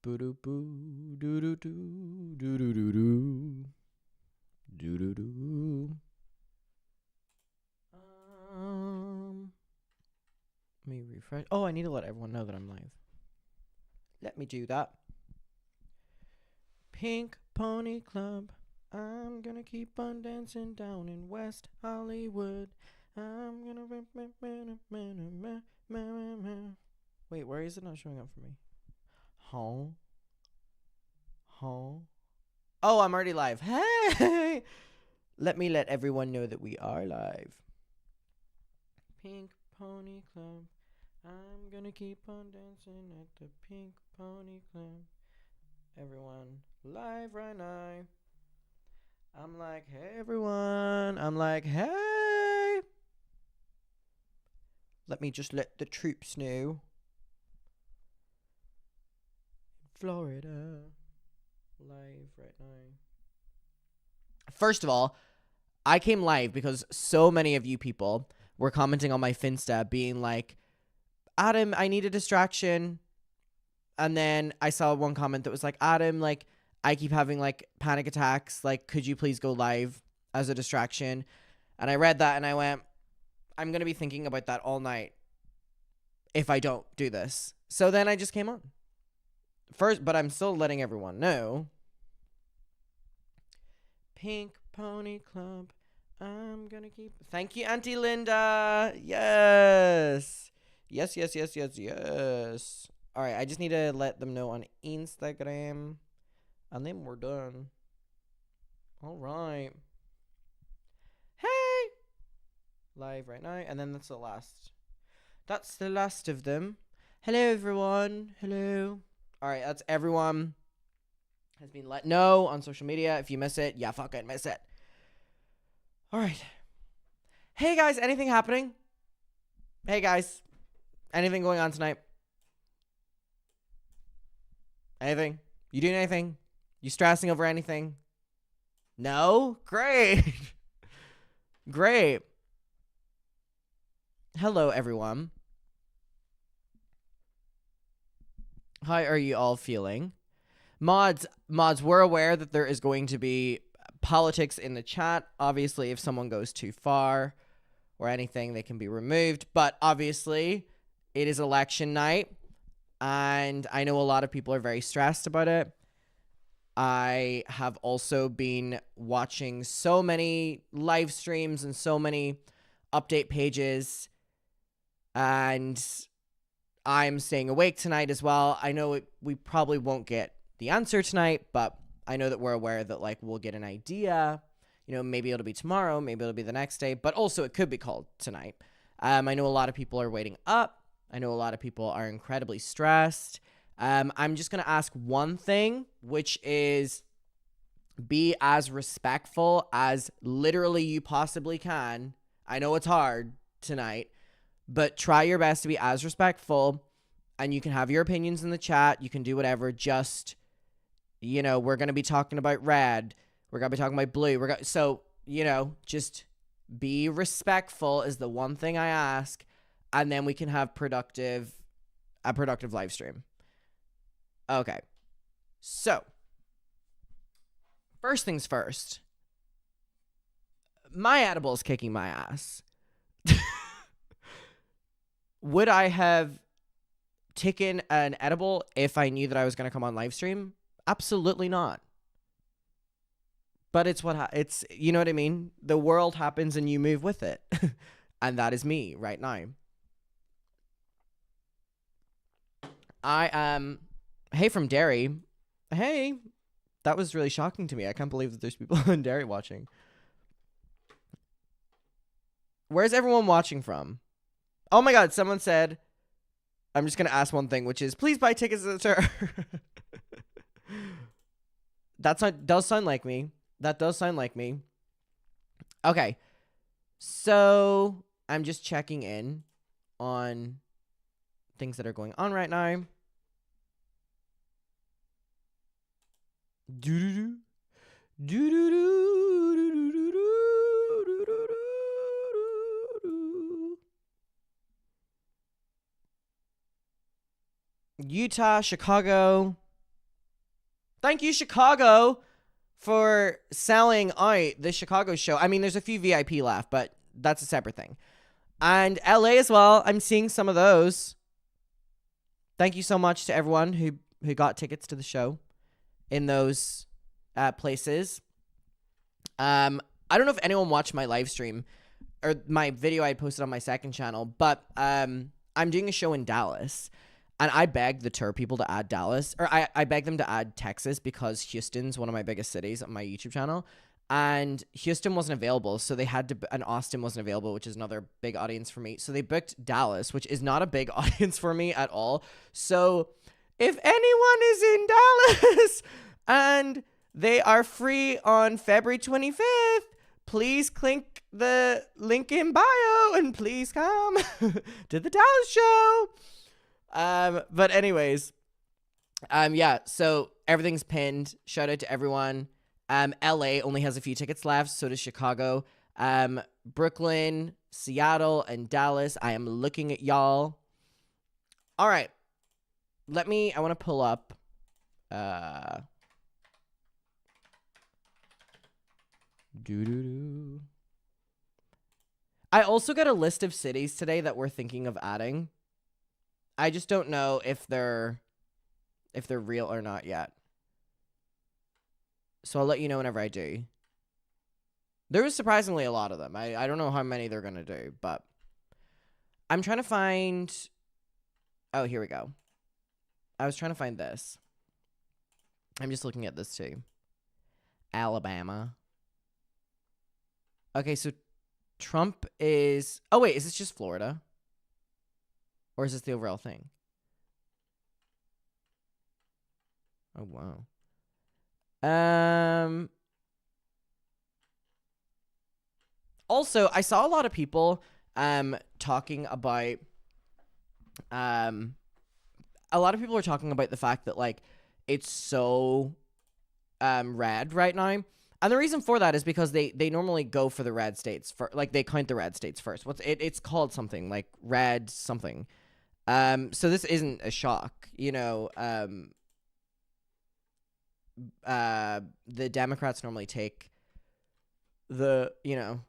Boo-doo-boo, doo-doo-doo, doo-doo-doo-doo, doo-doo-doo. Let me refresh. Oh, I need to let everyone know that I'm live. Let me do that. Pink Pony Club. I'm gonna keep on dancing down in West Hollywood. I'm gonna. Wait, where is it not showing up for me? Huh? Huh? Oh, I'm already live. Hey! Let me let everyone know that we are live. Pink Pony Club. I'm gonna keep on dancing at the Pink Pony Club. Everyone live right now. I'm like, hey, everyone. I'm like, hey. Let me just let the troops know. Florida. Live right now. First of all, I came live because so many of you people were commenting on my Finsta being like, Adam, I need a distraction. And then I saw one comment that was like, Adam, like, I keep having like panic attacks. Like, could you please go live as a distraction? And I read that and I went, I'm going to be thinking about that all night if I don't do this. So then I just came on. First, but I'm still letting everyone know. Pink Pony Club. I'm going to keep. Thank you, Auntie Linda. Yes. Yes. All right, I just need to let them know on Instagram. And then we're done. All right. Hey! Live right now. And then that's the last. That's the last of them. Hello, everyone. Hello. All right, that's everyone. Has been let know on social media. If you miss it, yeah, fucking miss it. All right. Hey, guys, anything happening? Hey, guys. Anything going on tonight? Anything? You doing anything? You stressing over anything? No? Great. Great. Hello, everyone. How are you all feeling? Mods, we're aware that there is going to be politics in the chat. Obviously, if someone goes too far or anything, they can be removed. But obviously, it is election night, and I know a lot of people are very stressed about it. I have also been watching so many live streams and so many update pages, and I'm staying awake tonight as well. I know we probably won't get the answer tonight, but I know that we're aware that like we'll get an idea. You know, maybe it'll be tomorrow, maybe it'll be the next day, but also it could be called tonight. I know a lot of people are waiting up. I know a lot of people are incredibly stressed. I'm just going to ask one thing, which is be as respectful as literally you possibly can. I know it's hard tonight, but try your best to be as respectful, and you can have your opinions in the chat. You can do whatever. Just, you know, we're going to be talking about red. We're going to be talking about blue. So, you know, just be respectful is the one thing I ask, and then we can have a productive live stream. Okay. So, first things first. My edible's kicking my ass. Would I have taken an edible if I knew that I was going to come on live stream? Absolutely not. But it's it's, you know what I mean? The world happens and you move with it. And that is me right now. I am, hey from Derry. Hey, that was really shocking to me. I can't believe that there's people in Derry watching. Where's everyone watching from? Oh my God, someone said, I'm just going to ask one thing, which is, please buy tickets to the tour. That does sound like me. That does sound like me. Okay. So I'm just checking in on things that are going on right now. Utah, Chicago. Thank you, Chicago, for selling out the Chicago show. I mean, there's a few VIP left, but that's a separate thing. And LA as well. I'm seeing some of those. Thank you so much to everyone who got tickets to the show in those places. I don't know if anyone watched my live stream or my video I posted on my second channel, but I'm doing a show in Dallas. And I begged the tour people to add Dallas, or I begged them to add Texas because Houston's one of my biggest cities on my YouTube channel. And Houston wasn't available, so they had to, and Austin wasn't available, which is another big audience for me. So they booked Dallas, which is not a big audience for me at all. So if anyone is in Dallas and they are free on February 25th, please click the link in bio and please come to the Dallas show. But anyways, yeah, so everything's pinned. Shout out to everyone. LA only has a few tickets left. So does Chicago. Brooklyn, Seattle, and Dallas. I am looking at y'all. All right. I want to pull up, I also got a list of cities today that we're thinking of adding. I just don't know if they're real or not yet. So I'll let you know whenever I do. There was surprisingly a lot of them. I don't know how many they're going to do, but I'm trying to find... Oh, here we go. I was trying to find this. I'm just looking at this too. Alabama. Okay, so Trump is... Oh, wait, is this just Florida? Or is this the overall thing? Oh, wow. Also, I saw a lot of people talking about a lot of people are talking about the fact that like it's so red right now. And the reason for that is because they normally go for the red states for like they count the red states first. It's called something like red something. So this isn't a shock, you know. The Democrats normally take the, you know,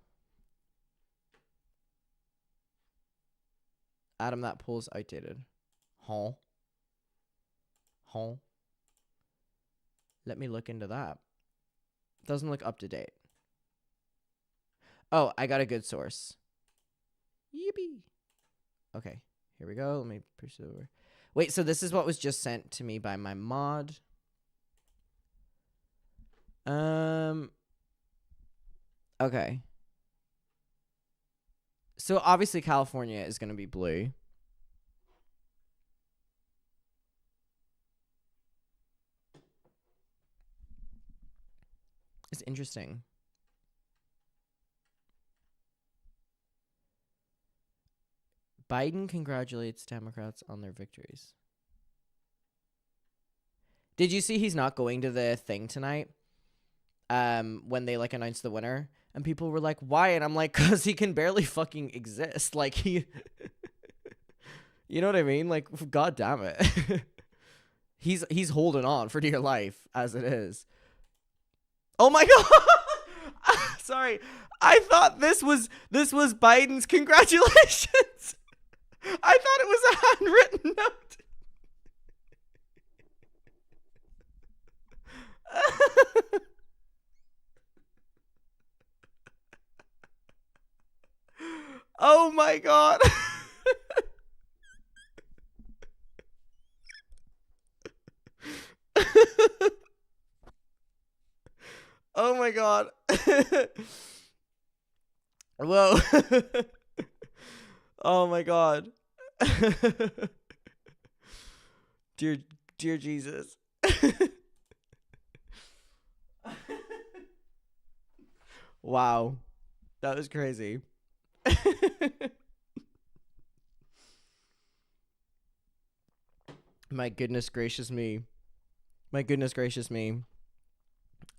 Adam, that poll's outdated. Huh? Let me look into that. Doesn't look up to date. Oh, I got a good source. Yippee. Okay, here we go. Let me push it over. Wait, so this is what was just sent to me by my mod. Okay. So obviously California is going to be blue. It's interesting. Biden congratulates Democrats on their victories. Did you see he's not going to the thing tonight? When they like announced the winner, and people were like, "Why?" And I'm like, "Cause he can barely fucking exist." Like he, you know what I mean? Like, god damn it, he's holding on for dear life as it is. Oh my god, sorry, I thought this was Biden's congratulations. I thought it was a handwritten note. Oh my god. Oh my god. Whoa. Oh my god. Dear Jesus. Wow. That was crazy. My goodness gracious me. My goodness gracious me.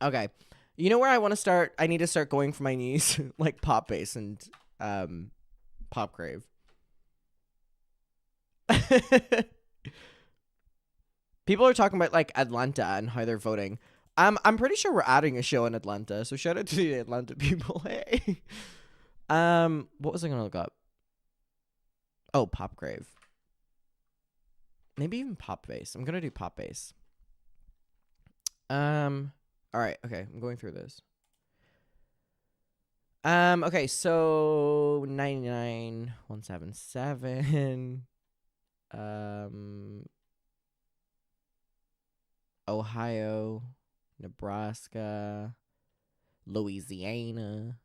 Okay. You know where I want to start? I need to start going for my knees. Like pop bass and pop crave. People are talking about like Atlanta and how they're voting. I'm pretty sure we're adding a show in Atlanta, so shout out to the Atlanta people. Hey. What was I gonna look up? Oh, Pop Grave. Maybe even Pop Bass. I'm gonna do Pop Bass. All right. Okay, I'm going through this. Okay, so 99,177. Ohio, Nebraska, Louisiana,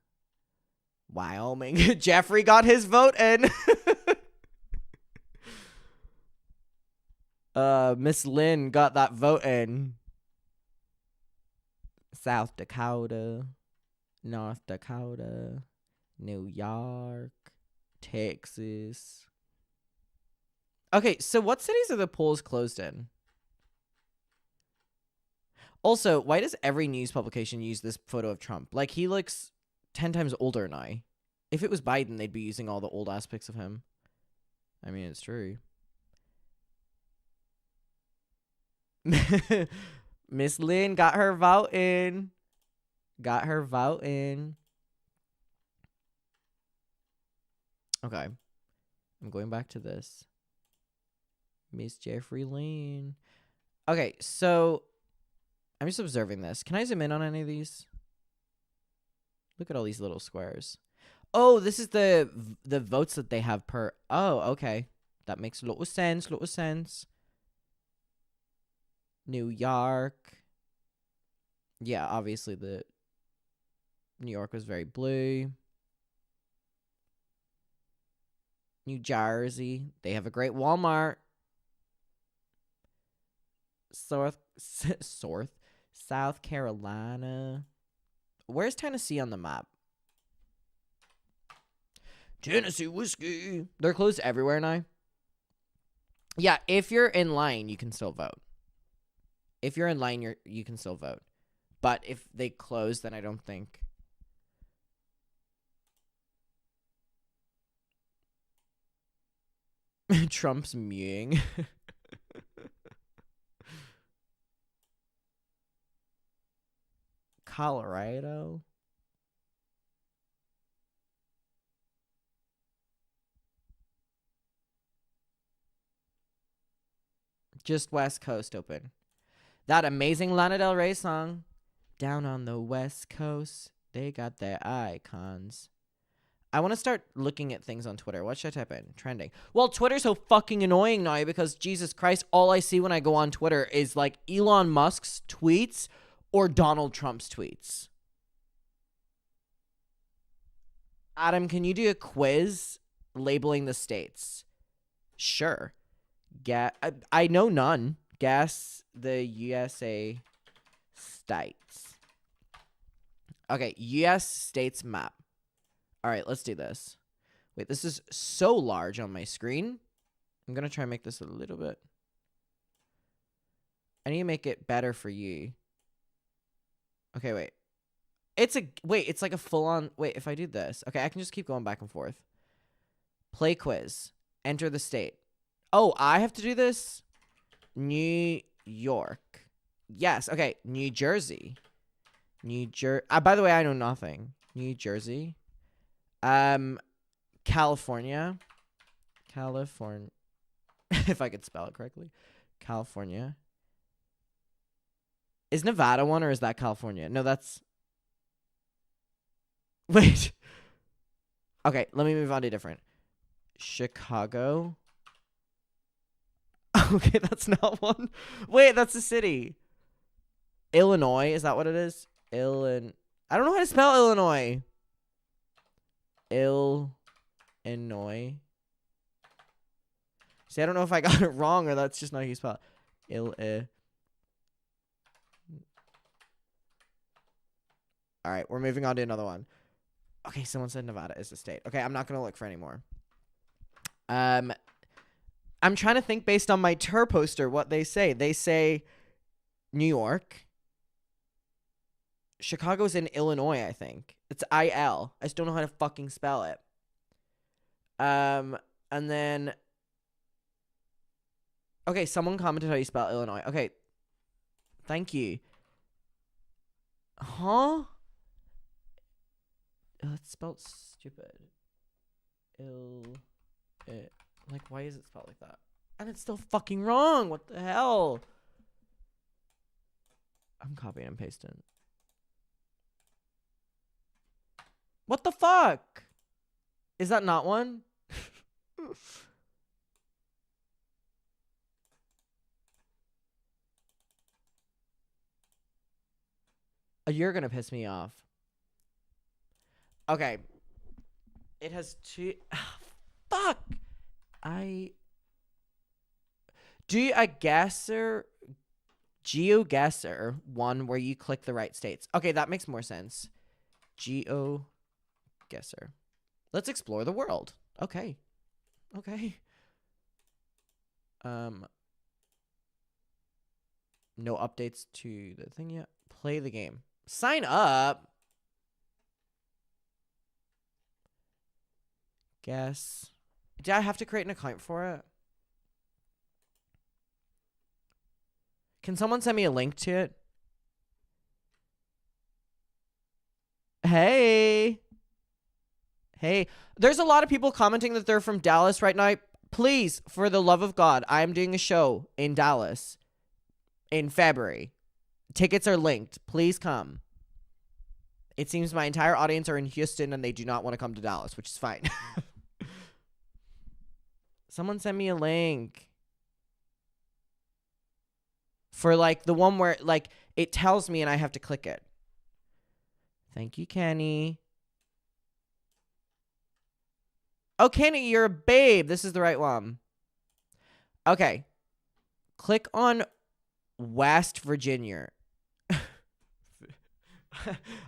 Wyoming. Jeffrey got his vote in. Miss Lynn got that vote in. South Dakota, North Dakota, New York, Texas. Okay, so what cities are the polls closed in? Also, why does every news publication use this photo of Trump? Like, he looks 10 times older now. If it was Biden, they'd be using all the old aspects of him. I mean, it's true. Miss Lynn got her vote in. Got her vote in. Okay. I'm going back to this. Miss Jeffrey Lynn. Okay, so I'm just observing this. Can I zoom in on any of these? Look at all these little squares. Oh, this is the votes that they have per. Oh, okay. That makes a lot of sense. Lot of sense. New York. Yeah, obviously the New York was very blue. New Jersey. They have a great Walmart. South Carolina. Where's Tennessee on the map? Tennessee whiskey. They're closed everywhere now. Yeah, if you're in line, you can still vote. If you're in line, you can still vote. But if they close, then I don't think. Trump's mewing. Colorado. Just West Coast open. That amazing Lana Del Rey song. Down on the West Coast, they got their icons. I want to start looking at things on Twitter. What should I type in? Trending. Well, Twitter's so fucking annoying now because, Jesus Christ, all I see when I go on Twitter is like Elon Musk's tweets or Donald Trump's tweets. Adam, can you do a quiz labeling the states? Sure. I know none. Guess the USA states. Okay, US states map. All right, let's do this. Wait, this is so large on my screen. I'm going to try and make this a little bit. I need to make it better for you. Okay, wait. It's like a full-on... Wait, if I do this... Okay, I can just keep going back and forth. Play quiz. Enter the state. Oh, I have to do this? New York. Yes, okay. New Jersey. By the way, I know nothing. New Jersey. California. If I could spell it correctly. California. Is Nevada one or is that California? No, that's... Wait. Okay, let me move on to different. Chicago. Okay, that's not one. Wait, that's a city. Illinois, is that what it is? I don't know how to spell Illinois. Illinois. See, I don't know if I got it wrong or that's just not how you spell it. All right, we're moving on to another one. Okay, someone said Nevada is a state. Okay, I'm not going to look for any more. I'm trying to think based on my tour poster what they say. They say New York. Chicago's in Illinois, I think. It's I-L. I just don't know how to fucking spell it. And then Okay, someone commented how you spell Illinois. Okay, thank you. Huh? It's spelled stupid. Like, why is it spelled like that? And it's still fucking wrong. What the hell? I'm copying and pasting. What the fuck? Is that not one? You're gonna piss me off. Okay. It has two. Fuck. Do a guesser, GeoGuessr one where you click the right states. Okay, that makes more sense. GeoGuessr. Let's explore the world. Okay. Okay. No updates to the thing yet. Play the game. Sign up. Guess. Do I have to create an account for it? Can someone send me a link to it? Hey. Hey. There's a lot of people commenting that they're from Dallas right now. Please, for the love of God, I am doing a show in Dallas in February. Tickets are linked. Please come. It seems my entire audience are in Houston and they do not want to come to Dallas, which is fine. Someone send me a link. For like the one where like it tells me and I have to click it. Thank you, Kenny. Oh, Kenny, you're a babe. This is the right one. Okay. Click on West Virginia.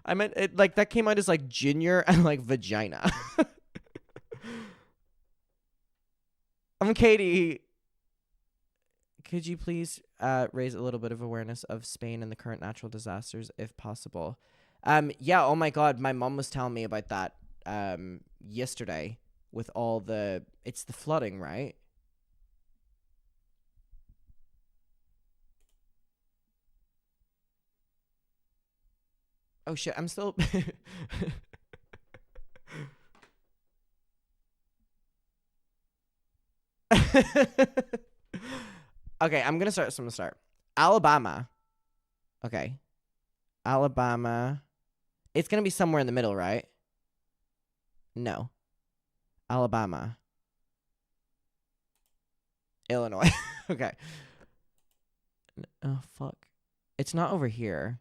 I meant it like that came out as like junior and like vagina. I'm Katie. Could you please raise a little bit of awareness of Spain and the current natural disasters if possible? Yeah, oh my God, my mom was telling me about that yesterday with all it's the flooding, right? Oh shit, I'm still Okay, I'm gonna start. So I'm gonna start. Alabama. Okay. Alabama. It's gonna be somewhere in the middle, right? No. Alabama. Illinois. Okay. Oh fuck. It's not over here.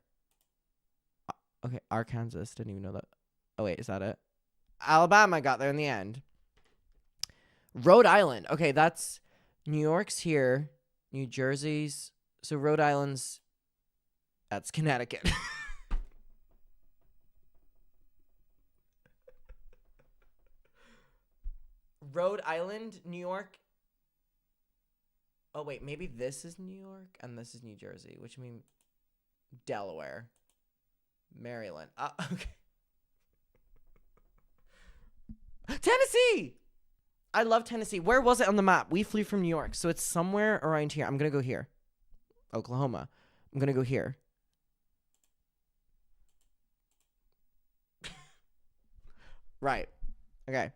Okay, Arkansas. Didn't even know that. Oh wait, is that it? Alabama got there in the end. Rhode Island. Okay, that's New York's here. New Jersey's. So Rhode Island's. That's Connecticut. Rhode Island, New York. Oh, wait. Maybe this is New York and this is New Jersey, which means Delaware. Maryland. Okay. Tennessee! I love Tennessee. Where was it on the map? We flew from New York, so it's somewhere around here. I'm going to go here. Oklahoma. I'm going to go here. Right. Okay.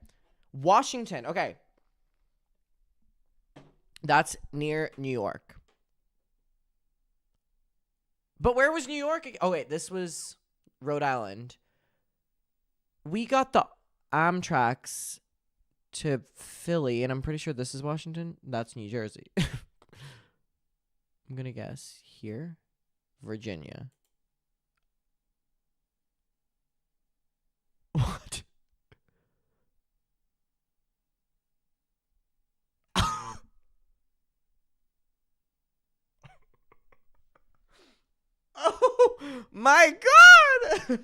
Washington. Okay. That's near New York. But where was New York? Oh, wait. This was Rhode Island. We got the Amtrak's to Philly, and I'm pretty sure this is Washington. That's New Jersey. I'm going to guess here. Virginia. What? Oh my God!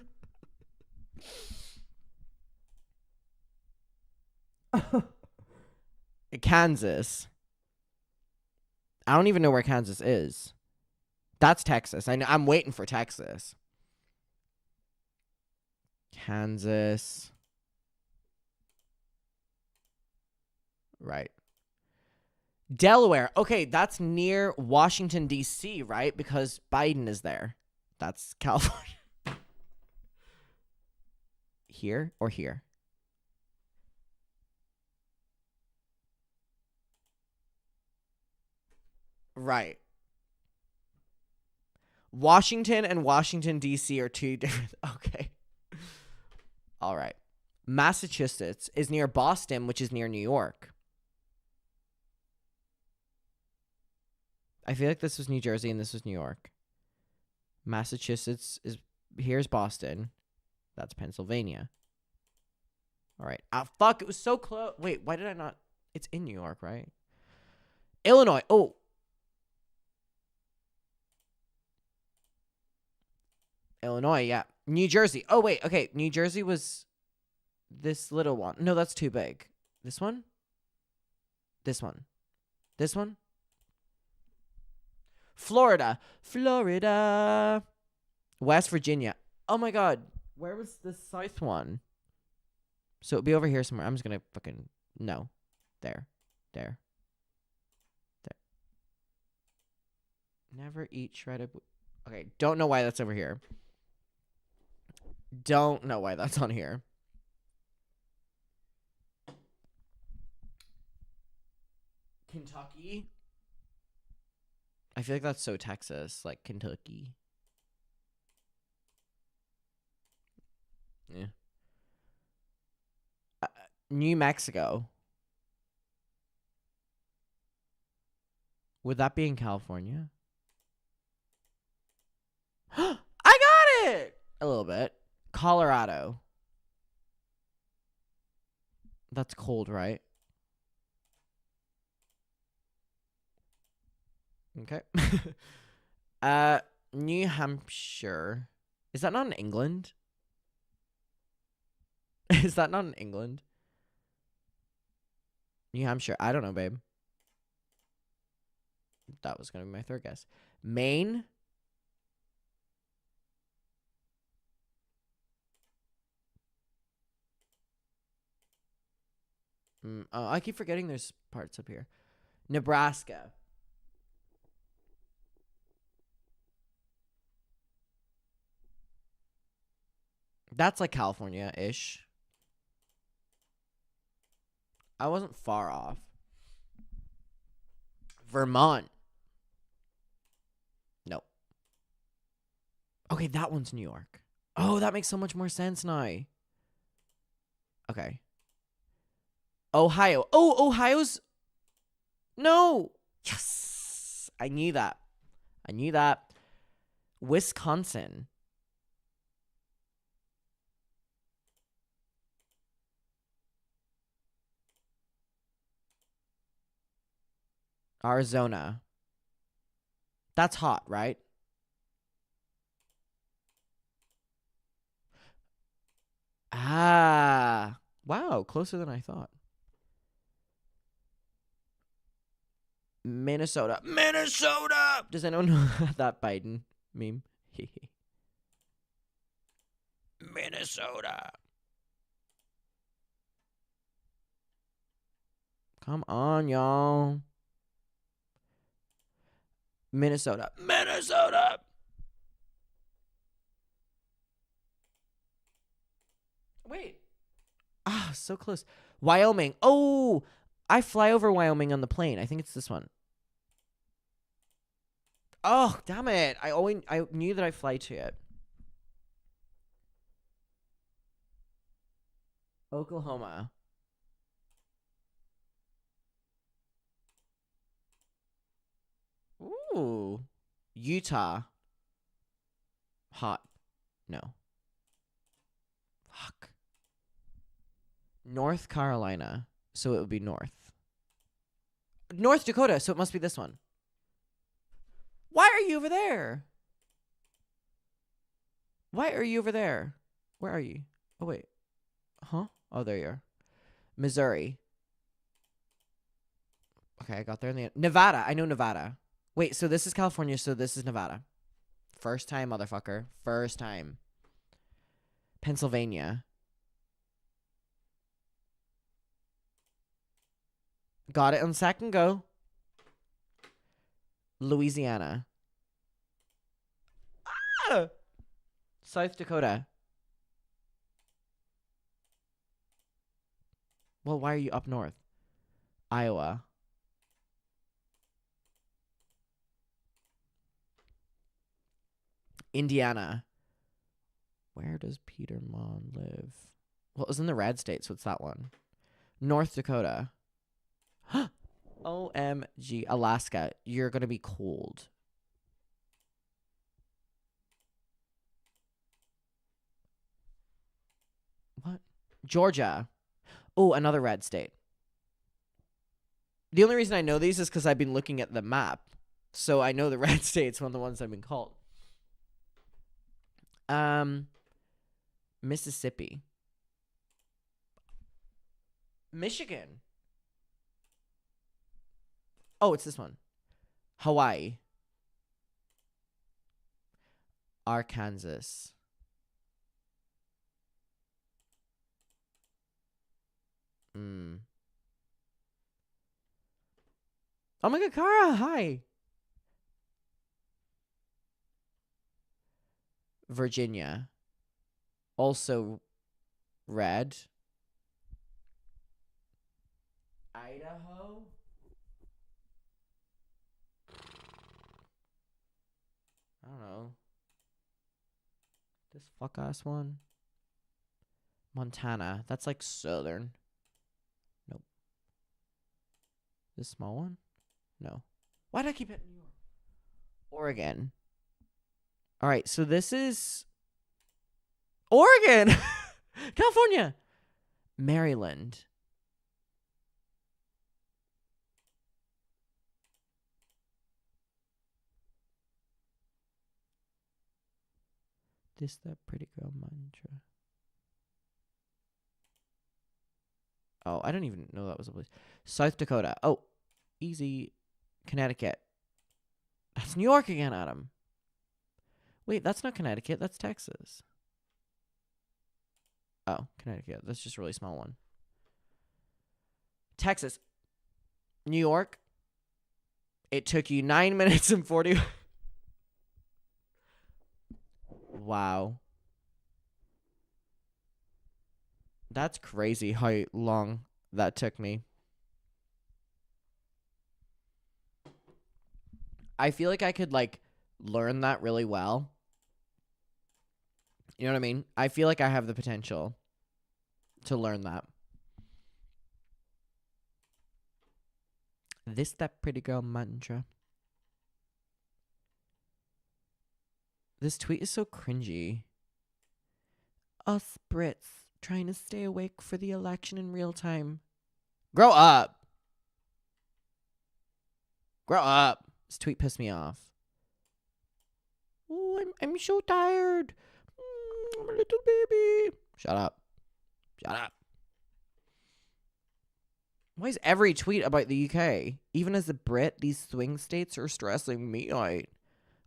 Kansas. I don't even know where Kansas is. That's Texas. I'm waiting for Texas. Kansas. Right. Delaware. Okay, that's near Washington, D.C., right? Because Biden is there. That's California. Here or here? Right. Washington and Washington, D.C. are two different. Okay. All right. Massachusetts is near Boston, which is near New York. I feel like this was New Jersey and this was New York. Massachusetts is, here's Boston. That's Pennsylvania. All right. Ah, fuck. It was so close. Wait, why did I not? It's in New York, right? Illinois. Oh. Illinois, yeah. New Jersey. Oh, wait. Okay. New Jersey was this little one. No, that's too big. This one? This one. This one? Florida. Florida. West Virginia. Oh my God. Where was the south one? So it'll be over here somewhere. I'm just going to fucking. No. There. There. There. Never eat shredded. Okay. Don't know why that's over here. Don't know why that's on here. Kentucky. I feel like that's so Texas, like Kentucky. Yeah. New Mexico. Would that be in California? I got it! A little bit. Colorado. That's cold, right? Okay. New Hampshire. Is that not in England? Is that not in England? New Hampshire. I don't know, babe. That was going to be my third guess. Maine. Oh, I keep forgetting there's parts up here. Nebraska. That's like California-ish. I wasn't far off. Vermont. Nope. Okay, that one's New York. Oh, that makes so much more sense now. Okay. Ohio. Oh, Ohio's. No. Yes. I knew that. I knew that. Wisconsin. Arizona. That's hot, right? Ah. Wow, closer than I thought. Minnesota. Minnesota! Does anyone know that Biden meme? Minnesota. Come on, y'all. Minnesota. Minnesota! Wait. Ah, so close. Wyoming. Oh, I fly over Wyoming on the plane. I think it's this one. Oh, damn it. I knew that I fly to it. Oklahoma. Ooh. Utah. Hot. No. Fuck. North Carolina. So it would be north. North Dakota. So it must be this one. Why are you over there? Why are you over there? Where are you? Oh, wait. Huh? Oh, there you are. Missouri. Okay, I got there in the end. Nevada. I know Nevada. Wait, so this is California, so this is Nevada. First time, motherfucker. First time. Pennsylvania. Got it on second go. Louisiana. Ah! South Dakota. Well, why are you up north? Iowa. Indiana. Where does Peter Mon live? Well, it was in the red state, so it's that one. North Dakota. OMG. Alaska. You're going to be cold. What? Georgia. Oh, another red state. The only reason I know these is because I've been looking at the map. So I know the red states, one of the ones I've been called. Mississippi. Michigan. Oh, it's this one. Hawaii. Arkansas. Oh my god, Kara, hi. Virginia. Also red. Idaho. I don't know. This fuck ass one. Montana. That's like southern. Nope. This small one? No. Why did I keep hitting New York? Oregon. All right, so this is Oregon. California. Maryland. This that pretty girl mantra. Oh, I don't even know that was a place. South Dakota. Oh, easy. Connecticut. That's New York again, Adam. Wait, that's not Connecticut. That's Texas. Oh, Connecticut. That's just a really small one. Texas. New York. It took you 9 minutes and 40. Wow. That's crazy how long that took me. I feel like I could like learn that really well. You know what I mean? I feel like I have the potential to learn that. This that pretty girl mantra. This tweet is so cringy. Us Brits trying to stay awake for the election in real time. Grow up. Grow up. This tweet pissed me off. Oh, I'm so tired. I'm a little baby. Shut up. Shut up. Why is every tweet about the UK? Even as a Brit, these swing states are stressing me out.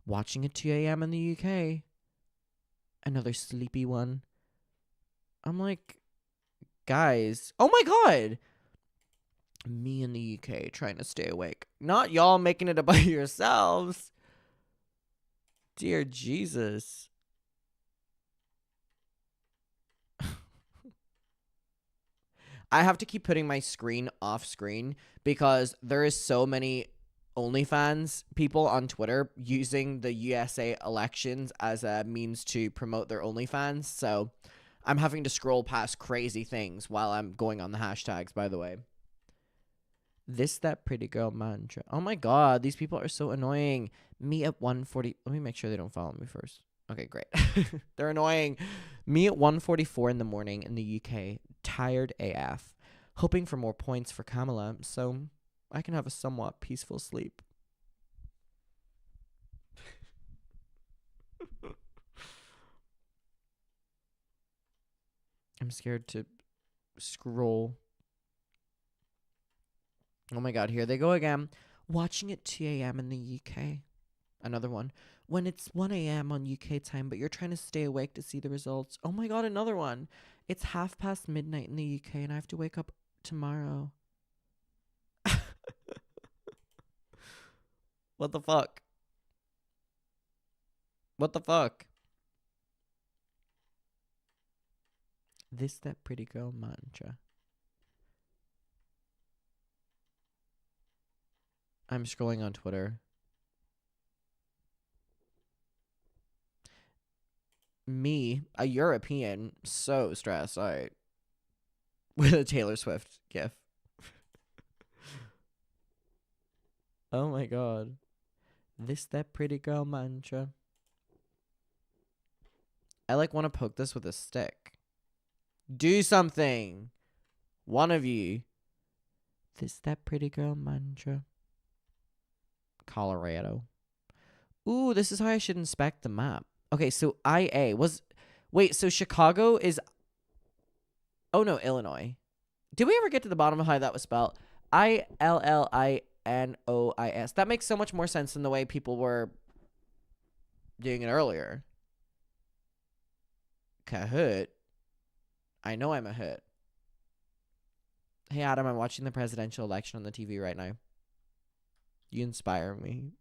Watching at 2 a.m. in the UK. Another sleepy one. I'm like, guys. Oh my god. Me in the UK trying to stay awake. Not y'all making it about yourselves. Dear Jesus. I have to keep putting my screen off screen because there is so many OnlyFans people on Twitter using the USA elections as a means to promote their OnlyFans. So I'm having to scroll past crazy things while I'm going on the hashtags, by the way. This that pretty girl mantra. Oh my god, these people are so annoying. Me at 1:40. Let me make sure they don't follow me first. Okay, great. They're annoying. Me at 1:44 in the morning in the UK, tired AF, hoping for more points for Kamala so I can have a somewhat peaceful sleep. I'm scared to scroll. Oh my god, here they go again. Watching at 2 a.m. in the UK. Another one. When it's 1 a.m. on UK time, but you're trying to stay awake to see the results. Oh my god, another one. It's midnight in the UK and I have to wake up tomorrow. What the fuck? What the fuck? This that pretty girl mantra. I'm scrolling on Twitter. Me, a European, so stressed out with a Taylor Swift gif. Oh my god. This that pretty girl mantra. I like want to poke this with a stick. Do something. One of you. This that pretty girl mantra. Colorado. Ooh, this is how I should inspect the map. Okay, so IA was... Wait, so Chicago is... Oh, no, Illinois. Did we ever get to the bottom of how that was spelled? Illinois. That makes so much more sense than the way people were doing it earlier. Kahoot. I know I'm a hoot. Hey, Adam, I'm watching the presidential election on the TV right now. You inspire me.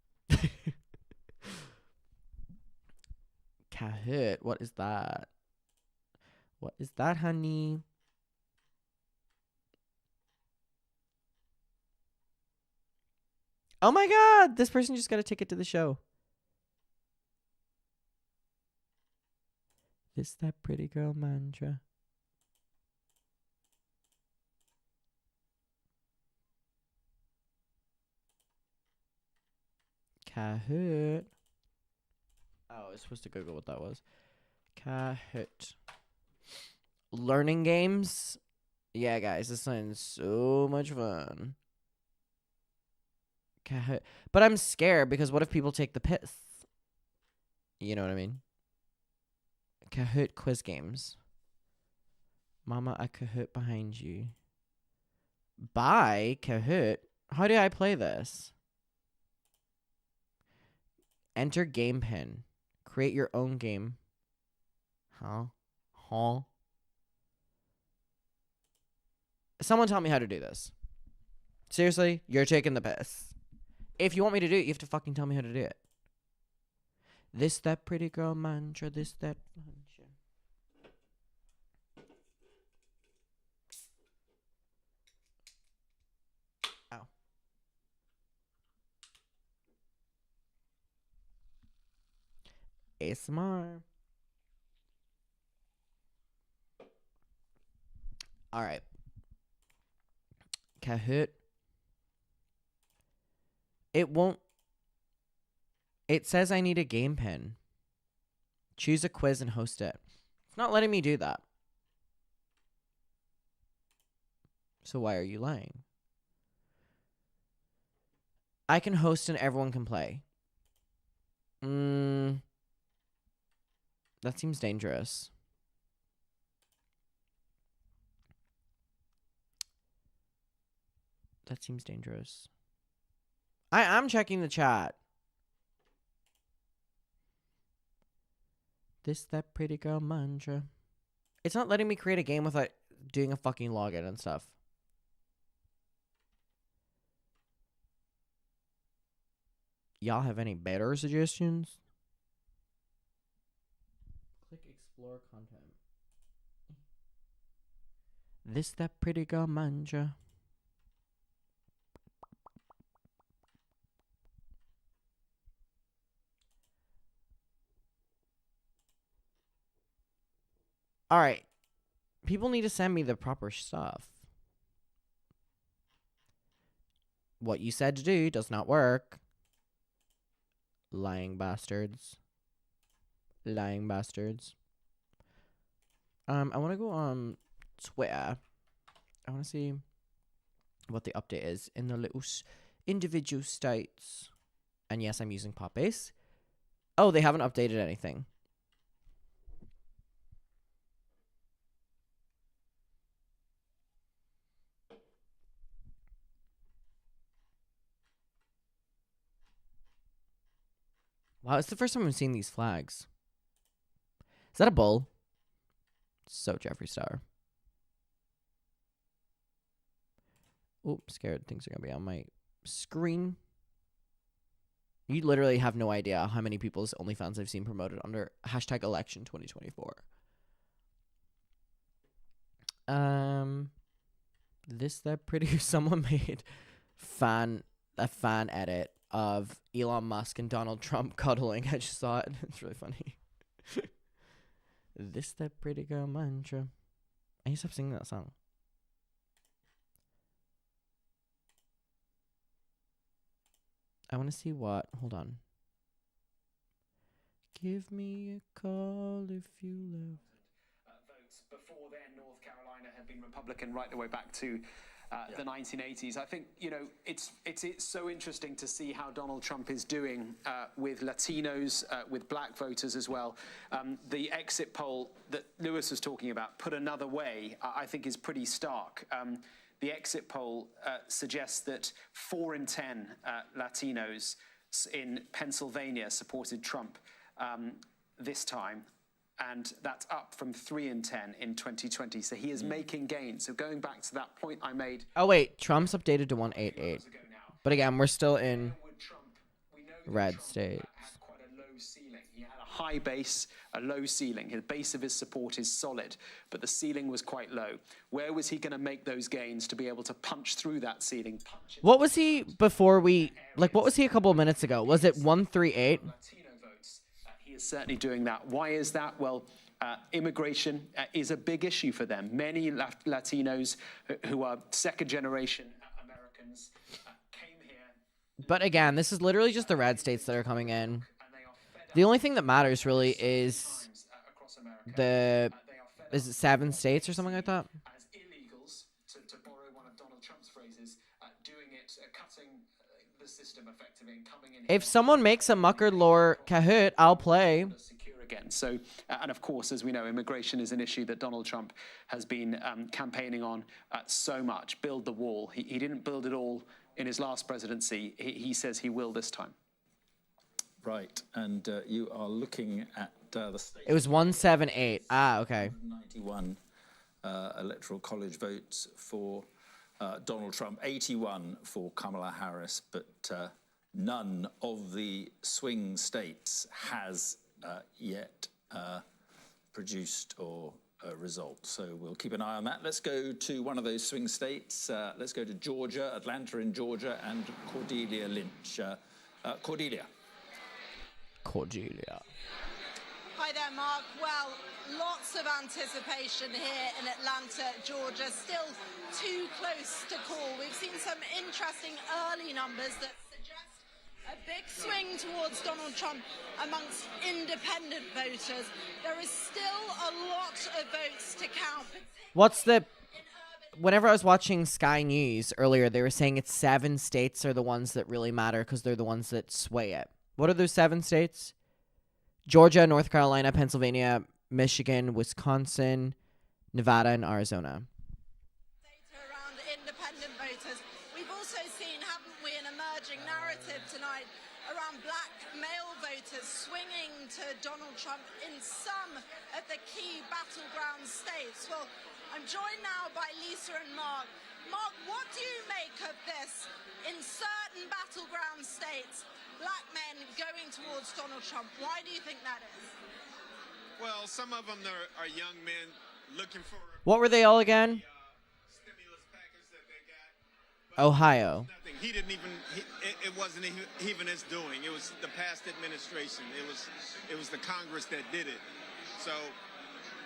Kahoot. What is that? What is that, honey? Oh my god! This person just got a ticket to the show. This that pretty girl mantra. Kahoot. Oh, I was supposed to Google what that was. Kahoot. Learning games? Yeah, guys, this sounds so much fun. Kahoot. But I'm scared because what if people take the piss? You know what I mean? Kahoot quiz games. Mama, a Kahoot behind you. Bye, Kahoot. How do I play this? Enter game pin. Create your own game. Huh? Someone tell me how to do this. Seriously, you're taking the piss. If you want me to do it, you have to fucking tell me how to do it. This, that pretty girl mantra. This, that mantra. Ow. ASMR. All right. Kahoot. It won't. It says I need a game pin. Choose a quiz and host it. It's not letting me do that. So why are you lying? I can host and everyone can play. That seems dangerous. That seems dangerous. I'm checking the chat. This, that pretty girl mantra. It's not letting me create a game without doing a fucking login and stuff. Y'all have any better suggestions? Click explore content. This, that pretty girl mantra. All right. People need to send me the proper stuff. What you said to do does not work. Lying bastards. Lying bastards. I want to go on Twitter. I want to see what the update is in the little individual states. And yes, I'm using Popbase. Oh, they haven't updated anything. Wow, it's the first time I'm seeing these flags. Is that a bull? So Jeffree Star. Oh, scared things are going to be on my screen. You literally have no idea how many people's OnlyFans I've seen promoted under hashtag election 2024. This that pretty someone made a fan edit of Elon Musk and Donald Trump cuddling. I just saw it. It's really funny. This that pretty girl mantra. I need to stop singing that song. I want to see what. Hold on. Give me a call if you love. Votes before then, North Carolina had been Republican right the way back to the 1980s. I think, you know, it's so interesting to see how Donald Trump is doing with Latinos, with black voters as well. The exit poll that Lewis was talking about, put another way, I think is pretty stark. The exit poll suggests that 4 in 10 Latinos in Pennsylvania supported Trump this time, and that's up from 3 in 10 in 2020. So he is making gains. So going back to that point I made. Oh wait, Trump's updated to 188. But again, we're still in red states. Quite a low ceiling. He had a high base, a low ceiling. The base of his support is solid, but the ceiling was quite low. Where was he going to make those gains to be able to punch through that ceiling? What was he before we, like, what was he a couple of minutes ago? Was it 138? Latino votes. He is certainly doing that. Why is that? Well, immigration is a big issue for them. Many Latinos who are second-generation Americans came here. But again, this is literally just the red states that are coming in. The only thing that matters really is is it 7 states or something like that? As illegals, to borrow one of Donald Trump's phrases, doing it, cutting the system effectively and coming in. If someone makes a Mucker Lore Kahoot, I'll play. Secure again. So, and of course, as we know, immigration is an issue that Donald Trump has been campaigning on so much. Build the wall. He didn't build it all in his last presidency. He says he will this time. Right, and you are looking at the state. It was 178. Ah, okay. 91 electoral college votes for Donald Trump, 81 for Kamala Harris, but none of the swing states has yet produced or result. So we'll keep an eye on that. Let's go to one of those swing states. Let's go to Georgia, Atlanta in Georgia, and Cordelia Lynch. Cordelia. Hi there, Mark. Well, lots of anticipation here in Atlanta, Georgia. Still too close to call. We've seen some interesting early numbers that suggest a big swing towards Donald Trump amongst independent voters. There is still a lot of votes to count. Whenever I was watching Sky News earlier, they were saying it's 7 states are the ones that really matter because they're the ones that sway it. What are those 7 states? Georgia, North Carolina, Pennsylvania, Michigan, Wisconsin, Nevada, and Arizona. Data around independent voters. We've also seen, haven't we, an emerging narrative tonight around black male voters swinging to Donald Trump in some of the key battleground states. Well, I'm joined now by Lisa and Mark. Mark, what do you make of this? In certain battleground states, black men going towards Donald Trump. Why do you think that is? Well, some of them are young men looking for. What were they all again? Stimulus package that they got. Ohio. Nothing. He didn't even. It wasn't even his doing. It was the past administration. It was the Congress that did it. So,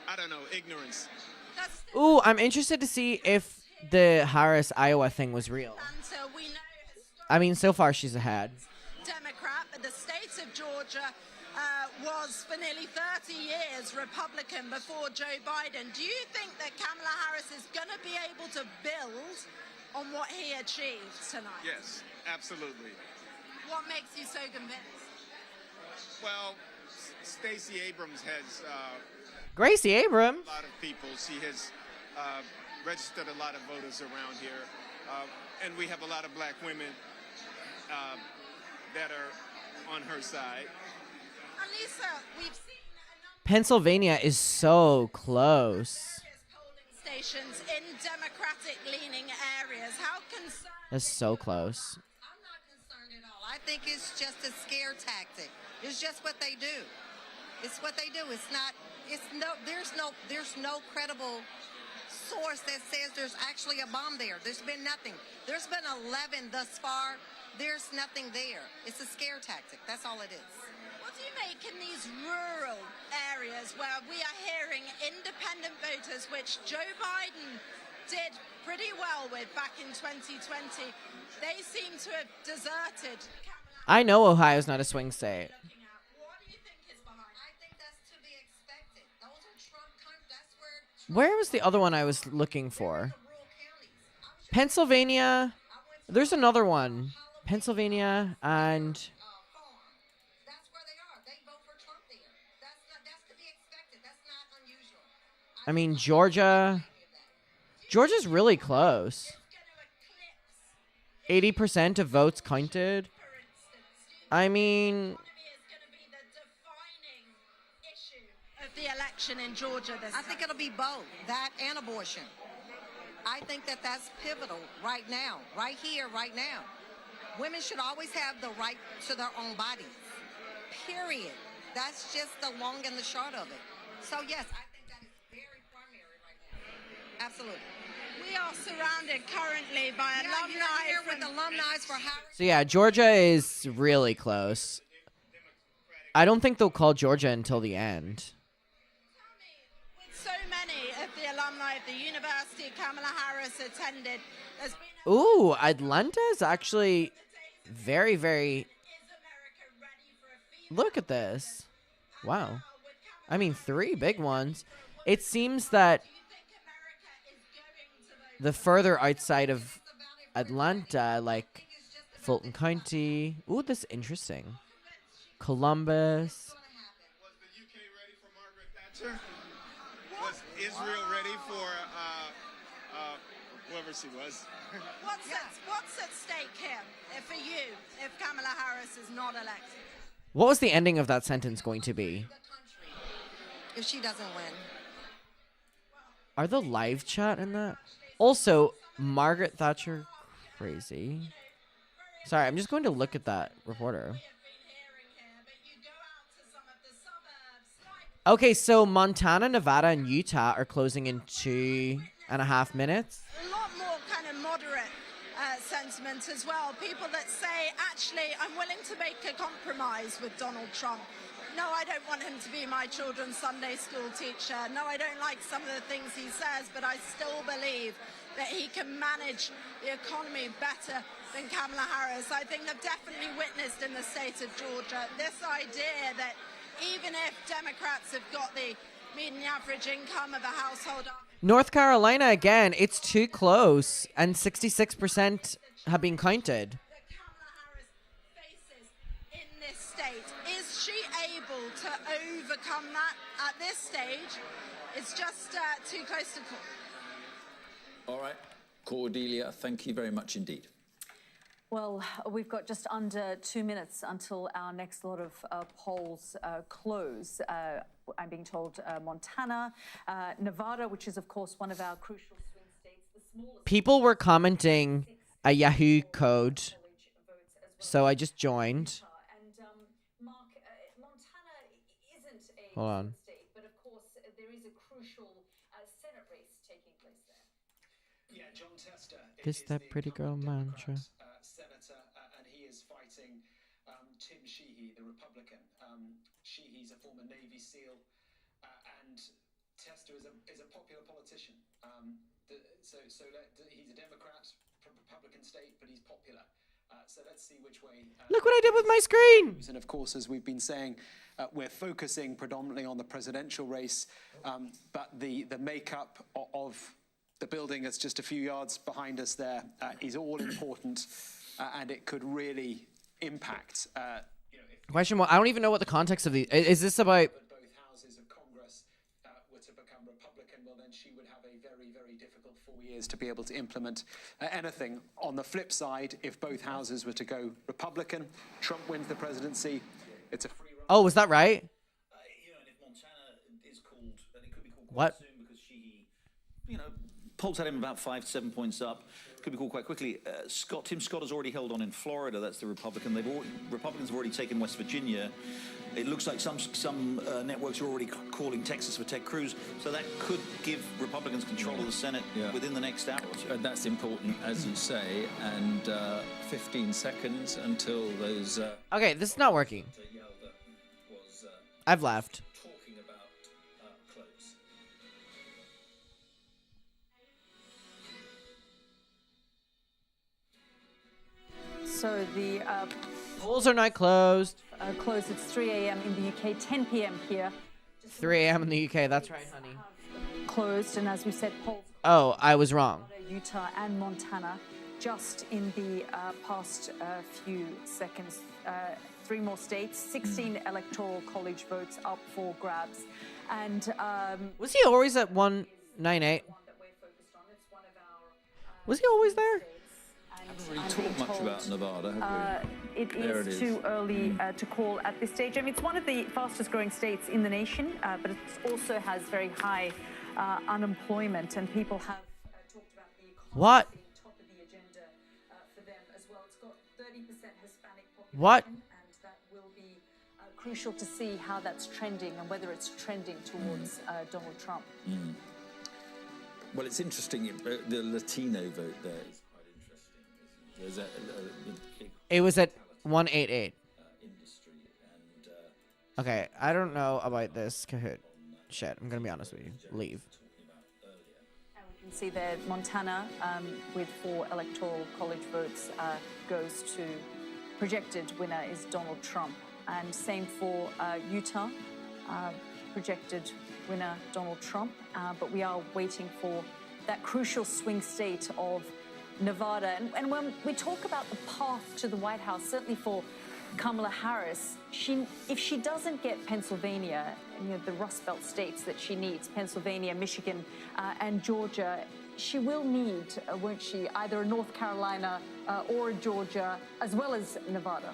I don't know. Ignorance. Ooh, I'm interested to see if the Harris Iowa thing was real. I mean, so far she's ahead. Democrat, but the state of Georgia was for nearly 30 years Republican before Joe Biden. Do you think that Kamala Harris is going to be able to build on what he achieved tonight? Yes, absolutely. What makes you so convinced? Well, Stacey Abrams has Gracie Abrams. a lot of people. She has registered a lot of voters around here, and we have a lot of black women that are on her side. Lisa, we've seen Pennsylvania is so close. polling stations in Democratic-leaning areas. How concerned? That's so close. I'm not concerned at all. I think it's just a scare tactic. It's just what they do. It's what they do. It's not. It's no. There's no credible source that says there's actually a bomb there. There's been nothing. There's been 11 thus far. There's nothing there. It's a scare tactic. That's all it is. What do you make in these rural areas where we are hearing independent voters, which Joe Biden did pretty well with back in 2020, they seem to have deserted Kamala I know Ohio's not a swing state. What do you think is behind? I think that's to be expected. Those are Trump countries. That's where Trump Where was the other one I was looking for? the rural counties. I was just Pennsylvania. There's another one. Pennsylvania and farm. That's where they are. They vote for Trump there. That's to be expected. That's not unusual. I mean Georgia. Georgia's really close. It's going to eclipse 80% of votes counted. for instance. I mean, Economy is going to be the defining issue of the election in Georgia this I think it'll be both, that and abortion. I think that that's pivotal right now, right here, right now. Women should always have the right to their own bodies, period. That's just the long and the short of it. So yes, I think that is very primary right now. Absolutely. We are surrounded currently by Yeah, you're alumni here from with alumni for Howard. so yeah, Georgia is really close. I don't think they'll call Georgia until the end. with so many of the alumni of the university Kamala Harris attended. There's been a Ooh, Atlanta is actually very, very. Is America ready for a female Look at this. Wow. with Kamala? I mean, 3 big ones. It seems that Do you think America is going to vote? the further outside of Atlanta, like Fulton County. Ooh, this is interesting. Columbus. Was the UK ready for Margaret Thatcher? Was Israel ready for whoever she was? What's at stake here for you if Kamala Harris is not elected? What was the ending of that sentence going to be? If she doesn't win. Are the live chat in that? Also, Margaret Thatcher, crazy. Sorry, I'm just going to look at that reporter. Been hearing here, but you go out to some of the suburbs, like Okay, so Montana, Nevada, and Utah are closing in 2.5 minutes. a lot more kind of moderate sentiment as well. People that say, actually, I'm willing to make a compromise with Donald Trump. No, I don't want him to be my children's Sunday school teacher. No, I don't like some of the things he says, but I still believe that he can manage the economy better than Kamala Harris. I think I've definitely witnessed in the state of Georgia this idea that even if Democrats have got the median average income of a household North Carolina, again, it's too close, and 66% have been counted. that Kamala Harris faces in this state. Is she able to overcome that at this stage? It's just too close to call. All right, Cordelia, thank you very much indeed. Well, we've got just under 2 minutes until our next lot of polls close. I'm being told Montana, Nevada, which is, of course, one of our crucial swing states, the smallest People were commenting a Yahoo code, college votes as well. so I just joined. And Mark, Montana isn't a Hold on. swing state, but of course there is a crucial Senate race taking place there. Yeah, John Tester. This is that the pretty girl incumbent mantra. Democrat, senator, and he is fighting Tim Sheehy, the Republican. Sheehy's a former Navy SEAL, and Tester is a popular politician. He's a Democrat from Republican state, but he's popular. So let's see which way. Look what I did with my screen! And of course, as we've been saying, we're focusing predominantly on the presidential race, but the makeup of the building that's just a few yards behind us there is all important, and it could really impact. If Question one, I don't even know what the context of the. Is this about. both houses of Congress were to become Republican, well, then she would have a very, very difficult 4 years to be able to implement anything. On the flip side, if both houses were to go Republican, Trump wins the presidency. It's a free ride. Oh, was that right? And if Montana is called, then it could be called What? quite soon because she, polls had him about 5 to 7 points up. could be called quite quickly. Tim Scott has already held on in Florida. That's the Republican. Republicans have already taken West Virginia. It looks like some networks are already calling Texas for Ted Cruz. So that could give Republicans control of the Senate within the next hour or two. And that's important, as you say. And 15 seconds until those... Okay, this is not working. I've left. Talking about close. So the Polls are not closed. close, it's 3 a.m. in the UK, 10 p.m. here. 3 a.m. in the UK. That's right, honey. Closed, and as we said, polls Oh, I was wrong. Utah and Montana just in the past few seconds. 3 more states, 16 electoral college votes up for grabs. And Was he always at 198? Was he always there? We talked much about Nevada, have we? It There is it is. too early to call at this stage. I mean, it's one of the fastest growing states in the nation, but it also has very high unemployment, and people have talked about the economy What? being top of the agenda for them as well. It's got 30% Hispanic population, What? and that will be crucial to see how that's trending and whether it's trending towards Donald Trump. Well, it's interesting. The Latino vote there is quite interesting. There's a big It was at 188. industry, and Okay, I don't know about this Kahoot shit. I'm gonna be honest with you. Leave. And we can see there Montana with 4 electoral college votes goes to projected winner is Donald Trump. And same for Utah, projected winner Donald Trump. But we are waiting for that crucial swing state of Nevada. And when we talk about the path to the White House, certainly for Kamala Harris, if she doesn't get Pennsylvania, the Rust Belt states that she needs, Pennsylvania, Michigan, and Georgia, she will need, won't she, either a North Carolina or a Georgia, as well as Nevada.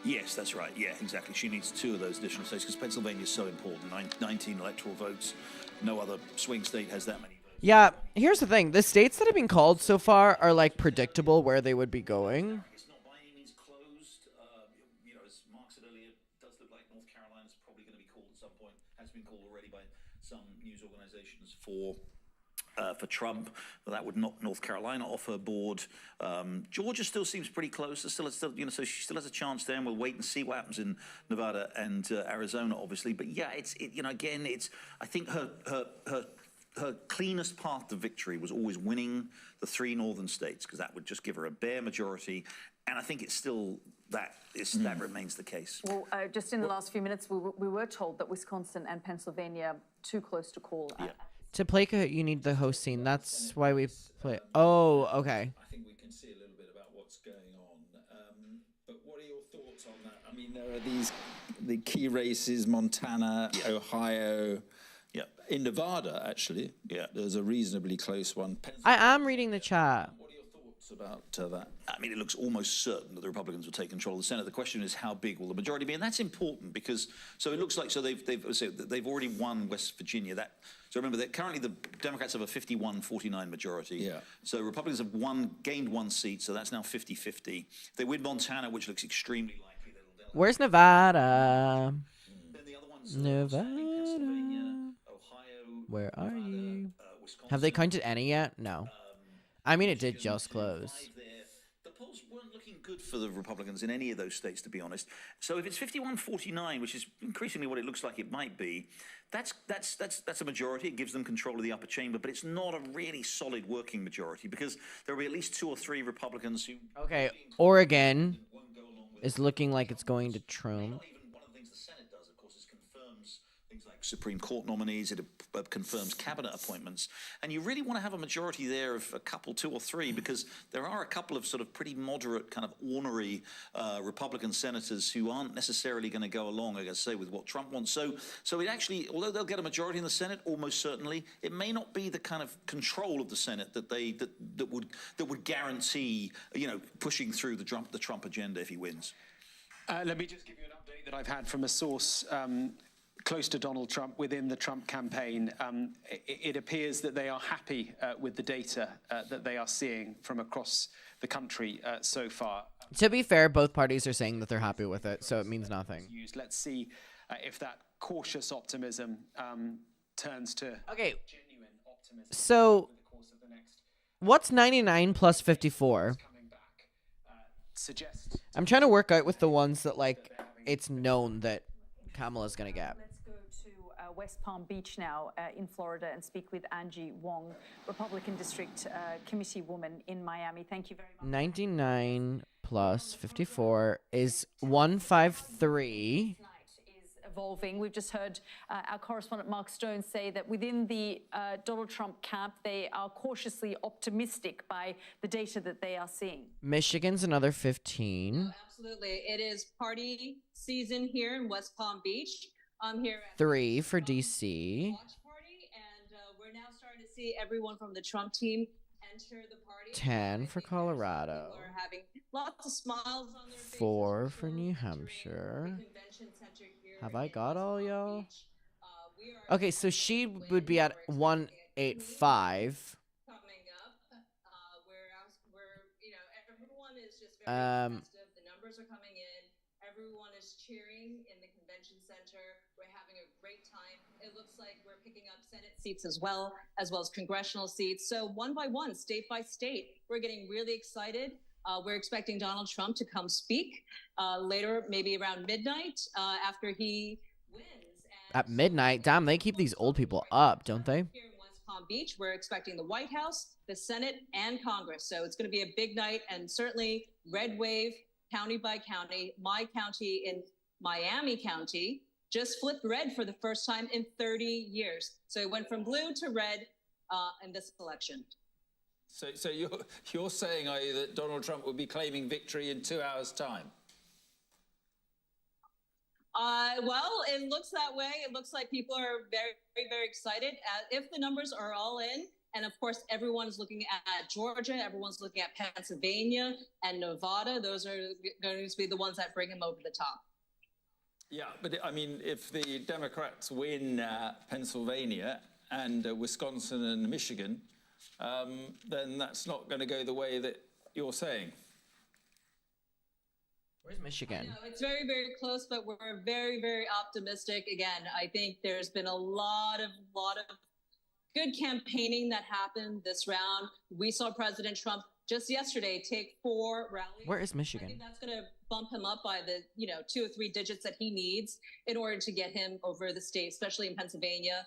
Yes, that's right. Yeah, exactly. She needs 2 of those additional states because Pennsylvania is so important. 19 electoral votes. No other swing state has that many votes. Yeah, here's the thing. The states that have been called so far are like predictable where they would be going. It's not by any means closed. As Mark said earlier, it does look like North Carolina's probably going to be called at some point. Has been called already by some news organizations for Trump, but that would knock North Carolina off her board. Georgia still seems pretty close. So she still has a chance there, and we'll wait and see what happens in Nevada and Arizona, obviously. But yeah, I think her cleanest path to victory was always winning the 3 northern states because that would just give her a bare majority, and I think it's still that remains the case. Well, just in the last few minutes, we were told that Wisconsin and Pennsylvania too close to call. Yeah. To play Kahoot, you need the host scene. That's why we play. Oh, okay. I think we can see a little bit about what's going on. But what are your thoughts on that? I mean, there are the key races, Montana, Ohio. Yeah. In Nevada, actually. Yeah. There's a reasonably close one. I am reading the chat. What are your thoughts about that? I mean, it looks almost certain that the Republicans will take control of the Senate. The question is, how big will the majority be? And that's important because it looks like they've already won West Virginia. So remember that currently the Democrats have a 51-49 majority. Yeah. So Republicans have gained 1 seat, so that's now 50-50. They win Montana, which looks extremely likely. Where's Nevada? Then the other ones, Nevada. Pennsylvania, Ohio. Where are Nevada, you? Wisconsin. Have they counted any yet? No. I mean, it did just close. 5 there. The polls weren't looking good for the Republicans in any of those states, to be honest. So if it's 51-49, which is increasingly what it looks like it might be, that's a majority. It gives them control of the upper chamber, but it's not a really solid working majority because there will be at least 2 or 3 Republicans who. Okay, Oregon won't go along with is looking like it's going to Trump. Not even one of the things the Senate does, of course, is confirms things like Supreme Court nominees. It confirms cabinet appointments, and you really want to have a majority there of a couple, 2 or 3, because there are a couple of sort of pretty moderate, kind of ornery Republican senators who aren't necessarily going to go along, I guess, say, with what Trump wants. So it actually, although they'll get a majority in the Senate, almost certainly, it may not be the kind of control of the Senate that would guarantee, pushing through the Trump agenda if he wins. Let me just give you an update that I've had from a source close to Donald Trump within the Trump campaign, it appears that they are happy with the data that they are seeing from across the country so far. To be fair, both parties are saying that they're happy with it, so it means nothing. Let's see if that cautious optimism turns to genuine optimism. So, over the course of the next what's 99 plus 54? coming back. Suggest I'm trying to work out with the ones that, like, it's known that Kamala's going to get. Let's go to West Palm Beach now in Florida and speak with Angie Wong, Republican District Committee woman in Miami. Thank you very much. 99 plus 54 is 153. Is evolving. We've just heard our correspondent Mark Stone say that within the Donald Trump camp, they are cautiously optimistic by the data that they are seeing. Michigan's another 15. Absolutely. It is party season here in West Palm Beach. I'm here at 3 for DC. watch party, and we're now starting to see everyone from the Trump team enter the party. 10 for Colorado. People are having lots of smiles on their faces. 4 for New Hampshire. Convention center here Have I in got West all Palm y'all? Beach. We are Okay, so she would be at 185. coming up. Everyone is just very festive. The numbers are coming in. Everyone is cheering in the convention center. We're having a great time. It looks like we're picking up Senate seats as well as congressional seats. So one by one, state by state, we're getting really excited. We're expecting Donald Trump to come speak later, maybe around midnight after he wins. And At midnight? Damn, they keep these old people up, don't they? here in West Palm Beach, we're expecting the White House, the Senate, and Congress. So it's going to be a big night, and certainly red wave, county by county. My county in Miami County just flipped red for the first time in 30 years. So it went from blue to red in this election. So you're saying, are you, that Donald Trump will be claiming victory in 2 hours' time? Well, it looks that way. It looks like people are very, very, very excited. If the numbers are all in, and of course, everyone's looking at Georgia, everyone's looking at Pennsylvania and Nevada. Those are going to be the ones that bring him over the top. Yeah, but I mean, if the Democrats win Pennsylvania and Wisconsin and Michigan, then that's not going to go the way that you're saying. Where's Michigan? No, it's very, very close, but we're very, very optimistic. Again, I think there's been a lot of good campaigning that happened this round. We saw President Trump just yesterday take 4 rallies. Where is I Michigan? think that's going to bump him up by the 2 or 3 digits that he needs in order to get him over the state, especially in Pennsylvania.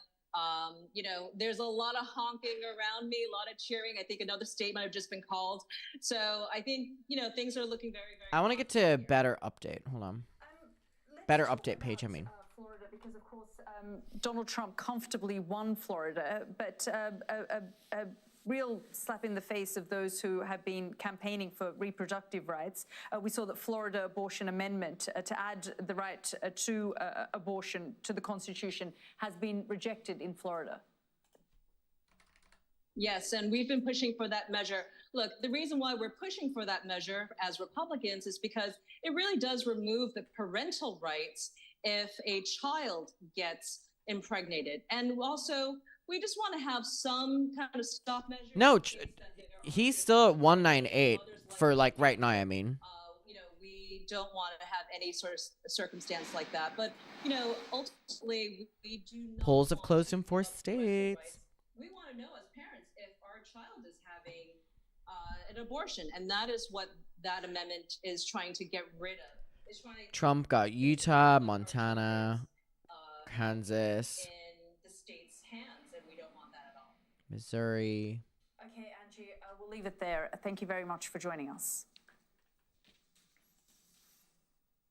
There's a lot of honking around me, a lot of cheering. I think another state might have just been called. So I think, things are looking very, very I want to get to better update. Hold on. Better update page, I mean. Florida, because of course Donald Trump comfortably won Florida, but a real slap in the face of those who have been campaigning for reproductive rights. We saw that Florida abortion amendment to add the right to abortion to the Constitution has been rejected in Florida. Yes, and we've been pushing for that measure. Look, the reason why we're pushing for that measure as Republicans is because it really does remove the parental rights if a child gets impregnated. And also, we just want to have some kind of stop measure. No, he's still at 198 for right now, I mean. We don't want to have any sort of circumstance like that. But, ultimately, we do not. Polls have closed in 4 states. We want to know as parents if our child is having an abortion. And that is what that amendment is trying to get rid of. Trump got Utah, Montana, Kansas, in the state's hands, and we don't want that at all. Missouri. Okay, Angie, we'll leave it there. Thank you very much for joining us.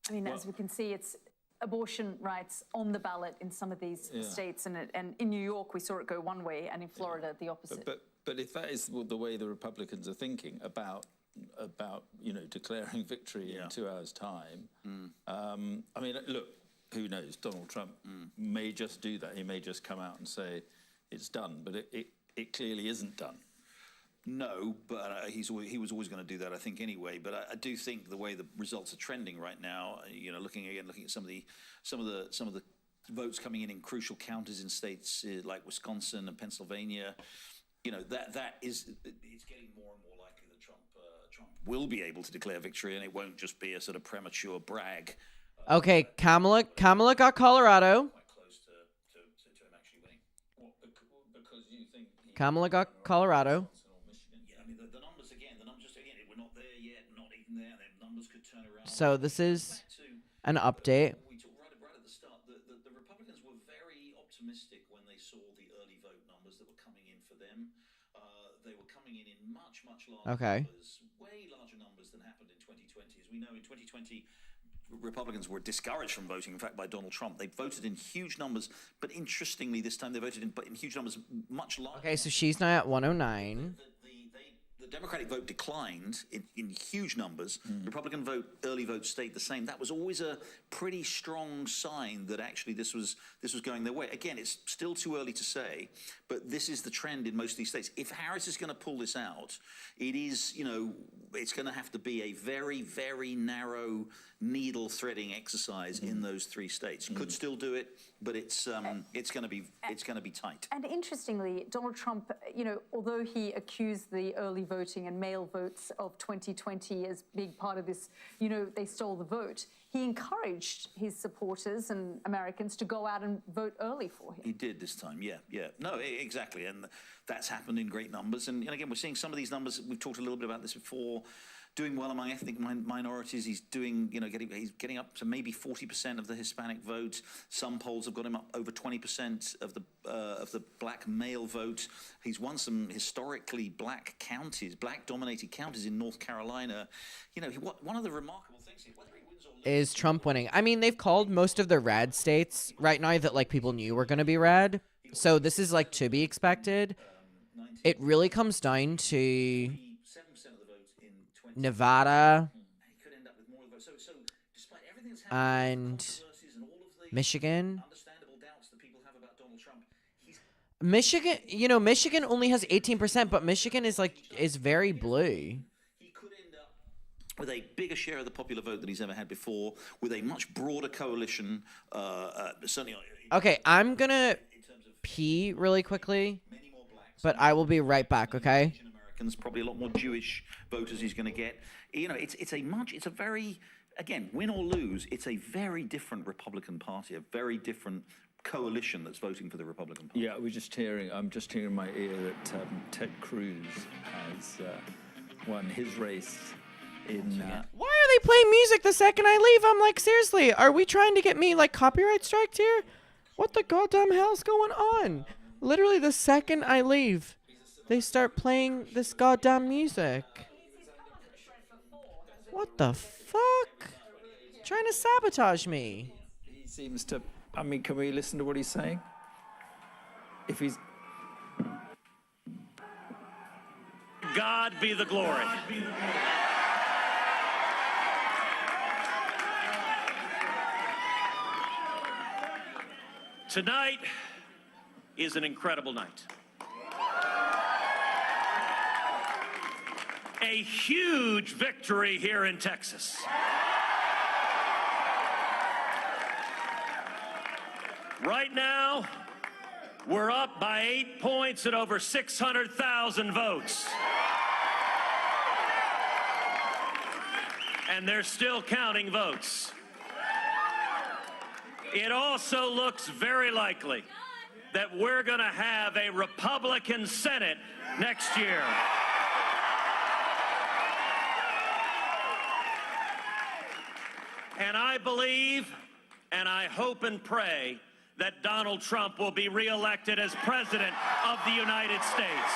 I mean, as we can see, it's abortion rights on the ballot in some of these states, and in New York we saw it go one way, and in Florida the opposite. But if that is the way the Republicans are thinking about declaring victory in 2 hours' time, I mean, look, who knows? Donald Trump may just do that. He may just come out and say it's done, but it clearly isn't done. No, but he was always going to do that, I think, anyway. But I do think the way the results are trending right now, looking at some of the votes coming in crucial counties in states like Wisconsin and Pennsylvania. You know, that is, it's getting more and more likely that Trump will be able to declare victory, and it won't just be a sort of premature brag. Okay, Kamala got Colorado. Quite close to him actually winning. Well, because you think Kamala got Colorado. Yeah, I mean, the numbers again, we're not there yet, not even there. The numbers could turn around. So this is an update. We talked right at the start. The Republicans were very optimistic when they saw the early vote numbers that were coming in for them. They were coming in much larger numbers, way larger numbers than happened in 2020. As we know, in 2020, Republicans were discouraged from voting, in fact, by Donald Trump. They voted in huge numbers, but interestingly, this time they voted in huge numbers, much larger. Okay, so she's now at 109. The Democratic vote declined in huge numbers. Republican early vote stayed the same. That was always a pretty strong sign that actually this was going their way. Again, it's still too early to say, but this is the trend in most of these states. If Harris is going to pull this out, it is, you know, it's going to have to be a very, very narrow needle threading exercise in those 3 states. Could still do it, but it's going to be tight. And interestingly, Donald Trump, you know, although he accused the early voting and mail votes of 2020 as being part of this, you know, they stole the vote, he encouraged his supporters and Americans to go out and vote early for him. He did this time, yeah. No, exactly, and that's happened in great numbers. And again, we're seeing some of these numbers. We've talked a little bit about this before. Doing well among ethnic minorities. He's doing, you know, he's getting up to maybe 40% of the Hispanic vote. Some polls have got him up over 20% of the black male vote. He's won some historically black counties, black-dominated counties in North Carolina. You know, one of the remarkable things here, whether he wins or loses, Is Trump winning? I mean, they've called most of the red states right now that like people knew were going to be red. So this is like to be expected. It really comes down to 7% of the vote in 20. Nevada He could end up with more of the vote. So despite everything that's happened, and controversies and all of the Michigan. understandable doubts that people have about Donald Trump, he's Michigan, you know, Michigan only has 18%, but Michigan is very blue. he could end up with a bigger share of the popular vote than he's ever had before, with a much broader coalition. Certainly, Okay, I'm gonna in terms of pee really quickly, many more blacks, but I will be right back, okay? Asian Americans, probably a lot more Jewish voters he's going to get. You know, it's a very, again, win or lose, it's a very different Republican Party, a very different coalition that's voting for the Republican Party. Yeah, I'm just hearing in my ear that Ted Cruz has won his race in. Why are they playing music the second I leave? I'm like, seriously, are we trying to get me like copyright striked here? What the goddamn hell's going on? Literally the second I leave, they start playing this goddamn music. What the fuck? Trying to sabotage me. He seems to. I mean, can we listen to what he's saying? If he's. God be the glory. Tonight is an incredible night. A huge victory here in Texas. Right now, we're up by 8 points at over 600,000 votes. And they're still counting votes. It also looks very likely that we're going to have a Republican Senate next year. And I believe, and I hope and pray, that Donald Trump will be reelected as President of the United States.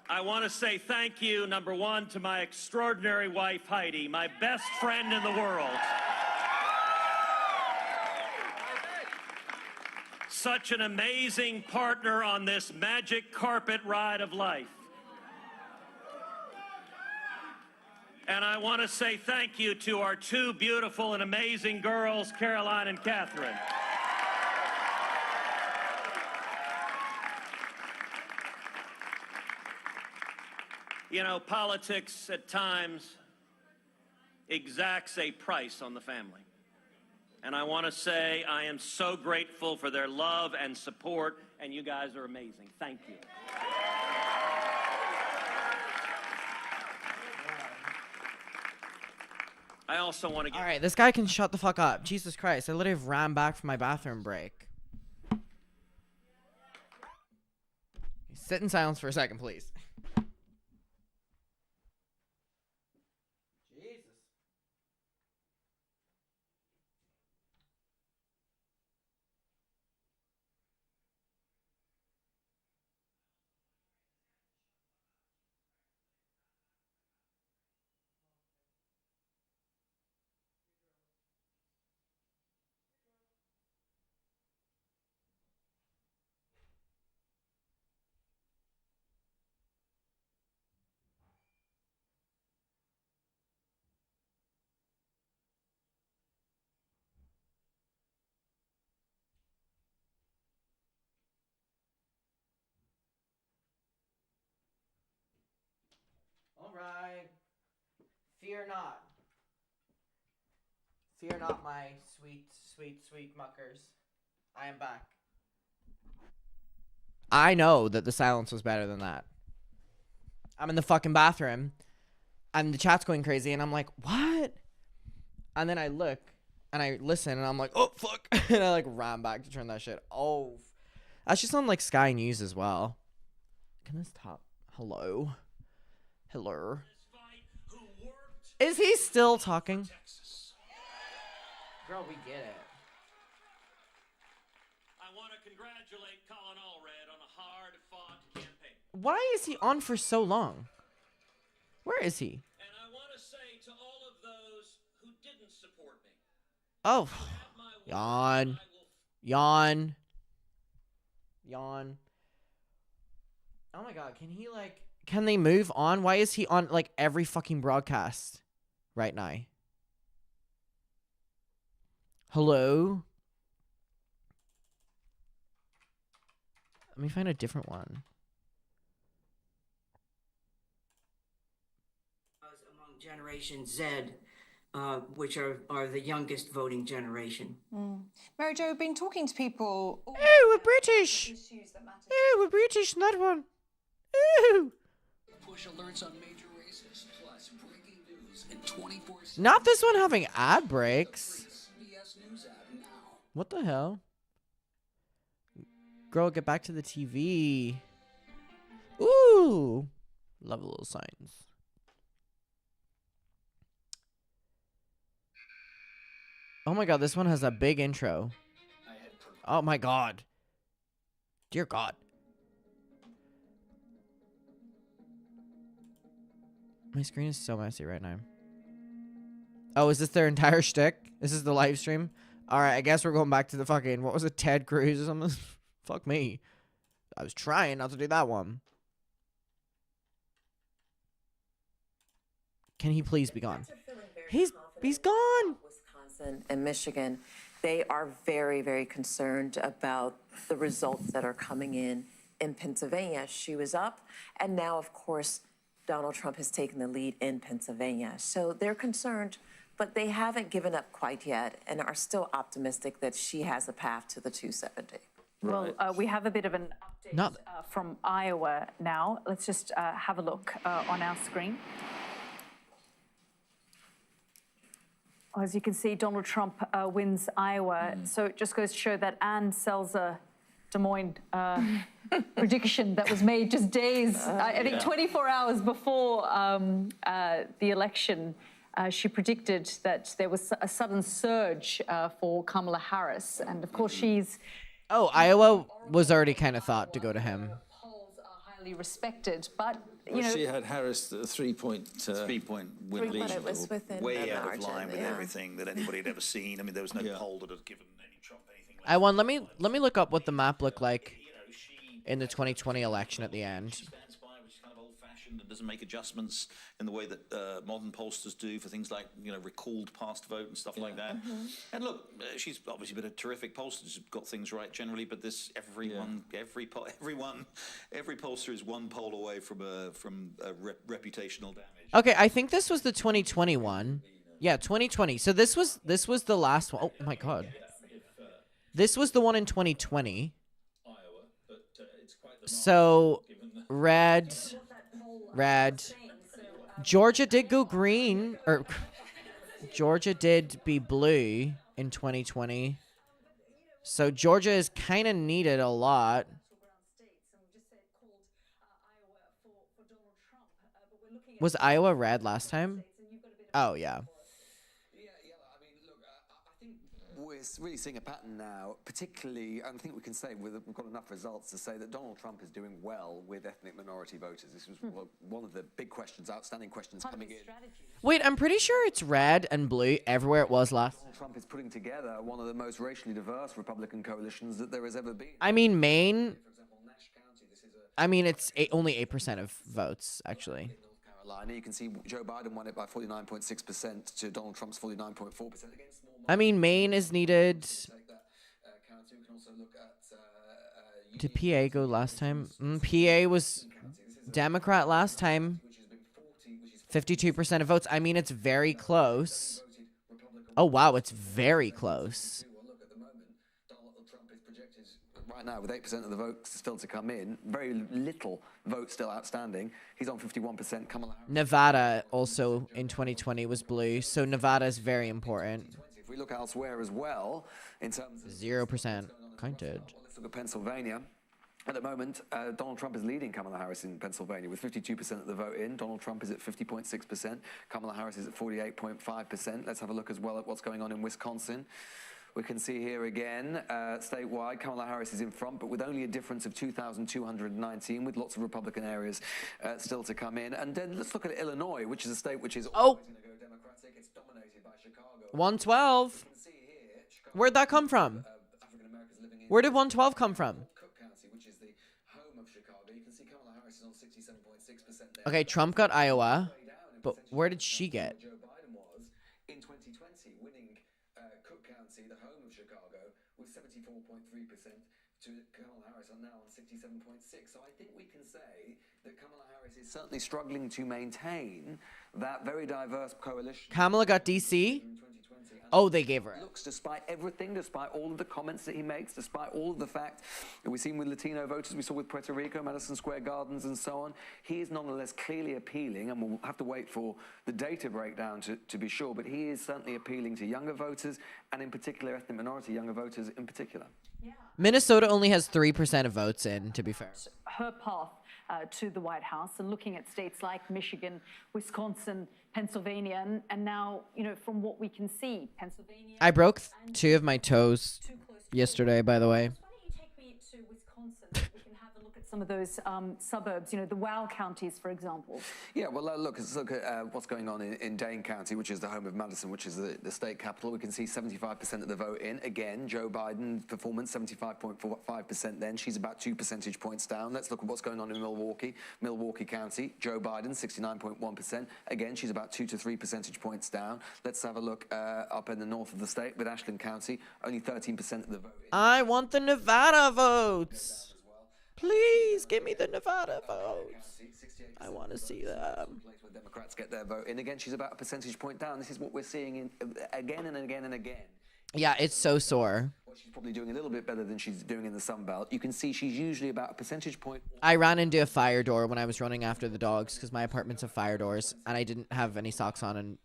I want to say thank you, number one, to my extraordinary wife, Heidi, my best friend in the world. Such an amazing partner on this magic carpet ride of life. And I want to say thank you to our two beautiful and amazing girls, Caroline and Catherine. You know, politics at times exacts a price on the family. And I want to say I am so grateful for their love and support, and you guys are amazing. Thank you. I also want to get... All right, this guy can shut the fuck up. Jesus Christ, I literally ran back from my bathroom break. Sit in silence for a second, please. Jesus. All right. Fear not. Fear not, my sweet, sweet, sweet muckers. I am back. I know that the silence was better than that. I'm in the fucking bathroom, and the chat's going crazy, and I'm like, what? And then I look, and I listen, and I'm like, oh, fuck. And I, like, ran back to turn that shit off. That's just on, like, Sky News as well. Can this top? Hello? Hello? Is he still talking? Girl, we get it. I want to congratulate Colin Allred on a hard-fought campaign. Why is he on for so long? Where is he? And I want to say to all of those who didn't support me. Oh, yawn. Yawn. Yawn. Oh my god, can he, like... Can they move on? Why is he on, like, every fucking broadcast right now? Hello? Let me find a different one. Among Generation Z, which are the youngest voting generation. Mary Jo, we've been talking to people. Oh, we're British. Oh, we're British, not one. Oh. Push alerts on major races, plus breaking news in 24 seconds. Not this one having ad breaks. What the hell? Girl, get back to the TV. Ooh. Love the little signs. Oh my god, this one has a big intro. Oh my god. Dear God. My screen is so messy right now. Oh, is this their entire shtick? This is the live stream? Alright, I guess we're going back to the fucking... What was it? Ted Cruz or something? Fuck me. I was trying not to do that one. Can he please be gone? He's gone! Wisconsin and Michigan, they are very, very concerned about the results that are coming in Pennsylvania. She was up, and now, of course, Donald Trump has taken the lead in Pennsylvania. So they're concerned, but they haven't given up quite yet and are still optimistic that she has a path to the 270. Well, we have a bit of an update from Iowa now. Let's just have a look on our screen. As you can see, Donald Trump wins Iowa. So it just goes to show that Ann Selzer Des Moines prediction that was made just days, I think 24 hours before the election. She predicted that there was a sudden surge for Kamala Harris. And of course, she's... Oh, Iowa was already kind of thought to go to him. Polls are highly respected, but, you Well, know... she had Harris at a three-point win lead. It was within way the out of margin, line with yeah. everything that anybody had ever seen. I mean, there was no poll that had given any Trump anything. I want. Let me look up what the map looked like in the 2020 election at the end. Stands by, which is kind of old-fashioned and doesn't make adjustments in the way that modern pollsters do for things like, you know, recalled past vote and stuff like that. And look, she's obviously been a terrific pollster. She's got things right generally, but this every pollster is one poll away from reputational damage. Okay, I think this was the 2020 one. Yeah, 2020. So this was the last one. Oh my God. This was the one in 2020. So red. Georgia did go green, or Georgia did be blue in 2020. So Georgia is kind of needed a lot. Was Iowa red last time? Oh, yeah. We're really seeing a pattern now, particularly, I think we can say we've got enough results to say that Donald Trump is doing well with ethnic minority voters. This was one of the big questions, outstanding questions coming in. Wait, I'm pretty sure it's red and blue everywhere it was last. Donald Trump is putting together one of the most racially diverse Republican coalitions that there has ever been. I mean, Maine. I mean, it's only 8% of votes, actually. Carolina, you can see Joe Biden won it by 49.6% to Donald Trump's 49.4%. I mean, Maine is needed. Did PA go last time? PA was Democrat last time. 52% of votes. I mean, it's very close. Oh, wow, it's very close. Right now, with 8% of the votes still to come in, very little votes still outstanding. He's on 51%. Kamala Harris. Nevada also in 2020 was blue, so Nevada is very important. If we look elsewhere as well, in terms of 0% counted. Let's look at Pennsylvania. At the moment, Donald Trump is leading Kamala Harris in Pennsylvania with 52% of the vote in. Donald Trump is at 50.6%. Kamala Harris is at 48.5%. Let's have a look as well at what's going on in Wisconsin. We can see here again, statewide, Kamala Harris is in front, but with only a difference of 2,219, with lots of Republican areas still to come in. And then let's look at Illinois, which is a state which is always going to go Democratic. It's dominated by Chicago. 112. Where'd that come from? Where did 112 come from? Cook County, which is the home of Chicago. You can see Kamala Harris is on 67.6% there. Okay, Trump got Iowa, but where did she get? Joe Biden was in 2020, winning Cook County, the home of Chicago, with 74.3% to Kamala Harris are now on 67.6. So I think we can say that Kamala Harris is certainly struggling to maintain that very diverse coalition. Kamala got DC? Oh, they gave her. Looks, despite everything, despite all of the comments that he makes, despite all of the fact that we've seen with Latino voters, we saw with Puerto Rico, Madison Square Gardens, and so on, he is nonetheless clearly appealing, and we'll have to wait for the data breakdown to be sure, but he is certainly appealing to younger voters, and in particular, ethnic minority younger voters in particular. Minnesota only has 3% of votes in, to be fair. Her path to the White House, and looking at states like Michigan, Wisconsin, Pennsylvania, and now, you know, from what we can see, Pennsylvania. I broke 2 of my toes yesterday, by the way. Why don't you take me to Wisconsin so we can have a look at some of those suburbs, you know, the WOW counties, for example? Yeah, well, let's look at what's going on in Dane County, which is the home of Madison, which is the state capital. We can see 75% of the vote in. Again, Joe Biden performance, 75.5% then. She's about 2 percentage points down. Let's look at what's going on in Milwaukee County. Joe Biden, 69.1%. Again, she's about 2 to 3 percentage points down. Let's have a look up in the north of the state with Ashland County, only 13% of the vote in. I want the Nevada votes. Please give me the Nevada votes. I want to see them. Where Democrats get their vote in. Again, she's about a percentage point down. This is what we're seeing again and again and again. Yeah, it's so sore. Well, she's probably doing a little bit better than she's doing in the Sun Belt. You can see she's usually about a percentage point. I ran into a fire door when I was running after the dogs because my apartment's have fire doors and I didn't have any socks on. And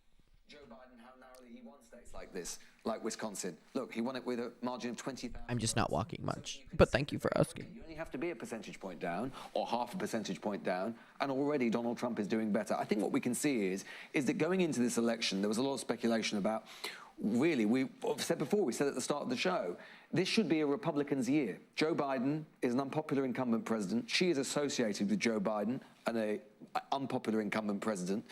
Joe Biden, how narrowly he won states like this, like Wisconsin. Look, he won it with a margin of 20,000. I'm just not walking much, but thank you for asking. You only have to be a percentage point down or half a percentage point down, and already Donald Trump is doing better. I think what we can see is that going into this election, there was a lot of speculation about, really, we said before, we said at the start of the show, this should be a Republican's year. Joe Biden is an unpopular incumbent president. She is associated with Joe Biden and an unpopular incumbent president.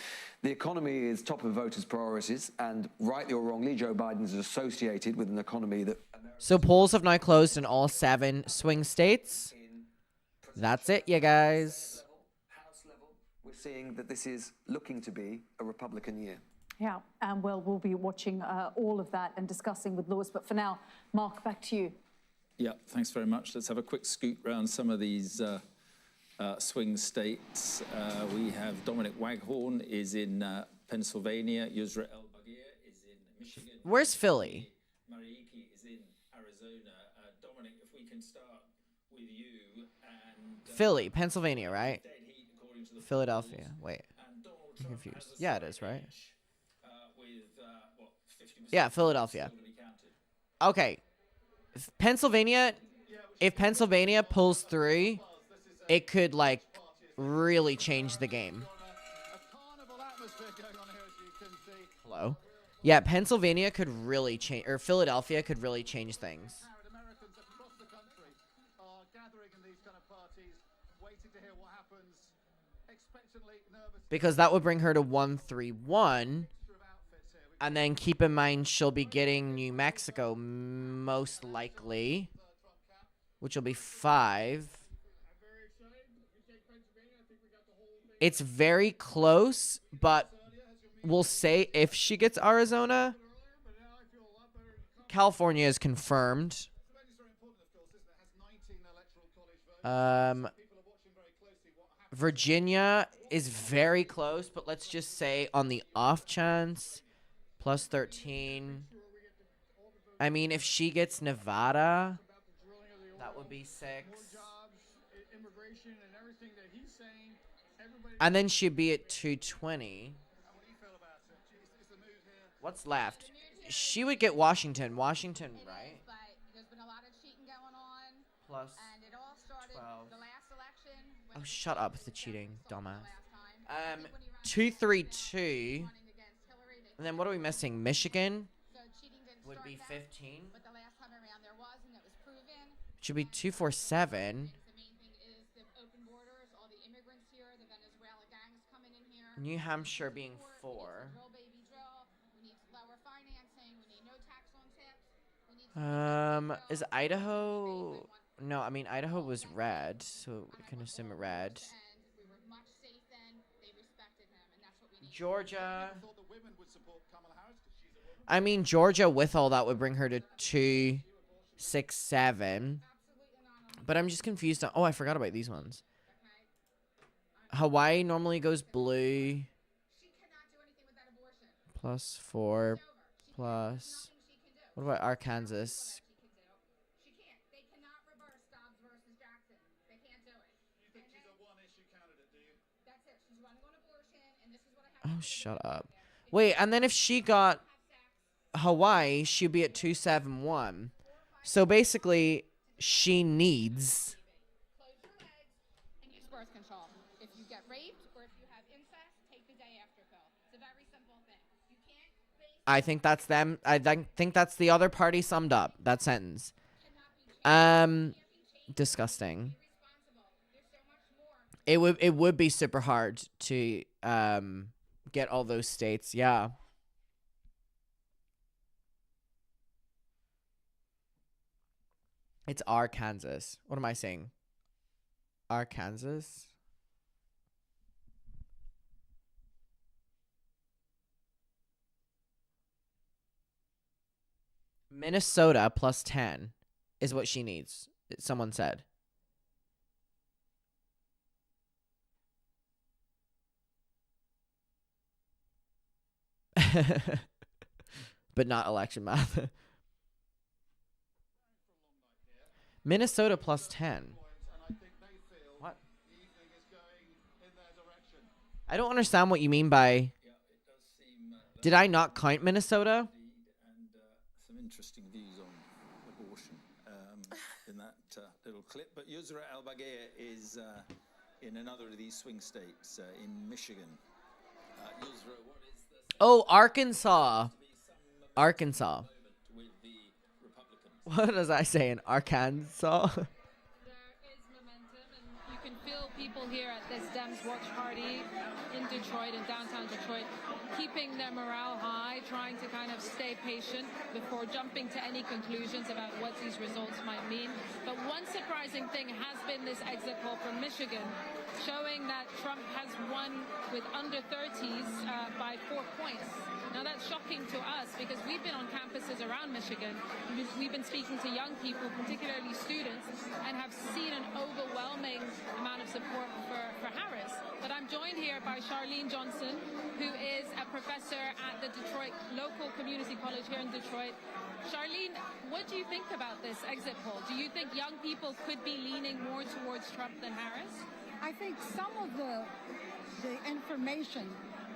The economy is top of voters' priorities, and rightly or wrongly, Joe Biden is associated with an economy that... So polls have now closed in all 7 swing states. That's it, you guys. House level, we're seeing that this is looking to be a Republican year. Yeah, and well, we'll be watching all of that and discussing with Lewis. But for now, Mark, back to you. Yeah, thanks very much. Let's have a quick scoot around some of these swing states. We have Dominic Waghorn is in Pennsylvania. Yusra El-Bagir Where's Philly? Marieke is in Arizona. Dominic, if we can start with you and Philly, Pennsylvania, right? dead heat according to the Philadelphia. polls. Wait, And Donald I'm Trump confused. has a Yeah, it slight is, right? edge, with what 50% Yeah, Philadelphia. still to be counted. Okay, Pennsylvania. If Pennsylvania pulls through, it could like really change the game. Hello? Yeah, Pennsylvania could really change, or Philadelphia could really change things. Americans across the country are gathering in these kind of parties, waiting to hear what happens, expectantly nervous. Because that would bring her to 131. And then keep in mind she'll be getting New Mexico most likely, which will be 5. It's very close, but we'll say if she gets Arizona, California is confirmed. Virginia is very close, but let's just say on the off chance, plus 13. I mean, if she gets Nevada, that would be 6. And then she'd be at 220. What's left? She would get Washington. Washington, right? Plus 12. Oh, shut up with the cheating, dumbass. 232. And then what are we missing? Michigan would be 15. Should be 247. New Hampshire being 4. Is Idaho? No, I mean Idaho was red, so we can assume a red. Georgia. I mean Georgia with all that would bring her to 267. But I'm just confused. Oh, I forgot about these ones. Hawaii normally goes blue. Plus 4. Plus. What about Arkansas? Oh, shut up. Wait, and then if she got Hawaii, she'd be at 271. So basically, she needs. Birth control. If you get raped or if you have incest, take the day after pill. It's a very simple thing. You can't I think that's them. I think that's the other party summed up that sentence. Disgusting. It would be super hard to get all those states. Yeah. It's Arkansas. What am I saying? Arkansas? Minnesota plus 10 is what she needs, someone said. But not election math. Minnesota plus 10. What? I don't understand what you mean by... Did I not count Minnesota? Some interesting views on abortion in that little clip. But Yusra El-Bagir is in another of these swing states in Michigan. Yusra, what is the... Oh, Arkansas. Arkansas. What was I saying? Arkansas? There is momentum, and you can feel people here at this Dems Watch Party in Detroit, in downtown Detroit, keeping their morale high, trying to kind of stay patient before jumping to any conclusions about what these results might mean. But one surprising thing has been this exit poll from Michigan, showing that Trump has won with under 30s by 4 points. Now that's shocking talking to us, because we've been on campuses around Michigan, we've been speaking to young people, particularly students, and have seen an overwhelming amount of support for Harris. But I'm joined here by Charlene Johnson, who is a professor at the Detroit Local Community College here in Detroit. Charlene, what do you think about this exit poll? Do you think young people could be leaning more towards Trump than Harris? I think some of the information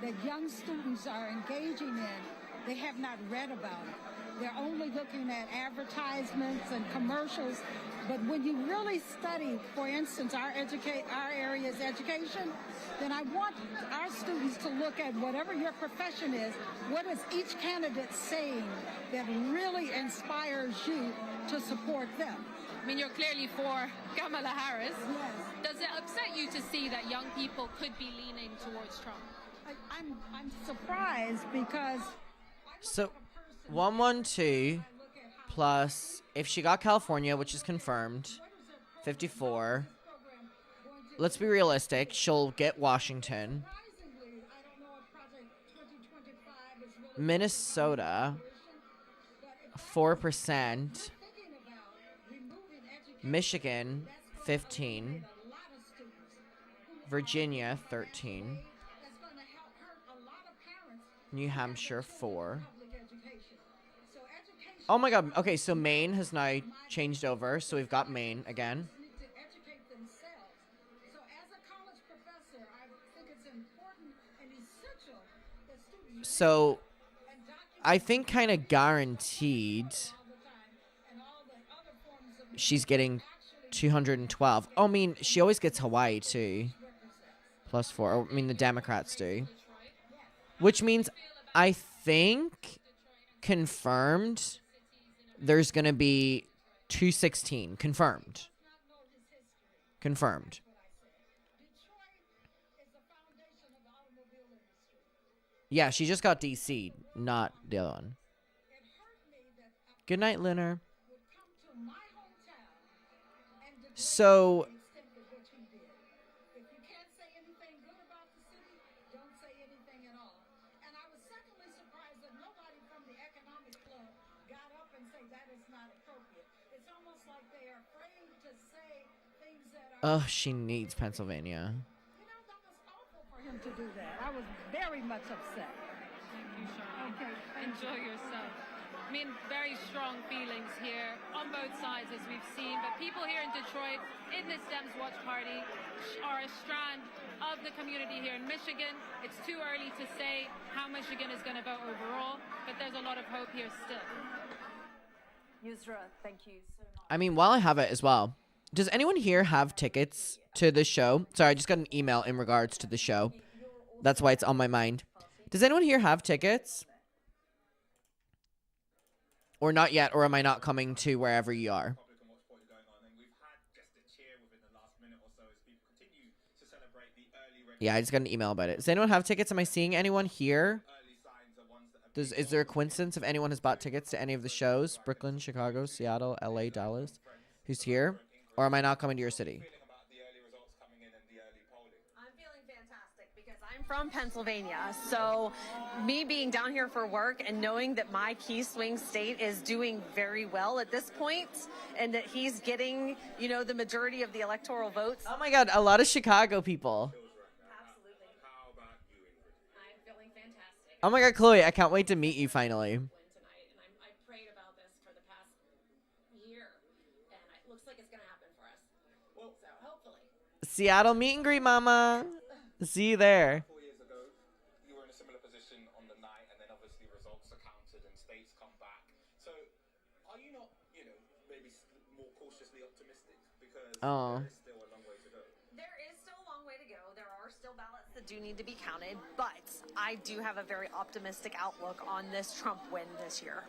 that young students are engaging in, they have not read about it. They're only looking at advertisements and commercials. But when you really study, for instance, our area's education, then I want our students to look at whatever your profession is, what is each candidate saying that really inspires you to support them. I mean, you're clearly for Kamala Harris. Yes. Does it upset you to see that young people could be leaning towards Trump? I'm surprised because... So, 112 plus, if she got California, which is confirmed, 54. Let's be realistic. She'll get Washington. Minnesota, 4%. Michigan, 15. Virginia, 13. New Hampshire, 4. Oh my god. Okay, so Maine has now changed over. So we've got Maine again. So I think kind of guaranteed she's getting 212. Oh, I mean, she always gets Hawaii too. +4. I mean, the Democrats do. Which means I think confirmed there's going to be 216. Confirmed. Confirmed. Yeah, she just got DC, not the other one. Good night, Linner. So... Oh, she needs Pennsylvania. For him to do that, I was very much upset. Thank you, Charlotte. Okay, enjoy yourself. I mean, very strong feelings here on both sides, as we've seen. But people here in Detroit, in this Dems Watch Party, are a strand of the community here in Michigan. It's too early to say how Michigan is going to vote overall, but there's a lot of hope here still. Yusra, thank you so much. I mean, while I have it as well, does anyone here have tickets to the show? Sorry, I just got an email in regards to the show. That's why it's on my mind. Does anyone here have tickets? Or not yet, or am I not coming to wherever you are? Yeah, I just got an email about it. Does anyone have tickets? Am I seeing anyone here? Is there a coincidence if anyone has bought tickets to any of the shows? Brooklyn, Chicago, Seattle, LA, Dallas? Who's here? Or am I not coming to your city? I'm feeling fantastic because I'm from Pennsylvania. So me being down here for work and knowing that my key swing state is doing very well at this point and that he's getting, you know, the majority of the electoral votes. Oh my god, a lot of Chicago people. Absolutely. I'm feeling fantastic. Oh my god, Chloe, I can't wait to meet you finally. Seattle meet and greet, mama. See you there. 4 years ago, you were in a similar position on the night, and then obviously results are counted and states come back. So, are you not, you know, maybe more cautiously optimistic because there is still a long way to go? There is still a long way to go. There are still ballots that do need to be counted, but I do have a very optimistic outlook on this Trump win this year.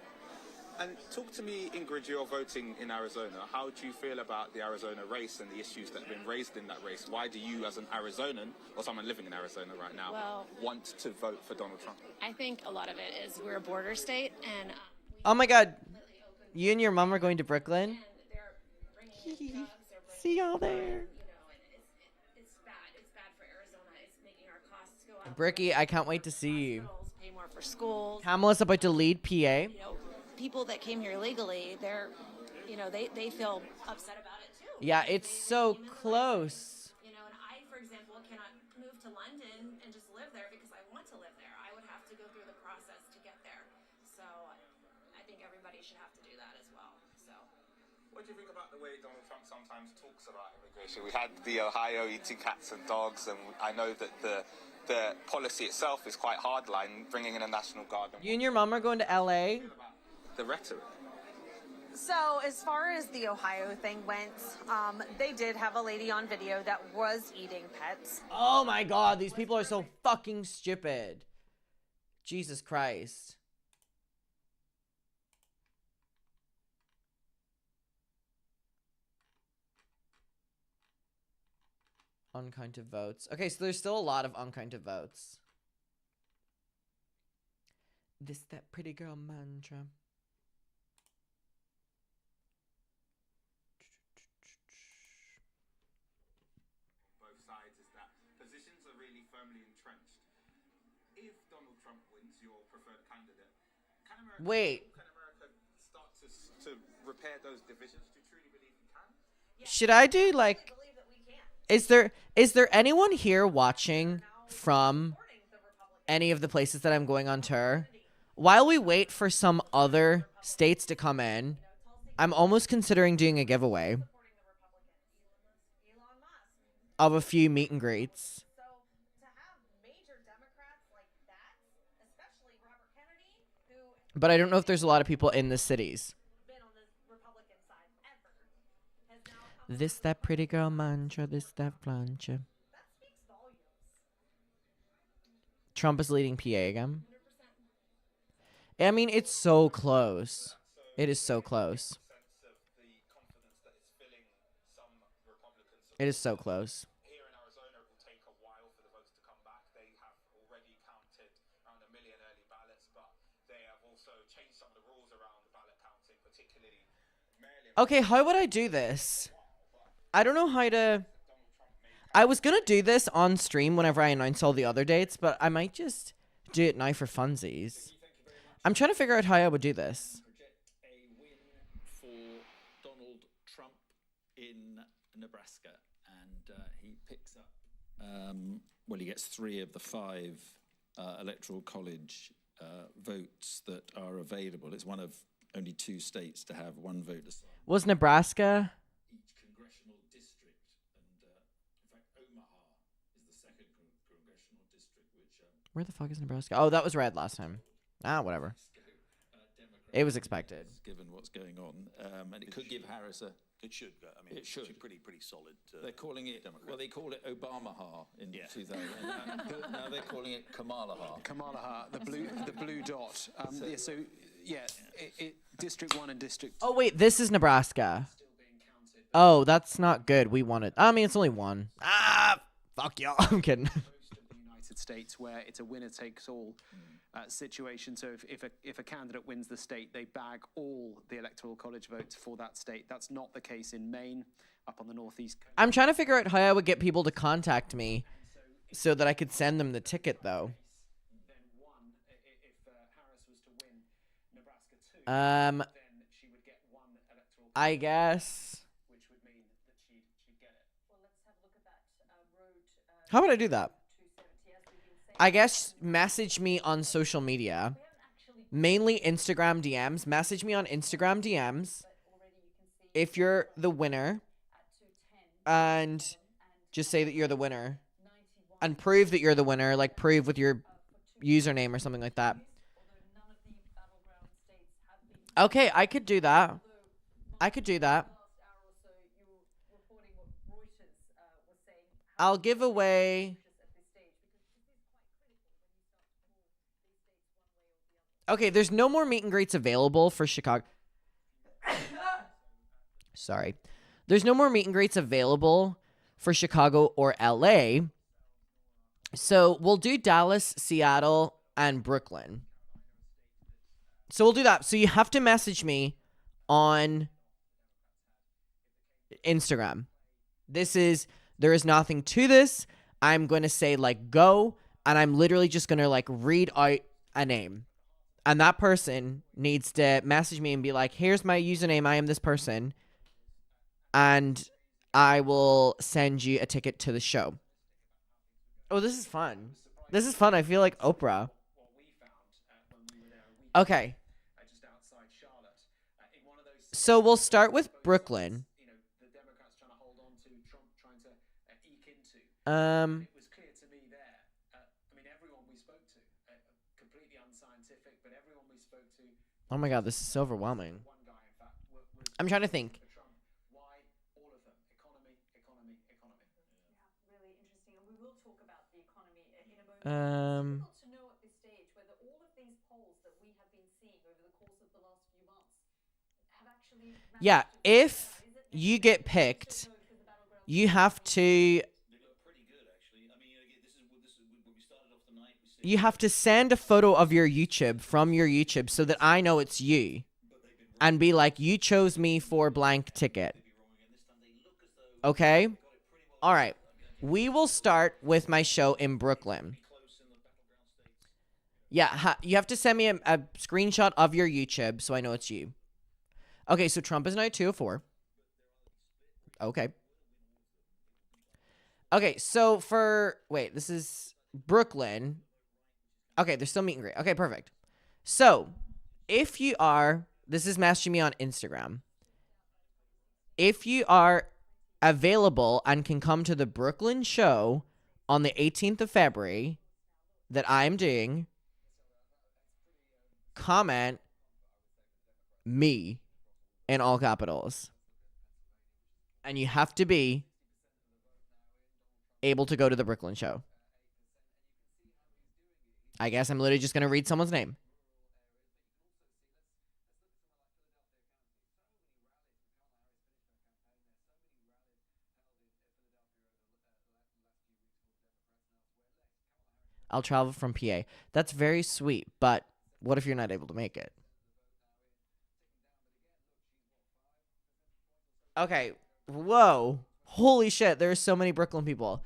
And talk to me, Ingrid, you're voting in Arizona. How do you feel about the Arizona race and the issues that have been raised in that race? Why do you, as an Arizonan, or someone living in Arizona right now, want to vote for Donald Trump? I think a lot of it is we're a border state, and oh my god, you and your mom are going to Brooklyn? See y'all there. It's bad for Arizona. It's making our costs go up. Bricky, I can't wait to see you. Pay more for schools. Kamala's about to lead PA. You know, people that came here legally, they're, you know, they feel upset about it too. Yeah, it's so close. You know, and I, for example, cannot move to London and just live there because I want to live there. I would have to go through the process to get there. So I think everybody should have to do that as well. So. What do you think about the way Donald Trump sometimes talks about immigration? We had the Ohio eating cats and dogs, and I know that the policy itself is quite hardline, bringing in a National Guard. You and your mom are going to LA? The rhetoric. So as far as the Ohio thing went, they did have a lady on video that was eating pets. Oh my god, these people are so fucking stupid. Jesus Christ. Uncounted votes. Okay, so there's still a lot of uncounted votes. This, that pretty girl mantra. Both sides is that positions are really firmly entrenched. If Donald Trump wins, your preferred candidate, can America start to repair those divisions? Do you truly believe he can? Should I do like... Is there anyone here watching from any of the places that I'm going on tour? While we wait for some other states to come in, I'm almost considering doing a giveaway of a few meet and greets. But I don't know if there's a lot of people in the cities. This, that pretty girl mantra, this, that plancha. Trump is leading PA again. I mean, it's so close. It is so close. It is so close. Here in Arizona, it will take a while for the votes to come back. They have already counted around 1 million early ballots, but they have also changed some of the rules around the ballot counting, particularly Maryland. Okay, how would I do this? I don't know how to... I was going to do this on stream whenever I announce all the other dates, but I might just do it now for funsies. I'm trying to figure out how I would do this. A win for Donald Trump in Nebraska, and he picks up, well, he gets 3 of the 5 electoral college votes that are available. It's one of only 2 states to have 1 vote assigned. Was Nebraska... Each congressional district, and in fact, Omaha is the second congressional district, which... Where the fuck is Nebraska? Oh, that was red last time. Ah, whatever. It was expected. Given what's going on, and it could give Harris a... It should. I mean, it should. Pretty solid. They're calling it... Democrat. Well, they call it Obamaha in 2000. Now they're calling it Kamalaha. Kamalaha, the blue dot. District 1 and District 2. Oh, wait, this is Nebraska. Oh, that's not good. We wanted... I mean, it's only 1. Ah, fuck y'all. I'm kidding. Most of the United States, where it's a winner-takes-all situation. So if a candidate wins the state, they bag all the electoral college votes for that state. That's not the case in Maine, up on the northeast coast. I'm trying to figure out how I would get people to contact me so that I could send them the ticket, though. Then if Harris was to win Nebraska 2, then she would get 1 electoral college, I guess. which would mean that she'd get it. Well, let's have a look at that road. How would I do that? I guess message me on social media. Mainly Instagram DMs. Message me on Instagram DMs if you're the winner. And just say that you're the winner. And prove that you're the winner. Like, prove with your username or something like that. Okay, I could do that. I could do that. I'll give away... Okay, there's no more meet and greets available for Chicago. Sorry. There's no more meet and greets available for Chicago or LA. So we'll do Dallas, Seattle, and Brooklyn. So we'll do that. So you have to message me on Instagram. There is nothing to this. I'm going to say, like, go, and I'm literally just going to, like, read out a name. And that person needs to message me and be like, here's my username. I am this person. And I will send you a ticket to the show. Oh, this is fun. This is fun. I feel like Oprah. Okay. So we'll start with Brooklyn. It was clear to me there. I mean, everyone we spoke to, completely unscientific, but everyone we spoke to. Oh my God, this is so overwhelming. I'm trying to think. Why all of them? Economy, economy, economy. Yeah, really interesting. And we will talk about the economy in a moment. It's difficult to know at this stage whether all of these polls that we have been seeing over the course of the last few months have actually. Yeah, if you get picked, you have to. You have to send a photo of your YouTube from your YouTube so that I know it's you. And be like, you chose me for blank ticket. Okay? All right. We will start with my show in Brooklyn. Yeah, you have to send me a screenshot of your YouTube so I know it's you. Okay, so Trump is now at 204. Okay. Okay, so wait, this is Brooklyn. Okay, they're still meet and greet. Okay, perfect. So, if you are, this is messaging me on Instagram. If you are available and can come to the Brooklyn show on the 18th of February that I'm doing, comment me in all capitals. And you have to be able to go to the Brooklyn show. I guess I'm literally just going to read someone's name. I'll travel from PA. That's very sweet, but what if you're not able to make it? Okay. Whoa. Holy shit, there's so many Brooklyn people.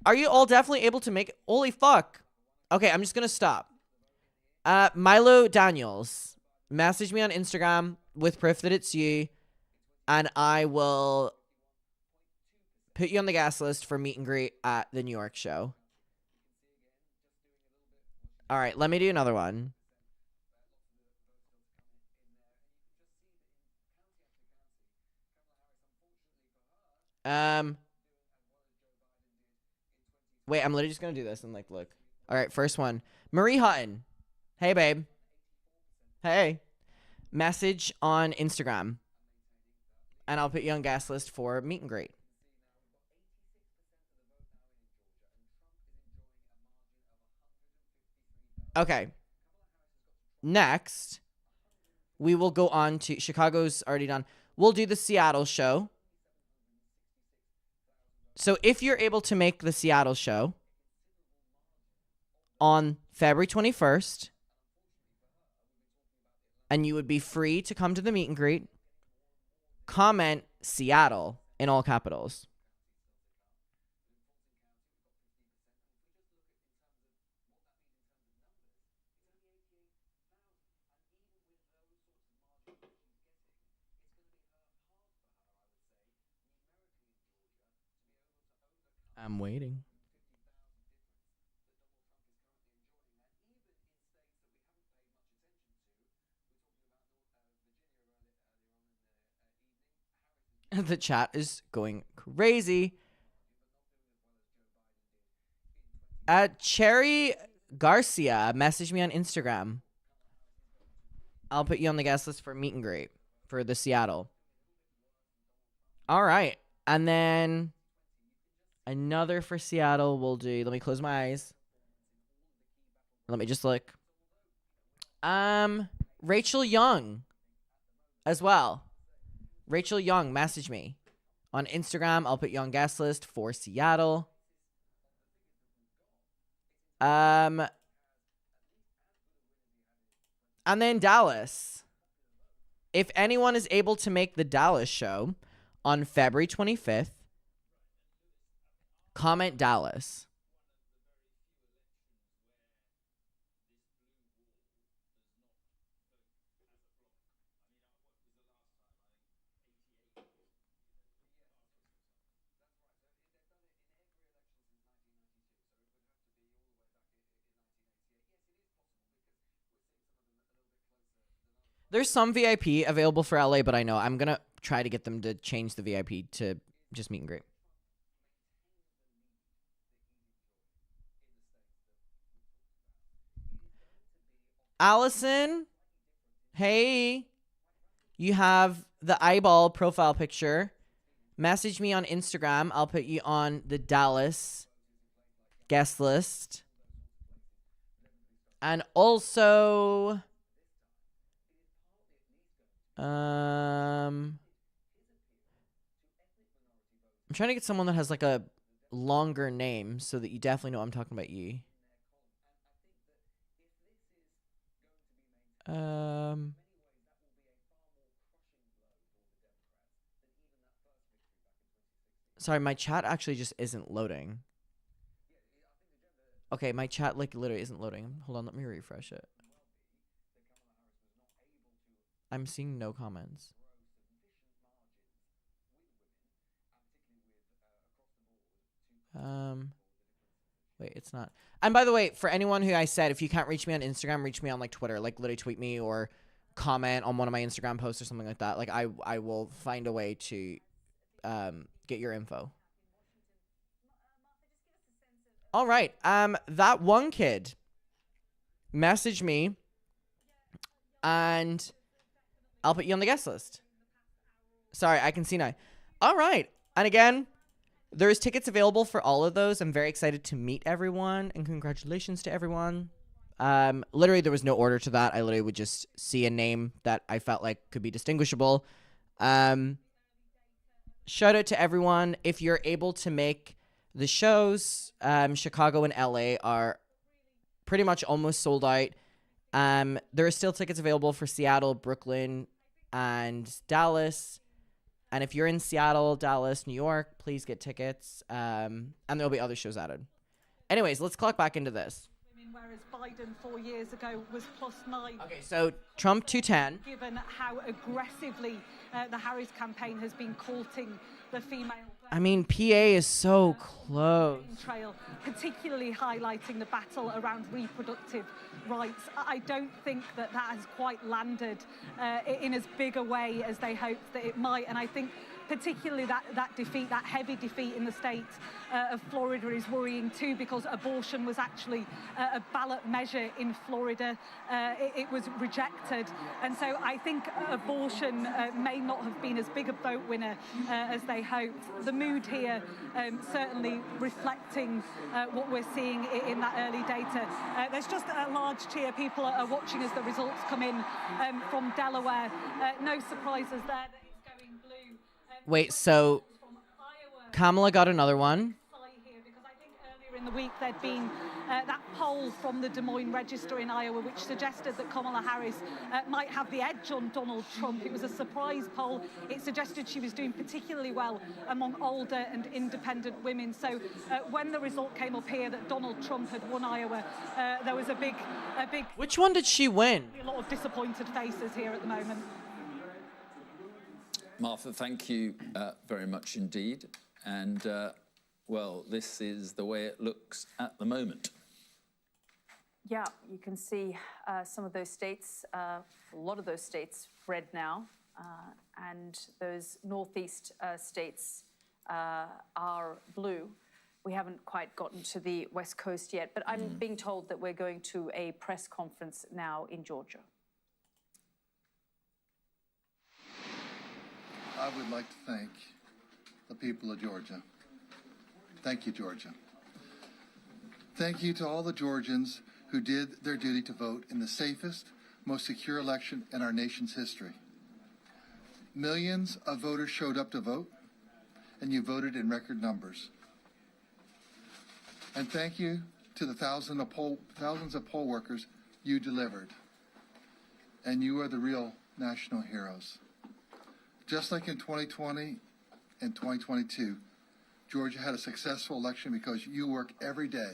Are you all definitely able to make it? Holy fuck. Okay, I'm just going to stop. Milo Daniels, message me on Instagram with proof that it's you, and I will put you on the guest list for meet and greet at the New York show. All right, let me do another one. Wait, I'm literally just going to do this and, like, look. All right, first one. Marie Hutton. Hey, babe. Hey. Message on Instagram. And I'll put you on guest list for meet and greet. Okay. Next, we will go on to Chicago's already done. We'll do the Seattle show. So if you're able to make the Seattle show on February 21st, and you would be free to come to the meet and greet, comment Seattle in all capitals. I'm waiting. The chat is going crazy. Cherry Garcia, message me on Instagram. I'll put you on the guest list for meet and greet for the Seattle. All right. And then another for Seattle we'll do. Let me close my eyes. Let me just look. Rachel Young as well. Rachel Young, message me on Instagram. I'll put you on guest list for Seattle. And then Dallas. If anyone is able to make the Dallas show on February 25th, comment Dallas. There's some VIP available for LA, but I know I'm going to try to get them to change the VIP to just meet and greet. Allison, hey, you have the eyeball profile picture. Message me on Instagram. I'll put you on the Dallas guest list. And also, I'm trying to get someone that has like a longer name so that you definitely know I'm talking about ye. Sorry, my chat actually just isn't loading. Okay, my chat like literally isn't loading. Hold on, let me refresh it. I'm seeing no comments. Wait, it's not. And by the way, for anyone who I said, if you can't reach me on Instagram, reach me on like Twitter, like literally tweet me or comment on one of my Instagram posts or something like that. Like I will find a way to get your info. All right. That one kid messaged me and I'll put you on the guest list. Sorry, I can see now. All right. And again, there's tickets available for all of those. I'm very excited to meet everyone and congratulations to everyone. Literally there was no order to that. I literally would just see a name that I felt like could be distinguishable. Shout out to everyone. If you're able to make the shows, Chicago and LA are pretty much almost sold out. There are still tickets available for Seattle, Brooklyn, and Dallas. And if you're in Seattle, Dallas, New York, please get tickets. And there'll be other shows added. Anyways, let's clock back into this. Whereas Biden 4 years ago was +9. Okay, so Trump 210. Given how aggressively the Harris campaign has been courting the female. I mean, PA is so close. Trail, particularly highlighting the battle around reproductive rights. I don't think that has quite landed in as big a way as they hoped that it might. And I think particularly that defeat, that heavy defeat in the state of Florida is worrying too, because abortion was actually a ballot measure in Florida. It was rejected. And so I think abortion may not have been as big a vote winner as they hoped. The mood here certainly reflecting what we're seeing in that early data. There's just a large cheer. People are watching as the results come in from Delaware. No surprises there that it's going blue. Wait, so Kamala got another one. Because I think earlier in the week there'd been that poll from the Des Moines Register in Iowa which suggested that Kamala Harris might have the edge on Donald Trump. It was a surprise poll. It suggested she was doing particularly well among older and independent women. So when the result came up here that Donald Trump had won Iowa, there was a big... Which one did she win? A lot of disappointed faces here at the moment. Martha, thank you very much indeed. And, well, this is the way it looks at the moment. Yeah, you can see some of those states, a lot of those states red now, and those northeast states are blue. We haven't quite gotten to the West Coast yet, but I'm being told that we're going to a press conference now in Georgia. I would like to thank the people of Georgia. Thank you, Georgia. Thank you to all the Georgians who did their duty to vote in the safest, most secure election in our nation's history. Millions of voters showed up to vote, and you voted in record numbers. And thank you to the thousands of poll workers you delivered. And you are the real national heroes. Just like in 2020 and 2022, Georgia had a successful election because you work every day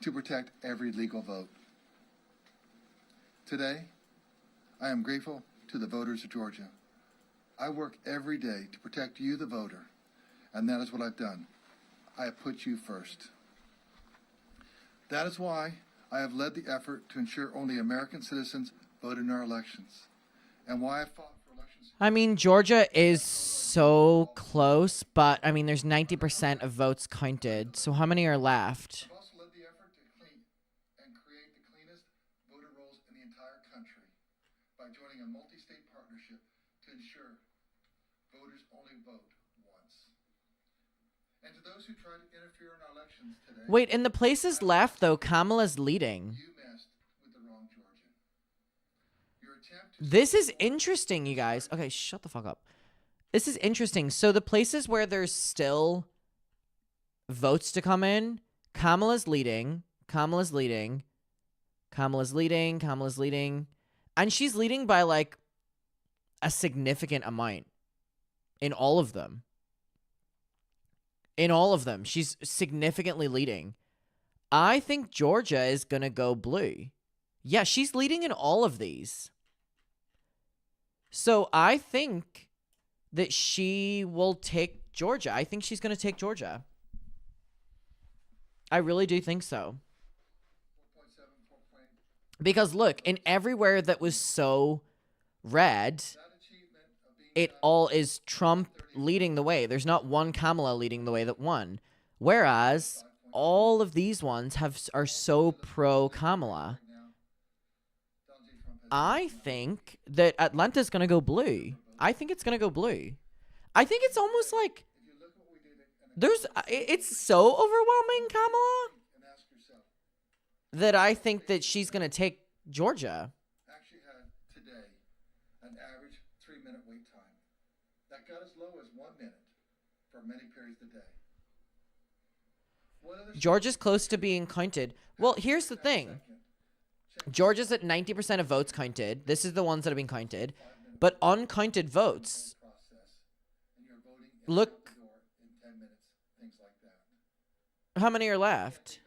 to protect every legal vote. Today, I am grateful to the voters of Georgia. I work every day to protect you, the voter, and that is what I've done. I have put you first. That is why I have led the effort to ensure only American citizens vote in our elections. and why I fought for elections. I mean, Georgia is so close, but I mean, there's 90% of votes counted. So how many are left? I've also led the effort to clean and create the cleanest voter rolls in the entire country by joining a multi-state partnership to ensure voters only vote once. And to those who try to interfere in our elections today, Wait, in the places left, though, Kamala's leading. you messed with the wrong Georgian. Your attempt to This is interesting, you guys. Okay, shut the fuck up. This is interesting. So the places where there's still votes to come in, Kamala's leading, Kamala's leading, Kamala's leading, Kamala's leading. And she's leading by like a significant amount in all of them. In all of them, she's significantly leading. I think Georgia is going to go blue. Yeah, she's leading in all of these. So I think that she will take Georgia. I think she's going to take Georgia. I really do think so. Because look, in everywhere that was so red, it all is Trump leading the way. There's not one Kamala leading the way that won. Whereas all of these ones are so pro Kamala. I think that Atlanta's going to go blue. I think it's going to go blue. I think it's almost like it's so overwhelming, Kamala, that I think that she's going to take Georgia. actually had today an average 3-minute wait time. That got as low as 1 minute for many periods of the day. Georgia's close to being counted. Well, here's the thing. Georgia's at 90% of votes counted. This is the ones that have been counted. But uncounted votes, look, how many are left?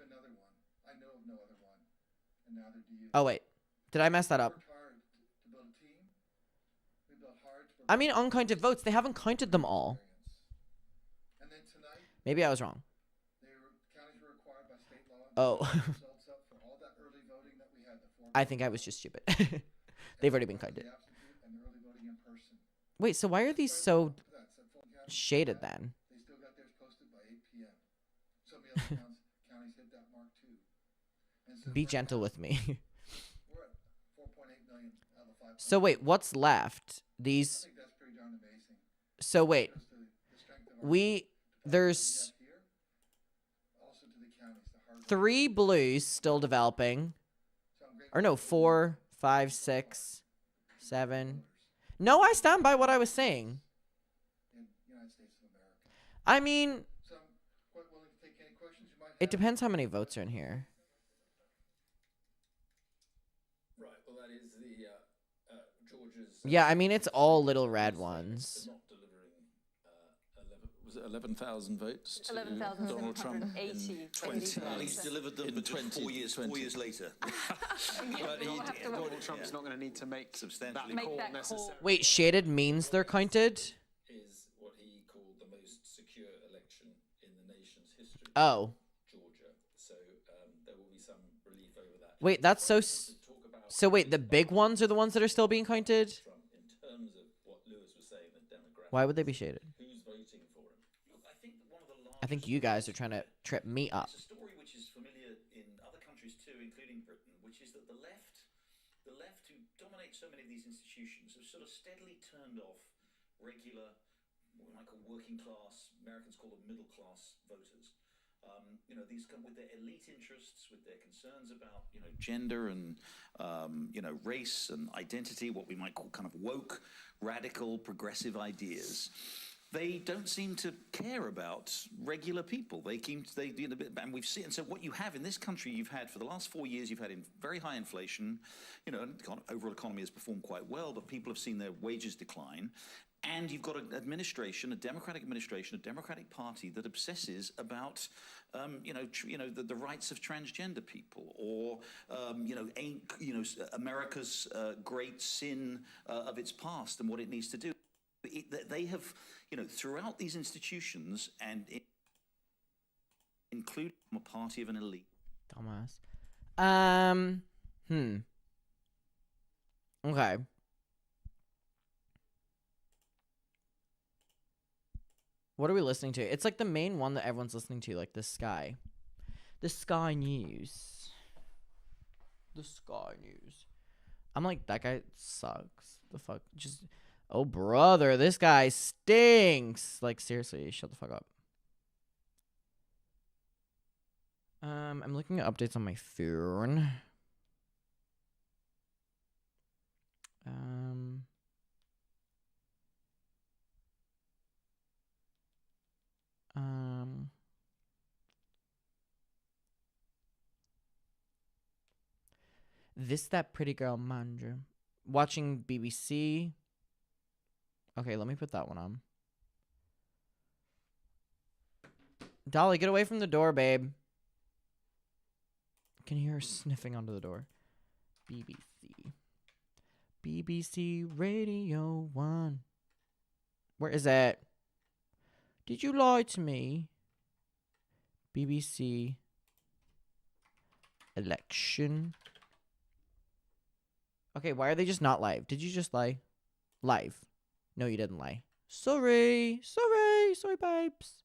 Oh, wait. Did I mess that up? I mean, uncounted votes. They haven't counted them all. Maybe I was wrong. Oh. I think I was just stupid. They've already been counted. Wait, so why are these so shaded then? Be gentle with me. So wait, what's left? These. So wait. There's 3 blues still developing. Or no, 4, 5, 6, 7. No, I stand by what I was saying. I mean, it depends how many votes are in here. Right, well, that is the Georgia's. Yeah, I mean, it's all little red ones. Not delivering, was it 11,000 votes to 11,780 Donald Trump in 20? He's delivered them, but just 4 years later. But Donald Trump's not going to need to make substantially that call necessarily. Wait, shaded means they're counted? Is what he called the most secure election in the nation's history. Oh. Georgia. So there will be some relief over that. Wait, that's so... So wait, the big ones are the ones that are still being counted? In terms of what Lewis was saying, the demographics. Why would they be shaded? Who's voting for him? Look, I think one of the largest. I think you guys are trying to trip me up. It's a story which is familiar in other countries too, including Britain, which is that the left who dominate so many of these institutions, have sort of steadily turned off regular, what we might call working class, Americans call them middle class voters. These come with their elite interests, with their concerns about, gender and, race and identity, what we might call kind of woke, radical, progressive ideas. They don't seem to care about regular people. And we've seen. And so what you have in this country, you've had for the last 4 years, you've had very high inflation. And the overall economy has performed quite well, but people have seen their wages decline. And you've got an administration, a Democratic administration, a Democratic Party that obsesses about, the rights of transgender people, or, America's great sin of its past and what it needs to do. They have, throughout these institutions, and including a party of an elite. Dumbass. Okay. What are we listening to? It's like the main one that everyone's listening to, like the Sky. The Sky News. The Sky News. I'm like, that guy sucks. The fuck? Just, oh, brother, this guy stinks. Like, seriously, shut the fuck up. I'm looking at updates on my phone. This That Pretty Girl Manja. Watching BBC. Okay, let me put that one on. Dolly, get away from the door, babe. I can hear her sniffing onto the door. BBC. BBC Radio 1. Where is that? Did you lie to me? BBC election. Okay, why are they just not live? Did you just lie? Live. No, you didn't lie. Sorry, babes.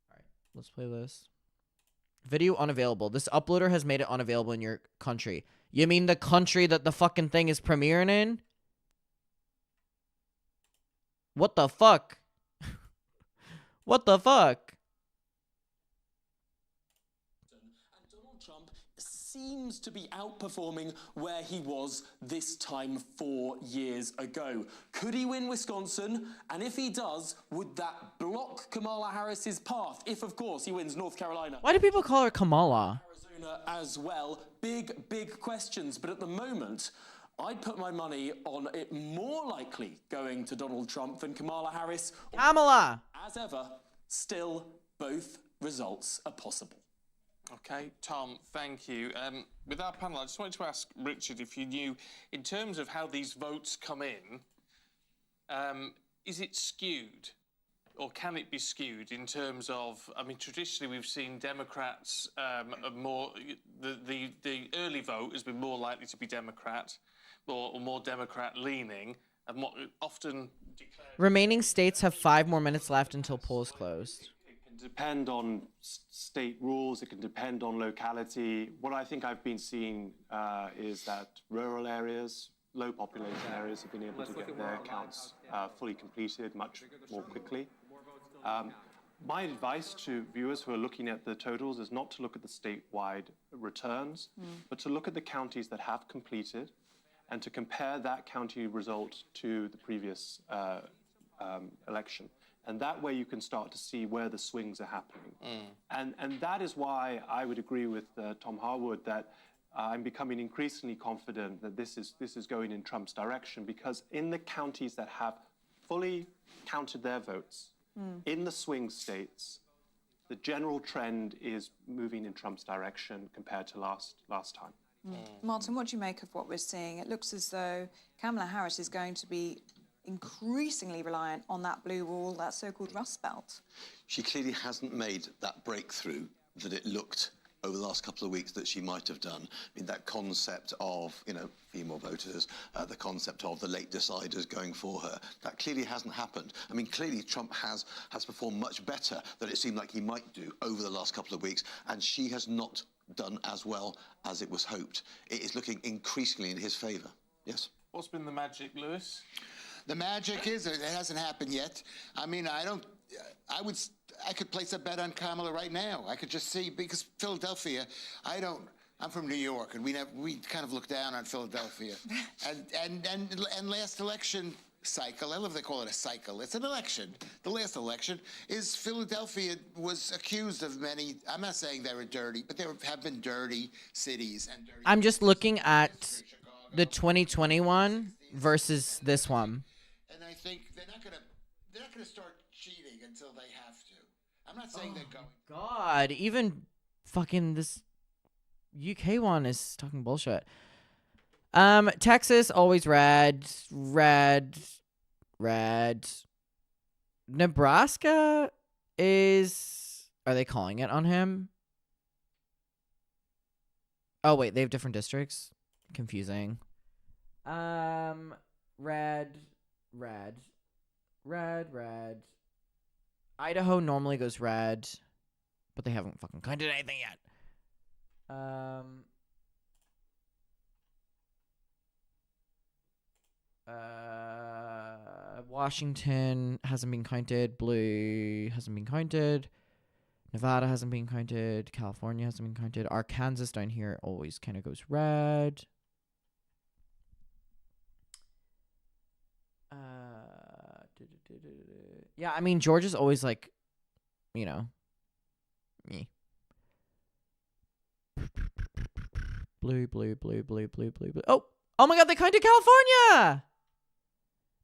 Alright, let's play this. Video unavailable. This uploader has made it unavailable in your country. You mean the country that the fucking thing is premiering in? What the fuck? What the fuck? And Donald Trump seems to be outperforming where he was this time 4 years ago. Could he win Wisconsin? And if he does, would that block Kamala Harris's path? If, of course, he wins North Carolina. Why do people call her Kamala? Arizona as well. Big questions. But at the moment, I'd put my money on it more likely going to Donald Trump than Kamala Harris. Kamala! As ever, still, both results are possible. Okay, Tom, thank you. With our panel, I just wanted to ask Richard if you knew, in terms of how these votes come in, is it skewed? Or can it be skewed in terms of, I mean, traditionally we've seen Democrats more, the early vote has been more likely to be Democrat, or more Democrat-leaning, and what often declared... Remaining states have 5 more minutes left until polls closed. It can depend on state rules, it can depend on locality. What I think I've been seeing is that rural areas, low population areas have been able to get their accounts fully completed much more quickly. My advice to viewers who are looking at the totals is not to look at the statewide returns, but to look at the counties that have completed and to compare that county result to the previous election. And that way you can start to see where the swings are happening. And that is why I would agree with Tom Harwood that I'm becoming increasingly confident that this is going in Trump's direction, because in the counties that have fully counted their votes, in the swing states, the general trend is moving in Trump's direction compared to last time. Martin, what do you make of what we're seeing? It looks as though Kamala Harris is going to be increasingly reliant on that blue wall, that so-called Rust Belt. She clearly hasn't made that breakthrough that it looked over the last couple of weeks that she might have done. I mean, that concept of, female voters, the concept of the late deciders going for her, that clearly hasn't happened. I mean, clearly Trump has performed much better than it seemed like he might do over the last couple of weeks, and she has not done as well as it was hoped. It is looking increasingly in his favour. Yes? What's been the magic, Lewis? The magic is it hasn't happened yet. I mean, I could place a bet on Kamala right now. I could just see, because Philadelphia, I'm from New York, and we kind of look down on Philadelphia. and last election cycle, I love they call it a cycle. It's an election. The last election is Philadelphia was accused of many, I'm not saying they were dirty, but there have been dirty cities and dirty... I'm just looking at the 2021 versus this one. And I think they're not gonna start cheating until they have to. I'm not saying they're going. God, even fucking this UK one is talking bullshit. Texas always red. Nebraska is, are they calling it on him? Oh wait, they have different districts. Confusing. Red. Red, red. Idaho normally goes red, but they haven't fucking counted anything yet. Washington hasn't been counted. Blue hasn't been counted. Nevada hasn't been counted. California hasn't been counted. Arkansas down here always kind of goes red. Yeah, I mean, Georgia's always like, you know, me. Blue, blue, blue, blue, blue, blue, blue. Oh my God, they counted California!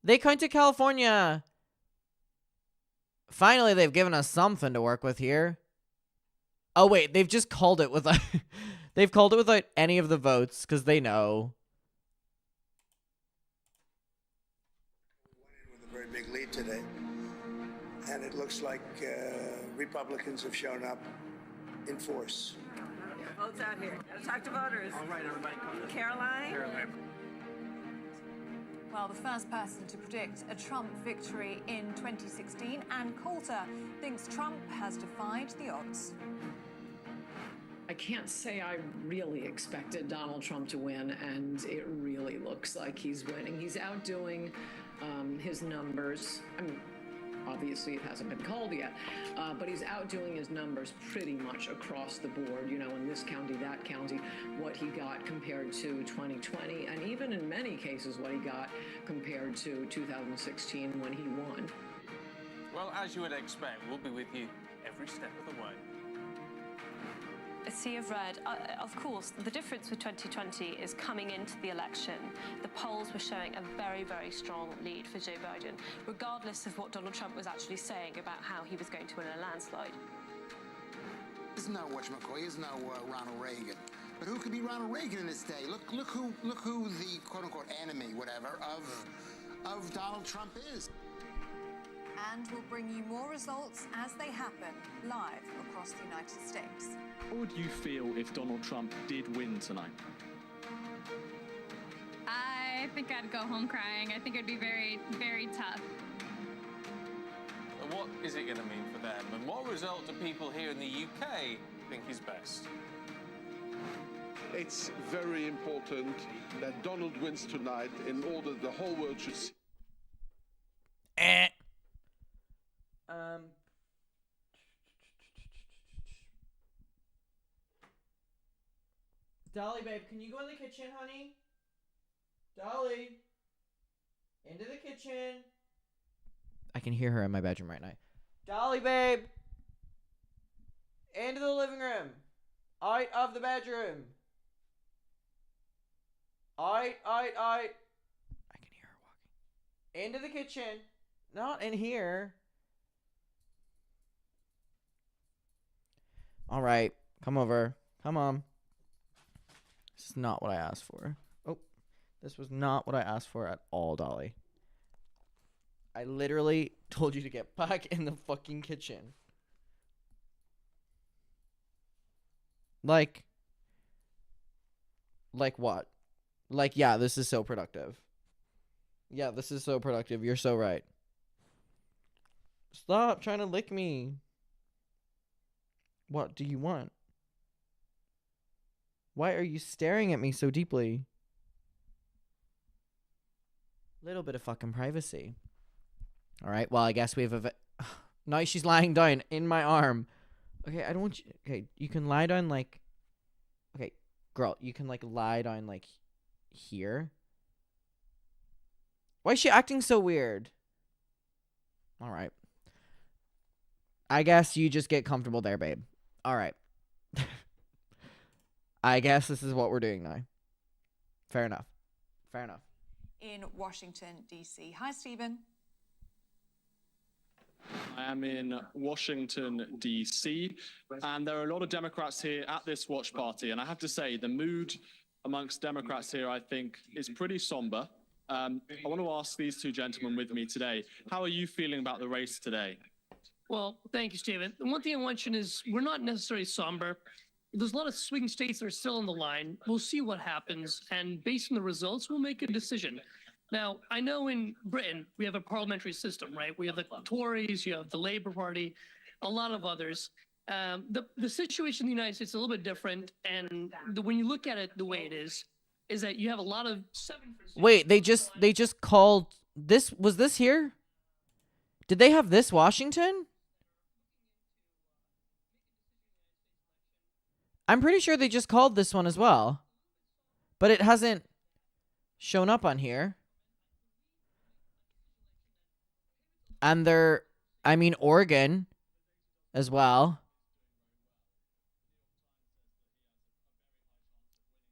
They counted California. Finally, they've given us something to work with here. Oh wait, they've just called it without they've called it without any of the votes because they know. With a very big lead today, and it looks like Republicans have shown up in force. Votes out here. Gotta talk to voters. All right, everybody. Caroline. Well, the first person to predict a Trump victory in 2016, Ann Coulter, thinks Trump has defied the odds. I can't say I really expected Donald Trump to win, and it really looks like he's winning. He's outdoing his numbers. I mean, obviously, it hasn't been called yet, but he's outdoing his numbers pretty much across the board, you know, in this county, that county, what he got compared to 2020, and even in many cases, what he got compared to 2016 when he won. Well, as you would expect, we'll be with you every step of the way. A sea of red. Of course, the difference with 2020 is coming into the election, the polls were showing a very, very strong lead for Joe Biden, regardless of what Donald Trump was actually saying about how he was going to win a landslide. He's no whatchamacallit, he's no Ronald Reagan. But who could be Ronald Reagan in this day? Look who the quote-unquote enemy, whatever, of Donald Trump is. And we'll bring you more results as they happen live across the United States. How would you feel if Donald Trump did win tonight? I think I'd go home crying. I think it'd be very, very tough. What is it going to mean for them? And what result do people here in the UK think is best? It's very important that Donald wins tonight in order the whole world should see. Dolly, babe, can you go in the kitchen, honey? Dolly, into the kitchen. I can hear her in my bedroom right now. Dolly, babe, into the living room. Out of the bedroom. Out. I can hear her walking. Into the kitchen. Not in here. All right, come over. Come on. This is not what I asked for. Oh, this was not what I asked for at all, Dolly. I literally told you to get back in the fucking kitchen. Like what? Like, yeah, this is so productive. Yeah, this is so productive. You're so right. Stop trying to lick me. What do you want? Why are you staring at me so deeply? Little bit of fucking privacy. All right, well, I guess we have a... Now she's lying down in my arm. Okay, I don't want you... Okay, you can lie down like... Okay, girl, you can like lie down like here. Why is she acting so weird? All right. I guess you just get comfortable there, babe. All right. I guess this is what we're doing now. Fair enough. Fair enough. In Washington, D.C. Hi, Stephen. I am in Washington, D.C., and there are a lot of Democrats here at this watch party, and I have to say, the mood amongst Democrats here, I think, is pretty somber. I want to ask these two gentlemen with me today, how are you feeling about the race today? Well, thank you, Stephen. The one thing I mention is we're not necessarily somber. There's a lot of swing states that are still on the line. We'll see what happens, and based on the results, we'll make a decision. Now, I know in Britain we have a parliamentary system, right? We have the Tories, you have the Labour Party, a lot of others. The situation in the United States is a little bit different, and when you look at it the way it is that you have a lot of Wait, they just called this. Was this here? Did they have this Washington? I'm pretty sure they just called this one as well, but it hasn't shown up on here. And Oregon as well.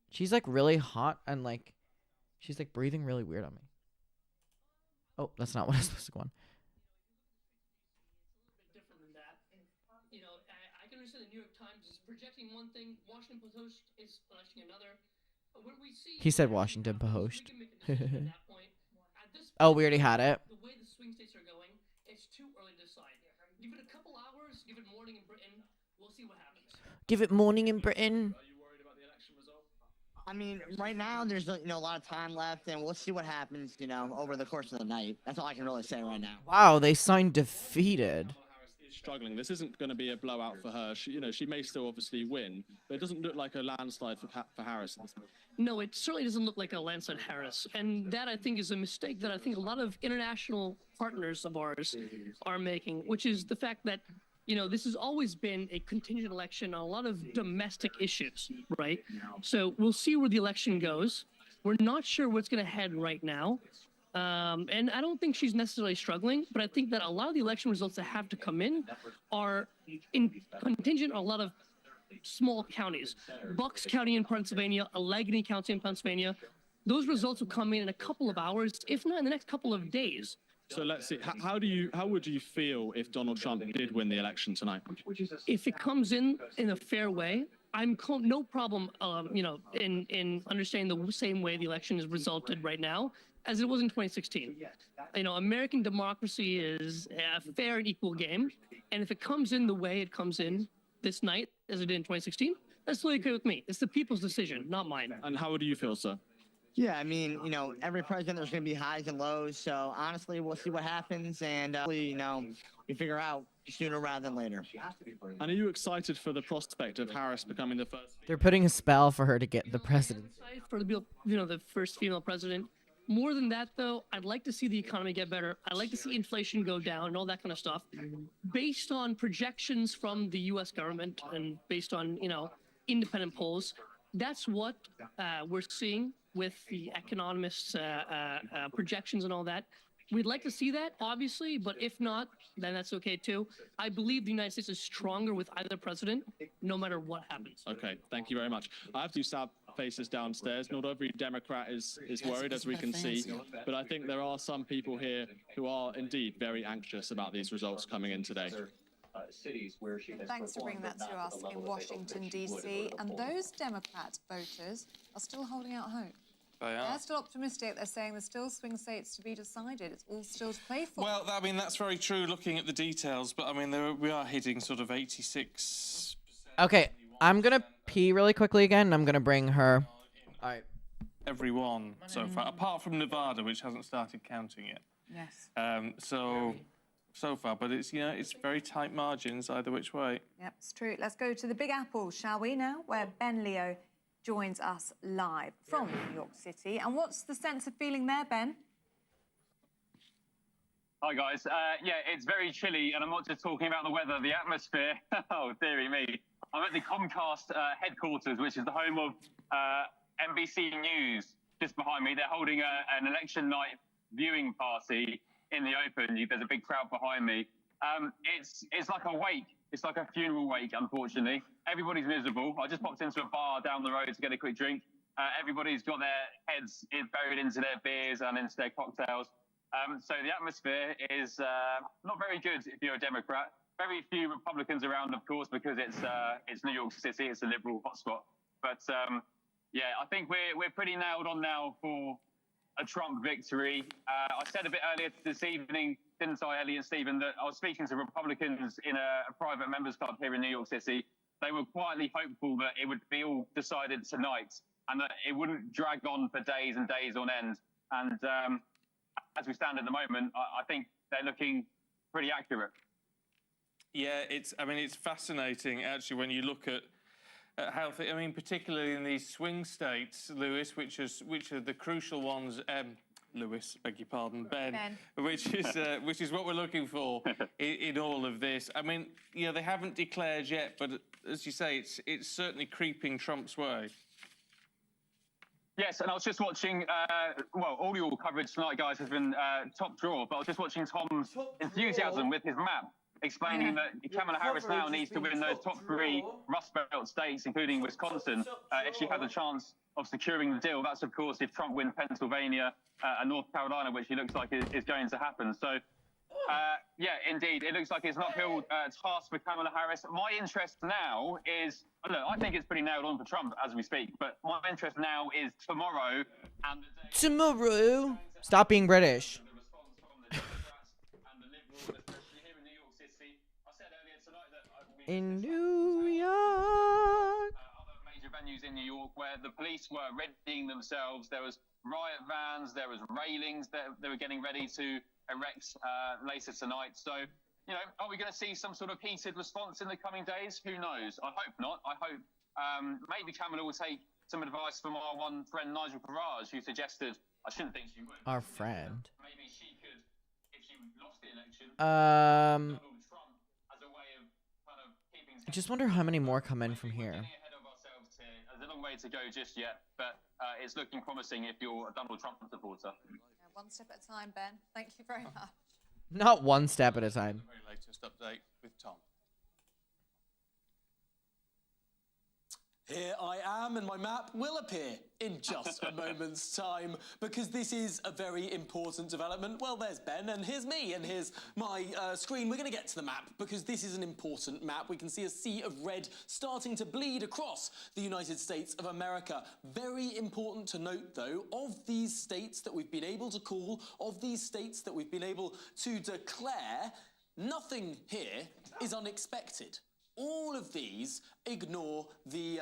She's like really hot and like she's like breathing really weird on me. Oh, that's not what I was supposed to go on. different than that. You know, I can understand the New York Times is projecting one thing, Washington Post is projecting another. What we see He said Washington Post. Oh, we already had it. The way the swing states are going, it's too early to decide. Give it a couple hours, give it morning in Britain, we'll see what happens. Give it morning in Britain. I mean, right now there's a lot of time left, and we'll see what happens, over the course of the night. That's all I can really say right now. Wow, they signed defeated. Struggling. This isn't going to be a blowout for her. She may still obviously win, but it doesn't look like a landslide for Harris. No, it certainly doesn't look like a landslide Harris. And that, I think, is a mistake that I think a lot of international partners of ours are making, which is the fact that, this has always been a contingent election on a lot of domestic issues, right? So we'll see where the election goes. We're not sure what's going to head right now. And I don't think she's necessarily struggling, but I think that a lot of the election results that have to come in are contingent on a lot of small counties. Bucks County in Pennsylvania, Allegheny County in Pennsylvania. Those results will come in a couple of hours, if not in the next couple of days. So let's see. How would you feel if Donald Trump did win the election tonight? If it comes in a fair way, I'm no problem, in understanding the same way the election is resulted right now as it was in 2016. American democracy is a fair and equal game, and if it comes in the way it comes in this night, as it did in 2016, that's totally okay with me. It's the people's decision, not mine. And how would you feel, sir? Yeah, I mean, every president, there's going to be highs and lows. So honestly, we'll see what happens, and we figure out sooner rather than later. And are you excited for the prospect of Harris becoming the first? They're putting a spell for her to get the presidency. For the first female president. More than that, though, I'd like to see the economy get better. I'd like to see inflation go down and all that kind of stuff. Based on projections from the U.S. government and based on, independent polls, that's what we're seeing with the economists' projections and all that. We'd like to see that, obviously, but if not, then that's okay, too. I believe the United States is stronger with either president, no matter what happens. Okay, thank you very much. I have two sad faces downstairs. Not every Democrat is worried, as we can see, but I think there are some people here who are indeed very anxious about these results coming in today. Cities where she has Thanks for bringing that to us in Washington, D.C. And those Democrat voters are still holding out hope. They're still optimistic. They're saying there's still swing states to be decided. It's all still to play for. Well, I mean, that's very true looking at the details, but I mean, we are hitting sort of 86%. Okay, I'm going to pee really quickly again, and I'm going to bring her. All right. Everyone so far, apart from Nevada, which hasn't started counting yet. Yes. So far, but it's it's very tight margins either which way. Yep, it's true. Let's go to the Big Apple, shall we now, where Ben Leo joins us live from New York City. And what's the sense of feeling there, Ben? Hi, guys. Yeah, it's very chilly, and I'm not just talking about the weather, the atmosphere. Oh, dearie me. I'm at the Comcast headquarters, which is the home of NBC News. Just behind me, they're holding an election night viewing party in the open. There's a big crowd behind me. It's like a wake. It's like a funeral wake, unfortunately. Everybody's miserable. I just popped into a bar down the road to get a quick drink. Everybody's got their heads buried into their beers and into their cocktails. So the atmosphere is not very good if you're a Democrat. Very few Republicans around, of course, because it's New York City. It's a liberal hotspot. But yeah, I think we're pretty nailed on now for a Trump victory. I said a bit earlier this evening, didn't I, Ellie and Stephen, that I was speaking to Republicans in a private members club here in New York City. They were quietly hopeful that it would be all decided tonight and that it wouldn't drag on for days and days on end. And as we stand at the moment, I think they're looking pretty accurate. Yeah, it's fascinating actually when you look at how particularly in these swing states, Lewis, which are the crucial ones. Lewis, beg your pardon, Ben. Which is what we're looking for in all of this. I mean, they haven't declared yet, but as you say, it's certainly creeping Trump's way. Yes, and I was just watching, all your coverage tonight, guys, has been top draw, but I was just watching Tom's enthusiasm with his map, explaining that Kamala Harris now needs to win those top 3 Rust Belt states, including Wisconsin, if she has a chance of securing the deal. That's, of course, if Trump wins Pennsylvania and North Carolina, which he looks like is going to happen. So, yeah, indeed, it looks like it's an uphill task for Kamala Harris. My interest now is, look, I think it's pretty nailed on for Trump as we speak, but my interest now is tomorrow and the day. Tomorrow. Stop being British. The response from the Democrats and the Liberals, especially here in New York City. I said earlier tonight that In New York. other major venues in New York where the police were readying themselves. There was riot vans, there was railings that they were getting ready to erect later tonight. So, are we going to see some sort of heated response in the coming days? Who knows? I hope not. I hope maybe Kamala will take some advice from our one friend Nigel Farage, who suggested, I shouldn't think she would. Our friend. Maybe she could, if she lost the election, I Donald Trump as a way of kind of keeping... just wonder how many more come in from here. Getting ahead of ourselves here. There's a long way to go just yet, but it's looking promising if you're a Donald Trump supporter. Yeah, one step at a time, Ben. Thank you very much. Not one step at a time. The very latest update with Tom. Here I am, and my map will appear in just a moment's time, because this is a very important development. Well, there's Ben, and here's me, and here's my screen. We're going to get to the map, because this is an important map. We can see a sea of red starting to bleed across the United States of America. Very important to note, though, of these states that we've been able to call, of these states that we've been able to declare, nothing here is unexpected. All of these ignore the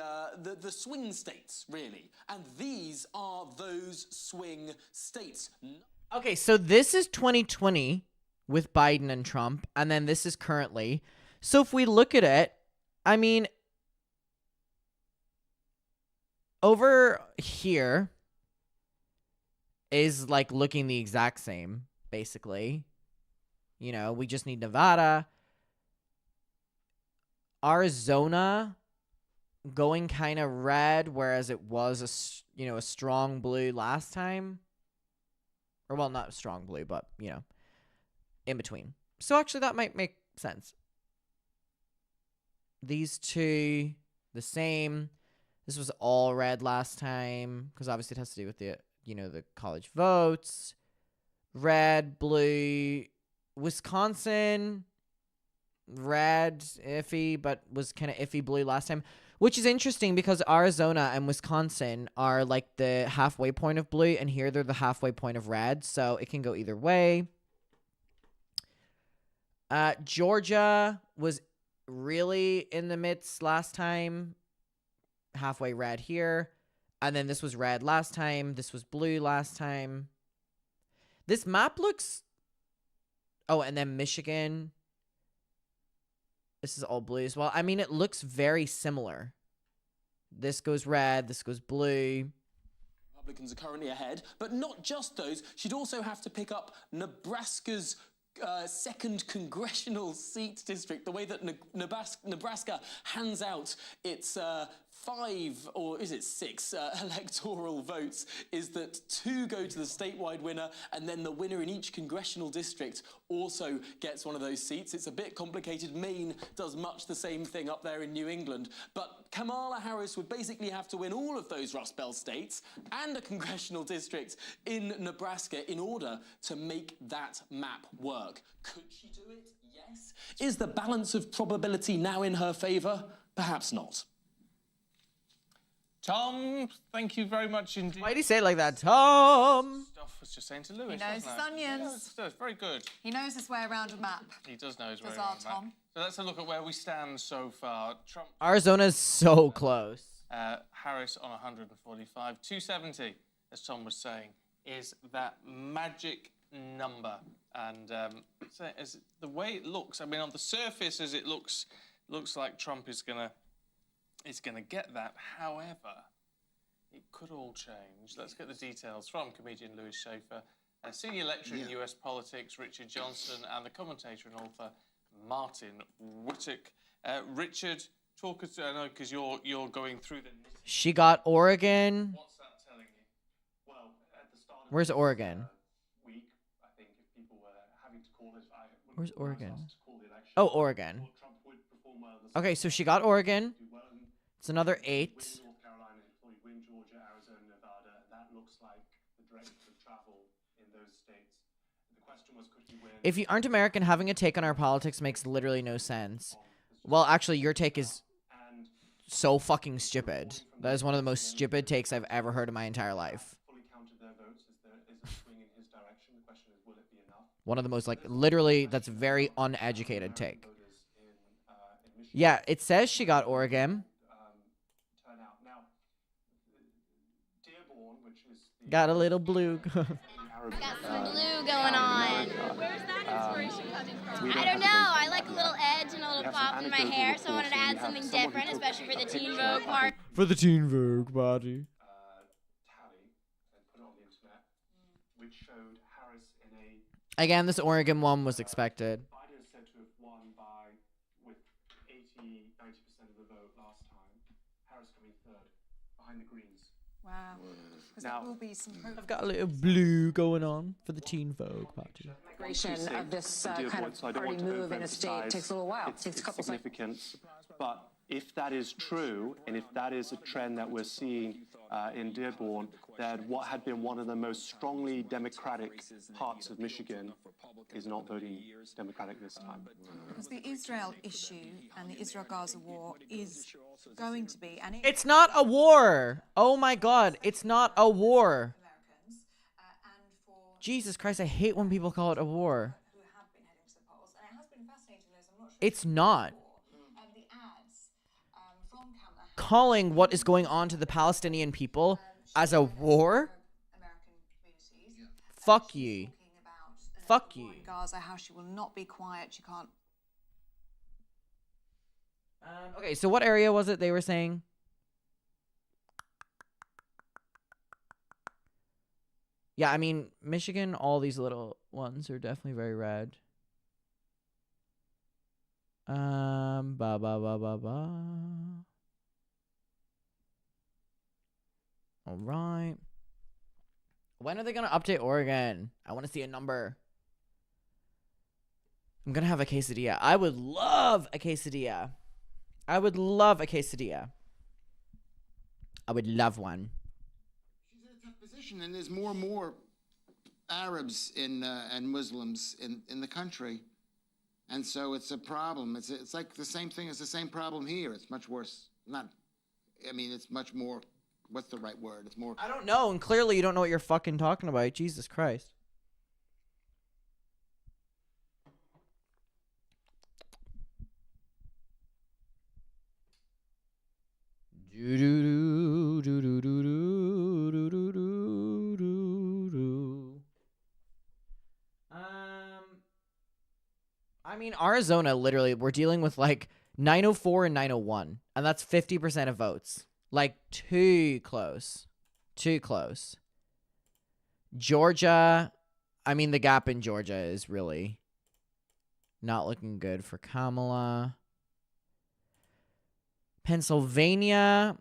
swing states, really. And these are those swing states. Okay, so this is 2020 with Biden and Trump, and then this is currently. So if we look at it, I mean, over here is like looking the exact same, basically. We just need Nevada. Arizona going kind of red, whereas it was a strong blue last time. Or, well, not strong blue, but, in between. So actually that might make sense. These two, the same. This was all red last time, because obviously it has to do with the, the college votes. Red, blue, Wisconsin... red, iffy, but was kind of iffy blue last time, which is interesting because Arizona and Wisconsin are like the halfway point of blue, and here they're the halfway point of red, so it can go either way. Georgia was really in the midst last time, halfway red here, and then this was red last time, this was blue last time. This map looks... Oh, and then Michigan... This is all blue as well. I mean, it looks very similar. This goes red, this goes blue. Republicans are currently ahead, but not just those. She'd also have to pick up Nebraska's second congressional seat district, the way that Nebraska hands out its 5, or is it 6 electoral votes, is that 2 go to the statewide winner, and then the winner in each congressional district also gets one of those seats. It's a bit complicated. Maine does much the same thing up there in New England, but Kamala Harris would basically have to win all of those Rust Belt states and a congressional district in Nebraska in order to make that map work. Could she do it? Yes. Is the balance of probability now in her favour? Perhaps not. Tom, thank you very much indeed. Why do you say it like that, Tom? Stuff was just saying to Lewis. He knows his onions. Yeah, it's very good. He knows his way around a map. He does know his way Does around our a map. Tom. So let's have a look at where we stand so far. Trump. Arizona's so close. Harris on 145, 270, as Tom was saying. is that magic number. And so as the way it looks, I mean, on the surface, as it looks like Trump is gonna get that. However, it could all change. Let's get the details from comedian Louis Schaefer, a senior lecturer in US politics, Richard Johnson, and the commentator and author Martin Whittock. Richard, talk us. I know because you're going through the. She got Oregon. What's that telling you? Well, at the start of Where's Oregon? Week, I think if people were having to call it, Where's Oregon? Oh, Oregon. Okay, so she got Oregon. It's another 8. North Carolina, win Georgia, Arizona, Nevada. That looks like the direction of travel in those states. The question was, could he win? If you aren't American, having a take on our politics makes literally no sense. Well, actually, your take is so fucking stupid. That is one of the most stupid takes I've ever heard in my entire life. Fully counted their votes. Is there a swing in his direction? The question is, will it be enough? One of the most, like, literally, that's a very uneducated take. Yeah, it says she got Oregon. Got a little blue. Got some blue going on. Where's that inspiration coming from? I don't know. I like a little edge and a little pop in my hair, so I wanted to add something different, especially for the Teen Vogue part. For the Teen Vogue party. Tally and put it on the internet, which showed Harris in a. Again, this Oregon one was expected. Biden is said to have won by with 80-90% of the vote last time. Harris coming third, behind the Greens. Wow. Because there will be some. I've got a little blue going on for the Teen Vogue party. Migration of this kind of party move in a state takes a little while. It takes a couple seconds. But if that is true, and if that is a trend that we're seeing in Dearborn, that what had been one of the most strongly Democratic parts of Michigan is not voting Democratic this time. Because the Israel issue and the Israel-Gaza war is going to be, and It's not a war. Oh my God, it's not a war. Jesus Christ, I hate when people call it a war. It's not. Calling what is going on to the Palestinian people as a war? Fuck you. Fuck you. Gaza, how she will not be quiet. She can't. Okay, so what area was it they were saying? Yeah, I mean, Michigan, all these little ones are definitely very red. Ba ba ba ba ba. All right. When are they gonna update Oregon? I want to see a number. I'm gonna have a quesadilla. I would love a quesadilla. I would love a quesadilla. I would love one. She's in a tough position, and there's more and more Arabs and Muslims in the country, and so it's a problem. It's like the same thing as the same problem here. It's much worse. It's much more. What's the right word? It's more. I don't know, and clearly you don't know what you're fucking talking about. Jesus Christ. I mean, Arizona, literally, we're dealing with like 904 and 901, and that's 50% of votes. Like, too close. Too close. Georgia, I mean, the gap in Georgia is really not looking good for Kamala. Pennsylvania,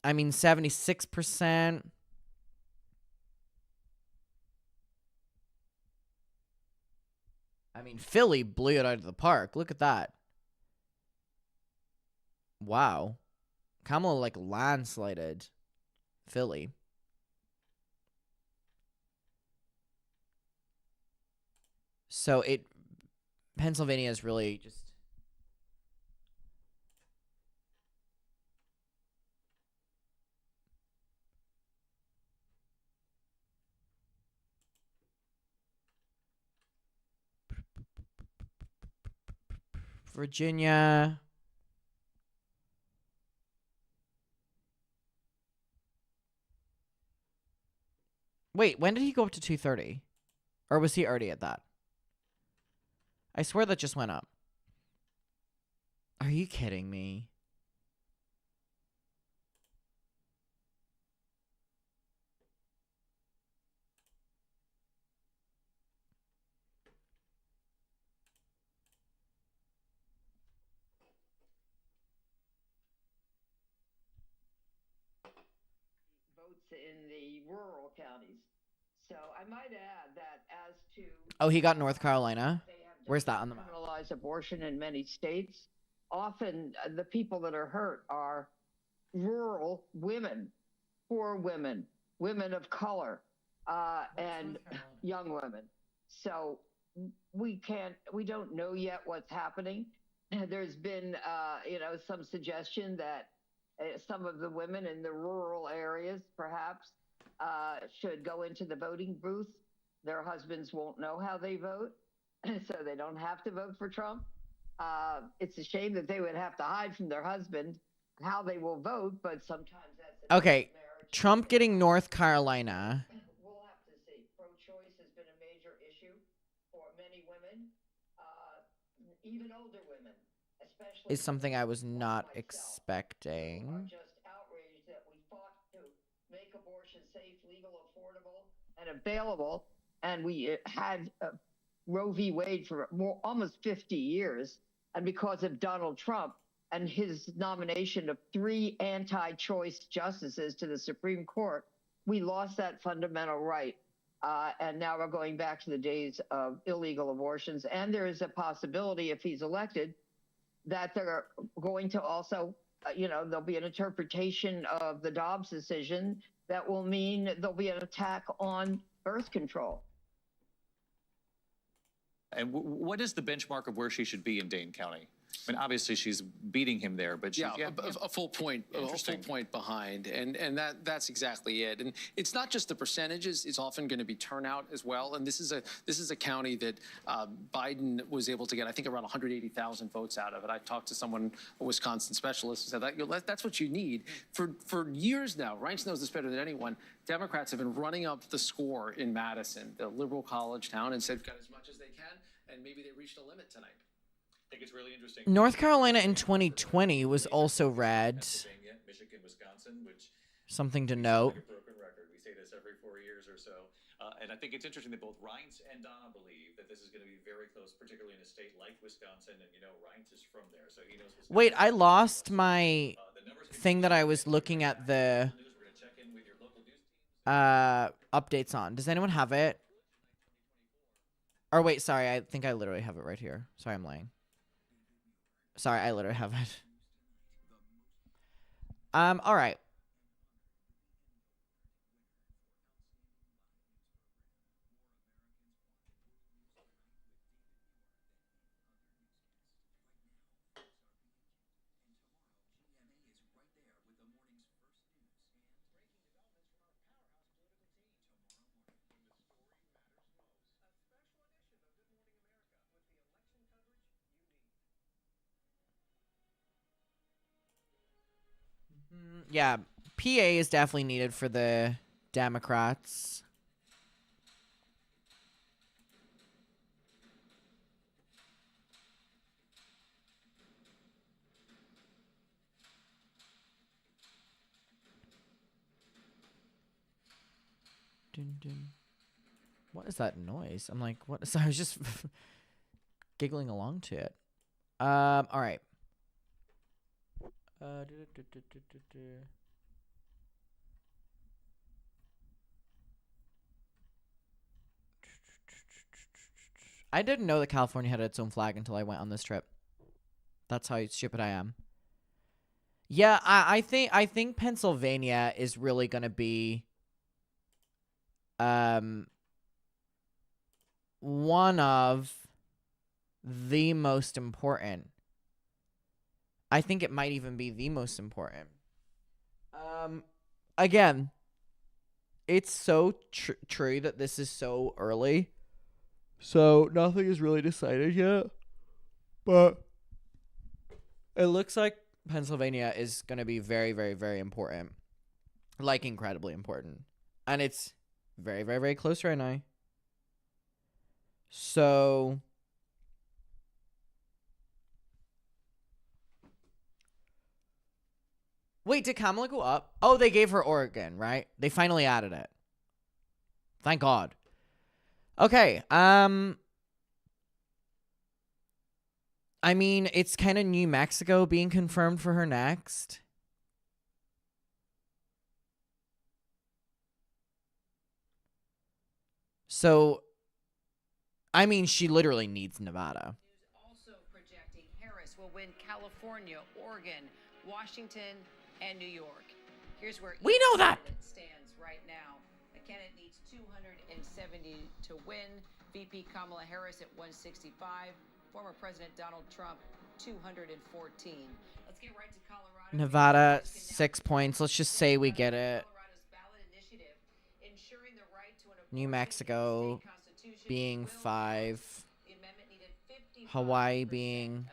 I mean, 76%. I mean, Philly blew it out of the park. Look at that. Wow. Kamala, like, landslided Philly. So Pennsylvania is really just. Virginia. Wait, when did he go up to 230? Or was he already at that? I swear that just went up. Are you kidding me? Votes in the rural counties. So I might add that as to Oh, he got North Carolina? Where's that on the map? criminalize abortion in many states, often the people that are hurt are rural women, poor women, women of color, and young women. So we don't know yet what's happening. There's been, some suggestion that some of the women in the rural areas perhaps should go into the voting booth. Their husbands won't know how they vote, so they don't have to vote for Trump. It's a shame that they would have to hide from their husband how they will vote, but sometimes that's Okay, Trump getting North Carolina. We'll have to see. Pro-choice has been a major issue for many women, even older women, especially. Is something I was not expecting. Are just outraged that we fought to make abortion safe, legal, affordable, and available, and we had Roe v. Wade for almost 50 years, and because of Donald Trump and his nomination of 3 anti-choice justices to the Supreme Court, we lost that fundamental right. And now we're going back to the days of illegal abortions. And there is a possibility, if he's elected, that they're going to also, there'll be an interpretation of the Dobbs decision that will mean there'll be an attack on birth control. And what is the benchmark of where she should be in Dane County? I mean, obviously she's beating him there, but a full point behind, and that's exactly it. And it's not just the percentages; it's often going to be turnout as well. And this is a county that Biden was able to get, I think, around 180,000 votes out of it. I talked to someone, a Wisconsin specialist, who said that's what you need for years now. Reince knows this better than anyone. Democrats have been running up the score in Madison, the liberal college town, and said got as much as they can, and maybe they reached a limit tonight. I think it's really interesting. North Carolina in 2020 was also red. Michigan, Wisconsin, which something to note. Like a broken record. We say this every 4 years or so. And I think it's interesting that both Reince and Donna believe that this is going to be very close, particularly in a state like Wisconsin. And, Reince is from there, so he knows Wisconsin. Wait, I lost my thing that I was looking at the updates on. Does anyone have it? Or wait, sorry, I think I literally have it right here. Sorry, I'm lying. Sorry, I literally have it. All right. Yeah, PA is definitely needed for the Democrats. Dun, dun. What is that noise? I'm like, what? So I was just giggling along to it. All right. I didn't know that California had its own flag until I went on this trip. That's how stupid I am. Yeah, I think Pennsylvania is really gonna be one of the most important. I think it might even be the most important. Again, it's so true that this is so early. So nothing is really decided yet. But it looks like Pennsylvania is going to be very, very, very important. Like incredibly important. And it's Very, very, very close right now. So wait, did Kamala go up? Oh, they gave her Oregon, right? They finally added it. Thank God. Okay. I mean, it's kind of New Mexico being confirmed for her next. So, I mean, she literally needs Nevada. Also projecting Harris will win California, Oregon, Washington, and New York. Here's where we know that stands right now. The candidate needs 270 to win. VP Kamala Harris at 165. Former President Donald Trump 214. Let's get right to Colorado. Nevada 6 points. Let's just say we get it. New Mexico being 5. Hawaii being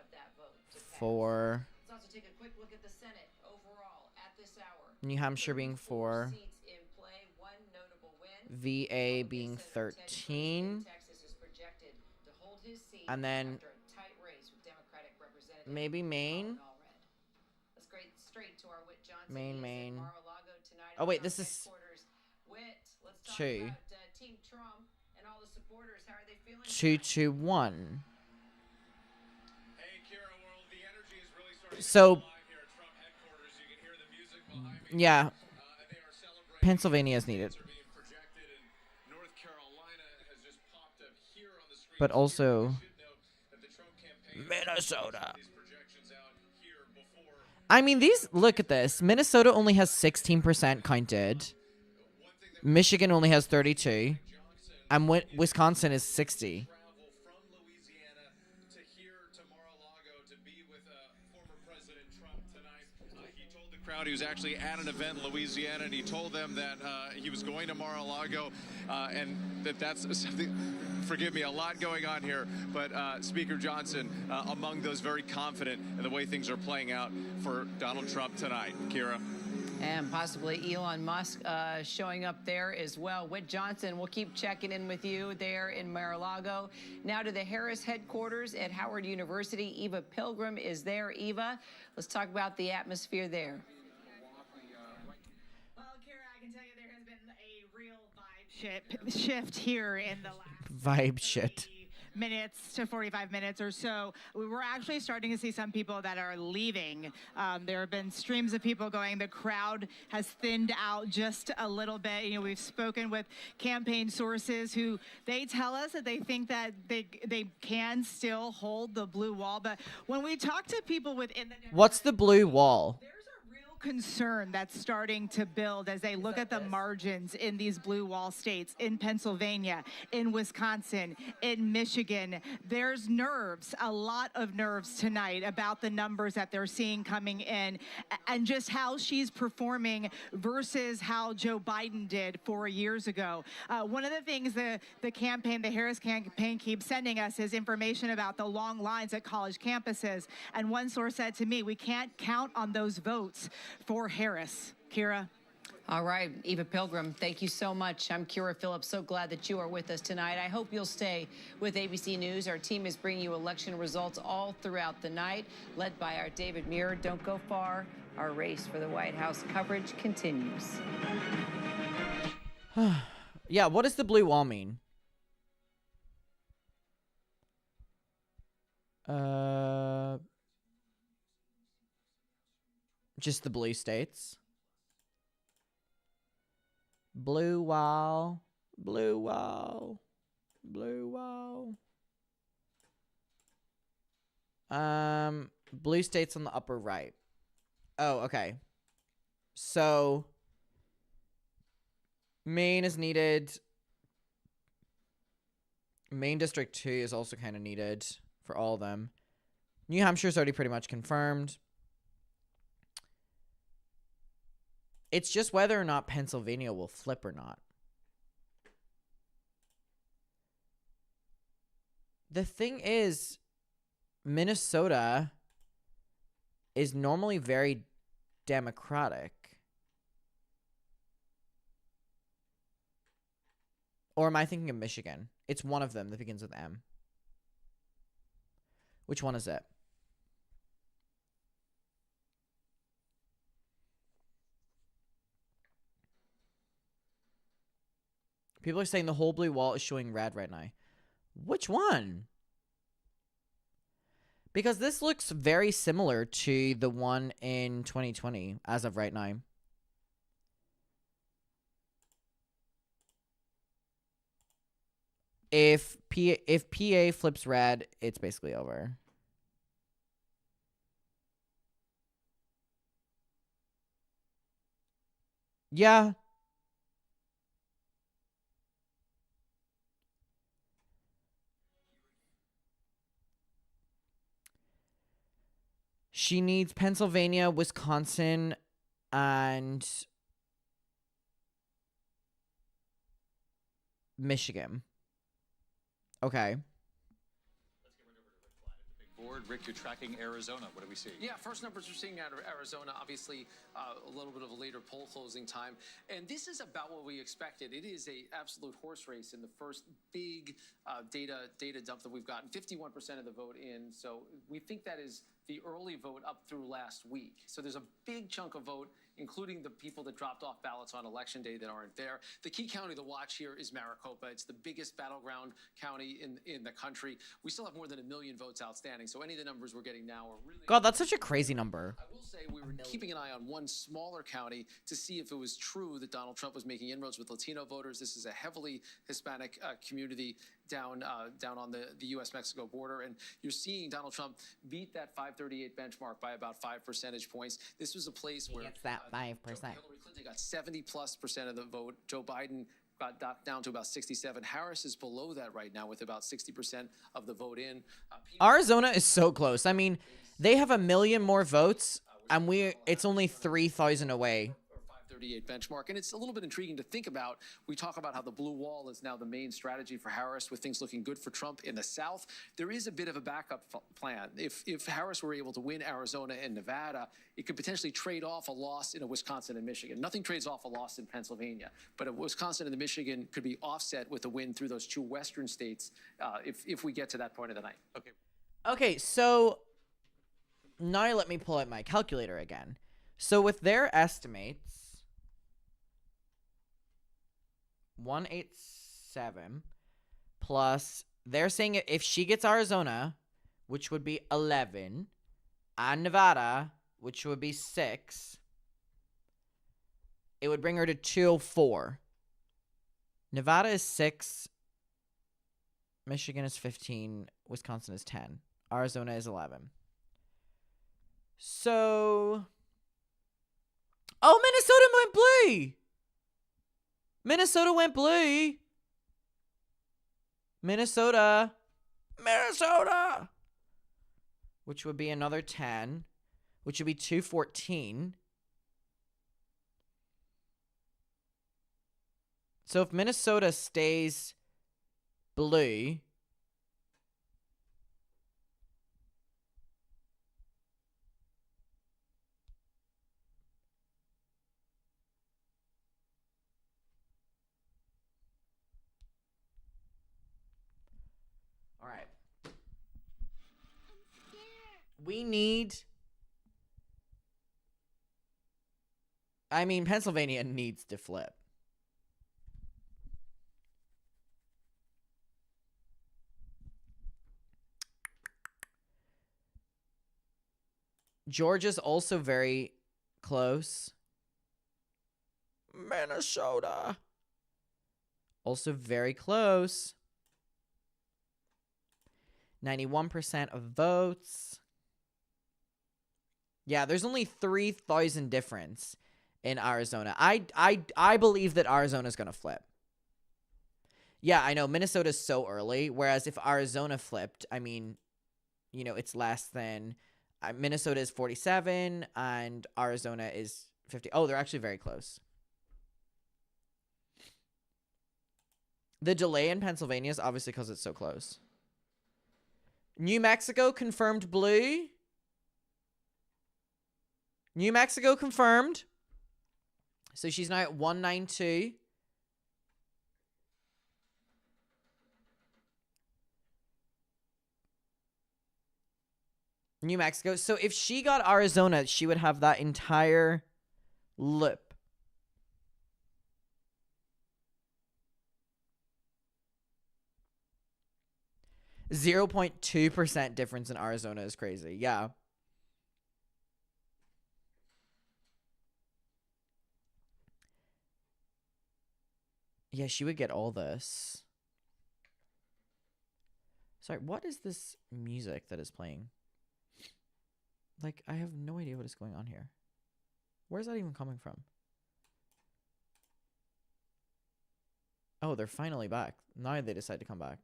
4. Let's also take a quick look at the Senate overall at this hour. New Hampshire being 4. Seats in play, one notable win. VA being 13. Texas is projected to hold his seat And then after a tight race with Democratic Representative maybe Maine. Let's go straight to our Whit Johnson. Maine. Mar-a-Lago tonight. Oh wait, this is Whit, let's talk 2. about Team Trump and all the supporters. How are they feeling? 2-2-1. So, yeah, Pennsylvania is needed. But also Minnesota. I mean, look at this. Minnesota only has 16% counted. Michigan only has 32. And Wisconsin is 60. He was actually at an event in Louisiana, and he told them that he was going to Mar-a-Lago, and that's something, forgive me, a lot going on here, but Speaker Johnson among those very confident in the way things are playing out for Donald Trump tonight. Kira. And possibly Elon Musk showing up there as well. Whit Johnson, we'll keep checking in with you there in Mar-a-Lago. Now to the Harris headquarters at Howard University. Eva Pilgrim is there. Eva, let's talk about the atmosphere there. Well, Kira, I can tell you there has been a real vibe shift here in the last vibe shit. minutes to 45 minutes or so. We're actually starting to see some people that are leaving. There have been streams of people going. The crowd has thinned out just a little bit. You know, we've spoken with campaign sources who they tell us that they think that they can still hold the blue wall. But when we talk to people within the What's the blue wall? concern that's starting to build as they look at the margins in these blue wall states, in Pennsylvania, in Wisconsin, in Michigan. There's nerves, a lot of nerves tonight about the numbers that they're seeing coming in and just how she's performing versus how Joe Biden did 4 years ago. One of the things the Harris campaign keeps sending us is information about the long lines at college campuses. And one source said to me, we can't count on those votes for Harris. Kira. All right, Eva Pilgrim, thank you so much. I'm Kira Phillips. So glad that you are with us tonight. I hope you'll stay with ABC News. Our team is bringing you election results all throughout the night, led by our David Muir. Don't go far. Our race for the White House coverage continues. Yeah, what does the blue wall mean? Just the blue states. Blue wall, blue wall, blue wall. Blue states on the upper right. Oh, okay. So Maine is needed. Maine District 2 is also kind of needed for all of them. New Hampshire's already pretty much confirmed. It's just whether or not Pennsylvania will flip or not. The thing is, Minnesota is normally very Democratic. Or am I thinking of Michigan? It's one of them that begins with M. Which one is it? People are saying the whole blue wall is showing red right now. Which one? Because this looks very similar to the one in 2020 as of right now. If PA flips red, it's basically over. Yeah. She needs Pennsylvania, Wisconsin, and Michigan. Okay. Board. Rick, you're tracking Arizona. What do we see? Yeah, first numbers we're seeing out of Arizona, obviously a little bit of a later poll closing time. And this is about what we expected. It is a absolute horse race in the first big data dump that we've gotten. 51% of the vote in. So we think that is the early vote up through last week. So there's a big chunk of vote, including the people that dropped off ballots on Election Day that aren't there. The key county to watch here is Maricopa. It's the biggest battleground county in the country. We still have more than 1 million votes outstanding, so any of the numbers we're getting now are really... God, that's such a crazy number. I will say we were keeping an eye on one smaller county to see if it was true that Donald Trump was making inroads with Latino voters. This is a heavily Hispanic community down on the U.S.-Mexico border, and you're seeing Donald Trump beat that 538 benchmark by about 5 percentage points. This was a place where it's that 5%. Hillary Clinton got 70+% of the vote. Joe Biden got down to about 67. Harris is below that right now with about 60% of the vote in. Arizona is so close. I mean, they have 1 million more votes, and it's only 3,000 away. 538 benchmark. And it's a little bit intriguing to think about. We talk about how the blue wall is now the main strategy for Harris, with things looking good for Trump in the South. There is a bit of a backup plan. If Harris were able to win Arizona and Nevada, it could potentially trade off a loss in Wisconsin and Michigan. Nothing trades off a loss in Pennsylvania, but a Wisconsin and the Michigan could be offset with a win through those two western states if we get to that point of the night. Okay, so now let me pull out my calculator again. So with their estimates, 187 plus, they're saying if she gets Arizona, which would be 11, and Nevada, which would be 6, it would bring her to 204. Nevada is 6, Michigan is 15, Wisconsin is 10, Arizona is 11. So, oh, Minnesota went blue. Minnesota went blue. Minnesota. Which would be another 10. Which would be 214. So if Minnesota stays blue, all right. We need... I mean, Pennsylvania needs to flip. Georgia's also very close. Minnesota. Also very close. 91% of votes. Yeah, there's only 3,000 difference in Arizona. I believe that Arizona's going to flip. Yeah, I know Minnesota's so early, whereas if Arizona flipped, I mean, you know, it's less than... Minnesota is 47 and Arizona is 50. Oh, they're actually very close. The delay in Pennsylvania is obviously because it's so close. New Mexico confirmed blue. New Mexico confirmed. So she's now at 192. New Mexico. So if she got Arizona, she would have that entire lip. .2% difference in Arizona is crazy. Yeah. Yeah, she would get all this. Sorry, what is this music that is playing? Like, I have no idea what is going on here. Where's that even coming from? Oh, they're finally back. Now they decide to come back.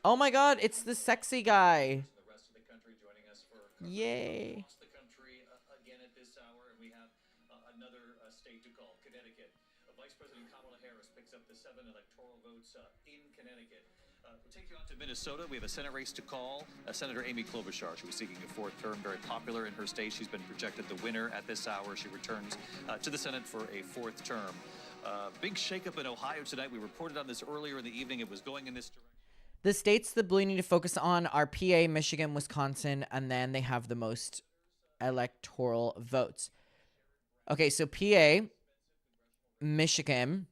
Oh my god, it's the sexy guy. Yay. Again at this hour, and we have another state to call, Connecticut. Vice President Kamala Harris picks up the 7 electoral votes in Connecticut. We'll take you out to Minnesota. We have a Senate race to call. Senator Amy Klobuchar, she was seeking a 4th term, very popular in her state. She's been projected the winner at this hour. She returns to the Senate for a 4th term. Big shakeup in Ohio tonight. We reported on this earlier in the evening. It was going in this direction. The states the Blue need to focus on are PA, Michigan, Wisconsin, and then they have the most electoral votes. Okay, so PA, Michigan,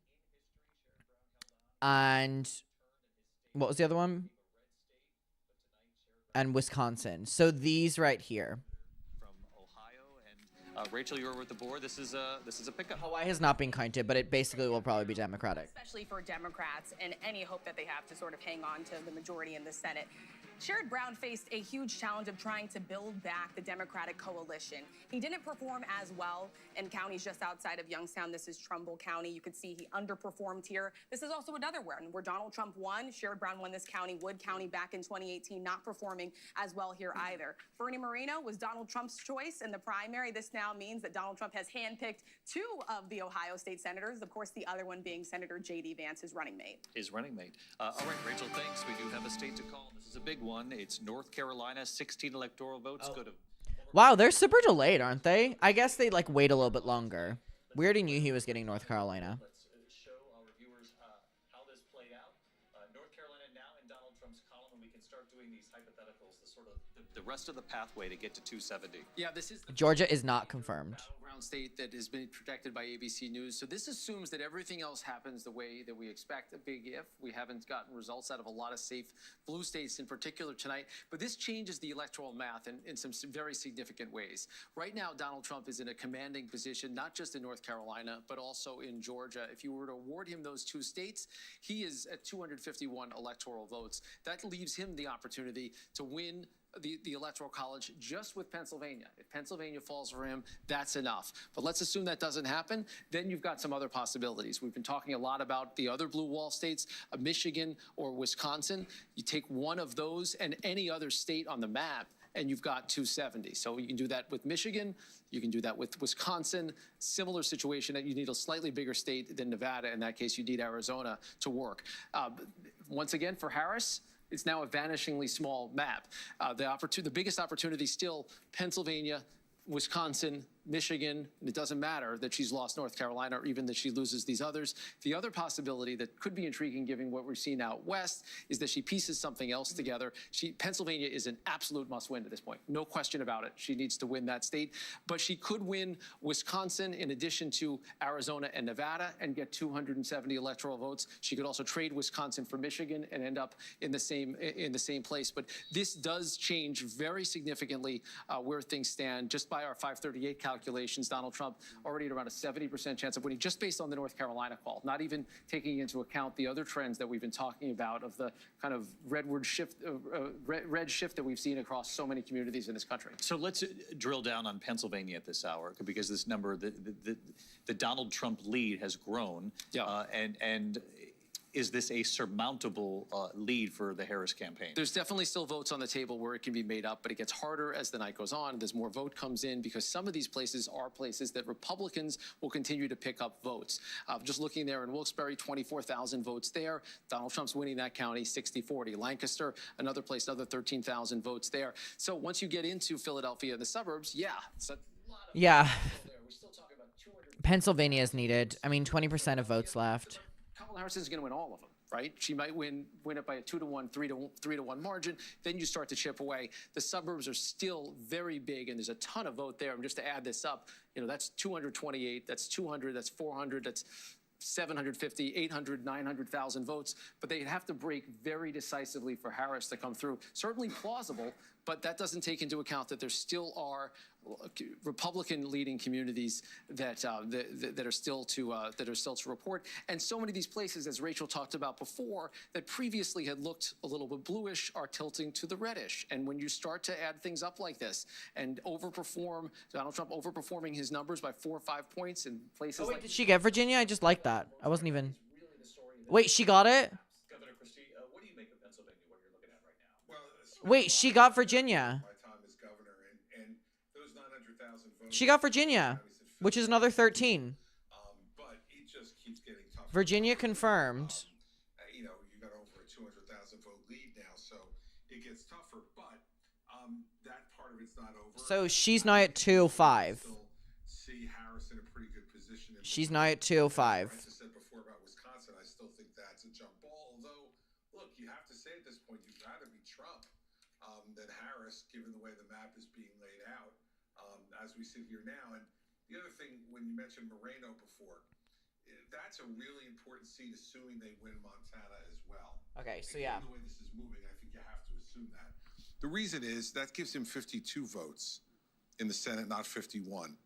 and what was the other one? And Wisconsin. So these right here. From Ohio and Rachel, you're with the board. This is a pickup. Hawaii has not been counted, but it basically will probably be Democratic. Especially for Democrats and any hope that they have to sort of hang on to the majority in the Senate. Sherrod Brown faced a huge challenge of trying to build back the Democratic coalition. He didn't perform as well in counties just outside of Youngstown. This is Trumbull County. You could see he underperformed here. This is also another one where Donald Trump won. Sherrod Brown won this county, Wood County, back in 2018, not performing as well here either. Bernie Moreno was Donald Trump's choice in the primary. This now means that Donald Trump has handpicked 2 of the Ohio state senators, of course, the other one being Senator J.D. Vance, his running mate. All right, Rachel, thanks. We do have a state to call. This is a big one. It's North Carolina, 16 electoral votes. Go to. Wow, they're super delayed, aren't they? I guess they like wait a little bit longer. We already knew he was getting North Carolina. Let's show our viewers how this played out. North Carolina now in Donald Trump's column, and we can start doing these hypotheticals, the sort of the rest of the pathway to get to 270. Yeah, this is Georgia is not confirmed. Battleground state that has been protected by ABC News. So this assumes that everything else happens the way that we expect. A big if. We haven't gotten results out of a lot of safe blue states in particular tonight. But this changes the electoral math in some very significant ways. Right now, Donald Trump is in a commanding position, not just in North Carolina, but also in Georgia. If you were to award him those 2 states, he is at 251 electoral votes. That leaves him the opportunity to win the Electoral College just with Pennsylvania. If Pennsylvania falls for him, that's enough. But let's assume that doesn't happen. Then you've got some other possibilities. We've been talking a lot about the other blue wall states, Michigan or Wisconsin. You take one of those and any other state on the map, and you've got 270. So you can do that with Michigan. You can do that with Wisconsin. Similar situation that you need a slightly bigger state than Nevada. In that case, you need Arizona to work. Once again, for Harris, it's now a vanishingly small map. The biggest opportunity still Pennsylvania, Wisconsin, Michigan, and it doesn't matter that she's lost North Carolina or even that she loses these others. The other possibility that could be intriguing given what we're seeing out west is that she pieces something else together. Pennsylvania is an absolute must-win at this point. No question about it. She needs to win that state. But she could win Wisconsin in addition to Arizona and Nevada and get 270 electoral votes. She could also trade Wisconsin for Michigan and end up in the same place. But this does change very significantly where things stand. Just by our 538 calculations, Donald Trump already at around a 70% chance of winning, just based on the North Carolina call, not even taking into account the other trends that we've been talking about of the kind of red shift that we've seen across so many communities in this country. So let's drill down on Pennsylvania at this hour, because this number, the Donald Trump lead has grown. Yeah. And is this a surmountable lead for the Harris campaign? There's definitely still votes on the table where it can be made up, but it gets harder as the night goes on. There's more vote comes in because some of these places are places that Republicans will continue to pick up votes. Just looking there in Wilkes-Barre, 24,000 votes there. Donald Trump's winning that county 60-40. Lancaster, another place, another 13,000 votes there. So once you get into Philadelphia and the suburbs, yeah, it's a lot of yeah. We're still talking about Pennsylvania is needed. I mean, 20% of votes left. Kamala Harris is going to win all of them. right? She might win it by a 2-1, 3-1 margin. Then you start to chip away. The suburbs are still very big, and there's a ton of vote there. And just to add this up, that's 228, that's 200, that's 400, that's 750, 800, 900,000 votes. But they'd have to break very decisively for Harris to come through. Certainly plausible, but that doesn't take into account that there still are Republican-leading communities that are still to report, and so many of these places, as Rachel talked about before, that previously had looked a little bit bluish, are tilting to the reddish. And when you start to add things up like this and overperform, Donald Trump overperforming his numbers by 4 or 5 points in places. Wait, did she get Virginia? I just like that. I wasn't even. Wait, she got it? Governor Christie, what do you make of Pennsylvania, what you're looking at right now? Well, Wait, she got Virginia. She got Virginia, which is another 13. But it just keeps getting tougher. Virginia confirmed. You got over a 200,000 vote lead now, so it gets tougher. But that part of it's not over. So she's now at 205. See Harris in a pretty good position. She's now at 205. As I said before about Wisconsin, I still think that's a jump ball. Although, look, you have to say at this point, you'd rather be Trump than Harris, given the way the map is being laid out. As we sit here now. And the other thing, when you mentioned Moreno before, that's a really important seat, assuming they win Montana as well. Okay, so yeah. The way this is moving, I think you have to assume that. The reason is that gives him 52 votes in the Senate, not 51.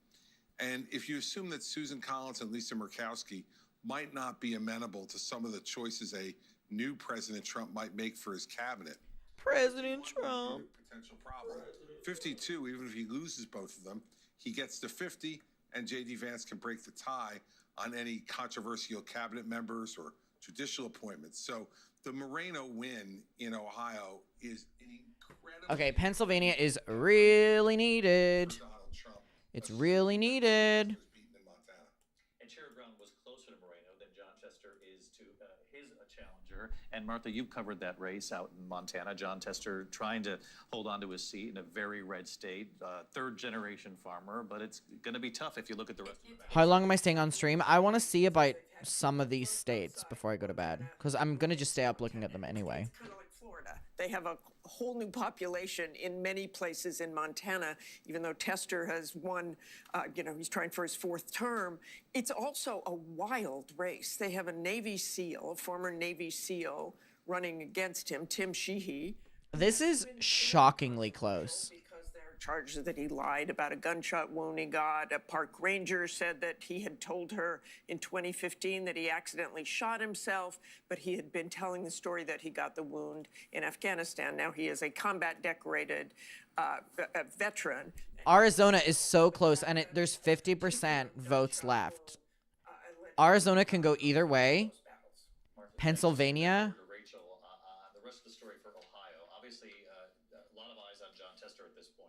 And if you assume that Susan Collins and Lisa Murkowski might not be amenable to some of the choices a new President Trump might make for his cabinet. President Trump. Potential problem. 52, even if he loses both of them, he gets to 50, and J.D. Vance can break the tie on any controversial cabinet members or judicial appointments. So the Moreno win in Ohio is an incredible. Okay, Pennsylvania is really needed. It's really needed. And Sherrod Brown was closer to Moreno than John Tester is to his challenger. And Martha, you've covered that race out in Montana. John Tester trying to hold on to his seat in a very red state, third-generation farmer, but it's going to be tough if you look at the rest of the map. How long am I staying on stream? I want to see about some of these states before I go to bed, because I'm going to just stay up looking at them anyway. It's kind of like Florida. They have a whole new population in many places in Montana, even though Tester has won, he's trying for his 4th term. It's also a wild race. They have a Navy SEAL, a former Navy SEAL, running against him, Tim Sheehy. This is shockingly close. Charges that he lied about a gunshot wound he got. A park ranger said that he had told her in 2015 that he accidentally shot himself, but he had been telling the story that he got the wound in Afghanistan. Now he is a combat decorated veteran. Arizona is so close, and there's 50% votes left. Arizona can go either way. Pennsylvania. The rest of the story for Ohio, obviously a lot of eyes on John Tester at this point.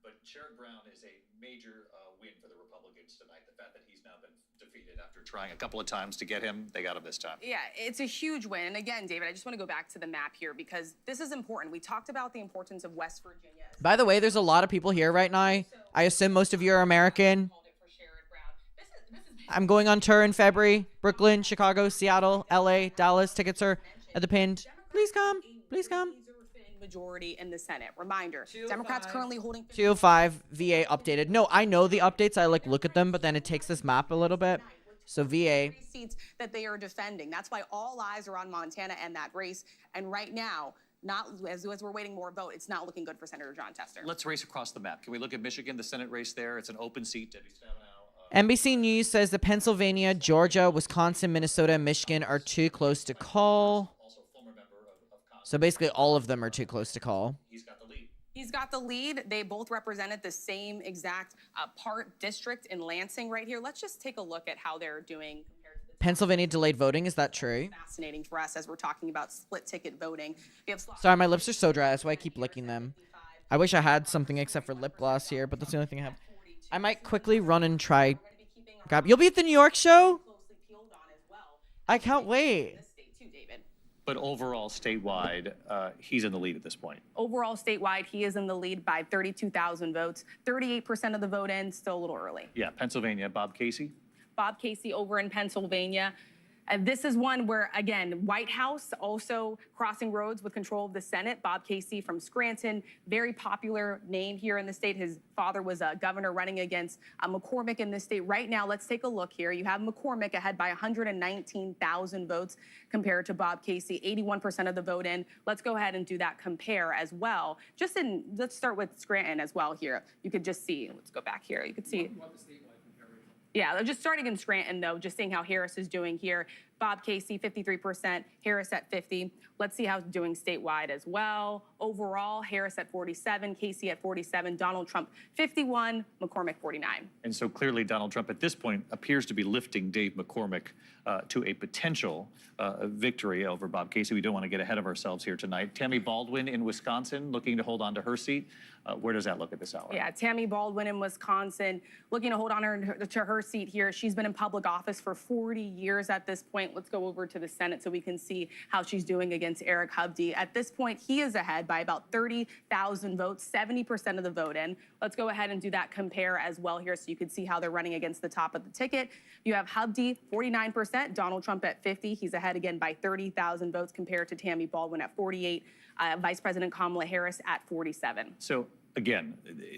But Sherrod Brown is a major win for the Republicans tonight. The fact that he's now been defeated after trying a couple of times to get him, they got him this time. Yeah, it's a huge win. And again, David, I just want to go back to the map here because this is important. We talked about the importance of West Virginia. By the way, there's a lot of people here right now. I assume most of you are American. I'm going on tour in February. Brooklyn, Chicago, Seattle, LA, Dallas. Tickets are at the pinned. Please come. Please come. Majority in the Senate. Reminder, Democrats currently holding 205 VA updated. No, I know the updates. I look at them, but then it takes this map a little bit. So VA seats that they are defending. That's why all eyes are on Montana and that race. And right now, not as we're waiting more vote, it's not looking good for Senator John Tester. Let's race across the map. Can we look at Michigan, the Senate race there? It's an open seat. NBC News says that Pennsylvania, Georgia, Wisconsin, Minnesota, and Michigan are too close to call. So basically all of them are too close to call. He's got the lead. They both represented the same exact district in Lansing right here. Let's just take a look at how they're doing compared to Pennsylvania delayed voting, is that true? Fascinating for us as we're talking about split ticket voting. Sorry, my lips are so dry, that's why I keep licking them. I wish I had something except for lip gloss here, but that's the only thing I have. I might quickly run and try grab. You'll be at the New York show? I can't wait. But overall, statewide, he's in the lead at this point. Overall, statewide, he is in the lead by 32,000 votes. 38% of the vote in, still a little early. Yeah, Pennsylvania, Bob Casey. Bob Casey over in Pennsylvania. And this is one where, again, White House also crossing roads with control of the Senate. Bob Casey from Scranton, very popular name here in the state. His father was a governor running against McCormick in this state. Right now, let's take a look here. You have McCormick ahead by 119,000 votes compared to Bob Casey, 81% of the vote in. Let's go ahead and do that compare as well. Let's start with Scranton as well here. You could just see, let's go back here. You could see. Yeah, just starting in Scranton, though, just seeing how Harris is doing here. Bob Casey, 53%, Harris at 50. Let's see how it's doing statewide as well. Overall, Harris at 47, Casey at 47, Donald Trump 51, McCormick 49. And so clearly Donald Trump at this point appears to be lifting Dave McCormick to a potential victory over Bob Casey. We don't want to get ahead of ourselves here tonight. Tammy Baldwin in Wisconsin looking to hold on to her seat. Where does that look at this hour? Yeah, Tammy Baldwin in Wisconsin looking to hold on to her seat here. She's been in public office for 40 years at this point. Let's go over to the Senate so we can see how she's doing against Eric Hovde. At this point, he is ahead by about 30,000 votes, 70% of the vote in. Let's go ahead and do that compare as well here so you can see how they're running against the top of the ticket. You have Hovde, 49%, Donald Trump at 50. He's ahead again by 30,000 votes compared to Tammy Baldwin at 48, Vice President Kamala Harris at 47. So again,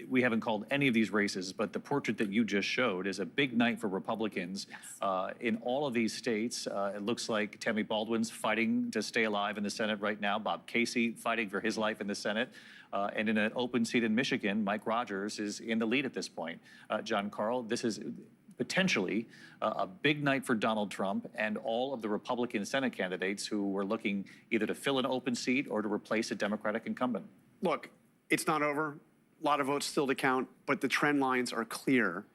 we haven't called any of these races, but the portrait that you just showed is a big night for Republicans. Yes. In all of these states. It looks like Tammy Baldwin's fighting to stay alive in the Senate right now. Bob Casey fighting for his life in the Senate. And in an open seat in Michigan, Mike Rogers is in the lead at this point. John Carl, this is potentially a big night for Donald Trump and all of the Republican Senate candidates who were looking either to fill an open seat or to replace a Democratic incumbent. Look, it's not over. A lot of votes still to count, but the trend lines are clear.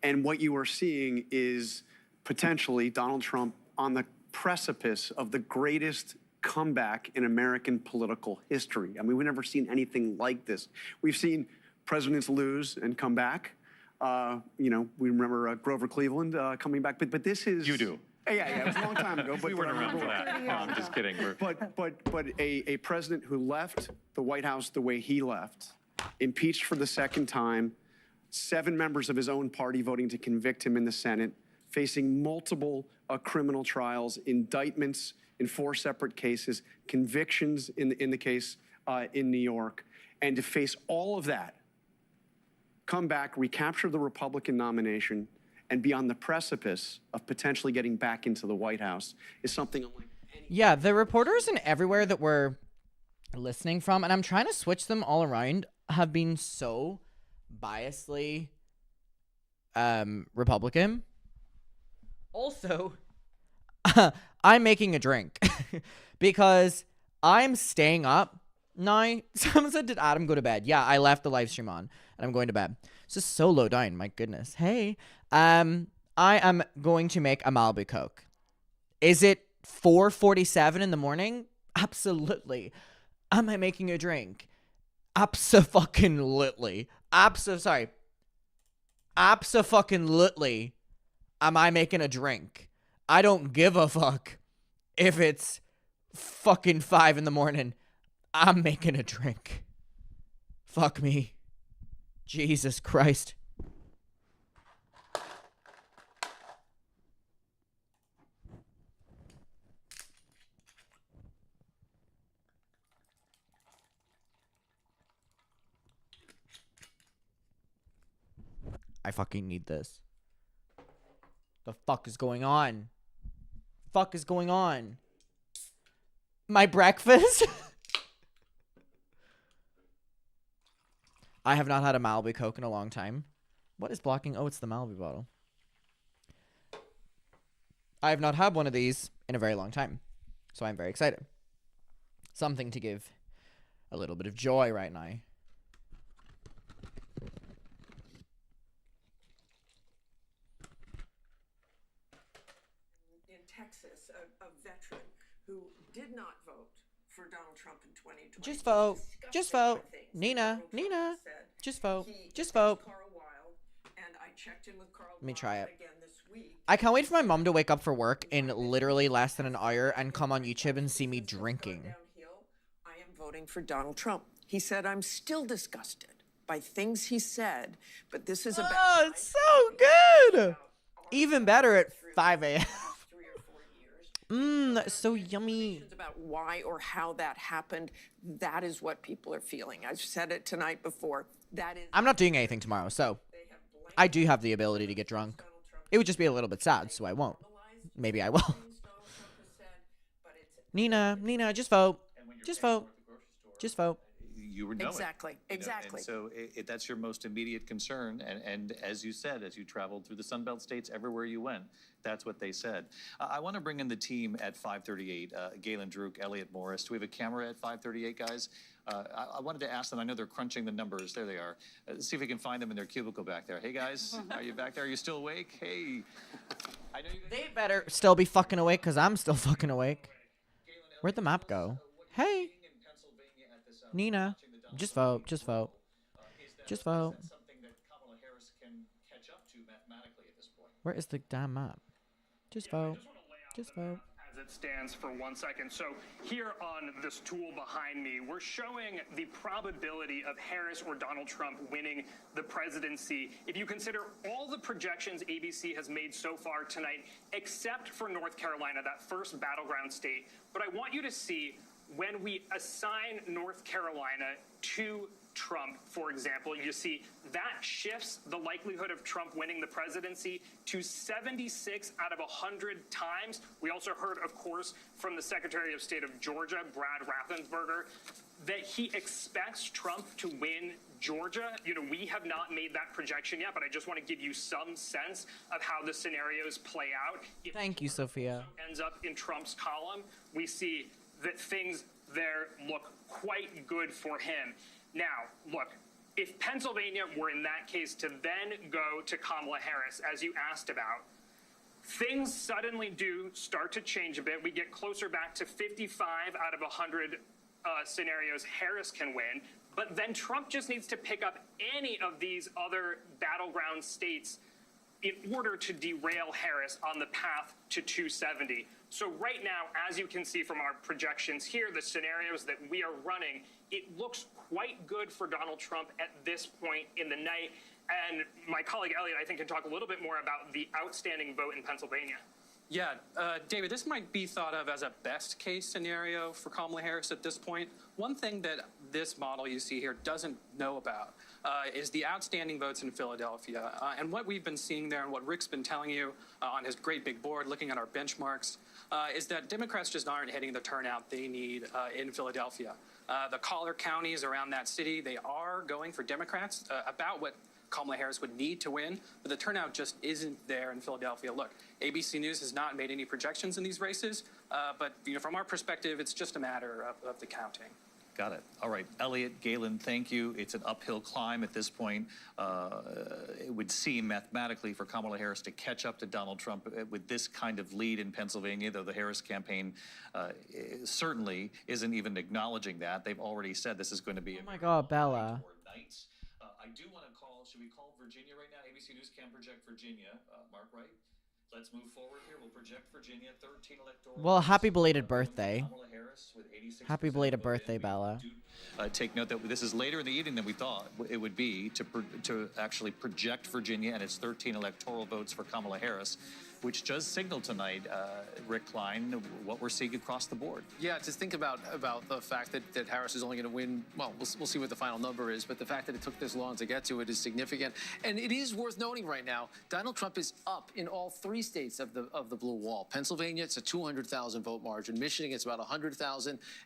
And what you are seeing is potentially Donald Trump on the precipice of the greatest comeback in American political history. I mean, we've never seen anything like this. We've seen presidents lose and come back. You know, we remember Grover Cleveland coming back, but this is... You do. Yeah, it was a long time ago. We weren't around for that. I'm just kidding. But a president who left the White House the way he left, impeached for the second time, 7 members of his own party voting to convict him in the Senate, facing multiple criminal trials, indictments in 4 separate cases, convictions in the case in New York, and to face all of that, come back, recapture the Republican nomination, and be on the precipice of potentially getting back into the White House is something unlike any... Yeah, the reporters and everywhere that we're listening from, and I'm trying to switch them all around, have been so biasly Republican. Also, I'm making a drink because I'm staying up now. Someone said, did Adam go to bed? Yeah, I left the live stream on and I'm going to bed. It's just so low down. My goodness. Hey, I am going to make a Malibu Coke. Is it 4:47 in the morning? Absolutely. Am I making a drink? Abso-fucking-lutely. Abso-fucking-lutely. Am I making a drink? I don't give a fuck if it's fucking 5 in the morning. I'm making a drink. Fuck me. Jesus Christ. I fucking need this. The fuck is going on? Fuck is going on? My breakfast? I have not had a Malibu Coke in a long time. What is blocking? Oh, it's the Malibu bottle. I have not had one of these in a very long time. So I'm very excited. Something to give a little bit of joy right now. In Texas, a veteran who did not vote for Donald Trump in 2020. Just vote. Just vote. Nina. Just vote. Just vote. Let me try it. I can't wait for my mom to wake up for work in literally less than an hour and come on YouTube and see me drinking. I am voting for Donald Trump. He said, I'm still disgusted by things he said, but this is about... Oh, it's so good! Even better at 5 a.m. That's so yummy. About why or how that happened, that is what people are feeling. I've said it tonight before. That is. I'm not doing anything tomorrow, so I do have the ability to get drunk. It would just be a little bit sad, so I won't. Maybe I will. Nina, just vote. Just vote. Just vote. You were knowing. Exactly. And so that's your most immediate concern. And as you said, as you traveled through the Sunbelt states, everywhere you went, that's what they said. I want to bring in the team at 538, Galen Druk, Elliot Morris. Do we have a camera at 538, guys? I wanted to ask them, I know they're crunching the numbers. There they are. See if we can find them in their cubicle back there. Hey, guys, are you back there? Are you still awake? Hey. I know you guys. They better still be fucking awake, because I'm still fucking awake. Where'd the map go? Hey. Nina, just vote. Just vote. Just vote. Where is the damn map? Just vote. Just vote. As it stands for 1 second. So here on this tool behind me, we're showing the probability of Harris or Donald Trump winning the presidency. If you consider all the projections ABC has made so far tonight, except for North Carolina, that first battleground state. But I want you to see when we assign North Carolina to Trump, for example, you see that shifts the likelihood of Trump winning the presidency to 76 out of 100 times. We also heard, of course, from the Secretary of State of Georgia, Brad Raffensperger, that he expects Trump to win Georgia. You know, we have not made that projection yet, but I just want to give you some sense of how the scenarios play out. If Thank you, Sophia. ends up in Trump's column, we see that things there look quite good for him. Now, look, if Pennsylvania were in that case to then go to Kamala Harris, as you asked about, things suddenly do start to change a bit. We get closer back to 55 out of 100 scenarios Harris can win. But then Trump just needs to pick up any of these other battleground states in order to derail Harris on the path to 270. So right now, as you can see from our projections here, the scenarios that we are running, it looks quite good for Donald Trump at this point in the night. And my colleague Elliot, I think, can talk a little bit more about the outstanding vote in Pennsylvania. Yeah, David, this might be thought of as a best case scenario for Kamala Harris at this point. One thing that this model you see here doesn't know about is the outstanding votes in Philadelphia. And what we've been seeing there and what Rick's been telling you on his great big board, looking at our benchmarks, is that Democrats just aren't hitting the turnout they need in Philadelphia. The collar counties around that city, they are going for Democrats about what Kamala Harris would need to win, but the turnout just isn't there in Philadelphia. Look, ABC News has not made any projections in these races, but from our perspective, it's just a matter of the counting. Got it. All right. Elliot, Galen, thank you. It's an uphill climb at this point. It would seem mathematically for Kamala Harris to catch up to Donald Trump with this kind of lead in Pennsylvania, though the Harris campaign certainly isn't even acknowledging that. They've already said this is going to be Oh my God, Bella. I do want to call, should we call Virginia right now? ABC News can project Virginia. Mark, right? Let's move forward here. We'll project Virginia, 13 electoral. Well, happy belated birthday. Happy belated birthday, Bella. Take note that this is later in the evening than we thought it would be to actually project Virginia and its 13 electoral votes for Kamala Harris, which does signal tonight, Rick Klein, what we're seeing across the board. Yeah, to think about the fact that Harris is only going to win, well, we'll see what the final number is, but the fact that it took this long to get to it is significant. And it is worth noting right now, Donald Trump is up in all 3 states of the blue wall. Pennsylvania, it's a 200,000 vote margin. Michigan, it's about 100,000.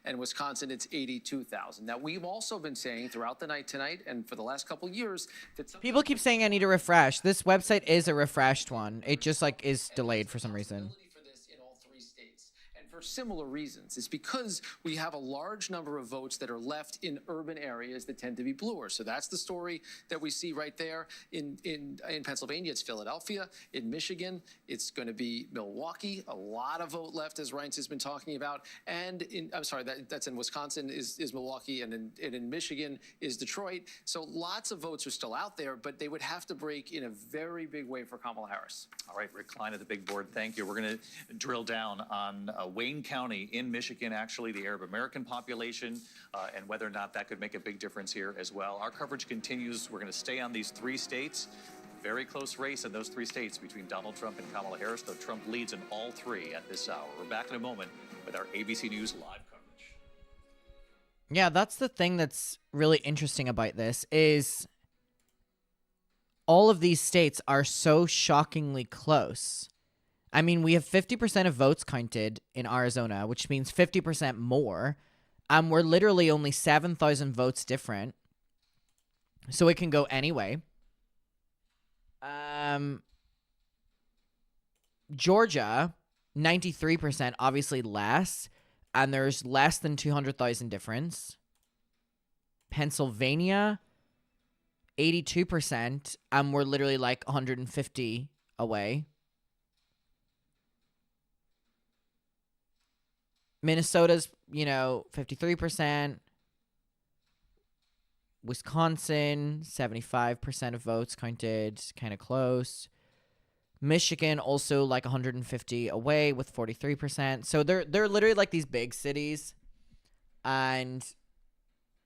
And Wisconsin, it's 82,000. Now, we've also been saying throughout the night tonight and for the last couple of years that People keep saying I need to refresh. This website is a refreshed one. It just is delayed for some reason. For similar reasons. It's because we have a large number of votes that are left in urban areas that tend to be bluer. So that's the story that we see right there. In Pennsylvania, it's Philadelphia. In Michigan, it's going to be Milwaukee. A lot of vote left, as Reince has been talking about. And that's in Wisconsin is Milwaukee, and in Michigan is Detroit. So lots of votes are still out there, but they would have to break in a very big way for Kamala Harris. All right, Rick Klein at the big board, thank you. We're going to drill down on Wayne County in Michigan, actually the Arab American population, and whether or not that could make a big difference here as well. Our coverage continues. We're going to stay on these 3 states. very close race in those 3 states between Donald Trump and Kamala Harris, though Trump leads in all 3 at this hour. We're back in a moment with our ABC News live coverage. Yeah, that's the thing that's really interesting about this is all of these states are so shockingly close. I mean, we have 50% of votes counted in Arizona, which means 50% more. We're literally only 7,000 votes different. So it can go anyway. Georgia, 93%, obviously less. And there's less than 200,000 difference. Pennsylvania, 82%, and we're literally like 150 away. Minnesota's, 53%. Wisconsin, 75% of votes counted, kind of close. Michigan also like 150 away with 43%. So they're literally like these big cities, and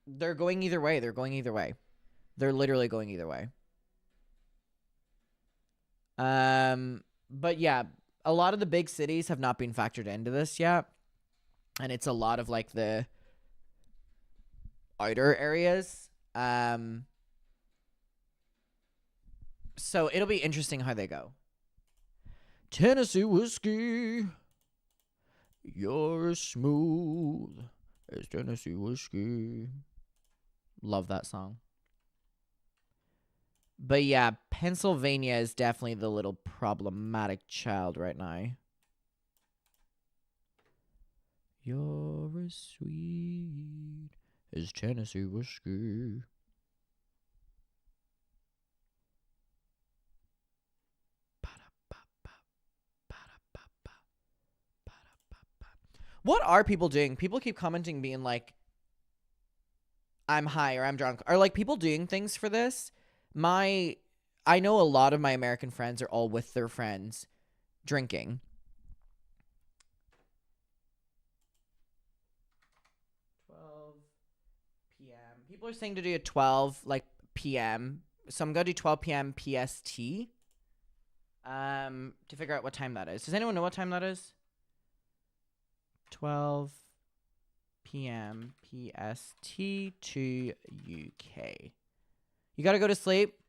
they're going either way. They're literally going either way. But yeah, a lot of the big cities have not been factored into this yet. And it's a lot of like the outer areas. So it'll be interesting how they go. Tennessee whiskey, you're as smooth as Tennessee whiskey. Love that song. But yeah, Pennsylvania is definitely the little problematic child right now. You're as sweet as Tennessee whiskey. What are people doing? People keep commenting being like, I'm high or I'm drunk. Are like people doing things for this? I know a lot of my American friends are all with their friends drinking. People are saying to do a 12 p.m. So I'm going to do 12 p.m. PST to figure out what time that is. Does anyone know what time that is? 12 p.m. PST to UK. You got to go to sleep?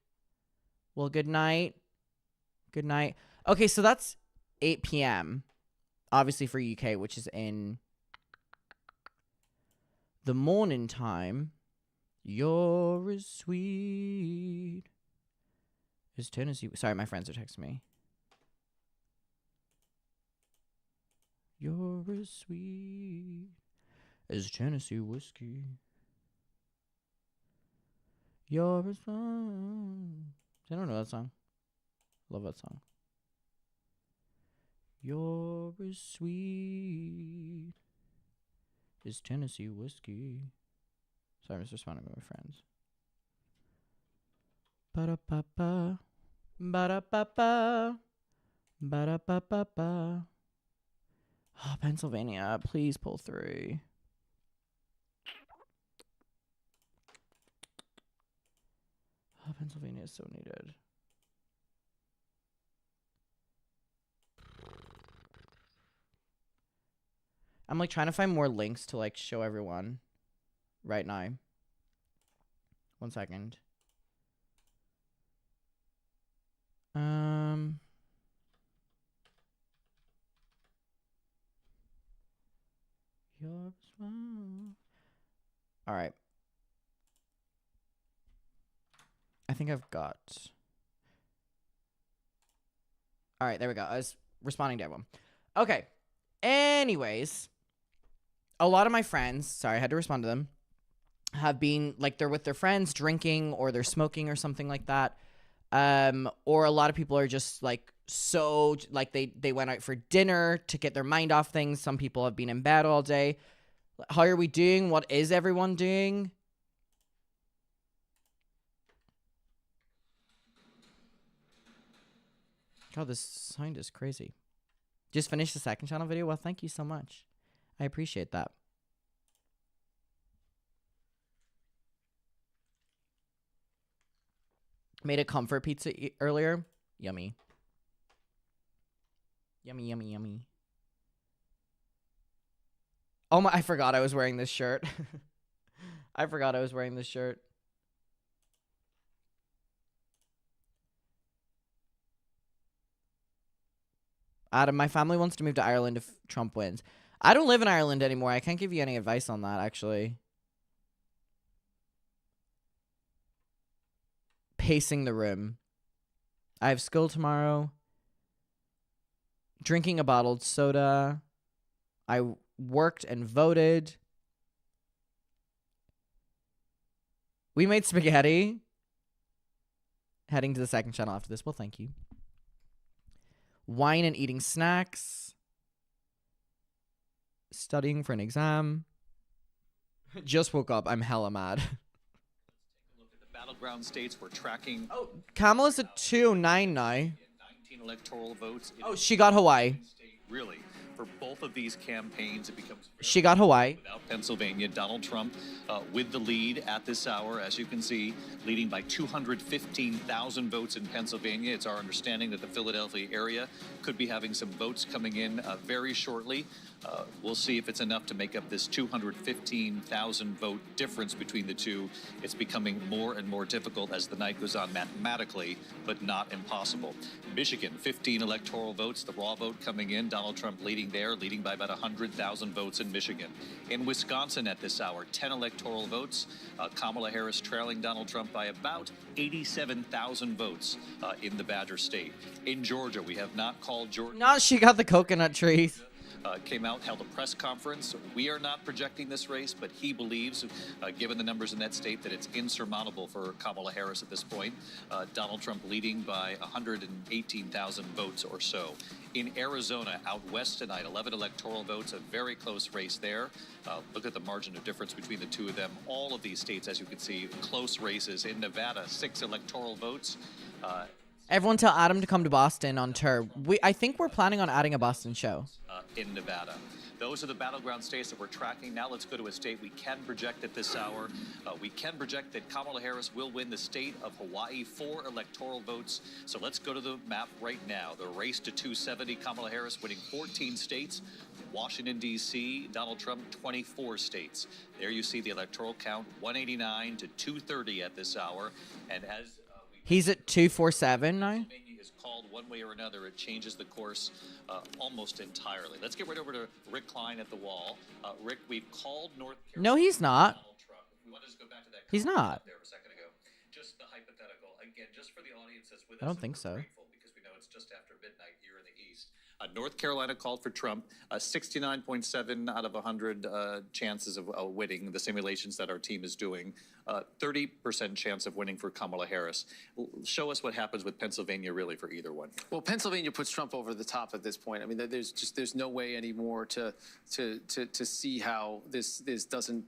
Well, good night. Good night. Okay, so that's 8 p.m. Obviously for UK, which is in the morning time. You're as sweet as Tennessee. Sorry, my friends are texting me. You're as sweet as Tennessee whiskey. You're as fun. I don't know that song. Love that song. You're as sweet as Tennessee whiskey. Sorry, I was responding to my friends. Ba-da-ba-ba. Ba-da-ba-ba. Ba-da-ba-ba-ba. Oh, Pennsylvania, please pull through. Oh, Pennsylvania is so needed. I'm like trying to find more links to like show everyone right now. 1 second. You're small. All right. I think I've got. All right, there we go. I was responding to everyone. Okay. Anyways, a lot of my friends, sorry, I had to respond to them, have been like they're with their friends drinking or they're smoking or something like that. Or a lot of people are just like so like they went out for dinner to get their mind off things. Some people have been in bed all day. How are we doing? What is everyone doing? God, this sound is crazy. Just finished the second channel video? Well, thank you so much. I appreciate that. Made a comfort pizza earlier. Yummy. Yummy, yummy, yummy. Oh my, I forgot I was wearing this shirt. I forgot I was wearing this shirt. Adam, my family wants to move to Ireland if Trump wins. I don't live in Ireland anymore. I can't give you any advice on that, actually. Pacing the room. I have school tomorrow. Drinking a bottled soda. I worked and voted. We made spaghetti. Heading to the second channel after this. Well, thank you. Wine and eating snacks. Studying for an exam. Just woke up. I'm hella mad. Look at the battleground states. We're tracking. Oh, Kamala's at 209 now. 19 electoral votes. Oh, she got Hawaii. Really, for both of these campaigns, it becomes. She got Hawaii. Without Pennsylvania, Donald Trump with the lead at this hour, as you can see, leading by 215,000 votes in Pennsylvania. It's our understanding that the Philadelphia area could be having some votes coming in very shortly. We'll see if it's enough to make up this 215,000 vote difference between the two. It's becoming more and more difficult as the night goes on mathematically, but not impossible. Michigan, 15 electoral votes, the raw vote coming in. Donald Trump leading there, leading by about 100,000 votes in Michigan. In Wisconsin at this hour, 10 electoral votes. Kamala Harris trailing Donald Trump by about 87,000 votes in the Badger State. In Georgia, we have not called Georgia. No, she got the coconut trees. Came out, held a press conference. We are not projecting this race, but he believes, given the numbers in that state, that it's insurmountable for Kamala Harris at this point. Donald Trump leading by 118,000 votes or so. In Arizona, out west tonight, 11 electoral votes, a very close race there. Look at the margin of difference between the two of them. All of these states, as you can see, close races. In Nevada, 6 electoral votes. Everyone tell Adam to come to Boston on tour. I think we're planning on adding a Boston show. In Nevada. Those are the battleground states that we're tracking. Now let's go to a state we can project at this hour. We can project that Kamala Harris will win the state of Hawaii, 4 electoral votes. So let's go to the map right now. The race to 270, Kamala Harris winning 14 states. Washington, D.C., Donald Trump, 24 states. There you see the electoral count, 189 to 230 at this hour. And as he's at 247 now. Is called one way or another, it changes the course almost entirely. Let's get right over to Rick Klein at the wall. Rick, we've called North Carolina. No, he's not. We want to just go back to that he's not. There a second ago. Just the hypothetical. Again, just for the audience that's with us. I don't think so. Because we know it's just after midnight here in the East. North Carolina called for Trump. 69.7 out of 100 chances of winning, the simulations that our team is doing. 30% chance of winning for Kamala Harris. Show us what happens with Pennsylvania really for either one. Well, Pennsylvania puts Trump over the top at this point. I mean, there's no way anymore to see how this doesn't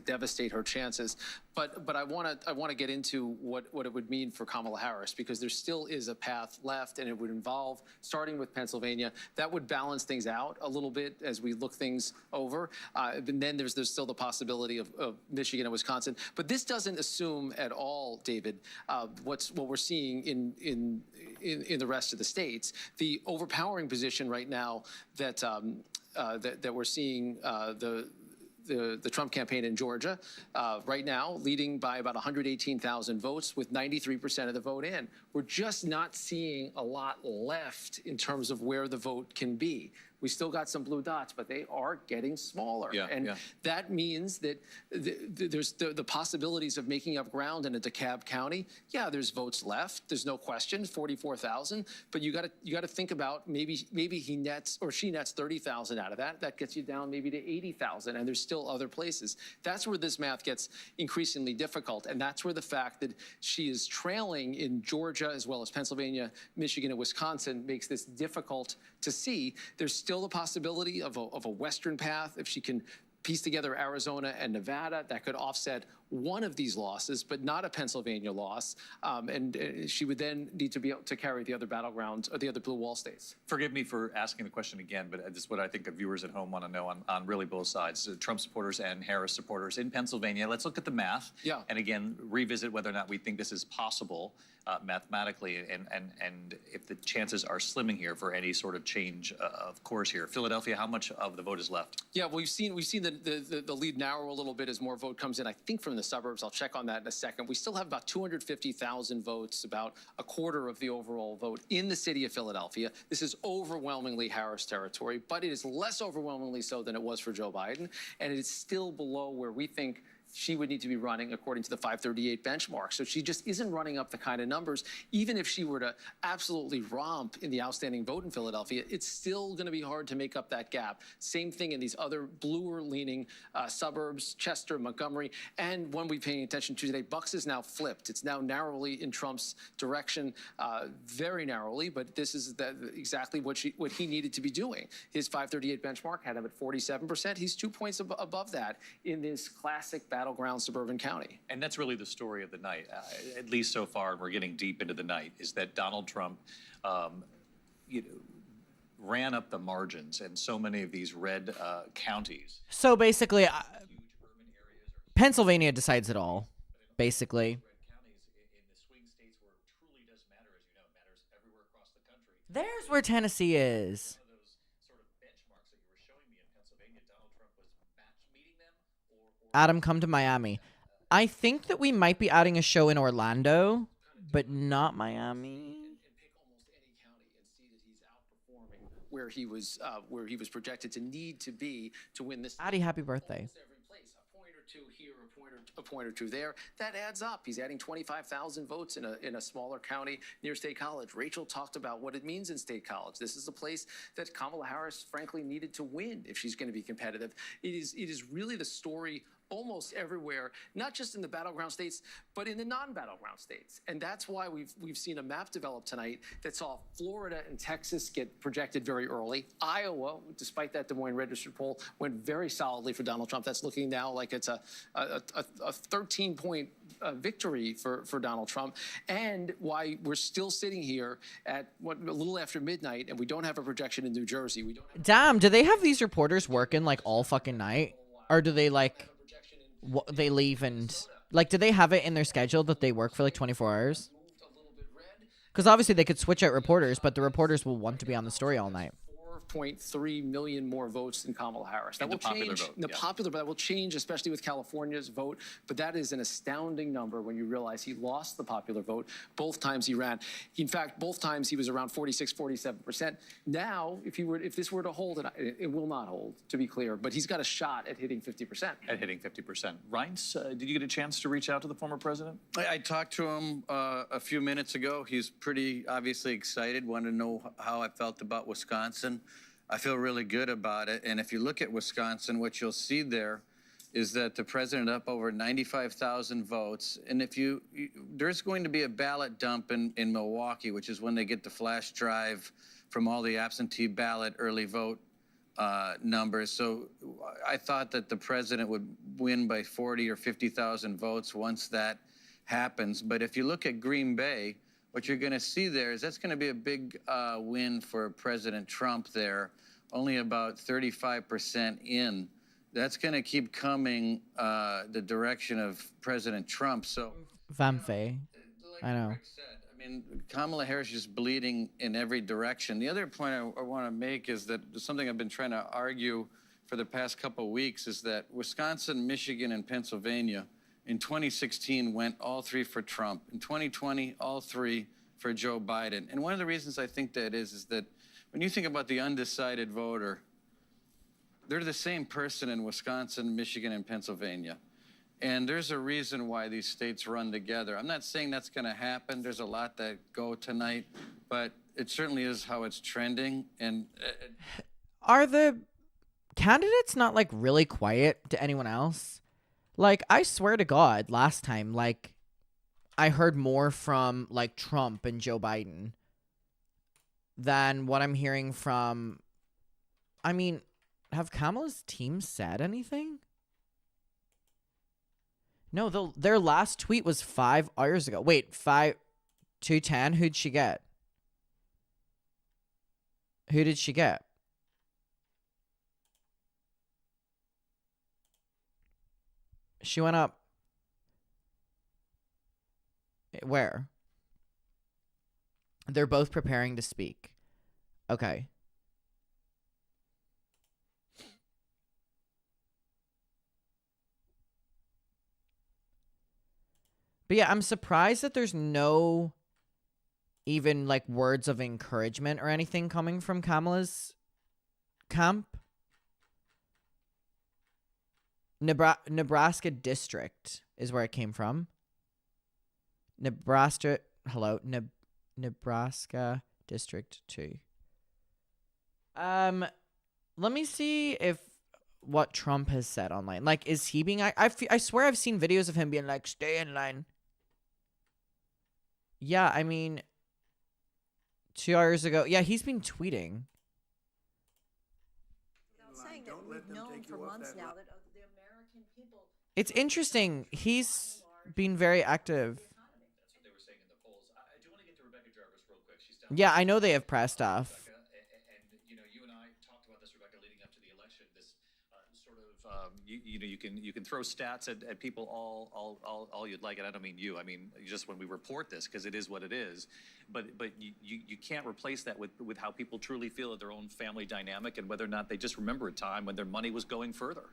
devastate her chances. But I want to get into what it would mean for Kamala Harris, because there still is a path left, and it would involve starting with Pennsylvania. That would balance things out a little bit as we look things over. And then there's still the possibility of Michigan and Wisconsin. But this doesn't assume at all, David, what we're seeing in the rest of the states. The overpowering position right now that we're seeing the Trump campaign in Georgia right now, leading by about 118,000 votes with 93% of the vote in. We're just not seeing a lot left in terms of where the vote can be. We still got some blue dots, but they are getting smaller. That means that there's the possibilities of making up ground in a DeKalb County. Yeah, there's votes left. There's no question, 44,000. But you got to think about maybe he nets or she nets 30,000 out of that. That gets you down maybe to 80,000, and there's still other places. That's where this math gets increasingly difficult, and that's where the fact that she is trailing in Georgia as well as Pennsylvania, Michigan, and Wisconsin makes this difficult to see. There's still the possibility of a Western path if she can piece together Arizona and Nevada. That could offset one of these losses, but not a Pennsylvania loss. And she would then need to be able to carry the other battlegrounds or the other blue wall states. Forgive me for asking the question again, but this is what I think the viewers at home want to know on really both sides, Trump supporters and Harris supporters in Pennsylvania. Let's look at the math. Yeah. And again, revisit whether or not we think this is possible mathematically, and if the chances are slimming here for any sort of change of course here. Philadelphia, how much of the vote is left? Yeah, well, we've seen the lead narrow a little bit as more vote comes in, I think, from the suburbs. I'll check on that in a second. We still have about 250,000 votes, about a quarter of the overall vote in the city of Philadelphia. This is overwhelmingly Harris territory, but it is less overwhelmingly so than it was for Joe Biden, and it is still below where we think she would need to be running according to the 538 benchmark. So she just isn't running up the kind of numbers. Even if she were to absolutely romp in the outstanding vote in Philadelphia, it's still going to be hard to make up that gap. Same thing in these other bluer-leaning suburbs, Chester, Montgomery, and one we're paying attention to today, Bucks is now flipped. It's now narrowly in Trump's direction, very narrowly, but this is exactly what he needed to be doing. His 538 benchmark had him at 47%. He's 2 points above that in this classic battleground suburban county. And that's really the story of the night, at least so far, and we're getting deep into the night, is that Donald Trump ran up the margins in so many of these red counties. So basically, Pennsylvania decides it all, basically. There's where Tennessee is. Adam, come to Miami. I think that we might be adding a show in Orlando, but not Miami. Where he was projected to need to be to win this. Addie, happy birthday. Two here, a point or two there. That adds up. He's adding 25,000 votes in a smaller county near State College. Rachel talked about what it means in State College. This is a place that Kamala Harris, frankly, needed to win if she's going to be competitive. It is really the story almost everywhere, not just in the battleground states, but in the non-battleground states. And that's why we've seen a map develop tonight that saw Florida and Texas get projected very early. Iowa, despite that Des Moines Register poll, went very solidly for Donald Trump. That's looking now like it's a 13-point victory for Donald Trump. And why we're still sitting here at a little after midnight, and we don't have a projection in New Jersey. Damn, do they have these reporters working like all fucking night? Or do they like... they leave and like, do they have it in their schedule that they work for like 24 hours? Because obviously they could switch out reporters, but the reporters will want to be on the story all night. 4.3 million more votes than Kamala Harris. That will change the popular, but that will change, especially with California's vote. But that is an astounding number when you realize he lost the popular vote both times he ran. In fact, both times he was around 46, 47%. Now, if this were to hold, it will not hold, to be clear. But he's got a shot at hitting 50%. At hitting 50%. Reince, did you get a chance to reach out to the former president? I talked to him a few minutes ago. He's pretty obviously excited, wanted to know how I felt about Wisconsin. I feel really good about it. And if you look at Wisconsin, what you'll see there is that the president up over 95,000 votes. And there's going to be a ballot dump in Milwaukee, which is when they get the flash drive from all the absentee ballot early vote numbers. So I thought that the president would win by 40 or 50,000 votes once that happens. But if you look at Green Bay, what you're going to see there is that's going to be a big win for President Trump there, only about 35% in. That's going to keep coming the direction of President Trump. So, Vamfe, I know. Rick said, I mean, Kamala Harris is bleeding in every direction. The other point I want to make is that something I've been trying to argue for the past couple of weeks is that Wisconsin, Michigan, and Pennsylvania in 2016 went all three for Trump. In 2020, all three for Joe Biden. And one of the reasons I think that is that when you think about the undecided voter, they're the same person in Wisconsin, Michigan, and Pennsylvania. And there's a reason why these states run together. I'm not saying that's going to happen. There's a lot that go tonight, but it certainly is how it's trending. And are the candidates not like really quiet to anyone else? Like, I swear to God, last time, like, I heard more from, like, Trump and Joe Biden than what I'm hearing from... I mean, have Kamala's team said anything? No, their last tweet was 5 hours ago. Wait, 210? Who'd she get? Who did she get? She went up. Where? They're both preparing to speak. Okay. But yeah, I'm surprised that there's no even like words of encouragement or anything coming from Kamala's camp. Nebraska district is where it came from. Nebraska district 2. Let me see if what Trump has said online. Like, is he being? I swear I've seen videos of him being like, "Stay in line." Yeah, I mean, 2 hours ago. Yeah, he's been tweeting. Saying that we've known for months now that the American people. It's interesting. He's been very active. That's what they were saying in the polls. I do want to get to Rebecca Jarvis real quick. She's down. Yeah, I know they have press stuff. And you know, you and I talked about this, Rebecca, leading up to the election. This sort of you can throw stats at people all you'd like, and I don't mean you. I mean just when we report this, because it is what it is. But you can't replace that with how people truly feel at their own family dynamic and whether or not they just remember a time when their money was going further.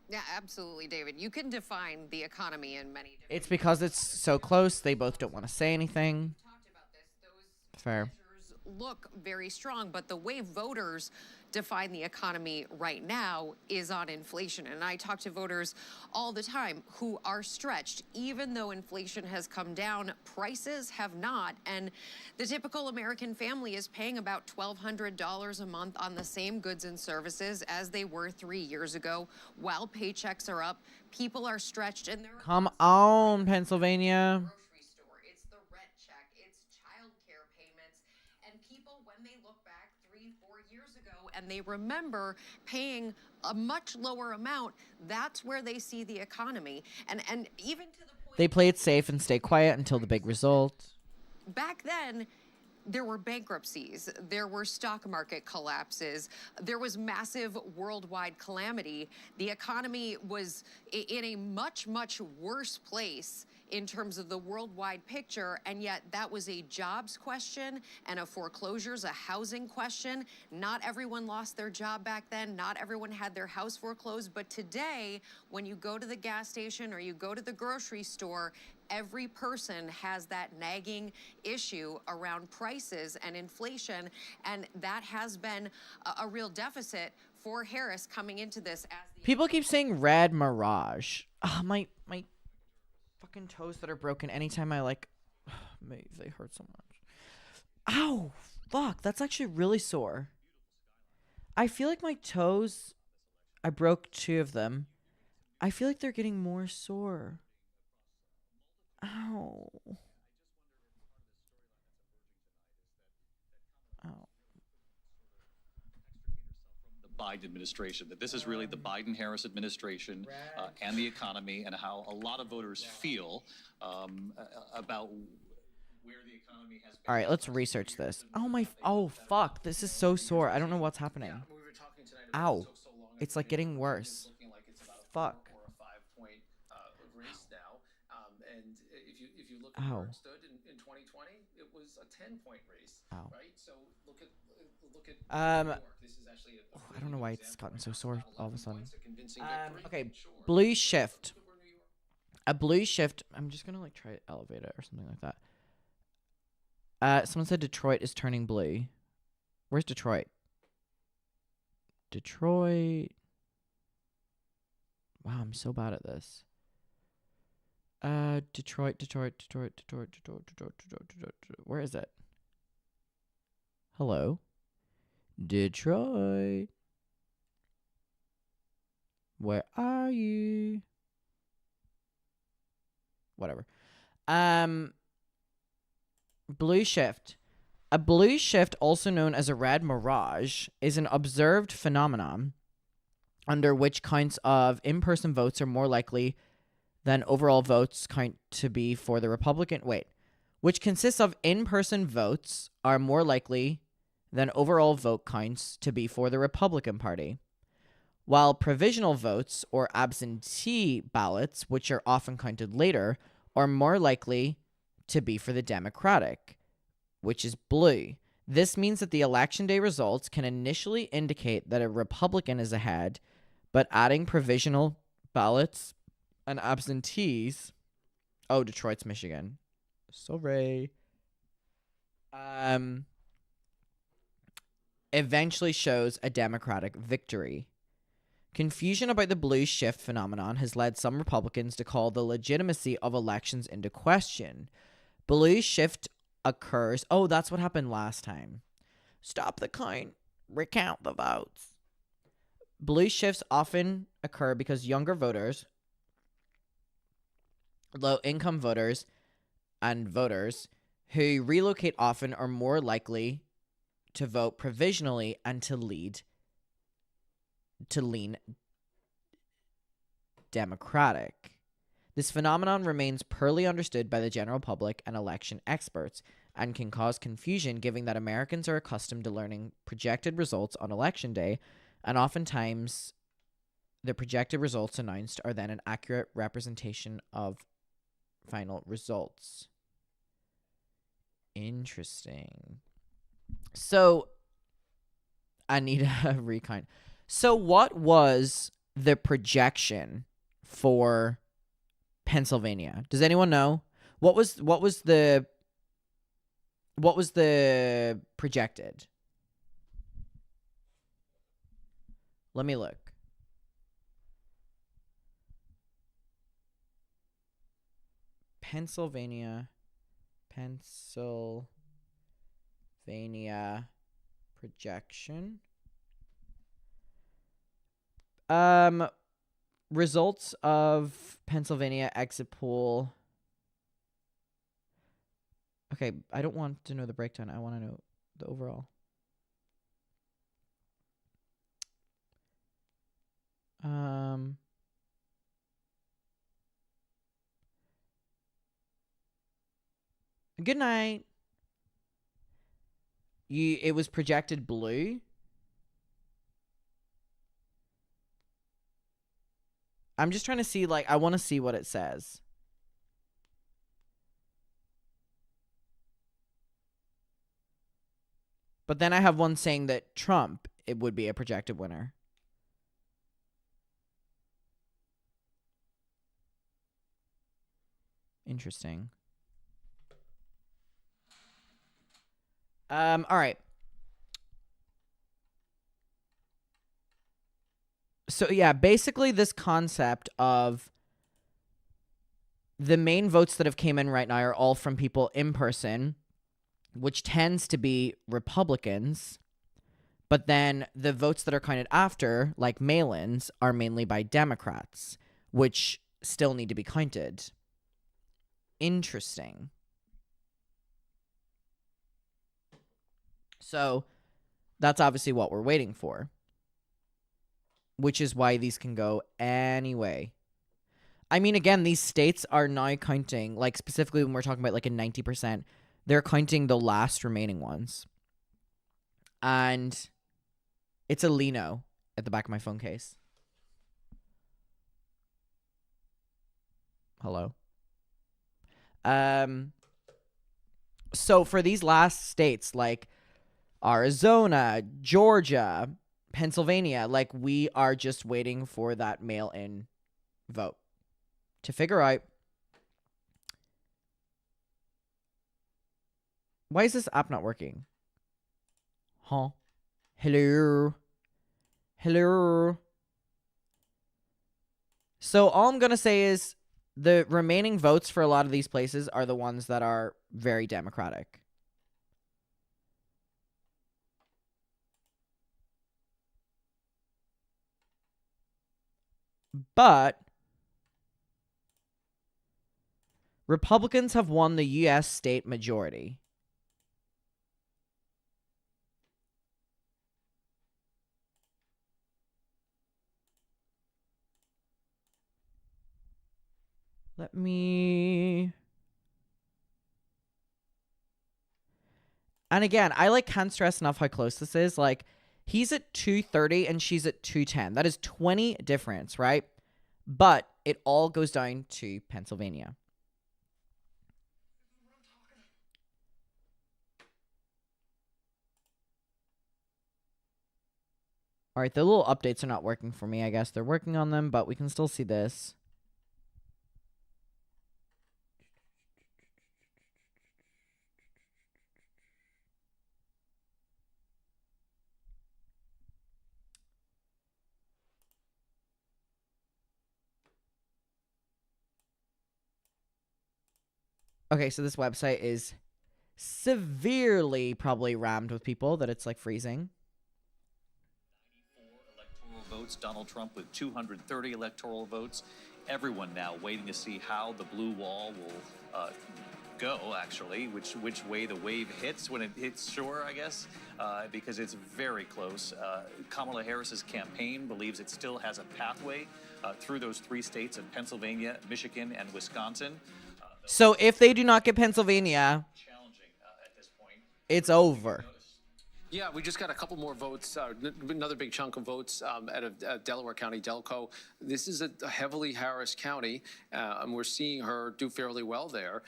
Yeah, absolutely, David. You can define the economy in many different It's because it's so close. They both don't want to say anything. Fair. look very strong, but the way voters define the economy right now is on inflation. And I talk to voters all the time who are stretched. Even though inflation has come down, prices have not. And the typical American family is paying about $1,200 a month on the same goods and services as they were 3 years ago. While paychecks are up, people are stretched. And Come on, Pennsylvania. It's the rent check, it's child care payments, and people, when they look back 3-4 years ago and they remember paying a much lower amount, that's where they see the economy. And even to the point They play it safe and stay quiet until the big result. back then, there were bankruptcies, there were stock market collapses, there was massive worldwide calamity. The economy was in a much, much worse place in terms of the worldwide picture, and yet that was a jobs question and a foreclosures, a housing question. Not everyone lost their job back then, not everyone had their house foreclosed, but today, when you go to the gas station or you go to the grocery store, every person has that nagging issue around prices and inflation, and that has been a real deficit for Harris coming into this. People keep saying red mirage. My fucking toes that are broken anytime I they hurt so much. Ow, fuck, that's actually really sore. I feel like my toes, I broke 2 of them. I feel like they're getting more sore. Ow. Ow. The Biden administration, that this is really the Biden-Harris administration and the economy and how a lot of voters feel about where the economy has been. All right, let's research this. Oh, fuck, this is so sore. I don't know what's happening. Ow. It's like getting worse. Fuck. Ow. Where it stood in 2020, it was a 10-point race. Ow. Right? So look at New York. This is actually I don't know why it's gotten so sore all of a sudden. Okay, Sure. blue shift. A blue shift. I'm just gonna try to elevate it or something like that. Someone said Detroit is turning blue. Where's Detroit? Detroit. Wow, I'm so bad at this. Detroit. Where is it? Hello? Detroit. Where are you? Whatever. Blue shift. A blue shift, also known as a red mirage, is an observed phenomenon under which kinds of in-person votes are more likely than overall votes count to be for the Republican. Which consists of in-person votes are more likely than overall vote counts to be for the Republican Party, while provisional votes or absentee ballots, which are often counted later, are more likely to be for the Democratic, which is blue. This means that the election day results can initially indicate that a Republican is ahead, but adding provisional ballots and absentees... Oh, Detroit's Michigan. Sorry. Eventually shows a Democratic victory. Confusion about the blue shift phenomenon has led some Republicans to call the legitimacy of elections into question. Blue shift occurs... Oh, that's what happened last time. Stop the count. Recount the votes. Blue shifts often occur because younger voters, low-income voters, and voters who relocate often are more likely to vote provisionally and to lean Democratic. This phenomenon remains poorly understood by the general public and election experts and can cause confusion given that Americans are accustomed to learning projected results on election day, and oftentimes the projected results announced are then an accurate representation of final results. Interesting. So, I need a recount. So, what was the projection for Pennsylvania? Does anyone know? What was the projected? Let me look. Pennsylvania projection. Results of Pennsylvania exit poll. Okay, I don't want to know the breakdown. I want to know the overall. Good night. It was projected blue. I'm just trying to see, I want to see what it says. But then I have one saying that Trump, it would be a projected winner. Interesting. All right. So, yeah, basically this concept of the main votes that have came in right now are all from people in person, which tends to be Republicans. But then the votes that are counted after, like mail-ins, are mainly by Democrats, which still need to be counted. Interesting. So that's obviously what we're waiting for, which is why these can go anyway. I mean, again, these states are now counting, specifically when we're talking about a 90%, they're counting the last remaining ones. And it's a Lino at the back of my phone case. Hello. So for these last states, like Arizona, Georgia, Pennsylvania, we are just waiting for that mail-in vote to figure out. Why is this app not working? Huh? Hello? Hello? So all I'm going to say is the remaining votes for a lot of these places are the ones that are very Democratic. But Republicans have won the U.S. state majority. Let me... And again, I can't stress enough how close this is. Like, he's at 230 and she's at 210. That is 20 difference, right? But it all goes down to Pennsylvania. All right, the little updates are not working for me. I guess they're working on them, but we can still see this. Okay, so this website is severely probably rammed with people that it's freezing. Electoral votes, Donald Trump with 230 electoral votes. Everyone now waiting to see how the blue wall will go, actually, which way the wave hits when it hits shore, I guess, because it's very close. Kamala Harris's campaign believes it still has a pathway through those 3 states of Pennsylvania, Michigan, and Wisconsin. So if they do not get Pennsylvania, it's over. Yeah, we just got a couple more votes, another big chunk of votes out of Delaware County, Delco. This is a heavily Harris County, and we're seeing her do fairly well there,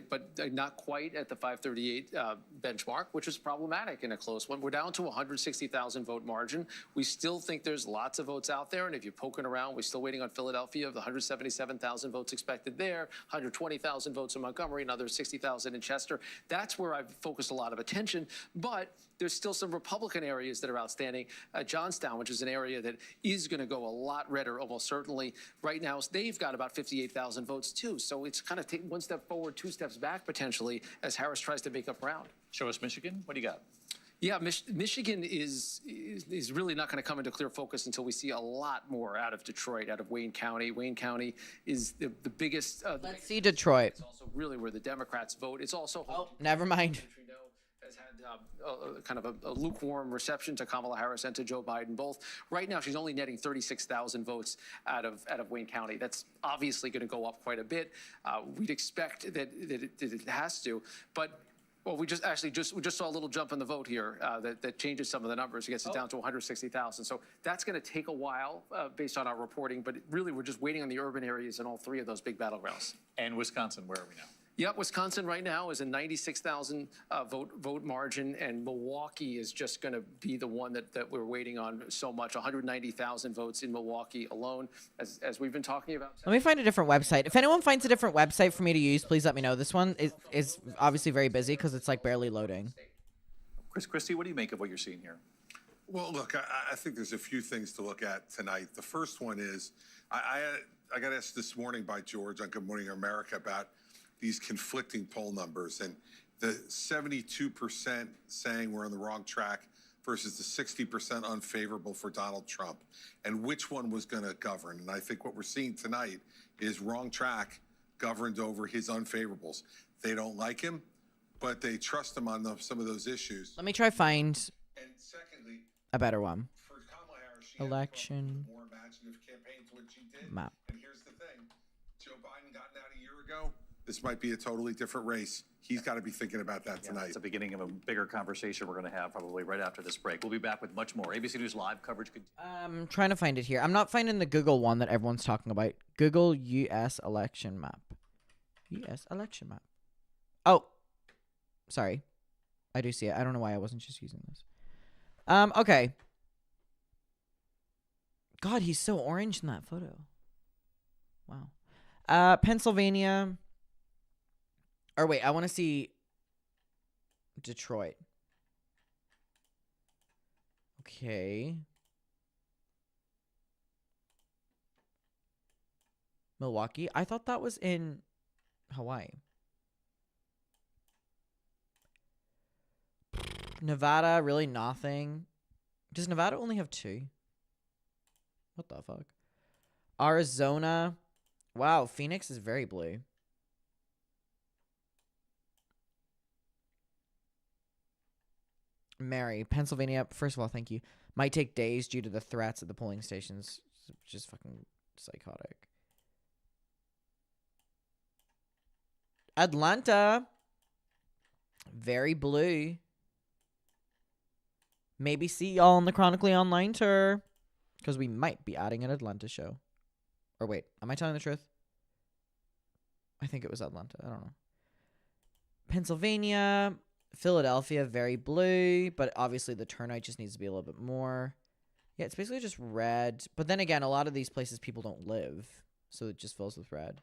but not quite at the 538 benchmark, which is problematic in a close one. We're down to a 160,000 vote margin. We still think there's lots of votes out there, and if you're poking around, we're still waiting on Philadelphia of the 177,000 votes expected there, 120,000 votes in Montgomery, another 60,000 in Chester. That's where I've focused a lot of attention, but there's still some Republican areas that are outstanding. Johnstown, which is an area that is going to go a lot redder, almost certainly. Right now, they've got about 58,000 votes, too. So it's kind of take 1 step forward, 2 steps back, potentially, as Harris tries to make up ground. Show us Michigan. What do you got? Yeah, Michigan is really not going to come into clear focus until we see a lot more out of Detroit, out of Wayne County. Wayne County is the biggest. Let's see Detroit. It's also really where the Democrats vote. It's also... Oh, never mind. Has had kind of a lukewarm reception to Kamala Harris and to Joe Biden both. Right now, she's only netting 36,000 votes out of Wayne County. That's obviously going to go up quite a bit. We'd expect that it has to, but. Well, we just saw a little jump in the vote here that changes some of the numbers. It gets it down to 160,000. So that's going to take a while based on our reporting. But really, we're just waiting on the urban areas in all 3 of those big battlegrounds. And Wisconsin, where are we now? Yeah, Wisconsin right now is a 96,000 vote margin, and Milwaukee is just going to be the one that we're waiting on so much. 190,000 votes in Milwaukee alone, as we've been talking about. Let me find a different website. If anyone finds a different website for me to use, please let me know. This one is obviously very busy because it's barely loading. Chris Christie, what do you make of what you're seeing here? Well, look, I think there's a few things to look at tonight. The first one is I got asked this morning by George on Good Morning America about these conflicting poll numbers, and the 72% saying we're on the wrong track versus the 60% unfavorable for Donald Trump, and which one was going to govern. And I think what we're seeing tonight is wrong track governed over his unfavorables. They don't like him, but they trust him on some of those issues. Let me try find And secondly, a better one. for Kamala Harris, she Election had a more imaginative campaign to what she did. map. And here's the thing, Joe Biden gotten out a year ago. This might be a totally different race. He's got to be thinking about that tonight. It's the beginning of a bigger conversation we're going to have probably right after this break. We'll be back with much more. ABC News Live coverage. I'm trying to find it here. I'm not finding the Google one that everyone's talking about. Google U.S. election map. U.S. election map. Oh, sorry. I do see it. I don't know why I wasn't just using this. Okay. God, he's so orange in that photo. Wow. Pennsylvania. Or wait, I want to see Detroit. Okay. Milwaukee. I thought that was in Hawaii. Nevada, really nothing. Does Nevada only have 2? What the fuck? Arizona. Wow, Phoenix is very blue. Mary, Pennsylvania. First of all, thank you. Might take days due to the threats at the polling stations. Just fucking psychotic. Atlanta. Very blue. Maybe see y'all on the Chronically Online tour. Because we might be adding an Atlanta show. Or wait, am I telling the truth? I think it was Atlanta. I don't know. Pennsylvania. Philadelphia, very blue. But obviously the turnout just needs to be a little bit more. Yeah, it's basically just red. But then again, a lot of these places people don't live. So it just fills with red.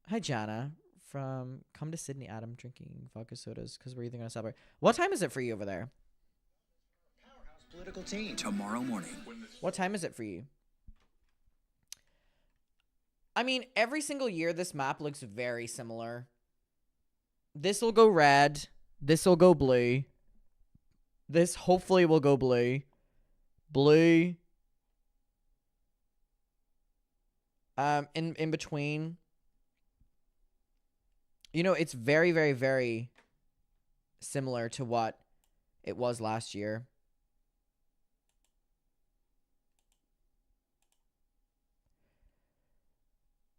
Hi, Jana. From Come to Sydney, Adam, drinking vodka sodas because we're either going to celebrate. What time is it for you over there? Powerhouse Political Team tomorrow morning. What time is it for you? I mean, every single year this map looks very similar. This will go red. This will go blue. This hopefully will go blue. Blue. In between. You know, it's very, very, very similar to what it was last year.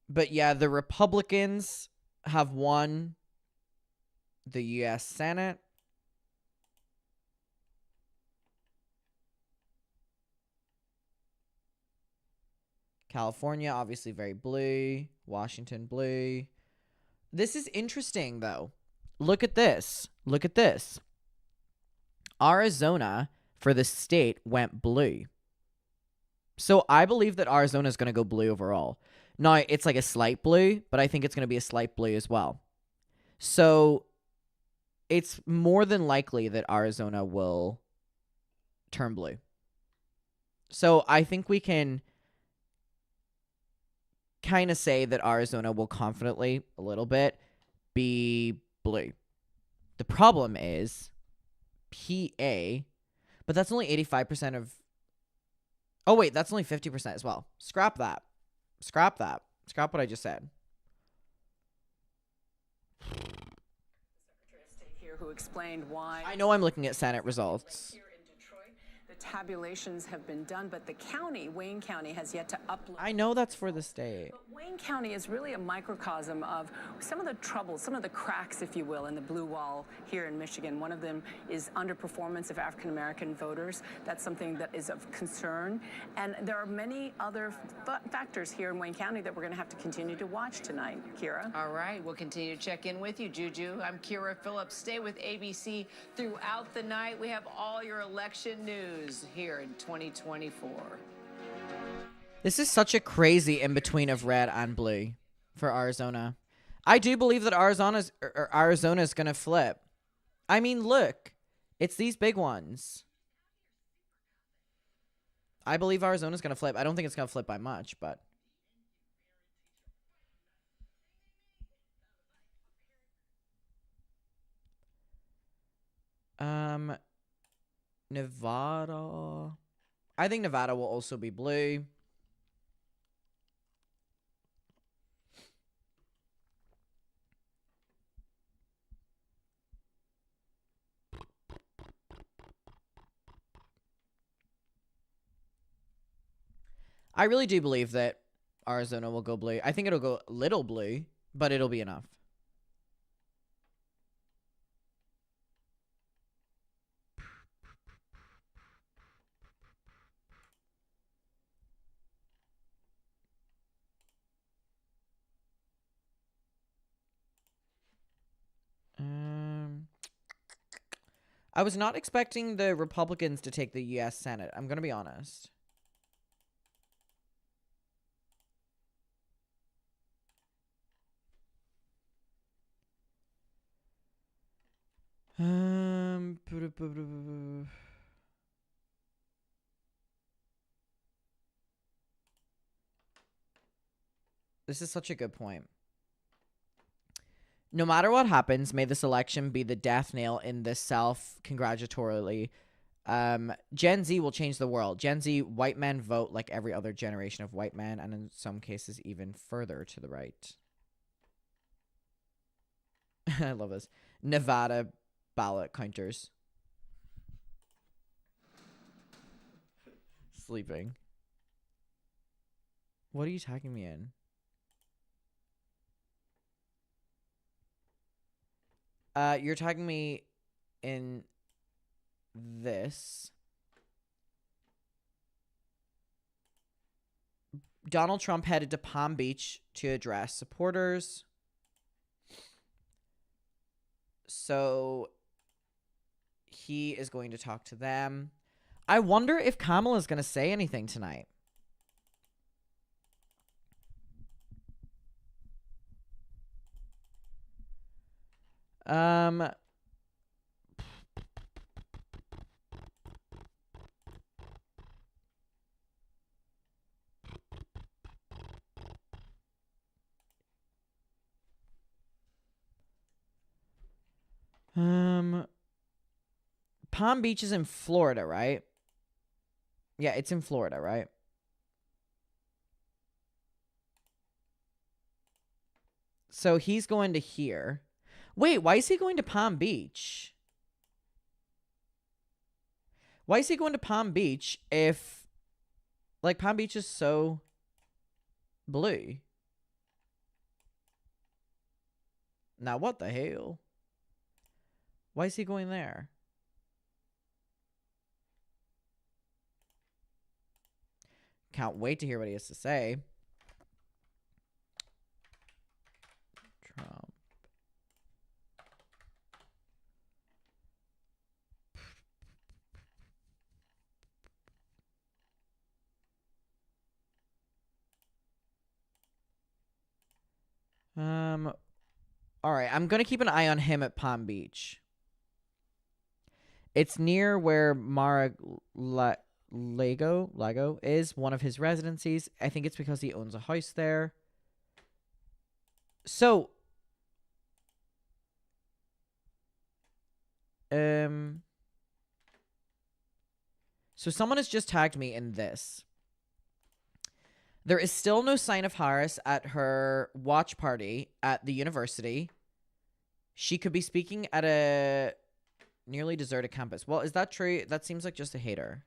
But yeah, the Republicans have won the U.S. Senate. California, obviously very blue. Washington, blue. This is interesting, though. Look at this. Look at this. Arizona, for the state, went blue. So I believe that Arizona is going to go blue overall. Now, it's like a slight blue, but I think it's going to be a slight blue as well. So it's more than likely that Arizona will turn blue. So I think we can kind of say that Arizona will confidently, a little bit, be blue. The problem is PA, but that's only 85% of... Oh, wait, that's only 50% as well. Scrap that. Scrap that. Scrap what I just said. Secretary of State here who explained why... I know I'm looking at Senate results. The tabulations have been done, but the county, Wayne County, has yet to upload. I know that's for the state. But Wayne County is really a microcosm of some of the troubles, some of the cracks, if you will, in the blue wall here in Michigan. One of them is underperformance of African-American voters. That's something that is of concern. And there are many other factors here in Wayne County that we're going to have to continue to watch tonight. Kira? All right, we'll continue to check in with you, Juju. I'm Kira Phillips. Stay with ABC throughout the night. We have all your election news here in 2024. This is such a crazy in-between of red and blue for Arizona. I do believe that Arizona's going to flip. I mean, look. It's these big ones. I believe Arizona's going to flip. I don't think it's going to flip by much, but... Nevada. I think Nevada will also be blue. I really do believe that Arizona will go blue. I think it'll go little blue, but it'll be enough. I was not expecting the Republicans to take the U.S. Senate. I'm going to be honest. This is such a good point. No matter what happens, may this election be the death nail in this self-congratulatorily. Gen Z will change the world. Gen Z, white men vote like every other generation of white men, and in some cases even further to the right. I love this. Nevada ballot counters. Sleeping. What are you tagging me in? You're tagging me in this. Donald Trump headed to Palm Beach to address supporters. So he is going to talk to them. I wonder if Kamala's going to say anything tonight. Palm Beach is in Florida, right? Yeah, it's in Florida, right? So he's going to here. Wait, why is he going to Palm Beach? Why is he going to Palm Beach if, like, Palm Beach is so blue? Now, what the hell? Why is he going there? Can't wait to hear what he has to say. Trump. All right, I'm going to keep an eye on him at Palm Beach. It's near where Lago is, one of his residencies. I think it's because he owns a house there. So, so someone has just tagged me in this. There is still no sign of Harris at her watch party at the university. She could be speaking at a nearly deserted campus. Well, is that true? That seems like just a hater.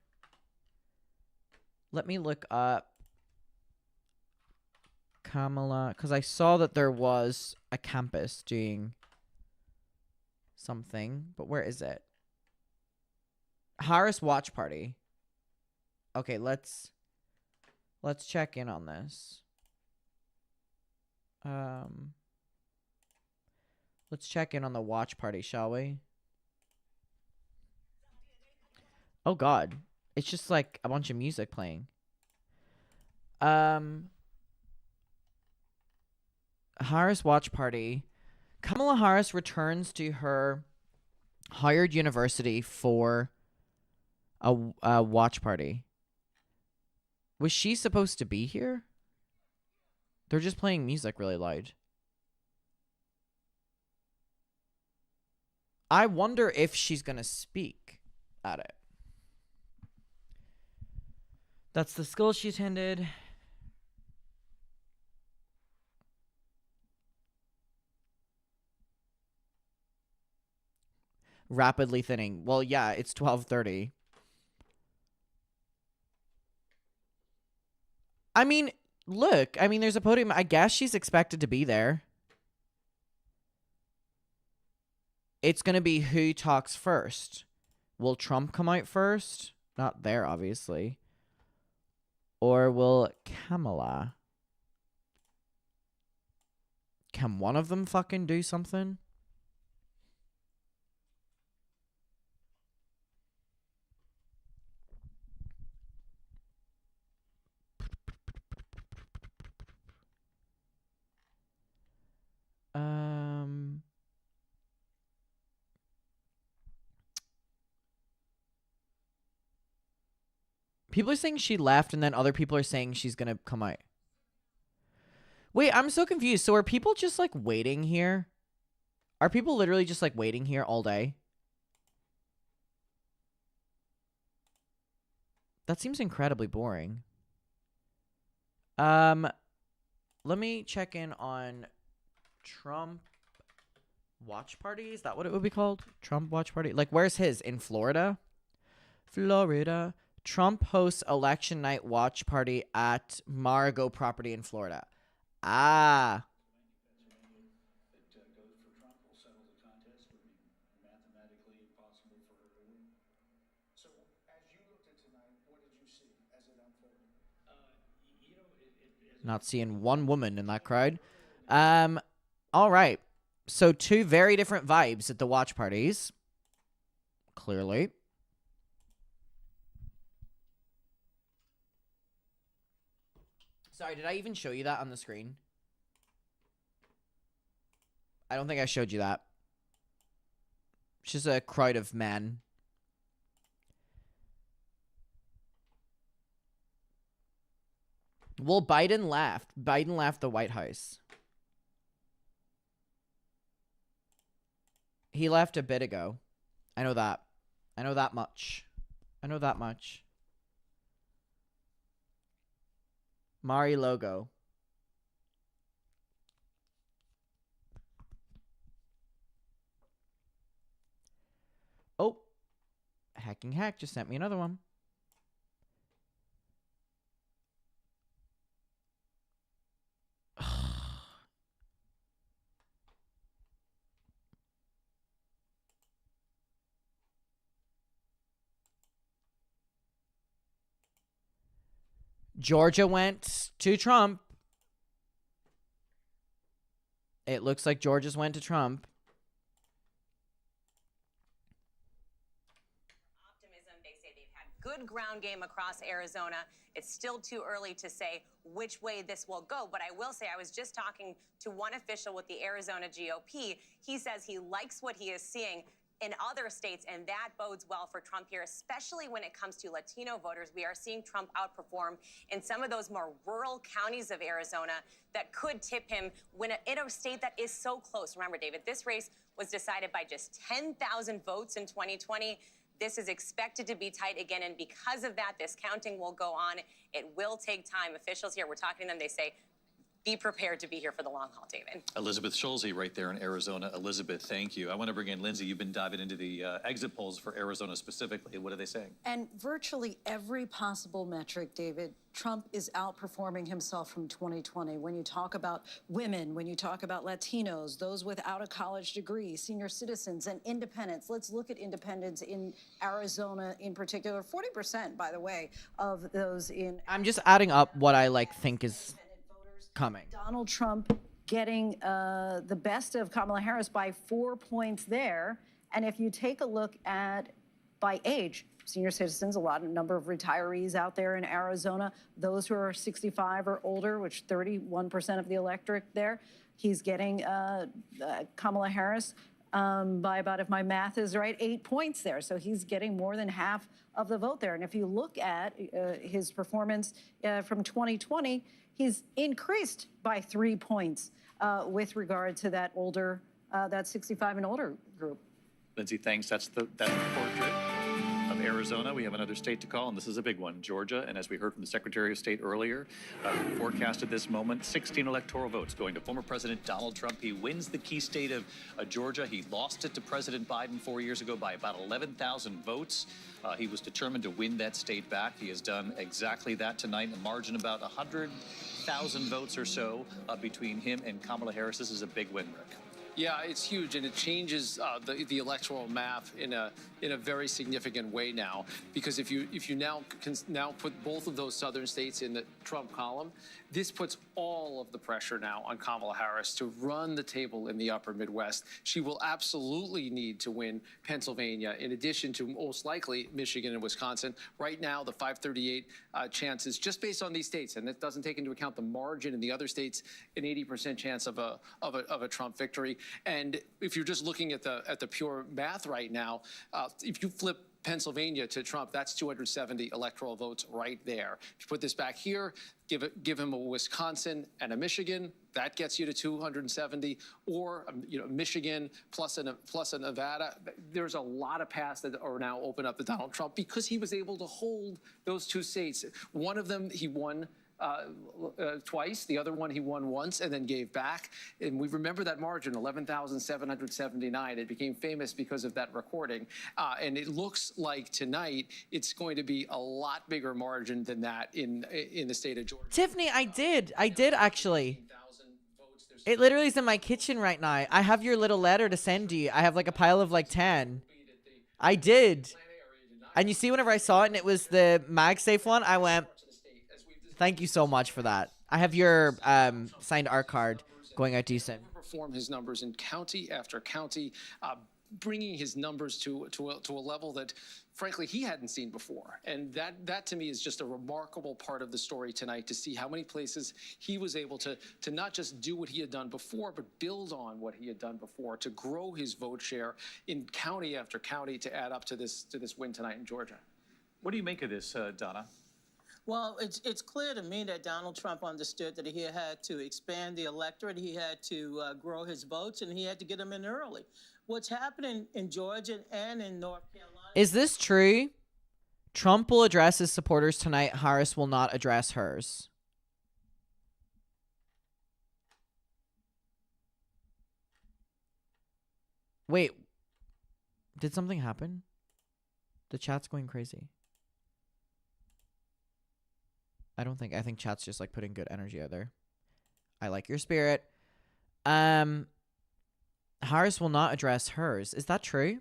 Let me look up Kamala, because I saw that there was a campus doing something, but where is it? Harris watch party. Okay, let's check in on this. Let's check in on the watch party, shall we? Oh God, it's just like a bunch of music playing. Harris watch party. Kamala Harris returns to her hired university for a watch party. Was she supposed to be here? They're just playing music really loud. I wonder if she's gonna speak at it. That's the school she attended. Rapidly thinning. Well, yeah, it's 12:30. I mean, look. I mean, there's a podium. I guess she's expected to be there. It's going to be who talks first. Will Trump come out first? Not there, obviously. Or will Kamala? Can one of them fucking do something? People are saying she left, and then other people are saying she's gonna come out. Wait, I'm so confused. So are people just like waiting here? Are people literally just like waiting here all day? That seems incredibly boring. Let me check in on Trump watch party. Is that what it would be called? Trump watch party? Like, where's his? In Florida? Florida. Trump hosts election night watch party at Mar-a-Go property in Florida. Ah. Not seeing one woman in that crowd. All right. So two very different vibes at the watch parties. Clearly. Sorry, did I even show you that on the screen? I don't think I showed you that. It's just a crowd of men. Well, Biden left. Biden left the White House. He left a bit ago. I know that. I know that much. I know that much. Mari logo. Oh. Hacking Hack just sent me another one. Georgia went to Trump. It looks like Georgia's went to Trump. Optimism, they say they've had good ground game across Arizona. It's still too early to say which way this will go, but I will say I was just talking to one official with the Arizona GOP. He says he likes what he is seeing in other states, and that bodes well for Trump here, especially when it comes to Latino voters. We are seeing Trump outperform in some of those more rural counties of Arizona that could tip him in a state that is so close. Remember, David, this race was decided by just 10,000 votes in 2020. This is expected to be tight again, and because of that, this counting will go on. It will take time. Officials here, we're talking to them, they say, be prepared to be here for the long haul, David. Elizabeth Schulze right there in Arizona. Elizabeth, thank you. I want to bring in Lindsay. You've been diving into the exit polls for Arizona specifically. What are they saying? And virtually every possible metric, David, Trump is outperforming himself from 2020. When you talk about women, when you talk about Latinos, those without a college degree, senior citizens, and independents. Let's look at independents in Arizona in particular. 40%, by the way, of those in... I'm just adding up what I think is coming. Donald Trump getting the best of Kamala Harris by 4 points there. And if you take a look at by age, senior citizens, a number of retirees out there in Arizona, those who are 65 or older, which 31% of the electorate there, he's getting Kamala Harris by about, if my math is right, 8 points there. So he's getting more than half of the vote there. And if you look at his performance from 2020, he's increased by 3 points with regard to that older, that 65 and older group. Lindsay, thanks. That's the portrait of Arizona. We have another state to call, and this is a big one, Georgia. And as we heard from the Secretary of State earlier, forecasted this moment, 16 electoral votes going to former President Donald Trump. He wins the key state of Georgia. He lost it to President Biden 4 years ago by about 11,000 votes. He was determined to win that state back. He has done exactly that tonight. A margin about 100,000 votes or so between him and Kamala Harris. This is a big win, Rick. Yeah, it's huge, and it changes the electoral map in a very significant way now. Because if you now can put both of those southern states in the Trump column, this puts all of the pressure now on Kamala Harris to run the table in the upper Midwest. She will absolutely need to win Pennsylvania, in addition to most likely Michigan and Wisconsin. Right now, the 538 chances, just based on these states, and that doesn't take into account the margin in the other states, an 80% chance of a Trump victory. And if you're just looking at the pure math right now, if you flip Pennsylvania to Trump, that's 270 electoral votes right there. If you put this back here, give him a Wisconsin and a Michigan, that gets you to 270, or Michigan plus a Nevada. There's a lot of paths that are now open up to Donald Trump because he was able to hold those two states. One of them he won twice. The other one he won once and then gave back. And we remember that margin, 11,779. It became famous because of that recording. And it looks like tonight it's going to be a lot bigger margin than that in the state of Georgia. Tiffany, I did actually. It literally is in my kitchen right now. I have your little letter to send you. I have like a pile of like 10. I did. And you see, whenever I saw it and it was the MagSafe one, I went, thank you so much for that. I have your signed art card going out to you soon. Perform his numbers in county after county, bringing his numbers to a level that, frankly, he hadn't seen before. And that to me is just a remarkable part of the story tonight, to see how many places he was able to not just do what he had done before, but build on what he had done before, to grow his vote share in county after county to add up to this win tonight in Georgia. What do you make of this, Donna? Well, it's clear to me that Donald Trump understood that he had to expand the electorate, he had to grow his votes, and he had to get them in early. What's happening in Georgia and in North Carolina... Is this true? Trump will address his supporters tonight. Harris will not address hers. Wait. Did something happen? The chat's going crazy. I think chat's just like putting good energy out there. I like your spirit. Harris will not address hers. Is that true?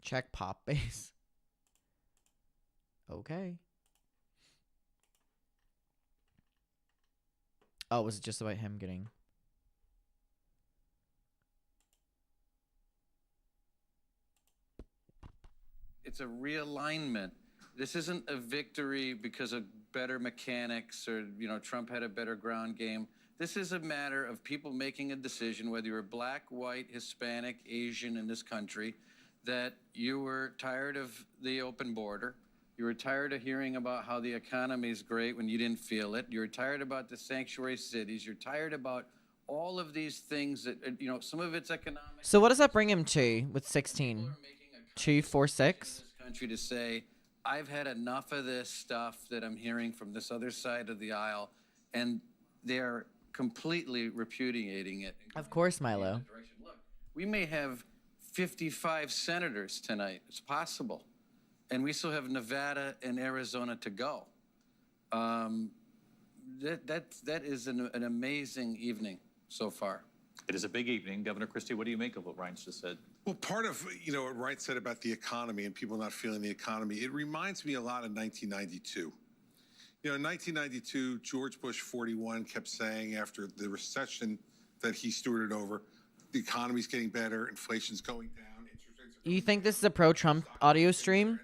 Check pop base. Okay. Oh, was it just about him getting... It's a realignment. This isn't a victory because of better mechanics or, Trump had a better ground game. This is a matter of people making a decision, whether you're black, white, Hispanic, Asian in this country, that you were tired of the open border. You were tired of hearing about how the economy is great when you didn't feel it. You're tired about the sanctuary cities. You're tired about all of these things that, some of it's economic. So what does that bring him to with 16? 246? Country to say, I've had enough of this stuff that I'm hearing from this other side of the aisle, and they're completely repudiating it. Of course, Milo. Look, we may have 55 senators tonight. It's possible. And we still have Nevada and Arizona to go. That is an amazing evening so far. It is a big evening. Governor Christie, what do you make of what Ryan's just said? Well, part of, what Ryan said about the economy and people not feeling the economy, it reminds me a lot of 1992. In 1992, George Bush 41 kept saying after the recession that he stewarded over, the economy's getting better, inflation's going down, interest rates are... You think this is a pro-Trump audio stream?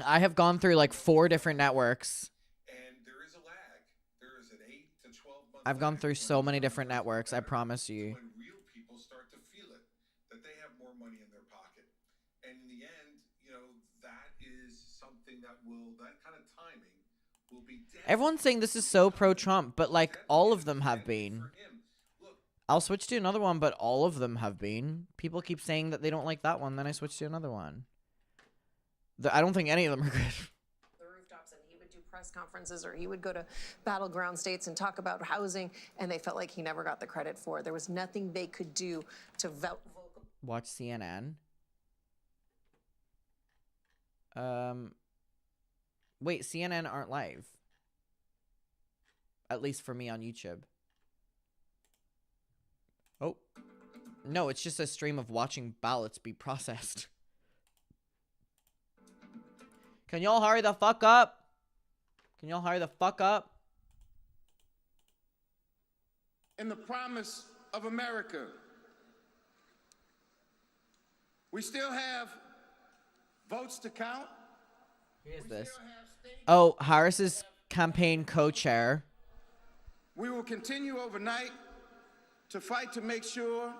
I have gone through like 4 different networks. And there is a lag. There is an 8 to 12 month I've gone through so many different networks, I promise you. when real people start to feel it, that they have more money in their pocket. And in the end, that is something that kind of timing will be... Everyone's saying this is so pro-Trump, but like all of them have been. I'll switch to another one, but all of them have been. People keep saying that they don't like that one, then I switch to another one. I don't think any of them are good. The rooftops, and he would do press conferences, or he would go to battleground states and talk about housing, and they felt like he never got the credit for it. There was nothing they could do to vote. Watch CNN. Wait, CNN aren't live. At least for me on YouTube. Oh. No, it's just a stream of watching ballots be processed. Can y'all hurry the fuck up? Can y'all hurry the fuck up? In the promise of America, we still have votes to count. Who is this? Oh, Harris's campaign co-chair. We will continue overnight to fight to make sure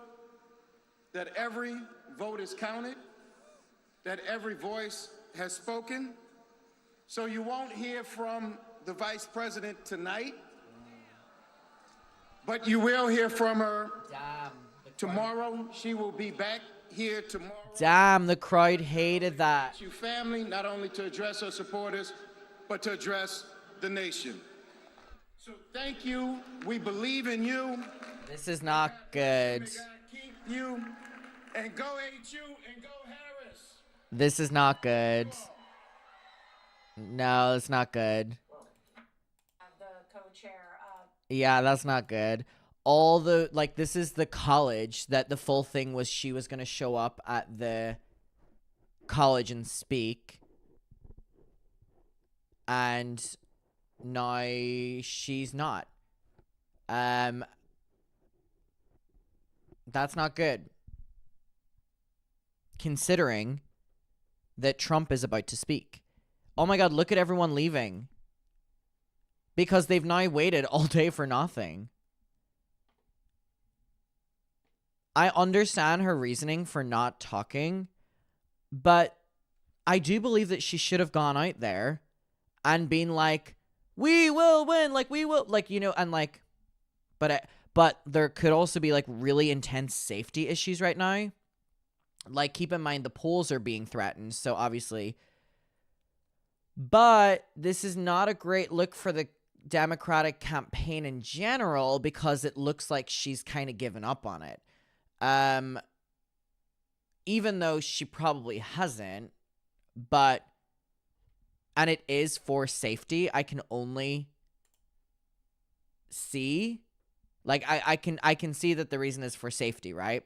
that every vote is counted, that every voice has spoken. So you won't hear from the vice president tonight, but you will hear from her tomorrow. She will be back here tomorrow. Damn, the crowd hated that. You family, not only to address her supporters, but to address the nation. So thank you. We believe in you. This is not good. Keep you and go HU and go Harris. This is not good. No, it's not good. The co-chair. Yeah, that's not good. All the, like, this is the college that the full thing was she was going to show up at the college and speak. And now she's not. That's not good. Considering that Trump is about to speak. Oh my God, look at everyone leaving. Because they've now waited all day for nothing. I understand her reasoning for not talking, but I do believe that she should have gone out there and been like, we will win, like, we will, like, you know, and like, but there could also be like really intense safety issues right now. Like, keep in mind the polls are being threatened, so obviously. But this is not a great look for the Democratic campaign in general, because it looks like she's kind of given up on it. Even though she probably hasn't, but, and it is for safety, I can only see, like, I can see that the reason is for safety, right?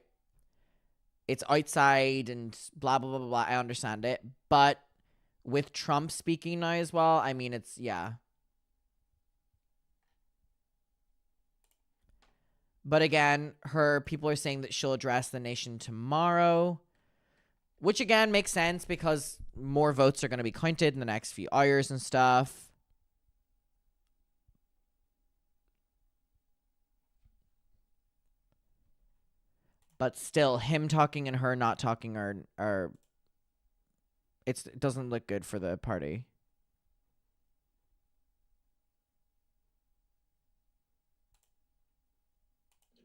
It's outside and blah, blah, blah, blah, blah. I understand it. But with Trump speaking now as well, I mean, it's, yeah. But again, people are saying that she'll address the nation tomorrow, which again makes sense because more votes are going to be counted in the next few hours and stuff. But still, him talking and her not talking are it doesn't look good for the party.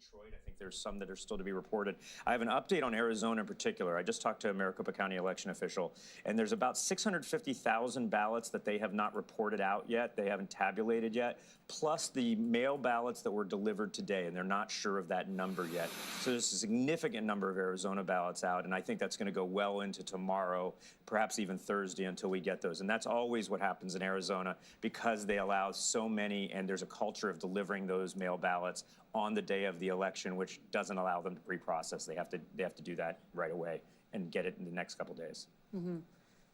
Detroit, I think there's some that are still to be reported. I have an update on Arizona in particular. I just talked to a Maricopa County election official, and there's about 650,000 ballots that they have not reported out yet. They haven't tabulated yet, plus the mail ballots that were delivered today, and they're not sure of that number yet. So there's a significant number of Arizona ballots out, and I think that's going to go well into tomorrow, perhaps even Thursday, until we get those. And that's always what happens in Arizona, because they allow so many, and there's a culture of delivering those mail ballots on the day of the election, which doesn't allow them to pre-process. They have to do that right away and get it in the next couple of days. Mm-hmm.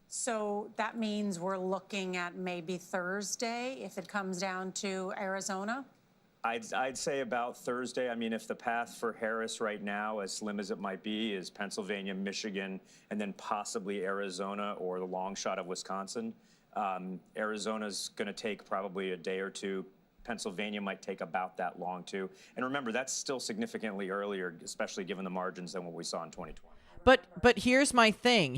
So that means we're looking at maybe Thursday if it comes down to Arizona? I'd say about Thursday. I mean, if the path for Harris right now, as slim as it might be, is Pennsylvania, Michigan, and then possibly Arizona or the long shot of Wisconsin, Arizona's going to take probably a day or two. Pennsylvania might take about that long too. And remember, that's still significantly earlier, especially given the margins, than what we saw in 2020. But here's my thing.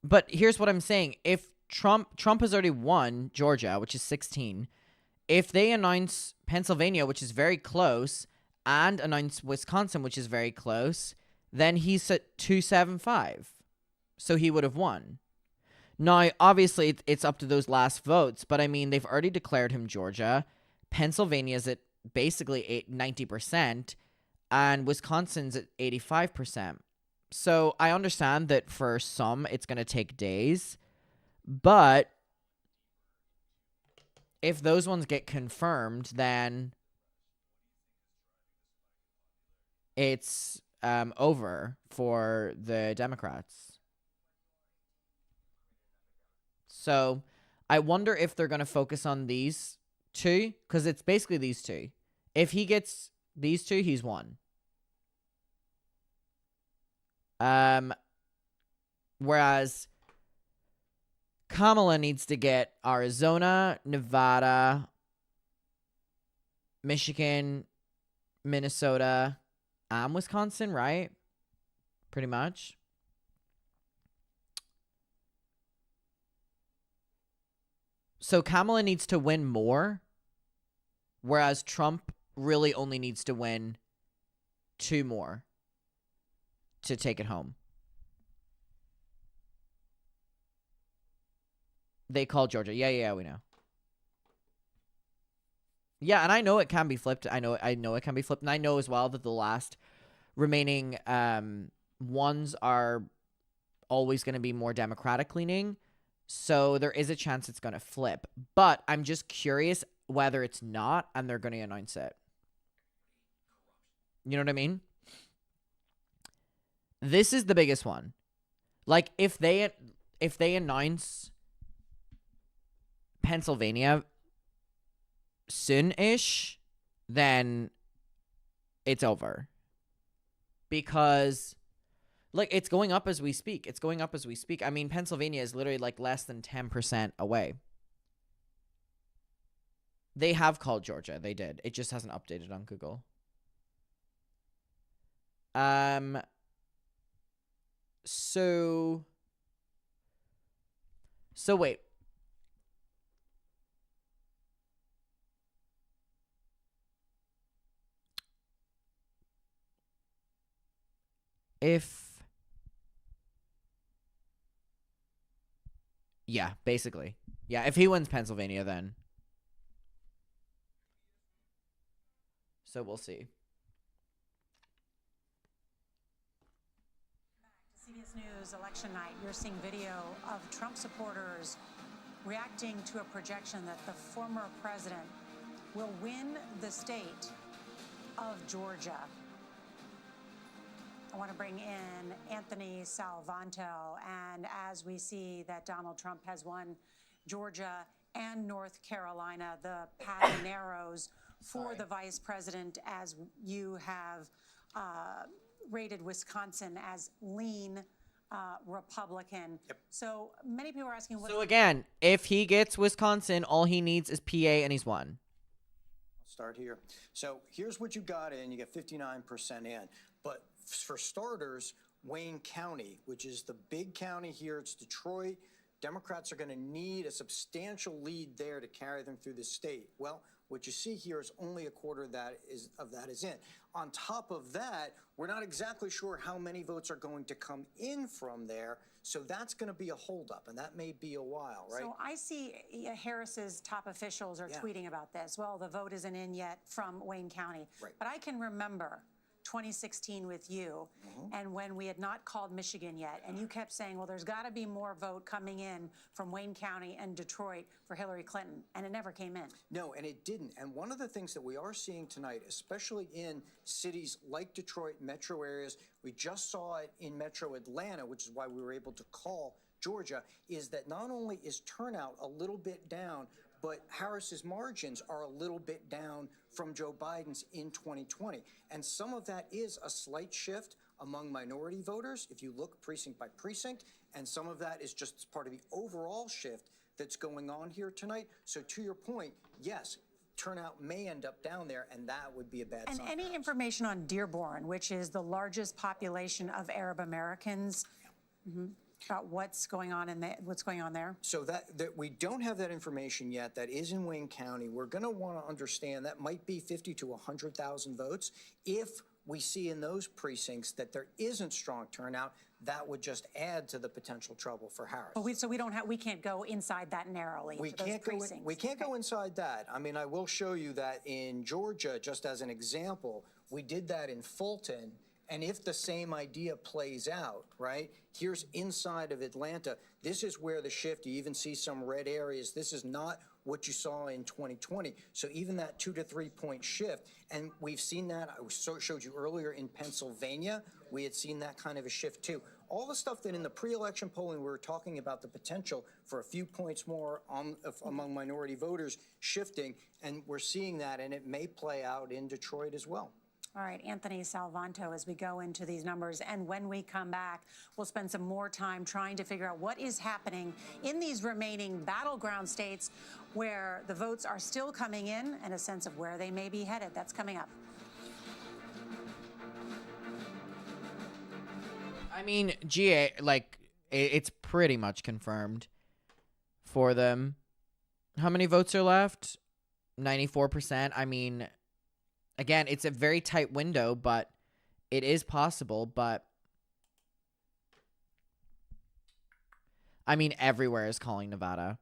But here's what I'm saying. If Trump has already won Georgia, which is 16, if they announce Pennsylvania, which is very close, and announce Wisconsin, which is very close, then he's at 275. So he would have won. Now, obviously, it's up to those last votes, but I mean, they've already declared him Georgia. Pennsylvania's at basically 90%, and Wisconsin's at 85%. So I understand that for some, it's going to take days, but if those ones get confirmed, then it's over for the Democrats. So I wonder if they're going to focus on these two, because it's basically these two. If he gets these two, he's won. Whereas Kamala needs to get Arizona, Nevada, Michigan, Minnesota, and Wisconsin, right? Pretty much. So Kamala needs to win more, whereas Trump really only needs to win 2 more to take it home. They called Georgia. Yeah, we know. Yeah, and I know it can be flipped. I know it can be flipped, and I know as well that the last remaining ones are always going to be more Democratic leaning. So there is a chance it's going to flip. But I'm just curious whether it's not and they're going to announce it. You know what I mean? This is the biggest one. Like, if they announce Pennsylvania soon-ish, then it's over. Because, like, it's going up as we speak. It's going up as we speak. I mean, Pennsylvania is literally, like, less than 10% away. They have called Georgia. They did. It just hasn't updated on Google. So wait. Yeah, basically. Yeah, if he wins Pennsylvania, then. So we'll see. CBS News election night, you're seeing video of Trump supporters reacting to a projection that the former president will win the state of Georgia. I want to bring in Anthony Salvanto, and as we see that Donald Trump has won Georgia and North Carolina, the path narrows for the vice president, as you have rated Wisconsin as lean Republican. Yep. So many people are asking what. So again, if he gets Wisconsin, all he needs is PA and he's won. I'll start here. So here's what you got in. You get 59% in. But for starters, Wayne County, which is the big county here, it's Detroit. Democrats are going to need a substantial lead there to carry them through the state. Well, what you see here is only a quarter of that is in. On top of that, we're not exactly sure how many votes are going to come in from there. So that's going to be a holdup, and that may be a while, right? So I see Harris's top officials are tweeting about this. Well, the vote isn't in yet from Wayne County. Right. But I can remember 2016 with you, and when we had not called Michigan yet, and you kept saying, well, there's got to be more vote coming in from Wayne County and Detroit for Hillary Clinton, and it never came in. No, and it didn't. And one of the things that we are seeing tonight, especially in cities like Detroit, metro areas, we just saw it in metro Atlanta, which is why we were able to call Georgia, is that not only is turnout a little bit down, but Harris's margins are a little bit down from Joe Biden's in 2020. And some of that is a slight shift among minority voters, if you look precinct by precinct, and some of that is just part of the overall shift that's going on here tonight. So to your point, yes, turnout may end up down there, and that would be a bad sign. And any information on Dearborn, which is the largest population of Arab Americans, about what's going on there? So that we don't have that information yet. That is in Wayne County. We're going to want to understand that might be 50 to 100,000 votes. If we see in those precincts that there isn't strong turnout, that would just add to the potential trouble for Harris. But we can't go inside that narrowly. We can't go inside that. I mean, I will show you that in Georgia, just as an example, we did that in Fulton. And if the same idea plays out, right, here's inside of Atlanta. This is where the shift, you even see some red areas. This is not what you saw in 2020. So even that 2 to 3 point shift, and we've seen that, I showed you earlier in Pennsylvania, we had seen that kind of a shift too. All the stuff that in the pre-election polling, we were talking about the potential for a few points more among minority voters shifting, and we're seeing that, and it may play out in Detroit as well. All right, Anthony Salvanto, as we go into these numbers, and when we come back, we'll spend some more time trying to figure out what is happening in these remaining battleground states where the votes are still coming in and a sense of where they may be headed. That's coming up. I mean, GA, like, it's pretty much confirmed for them. How many votes are left? 94%. I mean, again, it's a very tight window, but it is possible. But I mean, everywhere is calling Nevada.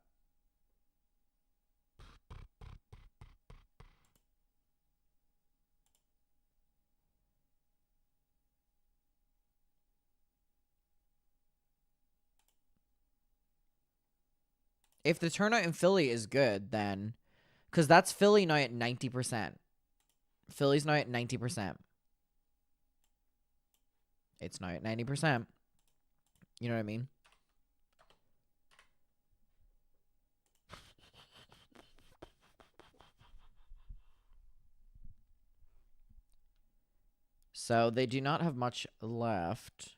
If the turnout in Philly is good, then... Because that's Philly now at 90%. Philly's now at 90%. It's now at 90%. You know what I mean? So they do not have much left.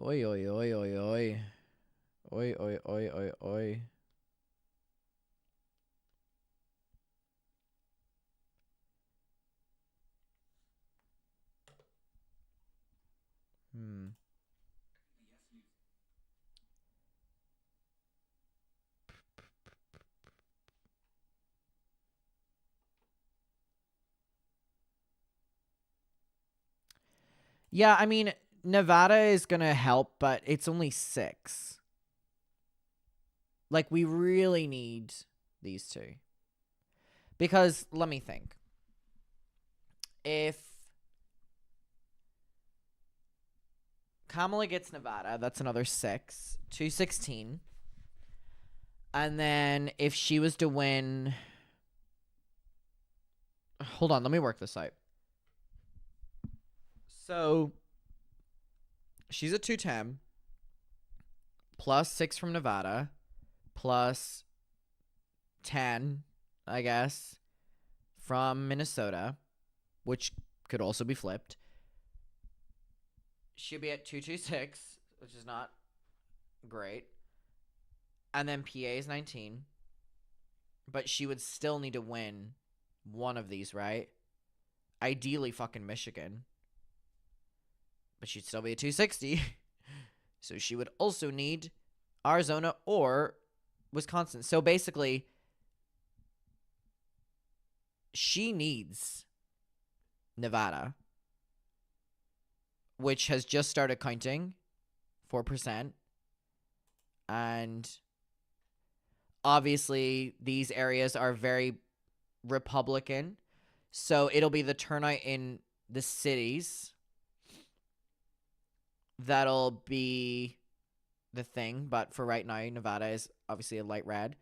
Oi, oi, oi, oi, oi. Oi, oi, oi, oi, oi. Yeah, I mean, Nevada is going to help, but it's only 6. Like, we really need these two. Because, let me think. If Kamala gets Nevada, that's another 6. 216. And then if she was to win... Hold on, let me work this out. So, she's at 210. Plus 6 from Nevada. Plus 10, I guess, from Minnesota, which could also be flipped. She'd be at 226, which is not great. And then PA is 19. But she would still need to win one of these, right? Ideally fucking Michigan. But she'd still be at 260. So she would also need Arizona or Wisconsin. So basically, she needs Nevada, which has just started counting 4%. And obviously, these areas are very Republican. So it'll be the turnout in the cities that'll be the thing. But for right now, Nevada is obviously a light red.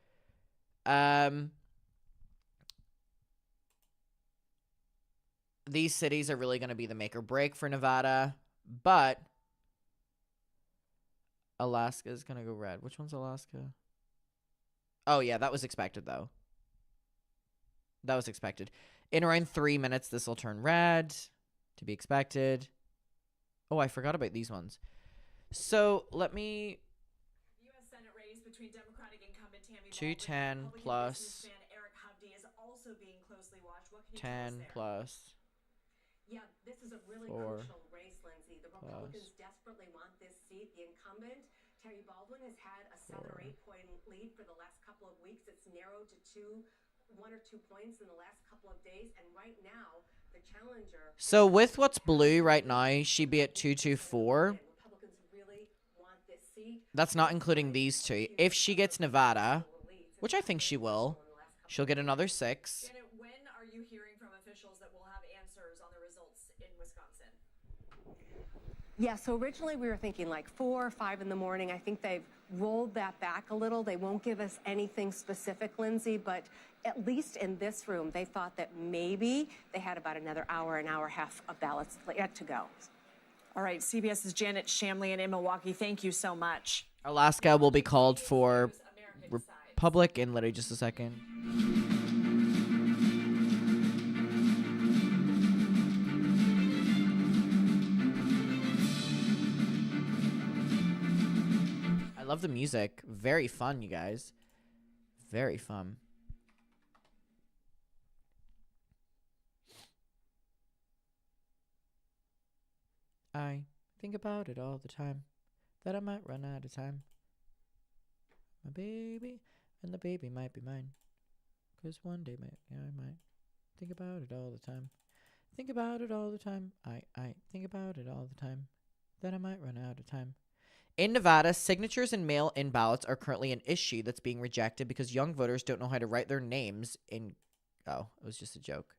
These cities are really going to be the make or break for Nevada. But Alaska is going to go red. Which one's Alaska? Oh, yeah, that was expected, though. That was expected. In around 3 minutes, this will turn red. To be expected. Oh, I forgot about these ones. So, let me... U.S. Senate race between Democratic incumbent Tammy 210 plus... Eric Hovde is also being closely watched. What can you 10 plus... Yeah, this is a really 4 crucial race, Lindsay. The Republicans desperately want this seat. The incumbent, Terry Baldwin, has had a 7 or 8 point lead for the last couple of weeks. It's narrowed to 1 or 2 points in the last couple of days. And right now, the challenger... So with what's blue right now, she'd be at 224. That's not including these two. If she gets Nevada, which I think she will, she'll get another 6. Janet, when are you hearing from officials that will have answers on the results in Wisconsin? Yeah, so originally we were thinking like 4 or 5 in the morning. I think they've rolled that back a little. They won't give us anything specific, Lindsay, but at least in this room, they thought that maybe they had about another hour, an hour and a half of ballots yet to go. All right, CBS's Janet Shamlian in Milwaukee. Thank you so much. Alaska will be called for Republic in literally just a second. I love the music. Very fun, you guys. Very fun. I think about it all the time, that I might run out of time. My baby, and the baby might be mine. 'Cause one day, I might think about it all the time. Think about it all the time. I think about it all the time, that I might run out of time. In Nevada, signatures and mail-in ballots are currently an issue that's being rejected because young voters don't know how to write their names in... Oh, it was just a joke.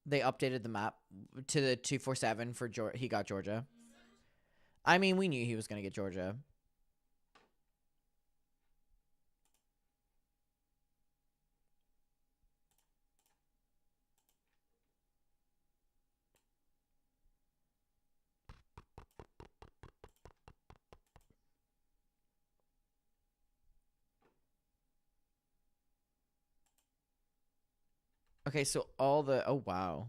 They updated the map to the 247 for he got Georgia. I mean, we knew he was going to get Georgia. Okay, so all the... Oh, wow.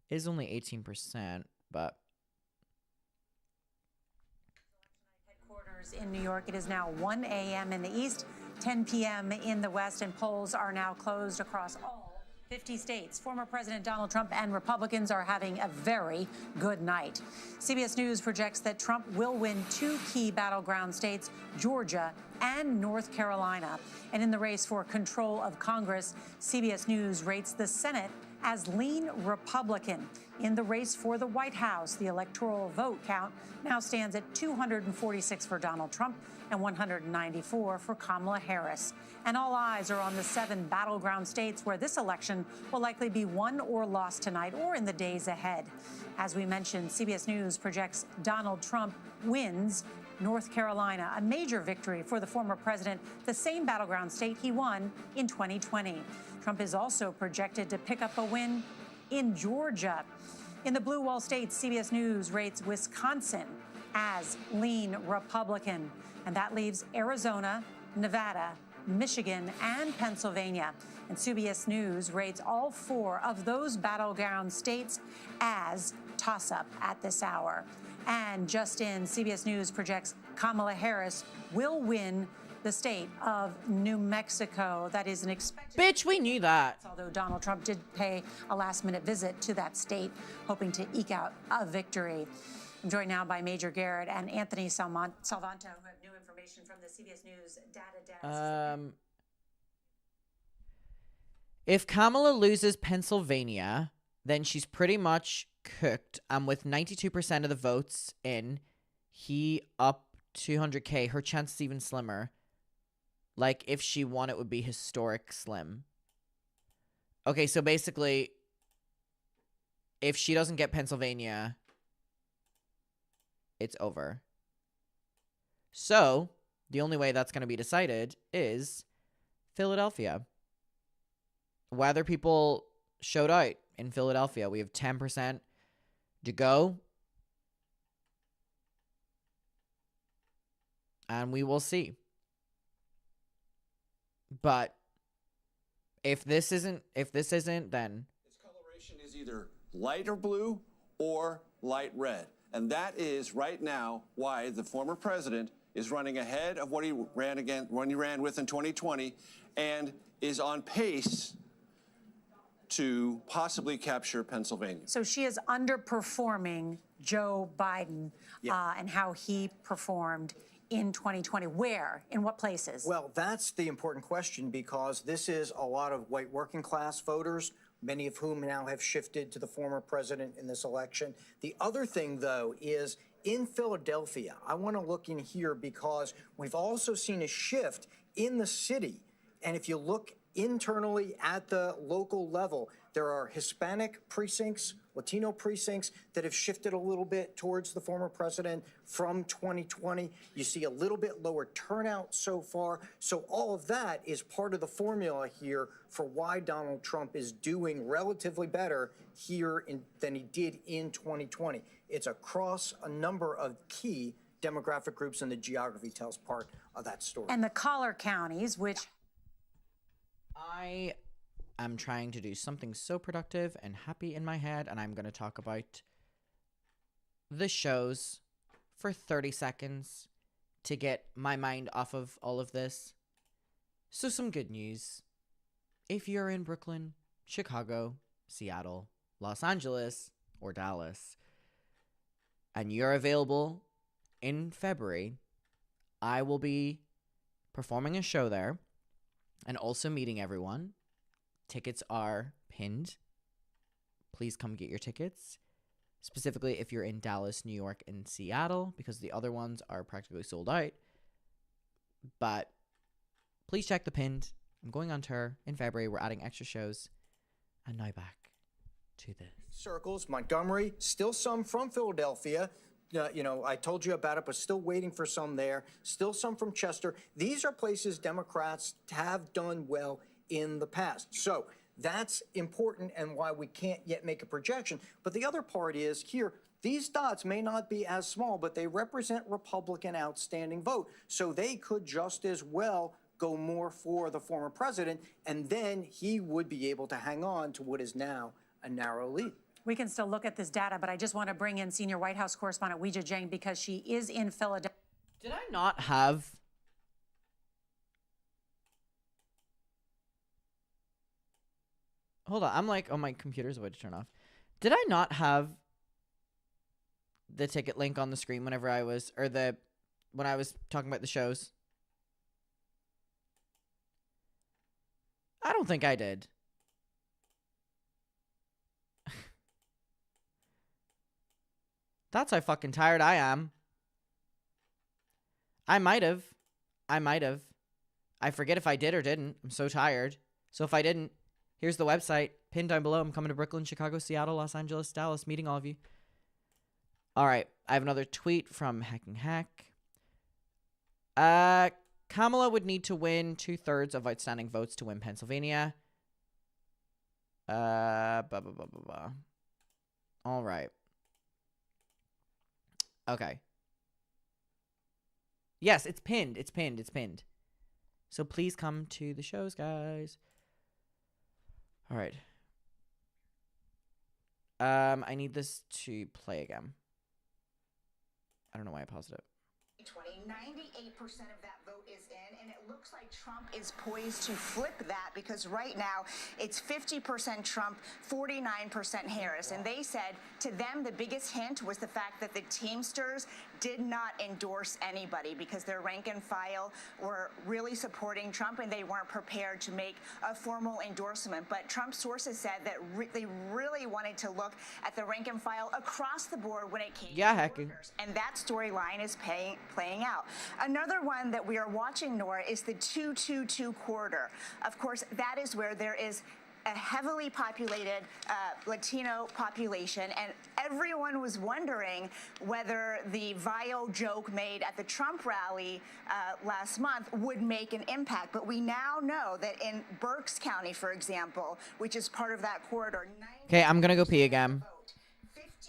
It is only 18%, but... Headquarters in New York. It is now 1 a.m. in the east, 10 p.m. in the west, and polls are now closed across all 50 states. Former President Donald Trump and Republicans are having a very good night. CBS News projects that Trump will win 2 key battleground states, Georgia and North Carolina. And in the race for control of Congress, CBS News rates the Senate as lean Republican. In the race for the White House, the electoral vote count now stands at 246 for Donald Trump and 194 for Kamala Harris. And all eyes are on the 7 battleground states where this election will likely be won or lost tonight or in the days ahead. As we mentioned, CBS News projects Donald Trump wins North Carolina, a major victory for the former president, the same battleground state he won in 2020. Trump is also projected to pick up a win in Georgia. In the blue wall states, CBS News rates Wisconsin as lean Republican, and that leaves Arizona, Nevada, Michigan, and Pennsylvania. And CBS News rates all 4 of those battleground states as toss-up at this hour. And just in, CBS News projects Kamala Harris will win the state of New Mexico. That is an expected... Bitch, we knew that. Although Donald Trump did pay a last-minute visit to that state, hoping to eke out a victory. I'm joined now by Major Garrett and Anthony Salvanto, who have new information from the CBS News data desk. If Kamala loses Pennsylvania, then she's pretty much cooked. With 92% of the votes in, he up 200K. Her chance is even slimmer. Like, if she won, it would be historic slim. Okay, so basically, if she doesn't get Pennsylvania, it's over. So, the only way that's going to be decided is Philadelphia. Whether people showed out in Philadelphia, we have 10% to go. And we will see. But if this isn't, then its coloration is either lighter blue or light red. And that is right now why the former president is running ahead of what he ran with in 2020 and is on pace to possibly capture Pennsylvania. So she is underperforming Joe Biden and how he performed in 2020. Where? In what places? Well, that's the important question, because this is a lot of white working class voters, many of whom now have shifted to the former president in this election. The other thing, though, is in Philadelphia, I want to look in here because we've also seen a shift in the city. And if you look internally at the local level, there are Hispanic precincts, Latino precincts that have shifted a little bit towards the former president from 2020. You see a little bit lower turnout so far. So all of that is part of the formula here for why Donald Trump is doing relatively better here than he did in 2020. It's across a number of key demographic groups, and the geography tells part of that story. And the collar counties, which... I'm trying to do something so productive and happy in my head, and I'm going to talk about the shows for 30 seconds to get my mind off of all of this. So some good news. If you're in Brooklyn, Chicago, Seattle, Los Angeles, or Dallas, and you're available in February, I will be performing a show there and also meeting everyone. tickets are pinned. Please come get your tickets. Specifically if you're in Dallas, New York, and Seattle, because the other ones are practically sold out. But please check the pinned. I'm going on tour in February. We're adding extra shows. And now back to this. Circles, Montgomery, still some from Philadelphia. I told you about it, but still waiting for some there. Still some from Chester. These are places Democrats have done well in the past. So that's important and why we can't yet make a projection. But the other part is here, these dots may not be as small, but they represent Republican outstanding vote. So they could just as well go more for the former president, and then he would be able to hang on to what is now a narrow lead. We can still look at this data, but I just want to bring in senior White House correspondent Weijia Jiang because she is in Philadelphia. Did I not have... Hold on, I'm like, oh, my computer's about to turn off. Did I not have the ticket link on the screen whenever I was, or when I was talking about the shows? I don't think I did. That's how fucking tired I am. I might have. I forget if I did or didn't. I'm so tired. So if I didn't, here's the website. Pinned down below. I'm coming to Brooklyn, Chicago, Seattle, Los Angeles, Dallas, meeting all of you. All right. I have another tweet from Hacking Hack. Kamala would need to win 2/3 of outstanding votes to win Pennsylvania. All right. Okay. Yes, it's pinned. It's pinned. So please come to the shows, guys. All right. I need this to play again. I don't know why I paused it. 98% of that vote is in, and it looks like Trump is poised to flip that because right now it's 50% Trump, 49% Harris. And they said to them the biggest hint was the fact that the Teamsters did not endorse anybody because their rank and file were really supporting Trump and they weren't prepared to make a formal endorsement. But Trump sources said that they really wanted to look at the rank and file across the board when it came to workers. And that storyline is playing out. Another one that we are watching, Nora, is the 222 corridor. Of course, that is where there is a heavily populated Latino population, and everyone was wondering whether the vile joke made at the Trump rally last month would make an impact. But we now know that in Berks County, for example, which is part of that corridor, okay, I'm gonna go pee again.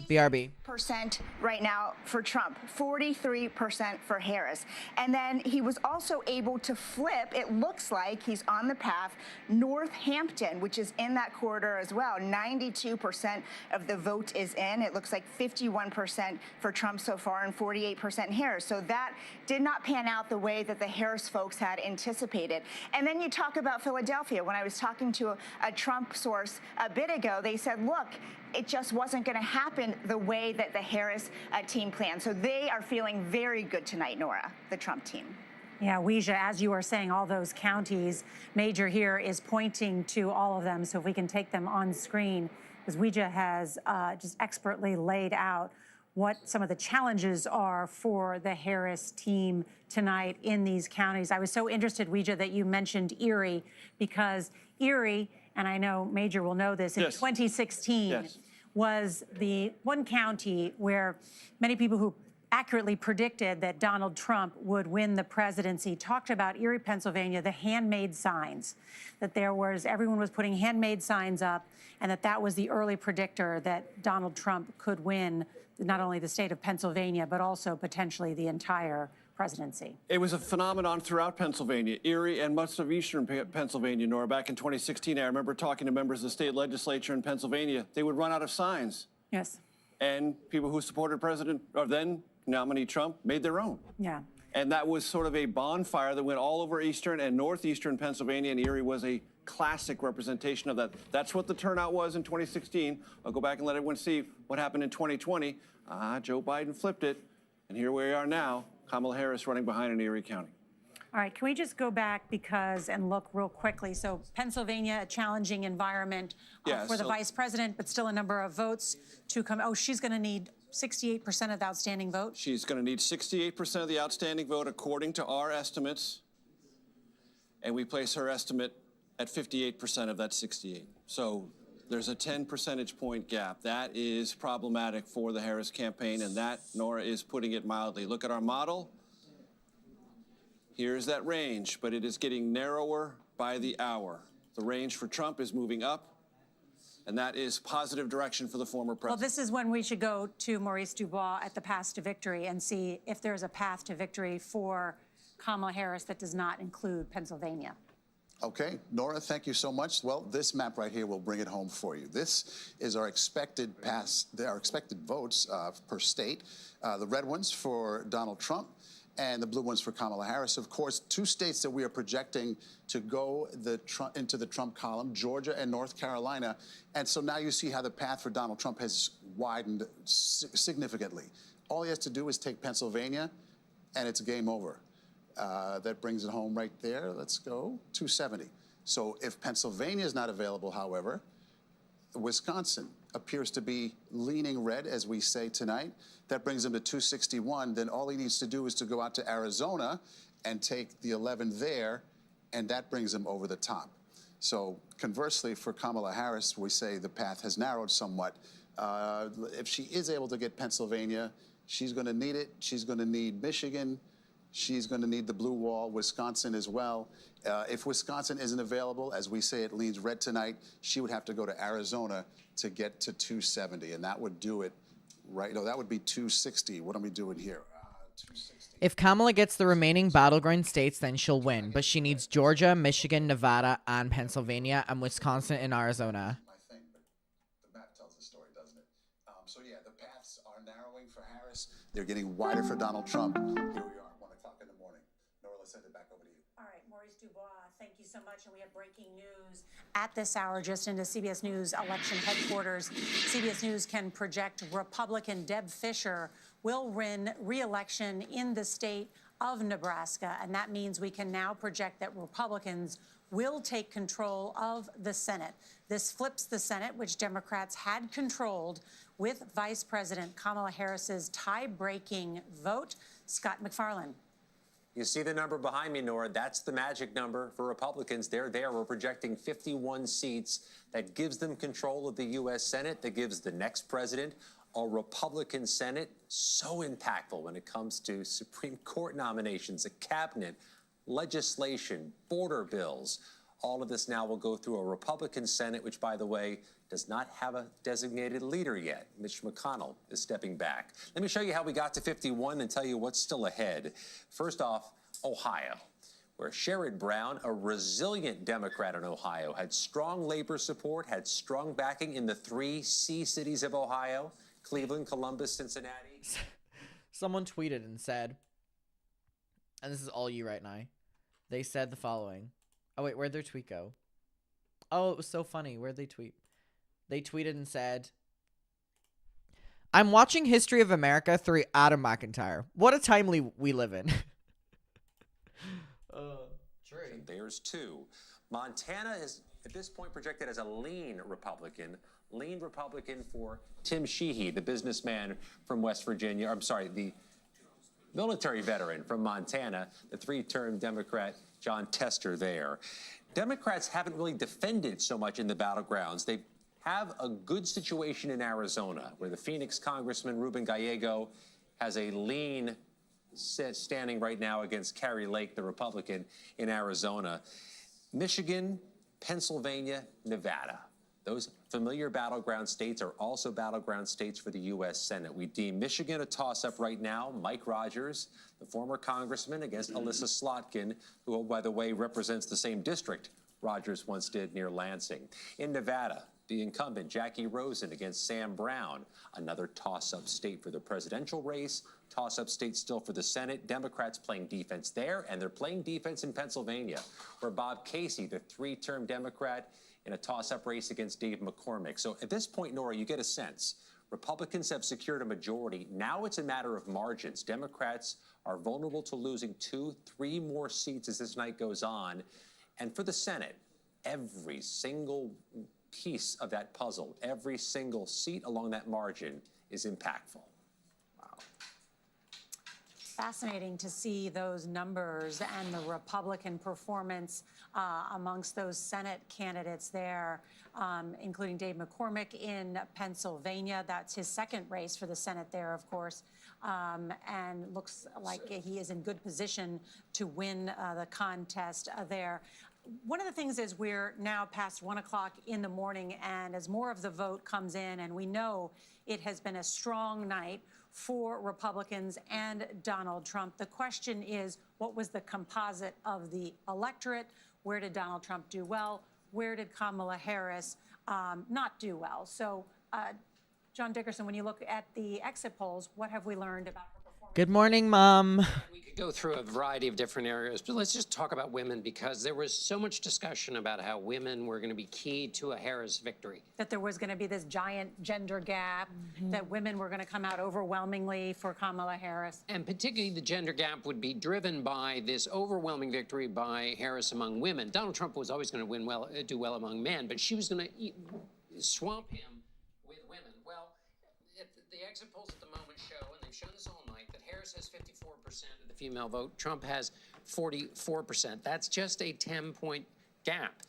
BRB. % right now for Trump, 43% for Harris. And then he was also able to flip, it looks like he's on the path, Northampton, which is in that corridor as well. 92% of the vote is in. It looks like 51% for Trump so far and 48% Harris. So that did not pan out the way that the Harris folks had anticipated. And then you talk about Philadelphia. When I was talking to a Trump source a bit ago, they said, look, it just wasn't going to happen the way that the Harris team planned. So they are feeling very good tonight, Nora, the Trump team. Yeah, Weijia, as you are saying, all those counties, Major here is pointing to all of them. So if we can take them on screen, because Weijia has just expertly laid out what some of the challenges are for the Harris team tonight in these counties. I was so interested, Weijia, that you mentioned Erie, because Erie, and I know Major will know this, in 2016 was the one county where many people who accurately predicted that Donald Trump would win the presidency talked about Erie, Pennsylvania, the handmade signs, that everyone was putting handmade signs up, and that was the early predictor that Donald Trump could win not only the state of Pennsylvania, but also potentially the entire presidency. It was a phenomenon throughout Pennsylvania, Erie and much of eastern Pennsylvania, Nora. Back in 2016, I remember talking to members of the state legislature in Pennsylvania. They would run out of signs. Yes. And people who supported then nominee Trump made their own. Yeah. And that was sort of a bonfire that went all over eastern and northeastern Pennsylvania, and Erie was a classic representation of that. That's what the turnout was in 2016. I'll go back and let everyone see what happened in 2020. Joe Biden flipped it, and here we are now. Kamala Harris running behind in Erie County. All right, can we just go back and look real quickly? So Pennsylvania, a challenging environment for the vice president, but still a number of votes to come. Oh, she's going to need 68% of the outstanding vote? She's going to need 68% of the outstanding vote according to our estimates. And we place her estimate at 58% of that 68. So there's a 10 percentage point gap. That is problematic for the Harris campaign, and that, Nora, is putting it mildly. Look at our model. Here's that range, but it is getting narrower by the hour. The range for Trump is moving up, and that is positive direction for the former president. Well, this is when we should go to Maurice Dubois at the Path to Victory and see if there's a path to victory for Kamala Harris that does not include Pennsylvania. Okay, Nora, thank you so much. Well, this map right here will bring it home for you. This is our expected votes per state. The red ones for Donald Trump and the blue ones for Kamala Harris. Of course, two states that we are projecting to go into the Trump column, Georgia and North Carolina. And so now you see how the path for Donald Trump has widened significantly. All he has to do is take Pennsylvania, and it's game over. That brings it home right there. Let's go, 270. So if Pennsylvania is not available, however, Wisconsin appears to be leaning red, as we say tonight. That brings him to 261. Then all he needs to do is to go out to Arizona and take the 11 there, and that brings him over the top. So conversely, for Kamala Harris, we say the path has narrowed somewhat. If she is able to get Pennsylvania, she's going to need it. She's going to need Michigan. She's going to need the blue wall, Wisconsin as well. If Wisconsin isn't available, as we say it leans red tonight, she would have to go to Arizona to get to 270, and that would do it right. No, that would be 260. What am we doing here? 260. If Kamala gets the remaining battleground states, then she'll win. But she needs Georgia, Michigan, Nevada, and Pennsylvania, and Wisconsin and Arizona. My thing, but the map tells the story, doesn't it? So yeah, the paths are narrowing for Harris. They're getting wider for Donald Trump. Here we are, 1 o'clock in the morning. Nora, let's send it back over to you. All right, Maurice Dubois, thank you so much. And we have breaking news at this hour, just into CBS News election headquarters. CBS News can project Republican Deb Fischer will win re-election in the state of Nebraska. And that means we can now project that Republicans will take control of the Senate. This flips the Senate, which Democrats had controlled, with Vice President Kamala Harris's tie-breaking vote. Scott McFarland. You see the number behind me, Nora. That's the magic number for Republicans. They're there. We're projecting 51 seats. That gives them control of the U.S. Senate. That gives the next president a Republican Senate. So impactful when it comes to Supreme Court nominations, a cabinet, legislation, border bills. All of this now will go through a Republican Senate, which, by the way, does not have a designated leader yet. Mitch McConnell is stepping back. Let me show you how we got to 51 and tell you what's still ahead. First off, Ohio, where Sherrod Brown, a resilient Democrat in Ohio, had strong labor support, had strong backing in the 3 C cities of Ohio, Cleveland, Columbus, Cincinnati. Someone tweeted and said, and this is all you right now, they said the following. Oh, wait, where'd their tweet go? Oh, it was so funny. Where'd they tweet? They tweeted and said, I'm watching History of America through Adam McIntyre. What a time we live in. True. There's 2. Montana is, at this point, projected as a lean Republican for Tim Sheehy, the businessman from West Virginia. I'm sorry, the military veteran from Montana, the 3-term Democrat John Tester there. Democrats haven't really defended so much in the battlegrounds. They have a good situation in Arizona, where the Phoenix Congressman Ruben Gallego has a lean standing right now against Carrie Lake, the Republican in Arizona. Michigan, Pennsylvania, Nevada. Those familiar battleground states are also battleground states for the U.S. Senate. We deem Michigan a toss-up right now. Mike Rogers, the former congressman, against Alyssa Slotkin, who, by the way, represents the same district Rogers once did near Lansing. In Nevada, the incumbent Jackie Rosen against Sam Brown, another toss-up state for the presidential race, toss-up state still for the Senate. Democrats playing defense there, and they're playing defense in Pennsylvania, where Bob Casey, the 3-term Democrat, in a toss-up race against Dave McCormick. So at this point, Nora, you get a sense. Republicans have secured a majority. Now it's a matter of margins. Democrats are vulnerable to losing 2-3 more seats as this night goes on. And for the Senate, every single piece of that puzzle, every single seat along that margin is impactful. Fascinating to see those numbers and the Republican performance amongst those Senate candidates there, including Dave McCormick in Pennsylvania. That's his second race for the Senate there, of course, and looks like he is in good position to win the contest there. One of the things is we're now past 1 o'clock in the morning, and as more of the vote comes in, and we know it has been a strong night for Republicans and Donald Trump. The question is, what was the composite of the electorate? Where did Donald Trump do well? Where did Kamala Harris not do well? So, John Dickerson, when you look at the exit polls, what have we learned about her performance? Good morning, Mom. We could go through a variety of different areas, but let's just talk about women, because there was so much discussion about how women were going to be key to a Harris victory. That there was going to be this giant gender gap, that women were going to come out overwhelmingly for Kamala Harris. And particularly the gender gap would be driven by this overwhelming victory by Harris among women. Donald Trump was always going to do well among men, but she was going to swamp him with women. Well, the exit polls at the moment show, and they've shown this all night, that Harris has 54% of the female vote. Trump has 44%. That's just a 10-point gap.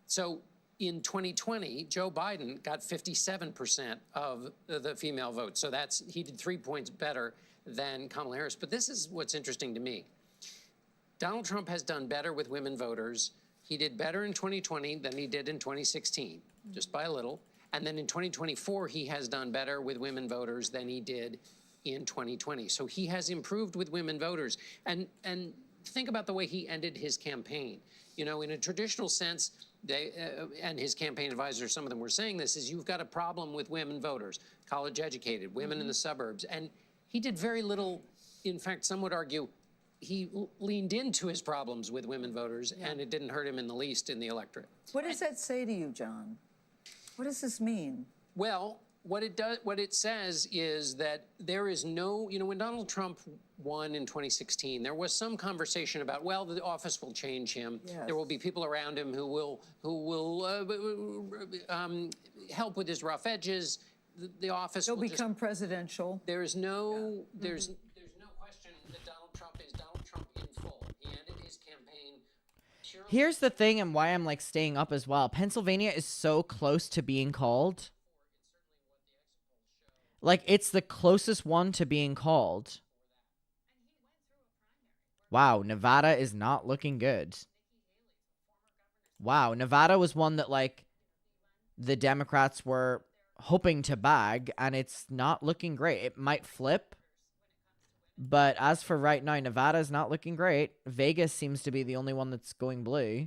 So in 2020, Joe Biden got 57% of the female vote. So he did 3 points better than Kamala Harris. But this is what's interesting to me. Donald Trump has done better with women voters. He did better in 2020 than he did in 2016, just by a little. And then in 2024, he has done better with women voters than he did in 2020. So he has improved with women voters. And think about the way he ended his campaign. You know, in a traditional sense, and his campaign advisors, some of them were saying this, is you've got a problem with women voters, college educated, women in the suburbs. And he did very little. In fact, some would argue he leaned into his problems with women voters, and it didn't hurt him in the least in the electorate. What does that say to you, John? What does this mean? Well, what it says is that there is no, when Donald Trump won in 2016, there was some conversation about, well, the office will change him. Yes. There will be people around him who will help with his rough edges. The office will become presidential. There's no question that Donald Trump is Donald Trump in full. He ended his campaign. Here's the thing, and why I'm staying up as well. Pennsylvania is so close to being called. It's the closest one to being called. Wow, Nevada is not looking good. Wow, Nevada was one that, the Democrats were hoping to bag, and it's not looking great. It might flip, but as for right now, Nevada is not looking great. Vegas seems to be the only one that's going blue.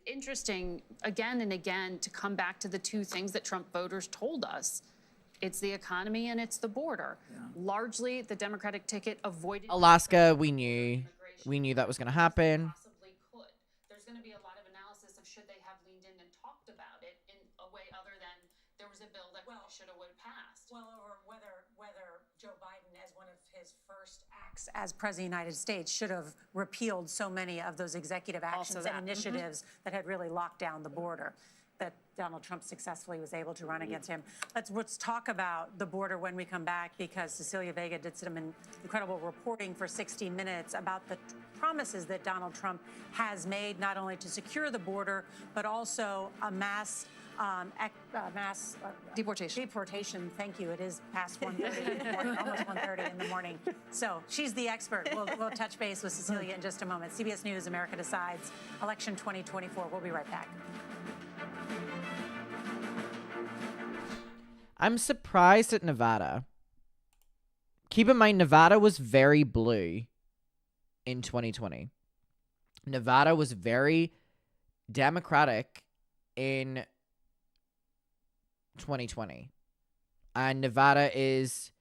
Interesting again and again to come back to the two things that Trump voters told us. It's the economy and it's the border. Yeah. Largely, the Democratic ticket avoided Alaska. We knew that was going to happen. Possibly could. There's going to be a lot of analysis of should they have leaned in and talked about it in a way other than there was a bill that should have would have passed. Well, or whether Joe Biden, as one of his first acts as president of the United States, should have repealed so many of those executive actions and initiatives that had really locked down the border, that Donald Trump successfully was able to run against him. Let's talk about the border when we come back, because Cecilia Vega did some incredible reporting for 60 Minutes about the promises that Donald Trump has made, not only to secure the border, but also a mass deportation. Thank you. It is past 1:30 in the morning, almost 1:30 in the morning. So she's the expert. We'll touch base with Cecilia in just a moment. CBS News, America Decides, election 2024. We'll be right back. I'm surprised at Nevada. Keep in mind, Nevada was very blue in 2020. Nevada was very Democratic in 2020. And Nevada is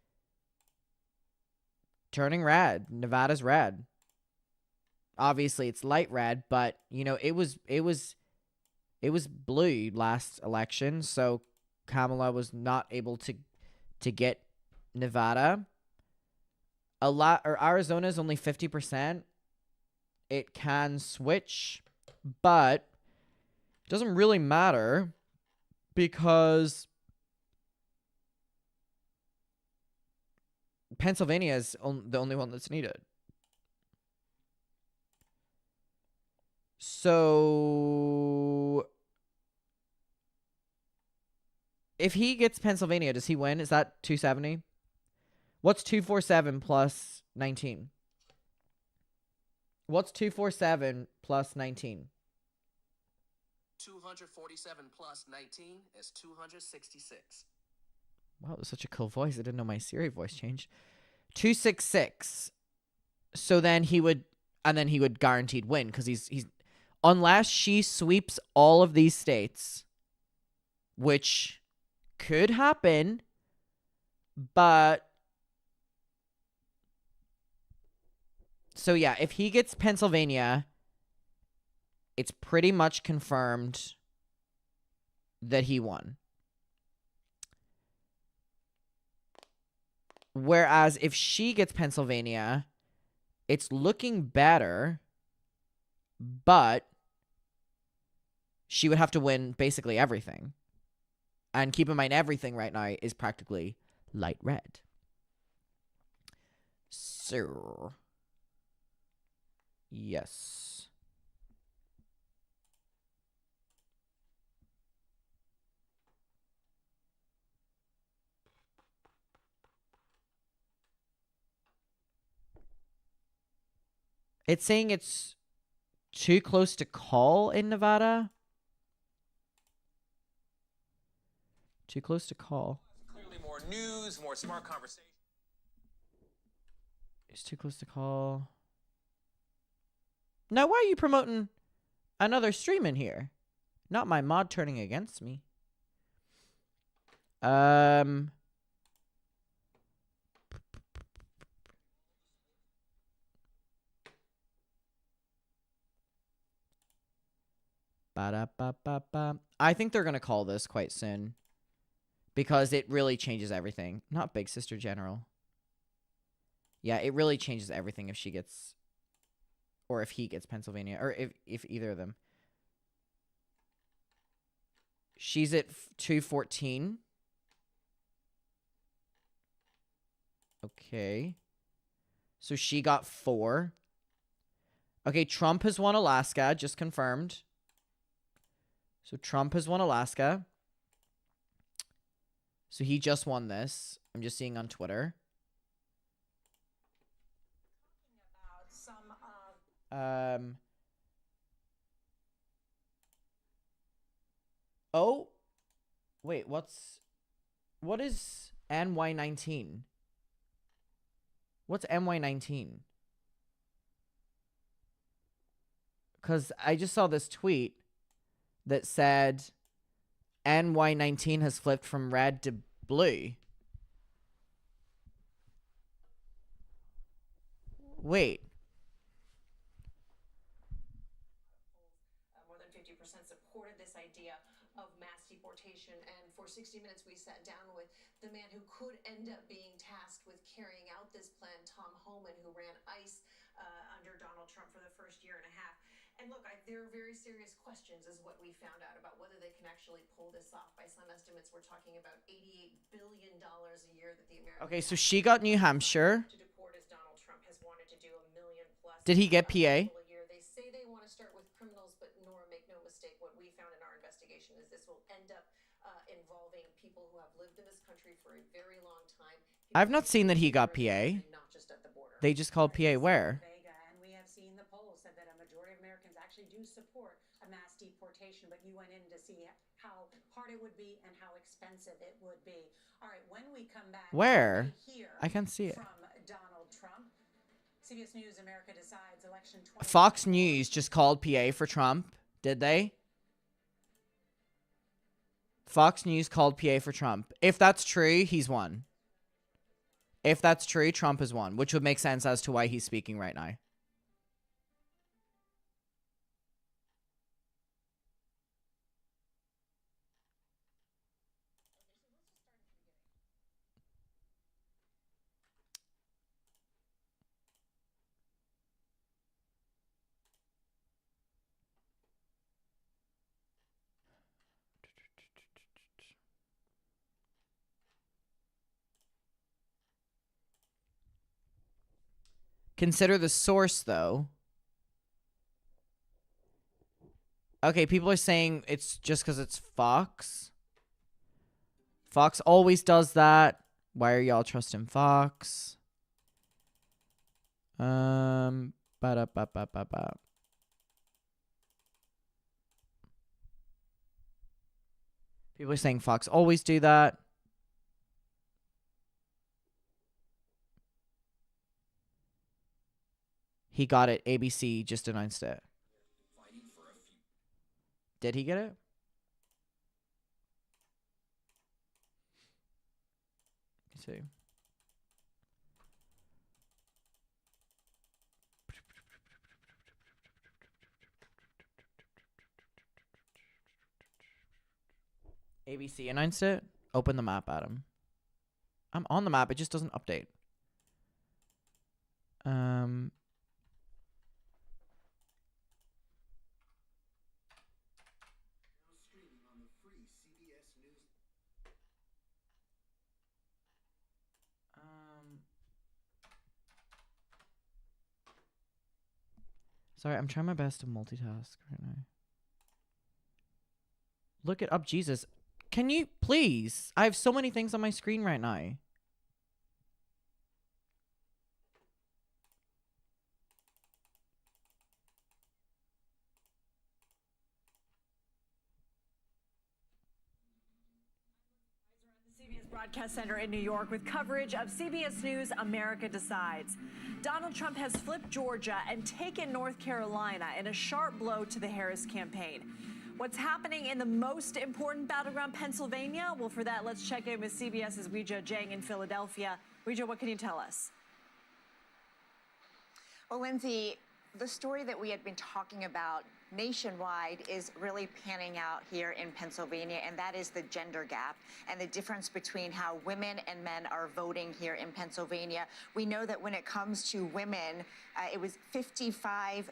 turning red. Nevada's red. Obviously, it's light red, but, it was It was blue last election, so Kamala was not able to get Nevada. Arizona is only 50%. It can switch, but it doesn't really matter because Pennsylvania is the only one that's needed. So if he gets Pennsylvania, does he win? Is that 270? What's 247 plus 19? What's 247 plus 19? 247 plus 19 is 266. Wow, that's such a cool voice. I didn't know my Siri voice changed. 266. So then he would, and then he would guaranteed win because he's unless she sweeps all of these states, which could happen, but so yeah, if he gets Pennsylvania, it's pretty much confirmed that he won. Whereas if she gets Pennsylvania, it's looking better, but she would have to win basically everything. And keep in mind, everything right now is practically light red. So, yes. It's saying it's too close to call in Nevada. Too close to call. Clearly more news, more smart conversation. It's too close to call. Now, why are you promoting another stream in here? Not my mod turning against me. Ba-da-ba-ba-ba. I think they're going to call this quite soon. Because it really changes everything. Not Big Sister General. Yeah, it really changes everything if she gets... Or if he gets Pennsylvania. Or if either of them. She's at 214. Okay. So she got 4. Okay, Trump has won Alaska. Just confirmed. So Trump has won Alaska. So he just won this. I'm just seeing on Twitter. Oh. Wait, what is NY19? What's NY19? Because I just saw this tweet that said NY19 has flipped from red to blue. Wait. More than 50% supported this idea of mass deportation. And for 60 Minutes, we sat down with the man who could end up being tasked with carrying out this plan, Tom Homan, who ran ICE under Donald Trump for the first year and a half. And look, there are very serious questions, is what we found out, about whether they can actually pull this off. By some estimates, we're talking about $88 billion a year that the American... Okay, so she got New Hampshire. ...to deport, as Donald Trump has wanted to do, $1 million plus. Did he get PA? They say they want to start with criminals, but Nora, make no mistake, what we found in our investigation is this will end up involving people who have lived in this country for a very long time. I've not seen that he got PA. Not just at the border. They just called PA where? And we have seen the polls said that a majority of Americans actually do support a mass deportation, but you went in to see how hard it would be and how expensive it would be. All right, when we come back, Where? I can't see it. from Donald Trump. CBS News, America Decides, election 20. Fox News just called PA for Trump, did they? Fox News called PA for Trump. If that's true, he's won. If that's true, Trump has won, which would make sense as to why he's speaking right now. Consider the source, though. Okay, people are saying it's just because it's Fox. Fox always does that. Why are y'all trusting Fox? Ba-da-ba-ba-ba-ba. People are saying Fox always do that. He got it. ABC just announced it. Did he get it? Let me see. ABC announced it. Open the map, Adam. I'm on the map. It just doesn't update. Sorry, I'm trying my best to multitask right now. Look it up, Jesus. Can you please? I have so many things on my screen right now. CBS Broadcast Center in New York with coverage of CBS News America Decides. Donald Trump has flipped Georgia and taken North Carolina in a sharp blow to the Harris campaign. What's happening in the most important battleground, Pennsylvania? Well, for that, let's check in with CBS's Weijia Jiang in Philadelphia. Weijia, what can you tell us? Well, Lindsay, the story that we had been talking about nationwide is really panning out here in Pennsylvania, and that is the gender gap and the difference between how women and men are voting here in Pennsylvania. We know that when it comes to women, it was 55%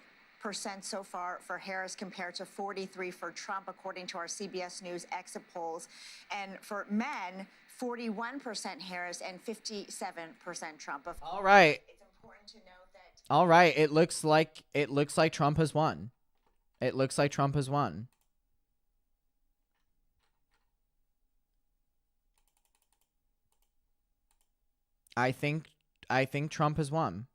so far for Harris compared to 43% for Trump, according to our CBS News exit polls. And for men, 41% Harris and 57% Trump. All right. It's important to note that. All right. It looks like Trump has won. It looks like Trump has won. I think Trump has won.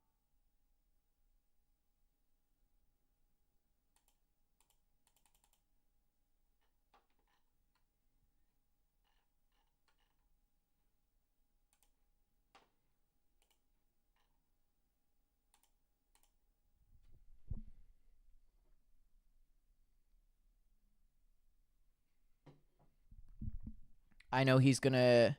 I know he's going to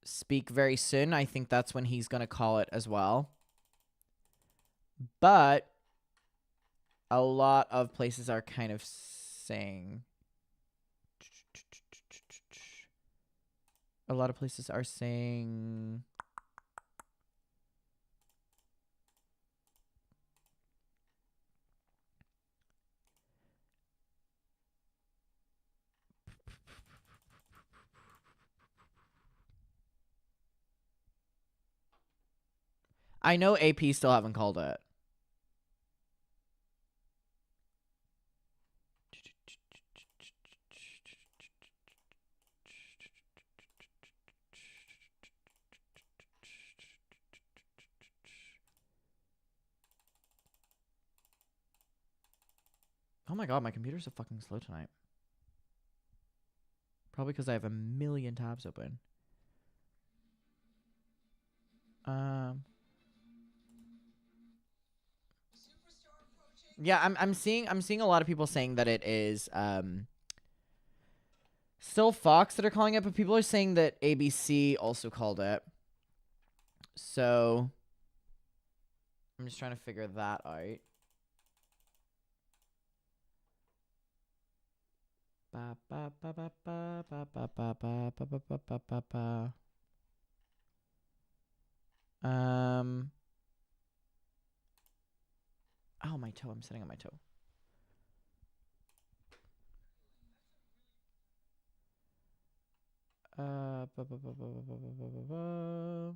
speak very soon. I think that's when he's going to call it as well. But a lot of places are kind of saying... A lot of places are saying... I know AP still haven't called it. Oh my god, my computer's so fucking slow tonight. Probably because I have a million tabs open. Yeah, I'm seeing a lot of people saying that it is still Fox that are calling it, but people are saying that ABC also called it. So I'm just trying to figure that out. Ba ba ba ba ba ba ba ba ba ba ba ba ba ba. Oh, my toe. I'm sitting on my toe. Ba, ba, ba, ba, ba, ba, ba, ba, ba.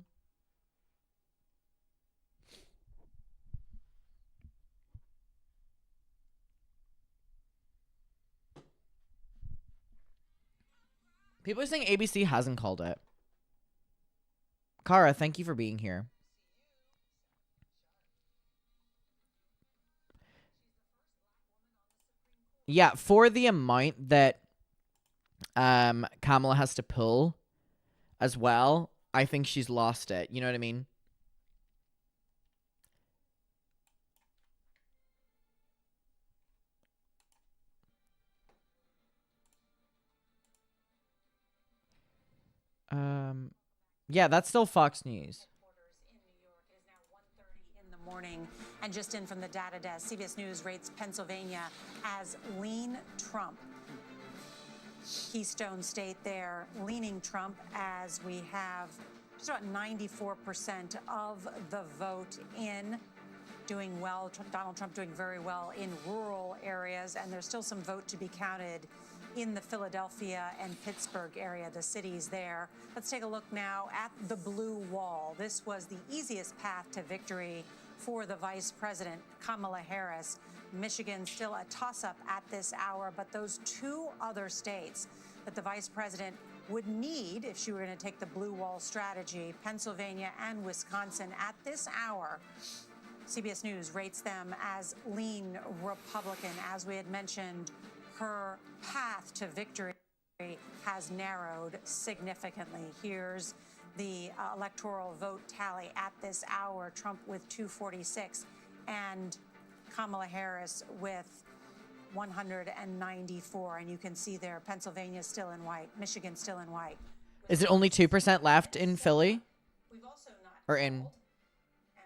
People are saying ABC hasn't called it. Kara, thank you for being here. Yeah, for the amount that Kamala has to pull as well, I think she's lost it. You know what I mean? Yeah, that's still Fox News. In the morning, and just in from the data desk, CBS News rates Pennsylvania as lean Trump. Keystone State there, leaning Trump, as we have just about 94% of the vote in. Doing well, Donald Trump doing very well in rural areas, and there's still some vote to be counted in the Philadelphia and Pittsburgh area, the cities there. Let's take a look now at the blue wall. This was the easiest path to victory for the vice president, Kamala Harris. Michigan still a toss-up at this hour, but those two other states that the vice president would need if she were going to take the blue wall strategy, Pennsylvania and Wisconsin, at this hour, CBS News rates them as lean Republican. As we had mentioned, her path to victory has narrowed significantly. Here's the electoral vote tally at this hour. Trump with 246 and Kamala Harris with 194. And you can see there, Pennsylvania still in white, Michigan still in white. Is it only 2% left in Philly? We've also not or in? And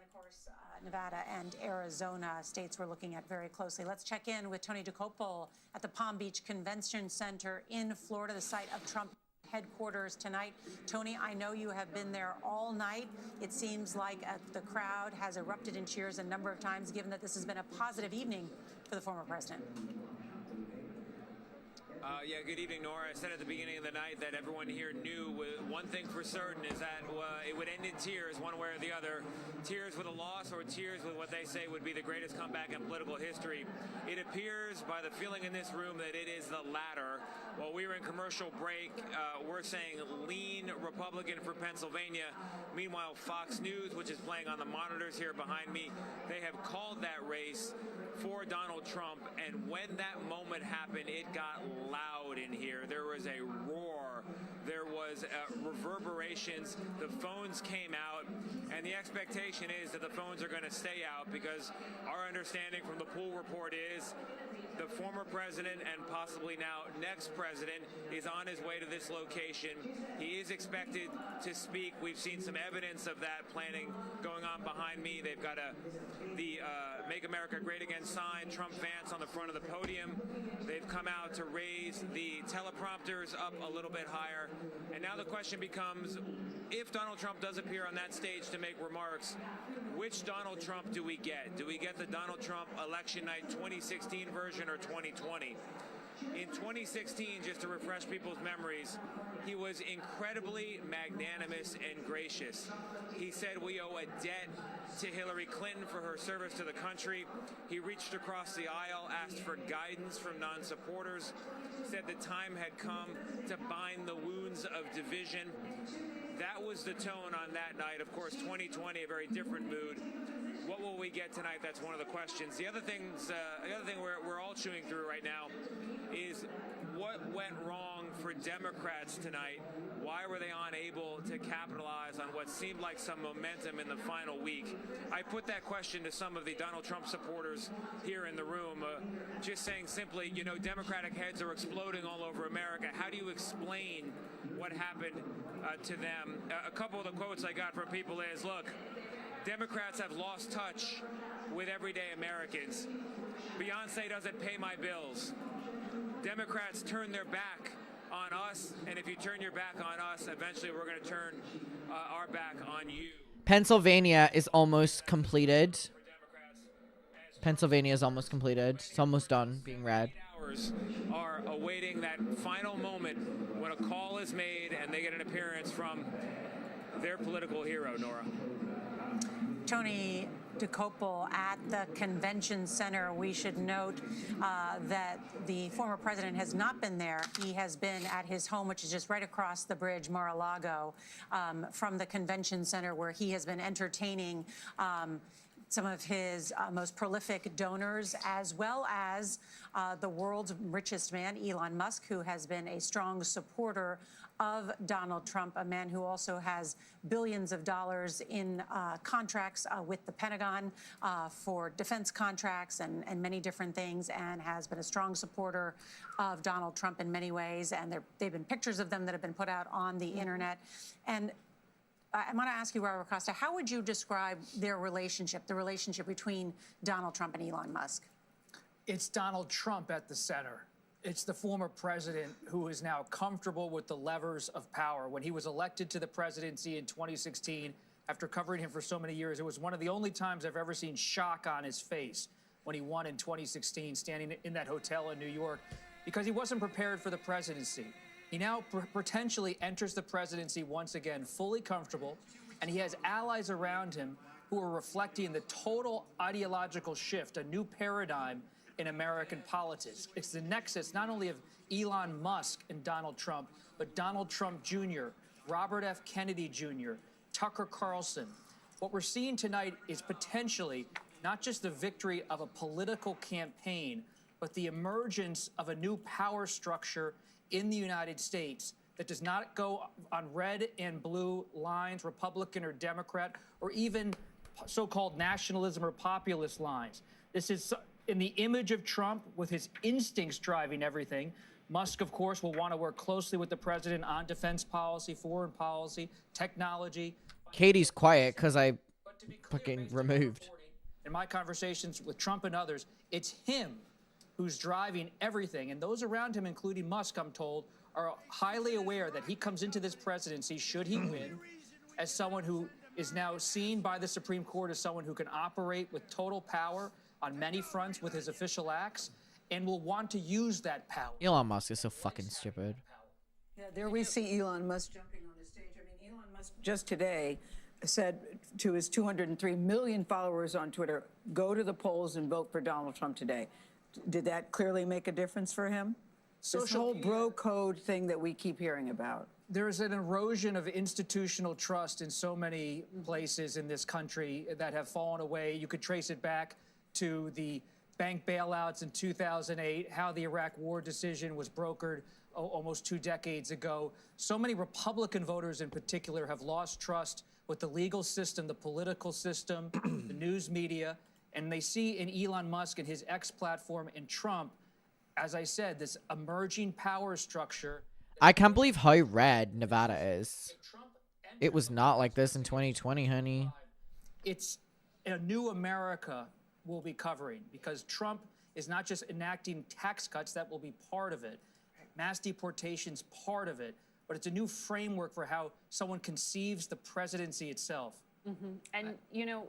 of course, Nevada and Arizona states we're looking at very closely. Let's check in with Tony DeCopel at the Palm Beach Convention Center in Florida, the site of Trump headquarters tonight. Tony, I know you have been there all night. It seems like the crowd has erupted in cheers a number of times, given that this has been a positive evening for the former president. Yeah, good evening, Nora. I said at the beginning of the night that everyone here knew one thing for certain is that it would end in tears one way or the other. Tears with a loss or tears with what they say would be the greatest comeback in political history. It appears by the feeling in this room that it is the latter. While we were in commercial break, we're saying lean Republican for Pennsylvania. Meanwhile, Fox News, which is playing on the monitors here behind me, they have called that race for Donald Trump. And when that moment happened, it got loud in here. There was a roar. There was reverberations. The phones came out, and the expectation is that the phones are going to stay out because our understanding from the pool report is the former president and possibly now next president is on his way to this location. He is expected to speak. We've seen some evidence of that planning going on behind me. They've got the Make America Great Again sign, Trump Vance on the front of the podium. They've come out to raise the teleprompters up a little bit higher. And now the question becomes, if Donald Trump does appear on that stage to make remarks, which Donald Trump do we get? Do we get the Donald Trump election night 2016 version or 2020? In 2016, just to refresh people's memories, he was incredibly magnanimous and gracious. He said we owe a debt to Hillary Clinton for her service to the country. He reached across the aisle, asked for guidance from non-supporters, said the time had come to bind the wounds of division. That was the tone on that night. Of course, 2020, a very different mood. What will we get tonight? That's one of the questions. The other thing we're all chewing through right now is what went wrong for Democrats tonight? Why were they unable to capitalize on what seemed like some momentum in the final week? I put that question to some of the Donald Trump supporters here in the room, just saying simply, you know, Democratic heads are exploding all over America. How do you explain what happened to them? A couple of the quotes I got from people is, look, Democrats have lost touch with everyday Americans. Beyonce doesn't pay my bills. Democrats turn their back on us, and if you turn your back on us, eventually we're going to turn our back on you. Pennsylvania is almost completed. Pennsylvania is almost completed. It's almost done being read. Hours are awaiting that final moment when a call is made and they get an appearance from their political hero, Nora. Tony, DeCopel at the convention center. We should note that the former president has not been there. He has been at his home, which is just right across the bridge, Mar-a-Lago, from the convention center, where he has been entertaining some of his most prolific donors, as well as the world's richest man, Elon Musk, who has been a strong supporter of Donald Trump, a man who also has billions of dollars in contracts with the Pentagon for defense contracts and many different things, and has been a strong supporter of Donald Trump in many ways. And they've been pictures of them that have been put out on the internet. And I want to ask you, Robert Costa, how would you describe their relationship, the relationship between Donald Trump and Elon Musk? It's Donald Trump at the center. It's the former president who is now comfortable with the levers of power. When he was elected to the presidency in 2016, after covering him for so many years, it was one of the only times I've ever seen shock on his face when he won in 2016, standing in that hotel in New York, because he wasn't prepared for the presidency. He now potentially enters the presidency once again fully comfortable, and he has allies around him who are reflecting the total ideological shift, a new paradigm in American politics. It's the nexus not only of Elon Musk and Donald Trump, but Donald Trump Jr., Robert F. Kennedy Jr., Tucker Carlson. What we're seeing tonight is potentially not just the victory of a political campaign, but the emergence of a new power structure in the United States that does not go on red and blue lines, Republican or Democrat, or even so-called nationalism or populist lines. This is in the image of Trump, with his instincts driving everything. Musk, of course, will want to work closely with the president on defense policy, foreign policy, technology. Katie's quiet because I fucking removed. In my conversations with Trump and others, it's him who's driving everything. And those around him, including Musk, I'm told, are highly aware that he comes into this presidency, should he win, as someone who is now seen by the Supreme Court as someone who can operate with total power on many fronts with his official acts, and will want to use that power. Elon Musk is so fucking stupid. Yeah, there we see Elon Musk jumping on the stage. I mean, Elon Musk just today said to his 203 million followers on Twitter, go to the polls and vote for Donald Trump today. Did that clearly make a difference for him? This whole bro code thing that we keep hearing about. There is an erosion of institutional trust in so many places in this country that have fallen away. You could trace it back to the bank bailouts in 2008, how the Iraq war decision was brokered almost 2 decades ago. So many Republican voters in particular have lost trust with the legal system, the political system, the news media, and they see in Elon Musk and his X platform and Trump, as I said, this emerging power structure. I can't believe how red Nevada is. It was not like this in 2020, honey. It's a new America we'll be covering, because Trump is not just enacting tax cuts, that will be part of it. Mass deportation's part of it, but it's a new framework for how someone conceives the presidency itself. Mm-hmm. And, you know,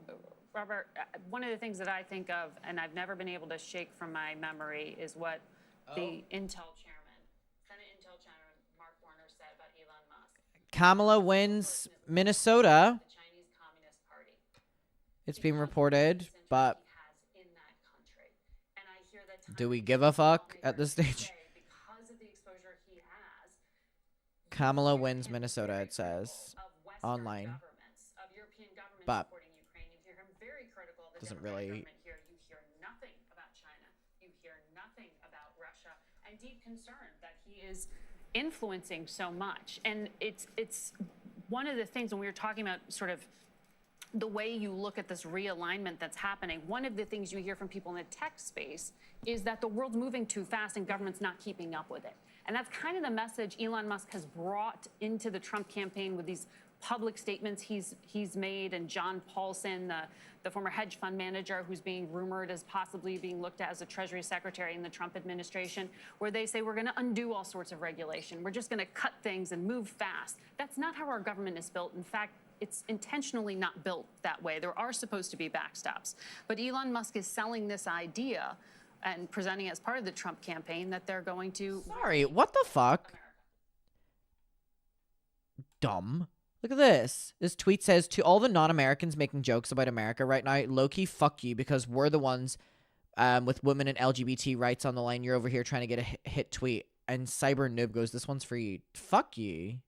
Robert, one of the things that I think of, and I've never been able to shake from my memory, is what the Intel chairman, Senate Intel chairman Mark Warner said about Elon Musk. Kamala wins Minnesota. The Chinese Communist Party. It's being reported, but do we give a fuck at this stage? Because of the exposure he has, Kamala wins Minnesota, it says, online. But doesn't really. Here, you hear nothing about China. You hear nothing about Russia, and deep concern that he is influencing so much. And it's one of the things when we were talking about sort of the way you look at this realignment that's happening, one of the things you hear from people in the tech space is that the world's moving too fast and government's not keeping up with it. And that's kind of the message Elon Musk has brought into the Trump campaign with these public statements he's made, and John Paulson, the former hedge fund manager who's being rumored as possibly being looked at as a Treasury Secretary in the Trump administration, where they say we're going to undo all sorts of regulation. We're just going to cut things and move fast. That's not how our government is built. In fact, it's intentionally not built that way. There are supposed to be backstops. But Elon Musk is selling this idea and presenting it as part of the Trump campaign that they're going to... Sorry, what the fuck? Dumb. Look at this. This tweet says, to all the non-Americans making jokes about America right now, low-key fuck you, because we're the ones with women and LGBT rights on the line. You're over here trying to get a hit tweet. And Cyber Noob goes, this one's for you. Fuck you.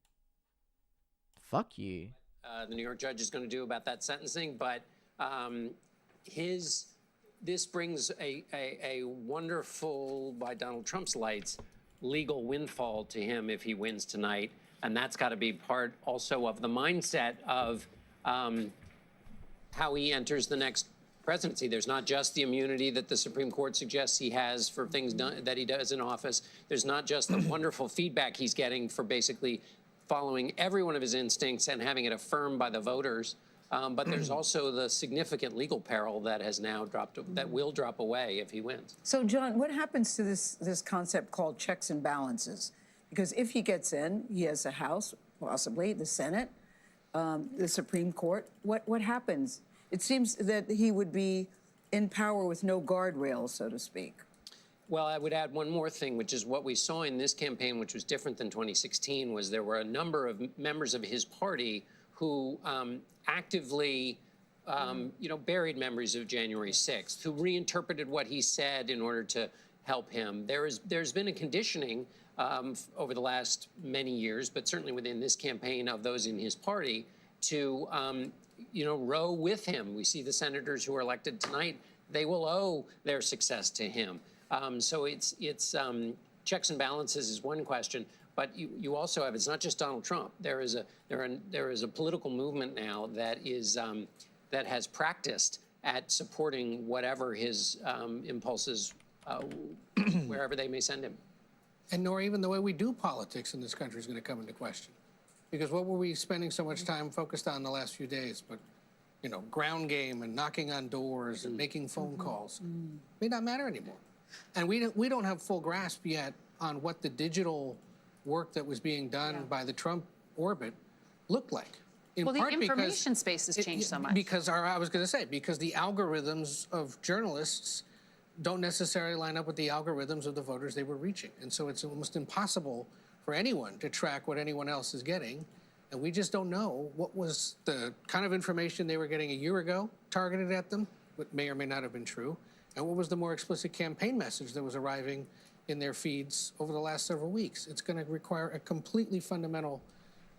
Fuck you. The New York judge is going to do about that sentencing, but this brings a wonderful, by Donald Trump's lights, legal windfall to him if he wins tonight. And that's got to be part also of the mindset of how he enters the next presidency. There's not just the immunity that the Supreme Court suggests he has for things that he does in office. There's not just the wonderful feedback he's getting for basically following every one of his instincts and having it affirmed by the voters. But there's also the significant legal peril that has now dropped, that will drop away if he wins. So, John, what happens to this concept called checks and balances? Because if he gets in, he has the House, possibly the Senate, the Supreme Court. What happens? It seems that he would be in power with no guardrails, so to speak. Well, I would add one more thing, which is what we saw in this campaign, which was different than 2016, was there were a number of members of his party who actively, buried memories of January 6th, who reinterpreted what he said in order to help him. There's been a conditioning over the last many years, but certainly within this campaign of those in his party to, row with him. We see the senators who are elected tonight, they will owe their success to him. So it's checks and balances is one question, but you also have, it's not just Donald Trump. There is a political movement now that is that has practiced at supporting whatever his impulses, wherever they may send him. And nor even the way we do politics in this country is going to come into question. Because what were we spending so much time focused on the last few days? But, ground game and knocking on doors and making phone calls may not matter anymore. And we don't have full grasp yet on what the digital work that was being done by the Trump orbit looked like. Well, the information space has changed so much. Because because the algorithms of journalists don't necessarily line up with the algorithms of the voters they were reaching. And so it's almost impossible for anyone to track what anyone else is getting. And we just don't know what was the kind of information they were getting a year ago targeted at them, what may or may not have been true, and what was the more explicit campaign message that was arriving in their feeds over the last several weeks. It's going to require a completely fundamental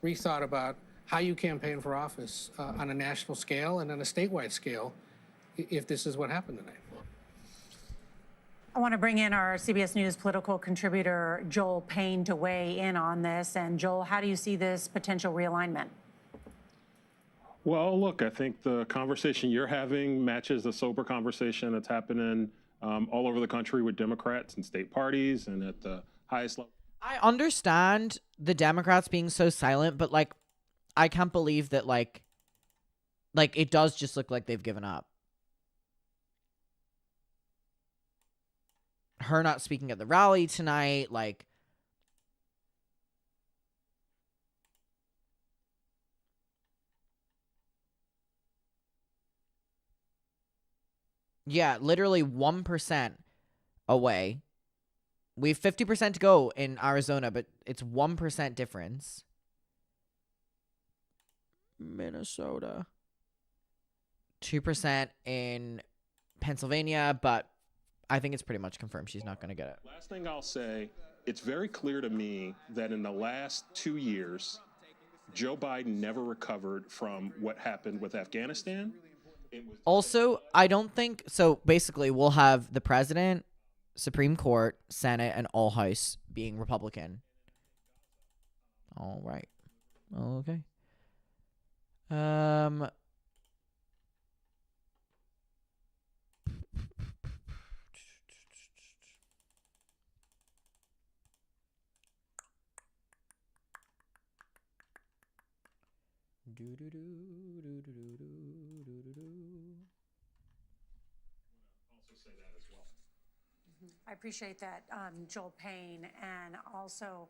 rethought about how you campaign for office on a national scale and on a statewide scale if this is what happened tonight. I want to bring in our CBS News political contributor, Joel Payne, to weigh in on this. And Joel, how do you see this potential realignment? Well, look, I think the conversation you're having matches the sober conversation that's happening all over the country with Democrats and state parties and at the highest level. I understand the Democrats being so silent, but I can't believe that it does just look like they've given up. Her not speaking at the rally tonight, yeah, literally 1% away. We have 50% to go in Arizona, but it's 1% difference. Minnesota. 2% in Pennsylvania, but I think it's pretty much confirmed she's not going to get it. Last thing I'll say, it's very clear to me that in the last 2 years, Joe Biden never recovered from what happened with Afghanistan. Also, I don't think so. Basically, we'll have the president, Supreme Court, Senate, and all House being Republican. All right. Okay. I appreciate that, Joel Payne, and also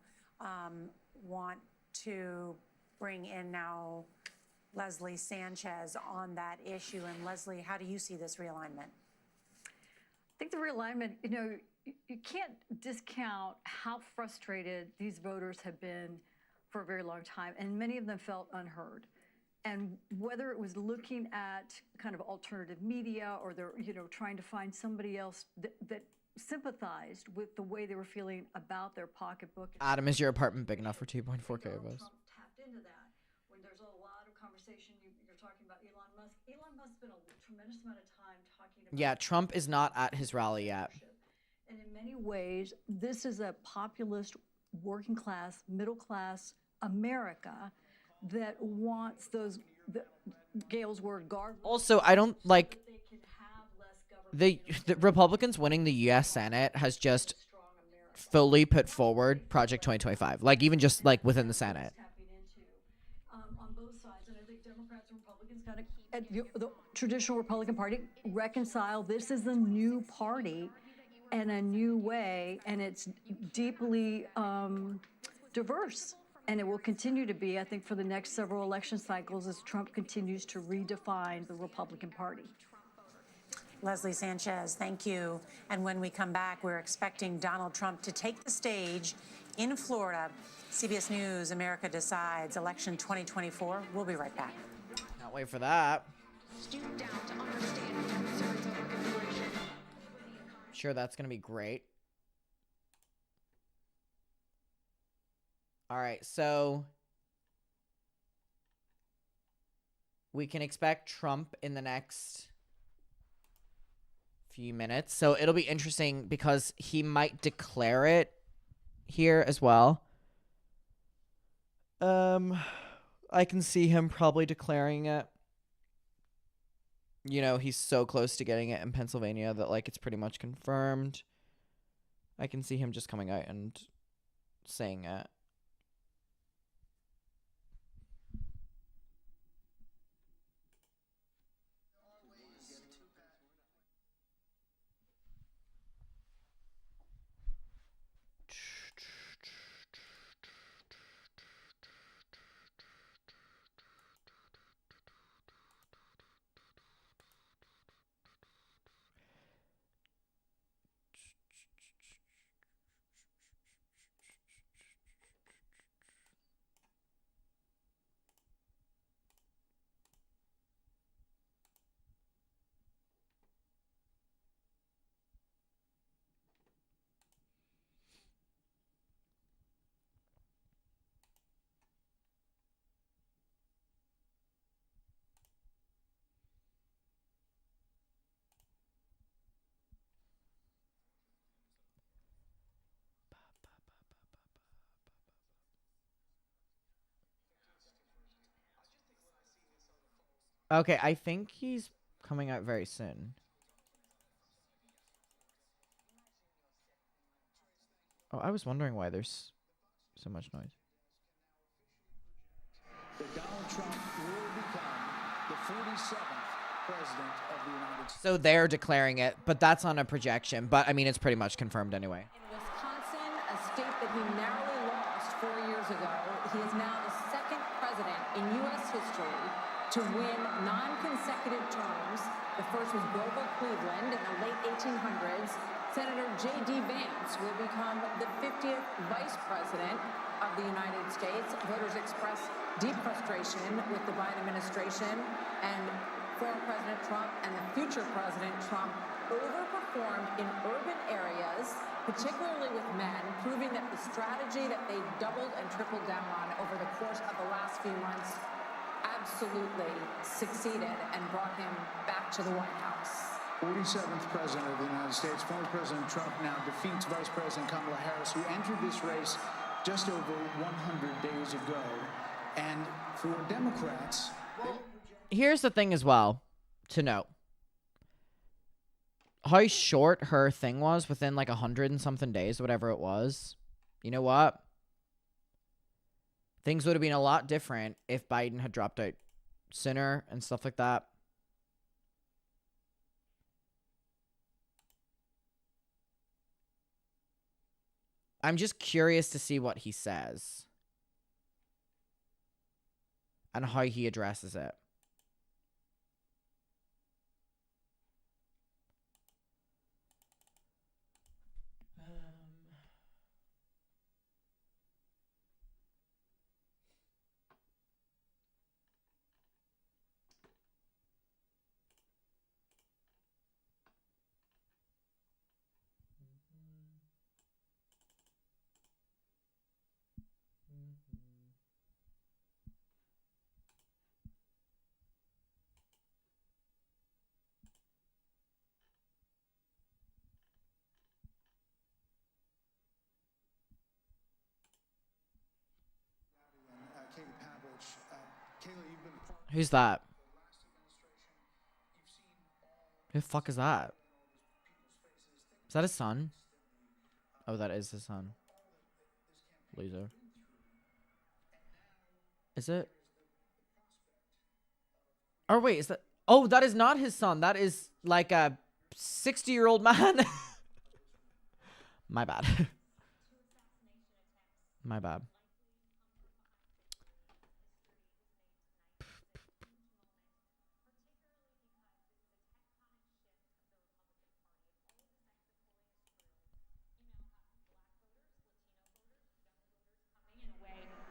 want to bring in now Leslie Sanchez on that issue. And Leslie, how do you see this realignment? I think the realignment, you can't discount how frustrated these voters have been for a very long time, and many of them felt unheard. And whether it was looking at kind of alternative media or they're, trying to find somebody else that sympathized with the way they were feeling about their pocketbook. Adam, is your apartment big enough for 2.4K of us? Trump tapped into that. When there's a lot of conversation, you're talking about Elon Musk. Elon Musk spent a tremendous amount of time talking about. Yeah, Trump is not at his rally yet. And in many ways, this is a populist, working class, middle class America that wants those, Gail's word, guard. Also, I don't like the Republicans winning the U.S. Senate has just fully put forward Project 2025, like even just like within the Senate. On both sides, and I think Democrats and Republicans kind of, the traditional Republican Party reconcile. This is a new party and a new way, and it's deeply diverse. And it will continue to be, I think, for the next several election cycles as Trump continues to redefine the Republican Party. Leslie Sanchez, thank you. And when we come back, we're expecting Donald Trump to take the stage in Florida. CBS News, America Decides, election 2024. We'll be right back. Can't wait for that. Sure, that's going to be great. All right, so we can expect Trump in the next few minutes. So it'll be interesting because he might declare it here as well. I can see him probably declaring it. He's so close to getting it in Pennsylvania that like it's pretty much confirmed. I can see him just coming out and saying it. Okay, I think he's coming out very soon. Oh, I was wondering why there's so much noise. That Donald Trump will become the 47th president of the United States. So they're declaring it, but that's on a projection. But I mean, it's pretty much confirmed anyway. In Wisconsin, a state that he narrowly lost 4 years ago, he is now the second president in U.S. history to win non-consecutive terms. The first was Grover Cleveland in the late 1800s. Senator J.D. Vance will become the 50th vice president of the United States. Voters expressed deep frustration with the Biden administration, and former President Trump and the future President Trump overperformed in urban areas, particularly with men, proving that the strategy that they doubled and tripled down on over the course of the last few months absolutely succeeded and brought him back to the White House. 47th president of the United States, former President Trump now defeats Vice President Kamala Harris, who entered this race just over 100 days ago. And for Democrats... Here's the thing as well to note. How short her thing was within like 100 and something days, whatever it was. You know what? Things would have been a lot different if Biden had dropped out sooner and stuff like that. I'm just curious to see what he says and how he addresses it. Who's that? Who the fuck is that? Is that his son? Oh, that is his son. Loser. Is it? Or wait, is that? Oh, that is not his son. That is like a 60-year-old man. My bad. My bad.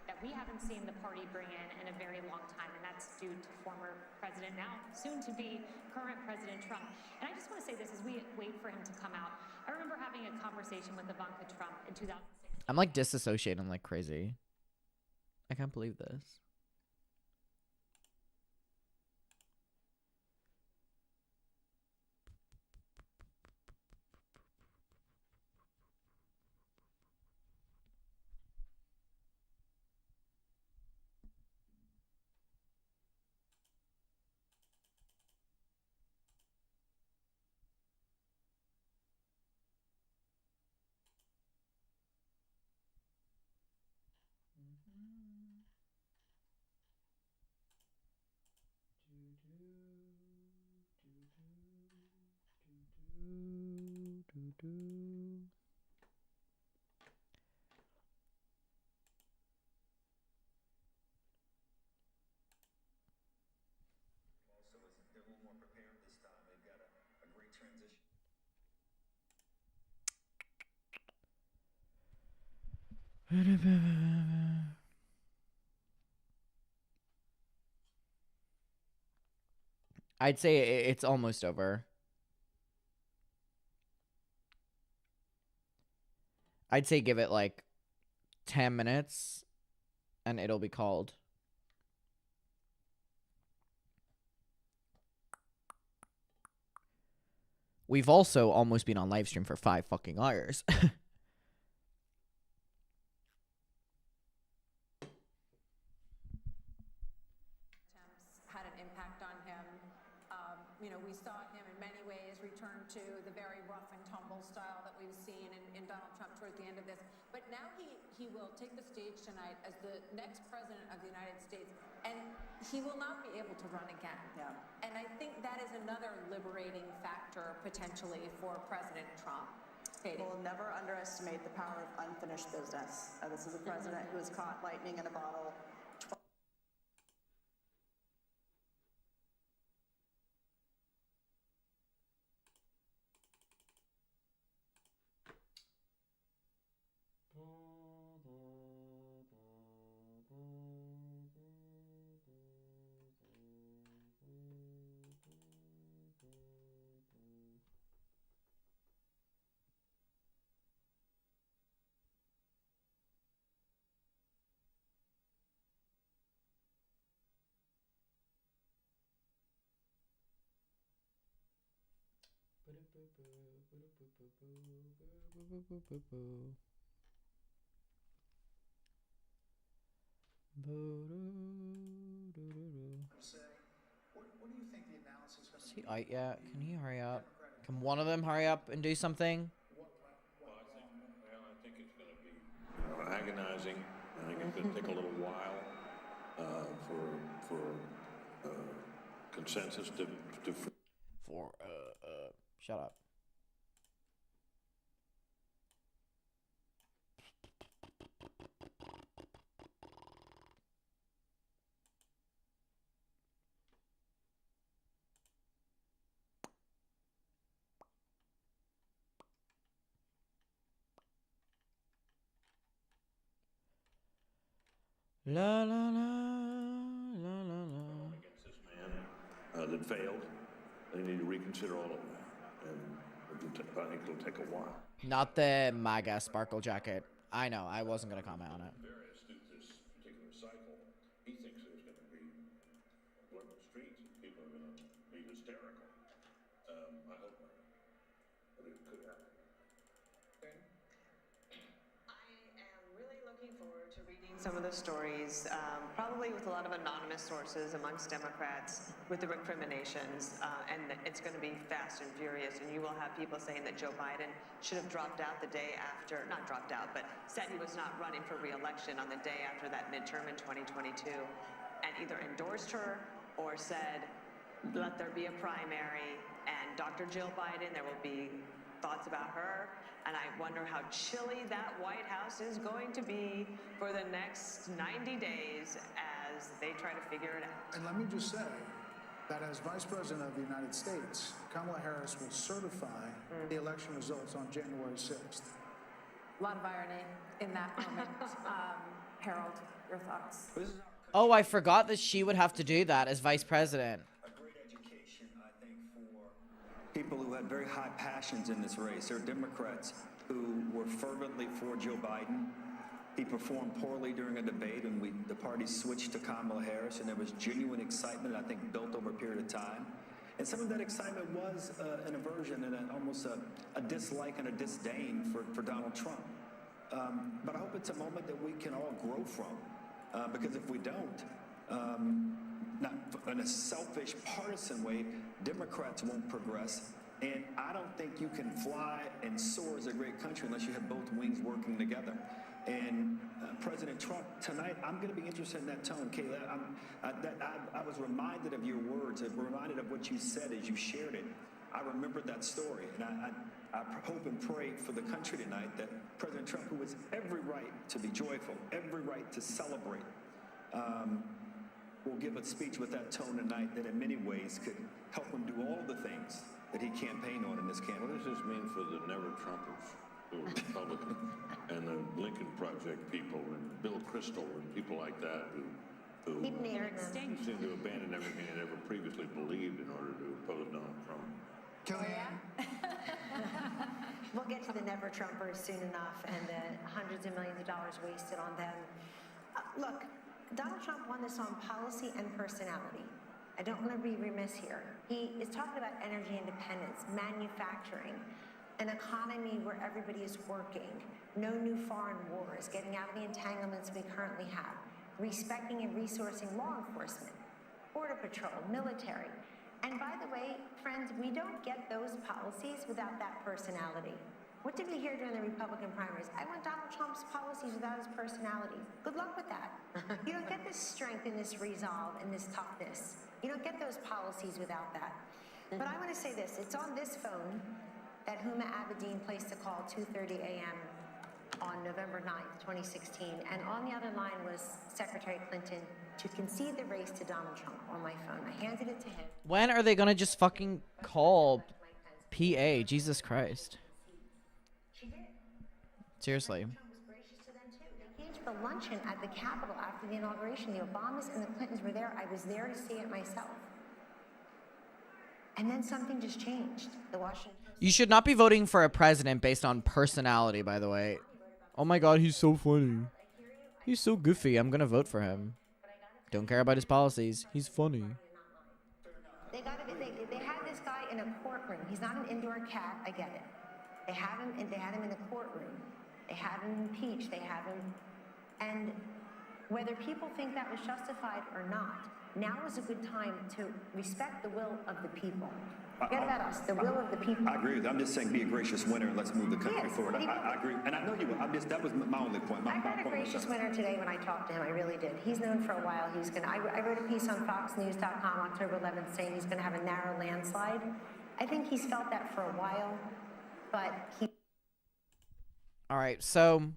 That we haven't seen the party bring in a very long time, and that's due to former president, now soon to be current President Trump. And I just want to say this as we wait for him to come out. I remember having a conversation with Ivanka Trump in 2006. I'm like disassociating like crazy. I can't believe this. They're a little more prepared this time. They've got a great transition. I'd say it's almost over. I'd say give it like 10 minutes and it'll be called. We've also almost been on live stream for 5 fucking hours. Had an impact on him. You know, we saw him in many ways return to the very rough and tumble style that we've seen in Donald Trump towards the end of this. But now he will take the stage tonight as the next president of the United States, and he will not be able to run again. Yeah. And I think that is another liberating factor potentially for President Trump. Katie. We'll never underestimate the power of unfinished business. This is a president who has caught lightning in a bottle. Is he out yet? Can he hurry up? Can one of them hurry up and do something? I think it's going to be agonizing. I think it's going to take a little while for consensus to shut up. La la la la la la. Against this man that failed, they need to reconsider all of that, and I think it'll take a while. Not the MAGA sparkle jacket. I know. I wasn't gonna comment on it. Very astute this particular cycle. He thinks there's going to be blood in the streets and people are going to be hysterical. I hope not, but it could happen. I am really looking forward to reading Some of the stories, probably with a lot of anonymous sources amongst Democrats with the recriminations, and it's going to be fast and furious, and you will have people saying that Joe Biden should have dropped out the day after, not dropped out, but said he was not running for re-election on the day after that midterm in 2022, and either endorsed her or said, let there be a primary, and Dr. Jill Biden, there will be thoughts about her. And I wonder how chilly that White House is going to be for the next 90 days as they try to figure it out. And let me just say that as Vice President of the United States, Kamala Harris will certify the election results on January 6th. A lot of irony in that moment. Harold, your thoughts? Oh, I forgot that she would have to do that as vice president. People who had very high passions in this race. There are Democrats who were fervently for Joe Biden. He performed poorly during a debate, and the party switched to Kamala Harris, and there was genuine excitement, I think, built over a period of time. And some of that excitement was an aversion and almost a dislike and a disdain for Donald Trump. But I hope it's a moment that we can all grow from, because if we don't, not in a selfish, partisan way, Democrats won't progress. And I don't think you can fly and soar as a great country unless you have both wings working together. And President Trump, tonight, I'm going to be interested in that tone, Kayla. I was reminded of your words, reminded of what you said as you shared it. I remembered that story, and I hope and pray for the country tonight that President Trump, who has every right to be joyful, every right to celebrate, will give a speech with that tone tonight that in many ways could help him do all the things that he campaigned on in this campaign. What does this mean for the never-Trumpers who are Republican and the Lincoln Project people and Bill Kristol and people like that who seem to abandon everything they ever previously believed in order to oppose Donald Trump? Kellyanne? We'll get to the never-Trumpers soon enough and the hundreds of millions of dollars wasted on them. Look, Donald Trump won this on policy and personality. I don't want to be remiss here. He is talking about energy independence, manufacturing, an economy where everybody is working, no new foreign wars, getting out of the entanglements we currently have, respecting and resourcing law enforcement, border patrol, military. And by the way, friends, we don't get those policies without that personality. What did we hear during the Republican primaries? I want Donald Trump's policies without his personality. Good luck with that. You don't get this strength and this resolve and this toughness. You don't get those policies without that. But I want to say this. It's on this phone that Huma Abedin placed a call 2:30 a.m. on November 9th, 2016. And on the other line was Secretary Clinton to concede the race to Donald Trump on my phone. I handed it to him. When are they going to just fucking call PA? Jesus Christ. Seriously. They came to the luncheon at the Capitol after the inauguration. The Obamas and the Clintons were there. I was there to see it myself. And then something just changed. The Washington Post. You should not be voting for a president based on personality, by the way. Oh my god, he's so funny. He's so goofy. I'm going to vote for him. Don't care about his policies. He's funny. They had this guy in a courtroom. He's not an indoor cat. I get it. They had him in the courtroom. They have him impeached. They have him. And whether people think that was justified or not, now is a good time to respect the will of the people. Forget about us, the will of the people. I agree with you. I'm just saying be a gracious winner and let's move the country forward. I agree. And I know you will. That was my only point. I heard a gracious winner today when I talked to him. I really did. He's known for a while. I wrote a piece on FoxNews.com October 11th saying he's going to have a narrow landslide. I think he's felt that for a while, but he... All right, so...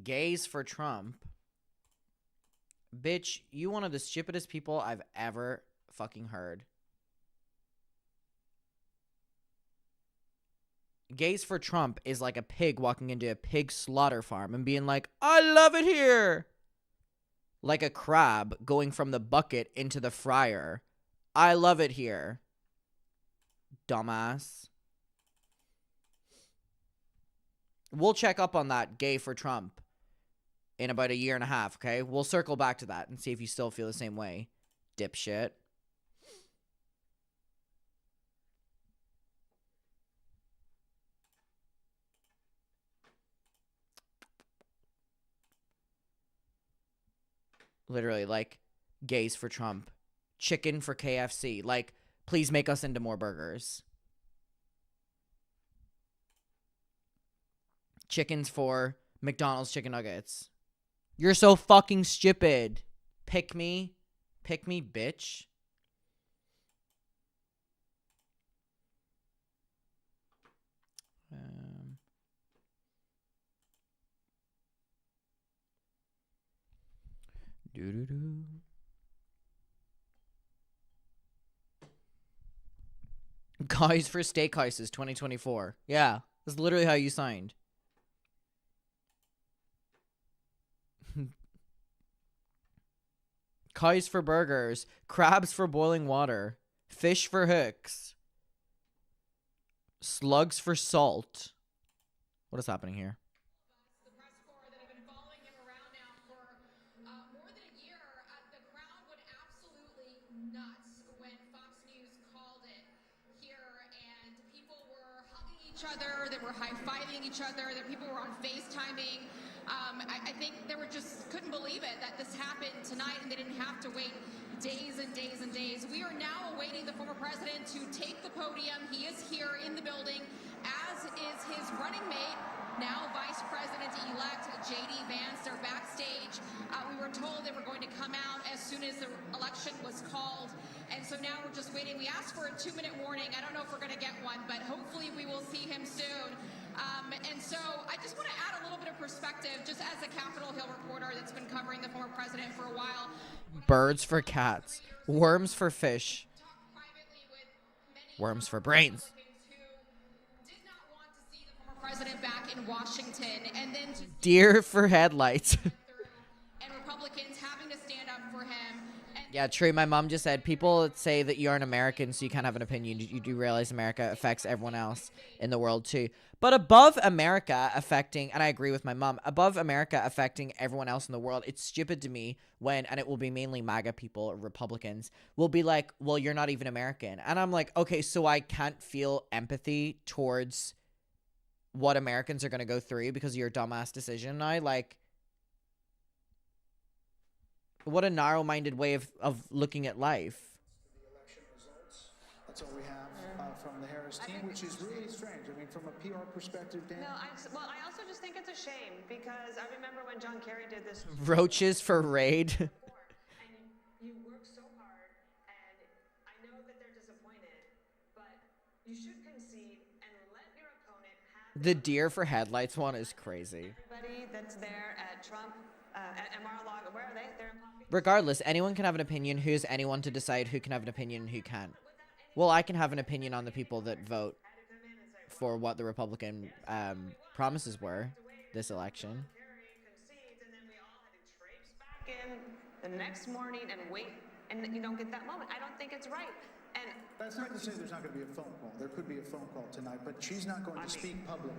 Gays for Trump. Bitch, you one of the stupidest people I've ever fucking heard. Gays for Trump is like a pig walking into a pig slaughter farm and being like, I love it here. like a crab going from the bucket into the fryer. I love it here. Dumbass. We'll check up on that gay for Trump in about a year and a half, okay? We'll circle back to that and see if you still feel the same way. Dipshit. Literally, like, gays for Trump. Chicken for KFC. Like, please make us into more burgers. Chickens for McDonald's chicken nuggets. You're so fucking stupid. Pick me. Pick me, bitch. Doo-doo-doo. Guys for Steakhouses 2024. Yeah, that's literally how you signed. Guys for burgers. Crabs for boiling water. Fish for hooks. Slugs for salt. What is happening here? Other, that were high-fiving each other, that people were on FaceTiming. I think they were just couldn't believe it that this happened tonight and they didn't have to wait days and days and days. We are now awaiting the former president to take the podium. He is here in the building, as is his running mate, now Vice President-elect J.D. Vance. They're backstage. We were told they were going to come out as soon as the election was called. And so now we're just waiting. We asked for a 2-minute warning. I don't know if we're going to get one, but hopefully we will see him soon. And so I just want to add a little bit of perspective, just as a Capitol Hill reporter that's been covering the former president for a while. Birds for cats. Worms for fish. Worms for brains. President back in Washington, and then Deer for headlights. and Republicans having to stand up for him. Yeah, true. My mom just said people say that you aren't American, so you can't have an opinion. You do realize America affects everyone else in the world too. But above America affecting, and I agree with my mom, above America affecting everyone else in the world, it's stupid to me when, and it will be mainly MAGA people or Republicans, will be like, well, you're not even American. And I'm like, okay, so I can't feel empathy towards what Americans are going to go through because of your dumbass decision. What a narrow-minded way of looking at life. The election results. That's all we have from the Harris team, which is really strange. I mean, from a PR perspective, Dan. No, I also just think it's a shame because I remember when John Kerry did this. Roaches for raid. And you work so hard, and I know that they're disappointed, but you should concede and let your opponent have. The deer for headlights one is crazy. Everybody that's there at Trump, at Mar-a-Lago, where are they? They're in Palm Beach. Regardless, anyone can have an opinion. Who's anyone to decide who can have an opinion and who can't? Well, I can have an opinion on the people that vote for what the Republican promises were this election. And then we all had to traipse back in the next morning and wait, and you don't get that moment. I don't think it's right. And that's not to say there's not going to be a phone call. There could be a phone call tonight, but she's not going to speak publicly.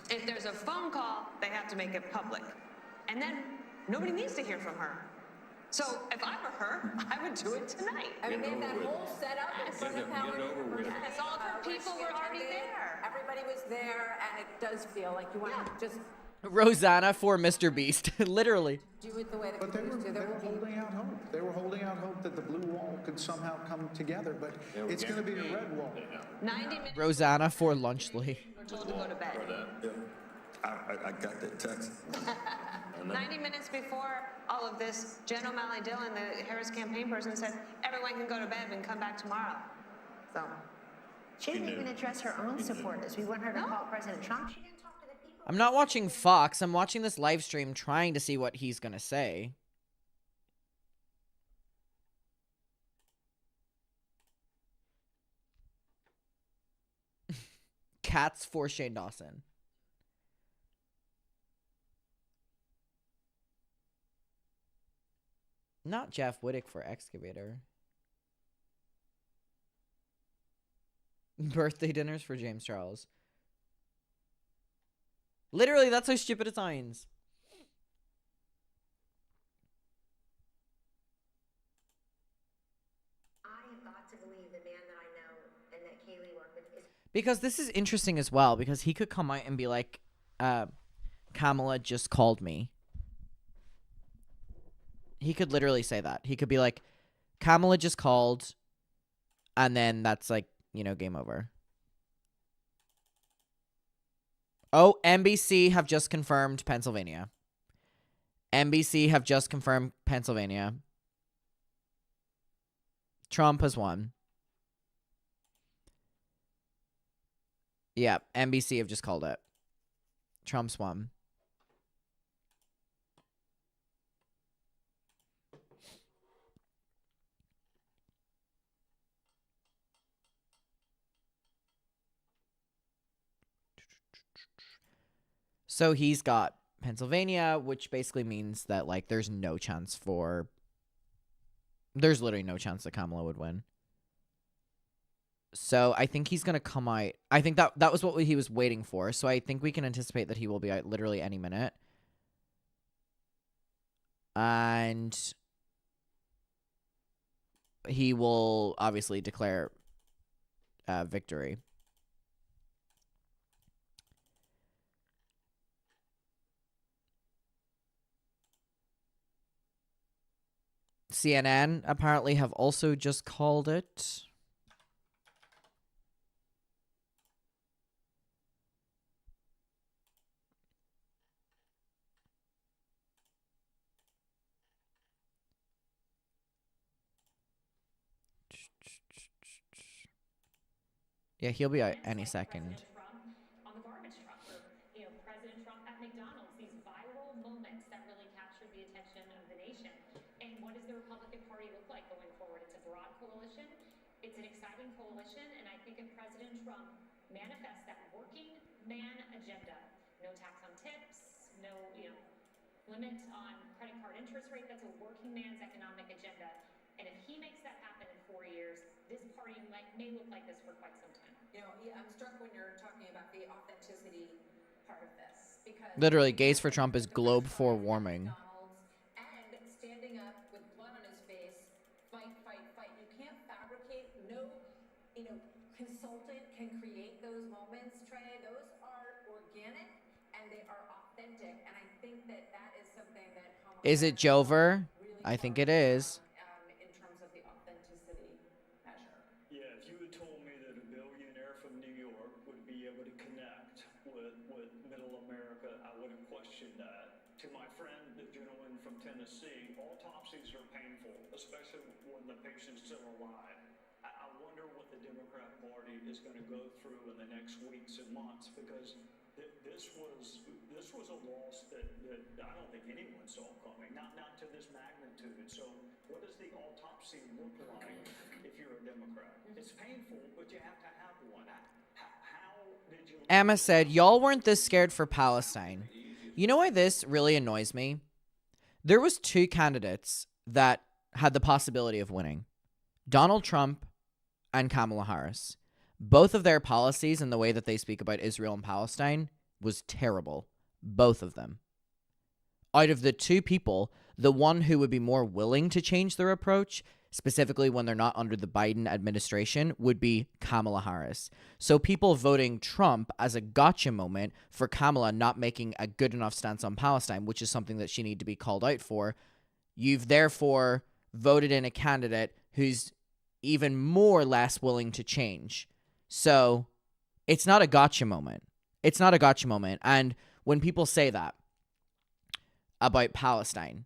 If there's a phone call, they have to make it public. And then nobody needs to hear from her. So if I were her, I would do it tonight. I mean, they have that whole setup in front of Howard. Yes, all of her people were already there. Everybody was there, and it does feel like you want to just Rosanna for Mr. Beast. Literally. do it the way that But they were holding out hope. They were holding out hope that the blue wall could somehow come together, but it's going to be a red wall. 90 minutes. Rosanna for Lunchley. We're told to go to bed. I got that text. 90 minutes before all of this, Jen O'Malley Dillon, the Harris campaign person, said everyone can go to bed and come back tomorrow. So she didn't even address her own supporters. We want her to call President Trump. She didn't talk to the people. I'm not watching Fox. I'm watching this live stream trying to see what he's going to say. Cats for Shane Dawson. Not Jeff Wittick for excavator. Birthday dinners for James Charles. Literally, that's how stupid it sounds. I have got to believe the man that I know and that Kaylee worked with is. Because this is interesting as well, because he could come out and be like, Kamala just called me. He could literally say that. He could be like, Kamala just called, and then that's like, you know, game over. Oh, NBC have just confirmed Pennsylvania. NBC have just confirmed Pennsylvania. Trump has won. Yeah, NBC have just called it. Trump's won. So he's got Pennsylvania, which basically means that, like, there's no chance for... There's literally no chance that Kamala would win. So I think he's going to come out... I think that was what he was waiting for. So I think we can anticipate that he will be out literally any minute. And he will obviously declare victory. CNN apparently have also just called it. Yeah, he'll be out any second. On the garbage truck, or President Trump at McDonald's, these viral moments that really captured the attention of the nation. And what does the Republican Party look like going forward? It's a broad coalition. It's an exciting coalition, and I think if President Trump manifests that working man agenda, no tax on tips, no limit on credit card interest rate, that's a working man's economic agenda. And if he makes that happen in 4 years, this party may look like this for quite some time. I'm struck when you're talking about the authenticity part of this, because Literally, gays for Trump is globe for warming. And standing up with blood on his face, fight, fight, fight. You can't fabricate. No, consultant can create those moments, Trey. Those are organic and they are authentic. And I think that is something that Is it Jover? I think it is. in terms of the authenticity measure. Yeah, if you had told me that a billionaire from New York would be able to connect with middle America, I would have questioned that. To my friend, the gentleman from Tennessee, autopsies are painful, especially when the patient's still alive. I wonder what the Democrat Party is going to go through in the next weeks and months, because this was a loss that I don't think anyone saw coming, not to this magnitude. So what does the autopsy look like if you're a Democrat? It's painful, but you have to have one. How did you... Emma said, y'all weren't this scared for Palestine. You know why this really annoys me? There was 2 candidates that had the possibility of winning. Donald Trump and Kamala Harris. Both of their policies and the way that they speak about Israel and Palestine was terrible. Both of them. Out of the 2 people, the one who would be more willing to change their approach, specifically when they're not under the Biden administration, would be Kamala Harris. So people voting Trump as a gotcha moment for Kamala not making a good enough stance on Palestine, which is something that she needed to be called out for, you've therefore voted in a candidate who's even more less willing to change. So it's not a gotcha moment. It's not a gotcha moment. And when people say that about Palestine,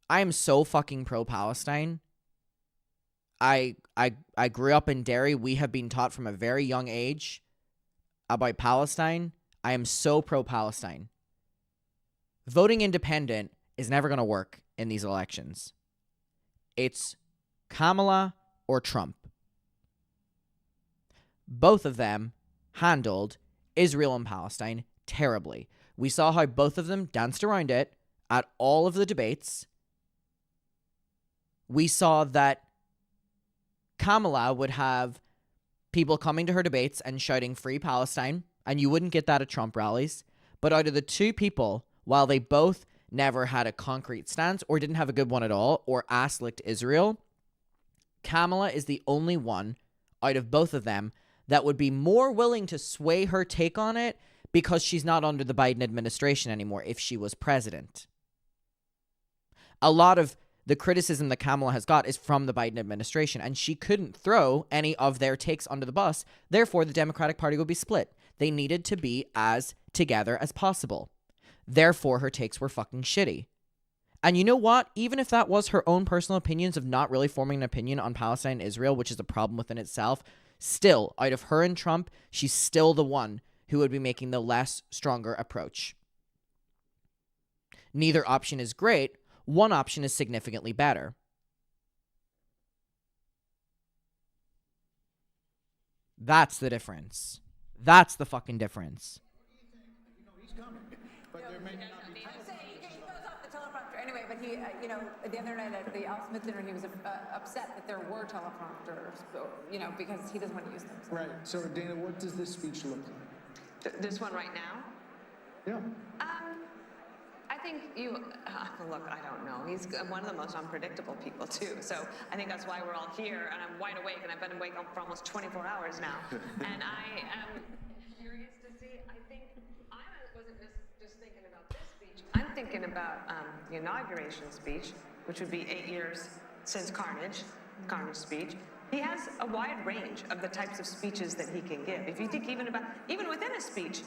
I am so fucking pro-Palestine. I grew up in Derry. We have been taught from a very young age about Palestine. I am so pro-Palestine. Voting independent is never going to work in these elections. It's Kamala or Trump. Both of them handled Israel and Palestine terribly. We saw how both of them danced around it at all of the debates. we saw that Kamala would have people coming to her debates and shouting free Palestine, and you wouldn't get that at Trump rallies. But out of the two people, while they both never had a concrete stance or didn't have a good one at all or ass-licked Israel, Kamala is the only one out of both of them that would be more willing to sway her take on it because she's not under the Biden administration anymore if she was president. A lot of the criticism that Kamala has got is from the Biden administration, and she couldn't throw any of their takes under the bus. Therefore, the Democratic Party would be split. They needed to be as together as possible. Therefore, her takes were fucking shitty. And you know what? Even if that was her own personal opinions of not really forming an opinion on Palestine and Israel, which is a problem within itself, still, out of her and Trump, she's still the one who would be making the less stronger approach. Neither option is great. One option is significantly better. That's the difference. That's the fucking difference. Anyway, but he, the other night at the Al Smith dinner, he was upset that there were teleprompters, because he doesn't want to use them. So. Right. So, Dana, what does this speech look like? This one right now? Yeah. I think look, I don't know. He's one of the most unpredictable people, too. So I think that's why we're all here, and I'm wide awake, and I've been awake for almost 24 hours now. And I am curious to see. I think I wasn't just thinking about this speech. I'm thinking about the inauguration speech, which would be 8 years since Carnage speech. He has a wide range of the types of speeches that he can give. If you think even within a speech,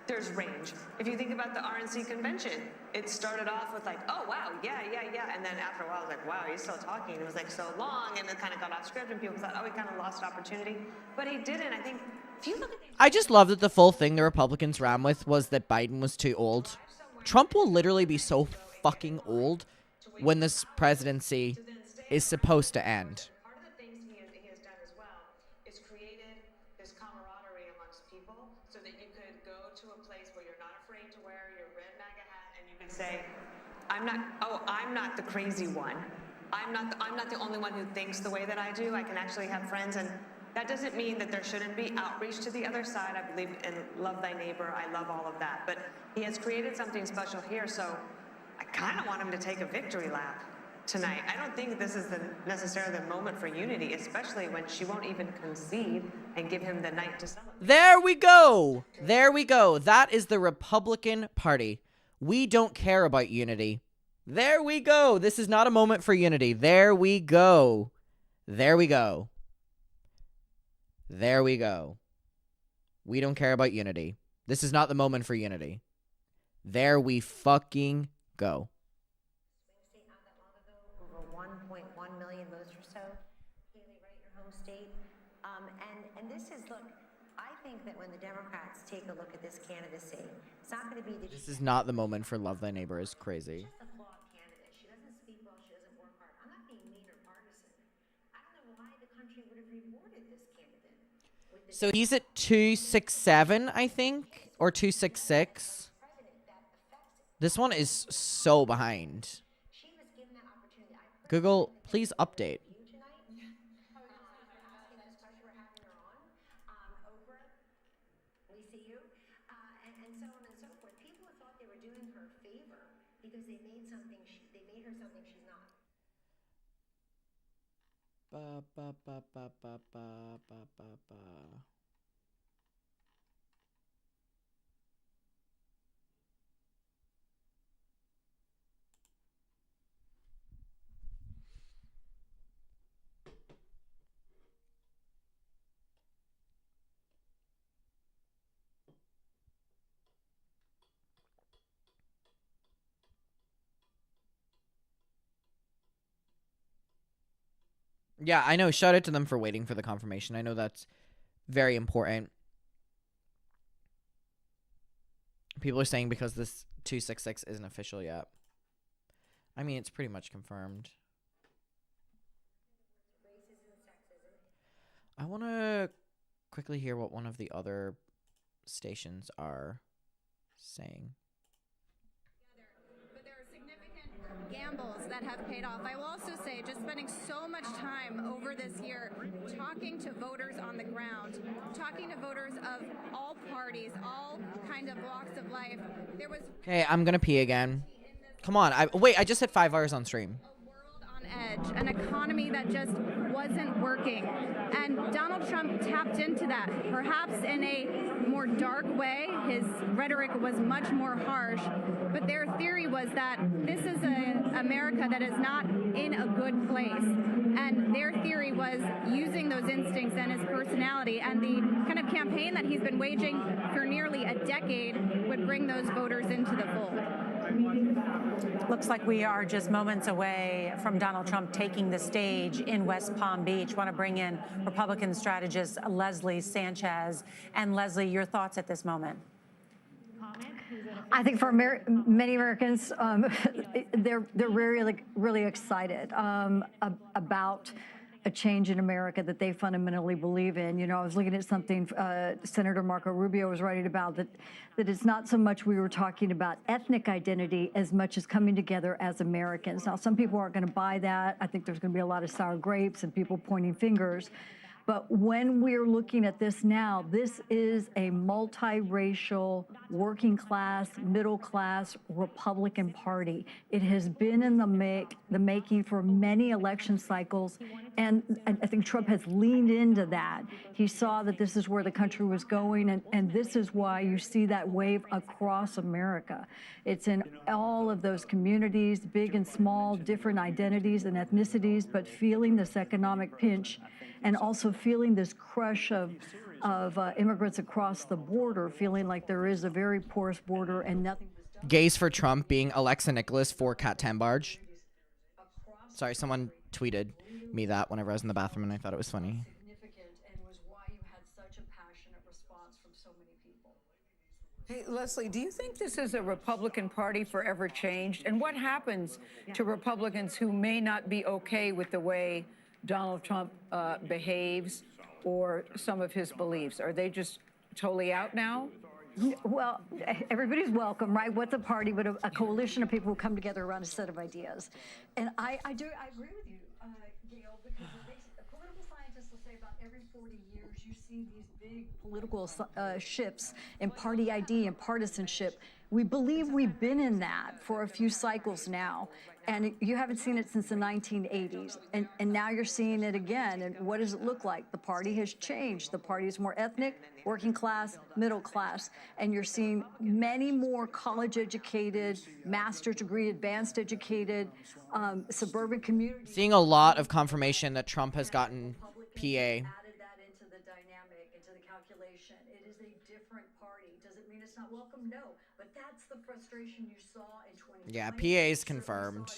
there's range. If you think about the RNC convention, it started off with like, oh, wow, yeah. And then after a while, it was like, wow, he's still talking. It was like so long, and it kind of got off script, and people thought, oh, he kind of lost opportunity. But he didn't. I think, if you look at I just love that the full thing the Republicans ran with was that Biden was too old. Trump will literally be so fucking old when this presidency is supposed to end. part of the things he has done as well is created this camaraderie amongst people so that you could go to a place where you're not afraid to wear your red MAGA hat and you can say, I'm not the crazy one. I'm not the only one who thinks the way that I do. I can actually have friends, and that doesn't mean that there shouldn't be outreach to the other side. I believe in love thy neighbor. I love all of that. But he has created something special here, so I kind of want him to take a victory lap tonight. I don't think this is necessarily the moment for unity, especially when she won't even concede and give him the night to celebrate. There we go. There we go. That is the Republican Party. We don't care about unity. There we go. This is not a moment for unity. There we go. There we go. There we go. We don't care about unity. This is not the moment for unity. There we fucking go. Swing state not that long ago, over 1.1 million votes or so. Haley, right, your home state. And this is, look, I think that when the Democrats take a look at this candidacy, it's not going to be the... This is not the moment for love thy neighbor is crazy. She's just a flawed candidate. She doesn't speak well. She doesn't work hard. I'm not being mean or partisan. I don't know why the country would have rewarded this candidate. So he's at 267, I think, or 266. This one is so behind. Google, please update. We see you, and so on and so forth. People thought they were doing her a favor because they made her something she's not. Ba, ba, ba, ba, ba, ba, ba, ba, ba. Yeah, I know. Shout out to them for waiting for the confirmation. I know that's very important. People are saying because this 266 isn't official yet. I mean, it's pretty much confirmed. I want to quickly hear what one of the other stations are saying. But there are significant gambles that have paid off. I will also say, just spending so much time over this year talking to voters on the ground, talking to voters of all parties, all kind of walks of life. There was Okay, I'm gonna pee again. Come on. I just hit 5 hours on stream. on edge, an economy that just wasn't working. And Donald Trump tapped into that, perhaps in a more dark way. His rhetoric was much more harsh, but their theory was that this is an America that is not in a good place. And their theory was using those instincts and his personality and the kind of campaign that he's been waging for nearly a decade would bring those voters into the fold. Looks like we are just moments away from Donald Trump taking the stage in West Palm Beach. Want to bring in Republican strategist Leslie Sanchez. And Leslie, your thoughts at this moment? I think for many Americans, they're really excited about a change in America that they fundamentally believe in. You know, I was looking at something Senator Marco Rubio was writing about, that it's not so much we were talking about ethnic identity as much as coming together as Americans. Now, some people aren't going to buy that. I think there's going to be a lot of sour grapes and people pointing fingers. But when we're looking at this now, this is a multiracial, working class, middle class Republican Party. It has been in the making for many election cycles, and I think Trump has leaned into that. He saw that this is where the country was going, and this is why you see that wave across America. It's in all of those communities, big and small, different identities and ethnicities, but feeling this economic pinch, and also feeling this crush of immigrants across the border, feeling like there is a very porous border and nothing. Gays for Trump being Alexa Nicholas for Kat Tambarge. Sorry, someone tweeted me that whenever I was in the bathroom, and I thought it was funny. And was why you had such a passionate response from so many people. Hey, Leslie, do you think this is a Republican Party forever changed? And what happens to Republicans who may not be okay with the way Donald Trump behaves or some of his beliefs? Are they just totally out now? Well, everybody's welcome, right? What's a party but a coalition of people who come together around a set of ideas? And I agree with you, Gail, because political scientists will say about every 40 years you see these big political shifts in party ID and partisanship. We believe we've been in that for a few cycles now, and you haven't seen it since the 1980s, and now you're seeing it again. And what does it look like? The party has changed. The party is more ethnic, working class, middle class, and you're seeing many more college-educated, master's degree, advanced educated, suburban communities. Seeing a lot of confirmation that Trump has gotten PA. It is a different party. Does it mean it's not welcome? No. But that's the frustration you saw in 2020. Yeah, PA's confirmed.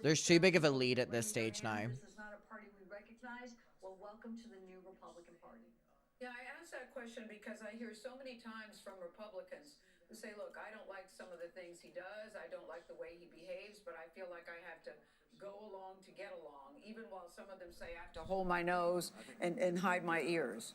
There's too big of a lead at this stage now. This is not a party we recognize. Well, welcome to the new Republican Party. Yeah, I asked that question because I hear so many times from Republicans who say, look, I don't like some of the things he does. I don't like the way he behaves, but I feel like I have to go along to get along, even while some of them say I have to hold my nose and hide my ears.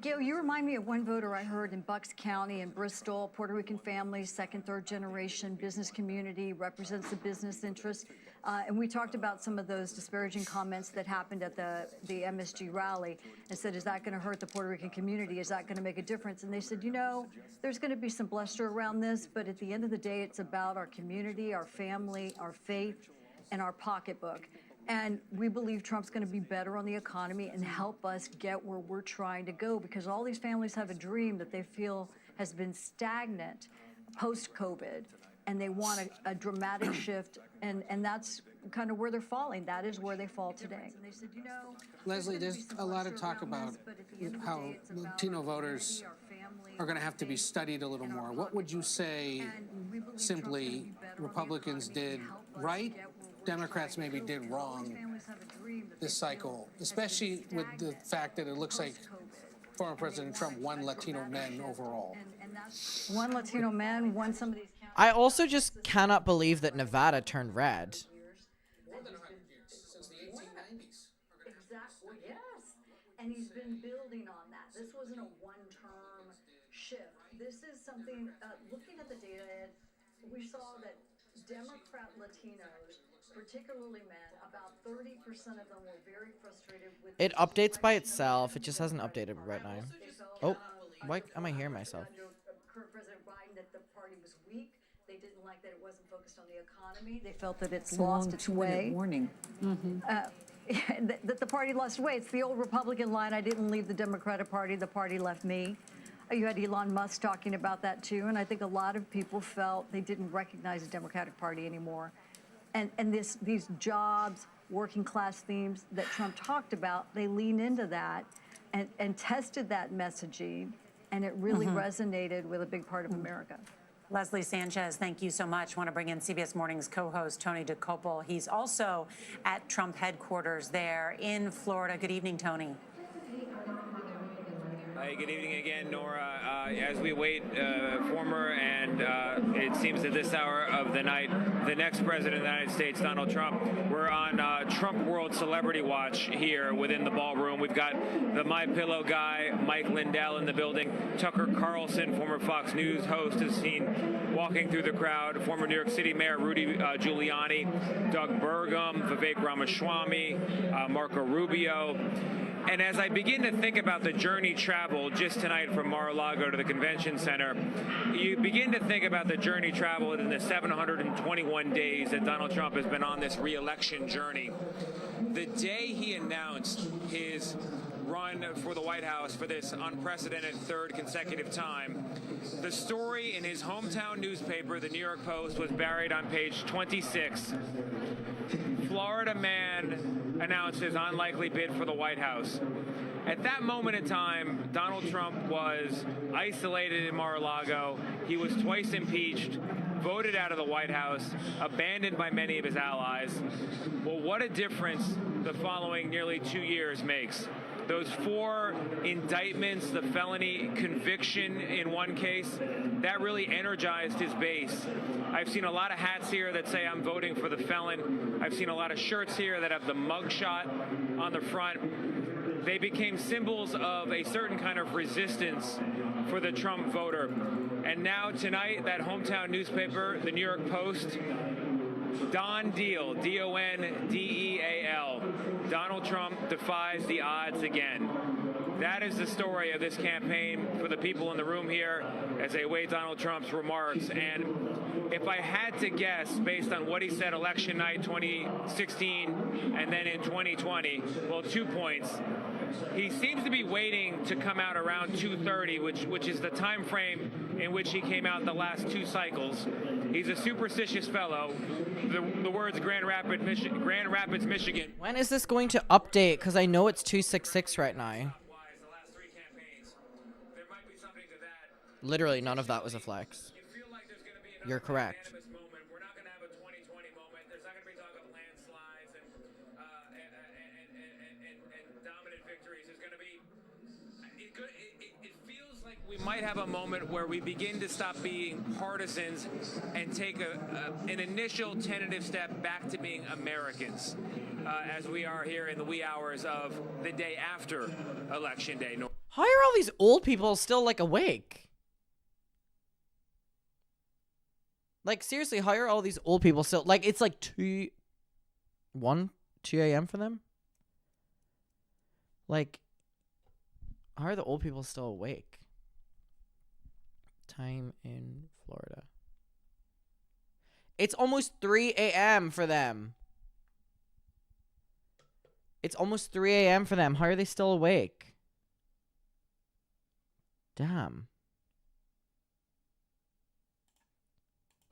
Gail, you remind me of one voter I heard in Bucks County in Bristol, Puerto Rican family, second, third generation, business community, represents the business interest. And we talked about some of those disparaging comments that happened at the MSG rally and said, is that going to hurt the Puerto Rican community? Is that going to make a difference? And they said, you know, there's going to be some bluster around this, but at the end of the day, it's about our community, our family, our faith, and our pocketbook. And we believe Trump's going to be better on the economy and help us get where we're trying to go, because all these families have a dream that they feel has been stagnant post-COVID, and they want a dramatic shift, and that's kind of where they're falling. That is where they fall today. And they said, you know, Leslie, there's a lot of talk about how Latino voters are going to have to be studied a little more. What would you say simply Republicans did right, Democrats maybe did wrong this cycle, especially with the fact that it looks like former President Trump won Latino men overall? One Latino man, one some of these. I also just cannot believe that Nevada turned red. More than 100 years, since the 1890s. Exactly, yes. And he's been building on that. This wasn't a one-term shift. This is something, looking at the data, we saw that Democrat Latinos, particularly men, about 30% of them were very frustrated with It updates by itself. It just hasn't updated right now. Oh, why am I hearing myself? Under current President Biden, that the party was weak. They didn't like that it wasn't focused on the economy. They felt that it's lost its way. Warning. That the party lost way. It's the old Republican line, I didn't leave the Democratic Party, the party left me. You had Elon Musk talking about that too, and I think a lot of people felt they didn't recognize the Democratic Party anymore. And these jobs, working class themes that Trump talked about, they lean into that and tested that messaging, and it really resonated with a big part of America. Leslie Sanchez, thank you so much. I want to bring in CBS Morning's co-host, Tony DeCopel. He's also at Trump headquarters there in Florida. Good evening, Tony. Hey, good evening again, Nora. As we wait, former and it seems at this hour of the night, the next president of the United States, Donald Trump. We're on Trump World Celebrity Watch here within the ballroom. We've got the My Pillow guy, Mike Lindell, in the building. Tucker Carlson, former Fox News host, is seen walking through the crowd. Former New York City Mayor Rudy Giuliani, Doug Burgum, Vivek Ramaswamy, Marco Rubio. And as I begin to think about the journey traveled just tonight from Mar-a-Lago to the convention center, you begin to think about the journey traveled in the 721 days that Donald Trump has been on this re-election journey. The day he announced his run for the White House for this unprecedented third consecutive time, the story in his hometown newspaper, the New York Post, was buried on page 26. Florida man announced his unlikely bid for the White House. At that moment in time, Donald Trump was isolated in Mar-a-Lago. He was twice impeached, voted out of the White House, abandoned by many of his allies. Well, what a difference the following nearly 2 years makes. Those 4 indictments, the felony conviction in one case, that really energized his base. I've seen a lot of hats here that say I'm voting for the felon. I've seen a lot of shirts here that have the mugshot on the front. They became symbols of a certain kind of resistance for the Trump voter. And now tonight, that hometown newspaper, the New York Post, Don Deal, D-O-N-D-E-A-L. Donald Trump defies the odds again. That is the story of this campaign for the people in the room here as they await Donald Trump's remarks. And if I had to guess, based on what he said election night 2016 and then in 2020, well, 2 points. He seems to be waiting to come out around 2:30, which is the time frame in which he came out the last 2 cycles. He's a superstitious fellow. The words Grand Rapids, Michigan. When is this going to update? Because I know it's 266 right now. Literally, none of that was a flex. You're correct. We might have a moment where we begin to stop being partisans and take an initial tentative step back to being Americans, as we are here in the wee hours of the day after Election Day. How are all these old people still, like, awake? Like, seriously, how are all these old people still... Like, it's like 2 a.m. for them? Like, how are the old people still awake? Time in Florida. It's almost 3 a.m. for them. It's almost 3 a.m. for them. How are they still awake? Damn.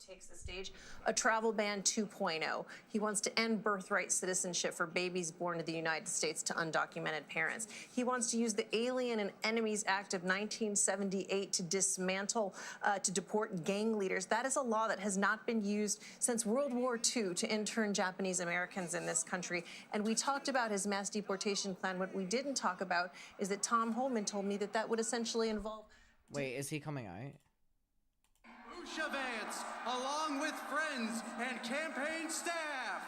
Takes the stage. A travel ban 2.0. He wants to end birthright citizenship for babies born in the United States to undocumented parents. He wants to use the Alien and Enemies Act of 1978 to dismantle, to deport gang leaders. That is a law that has not been used since World War II to intern Japanese Americans in this country. And we talked about his mass deportation plan. What we didn't talk about is that Tom Holman told me that that would essentially involve... Wait, is he coming out? Vance, along with friends and campaign staff.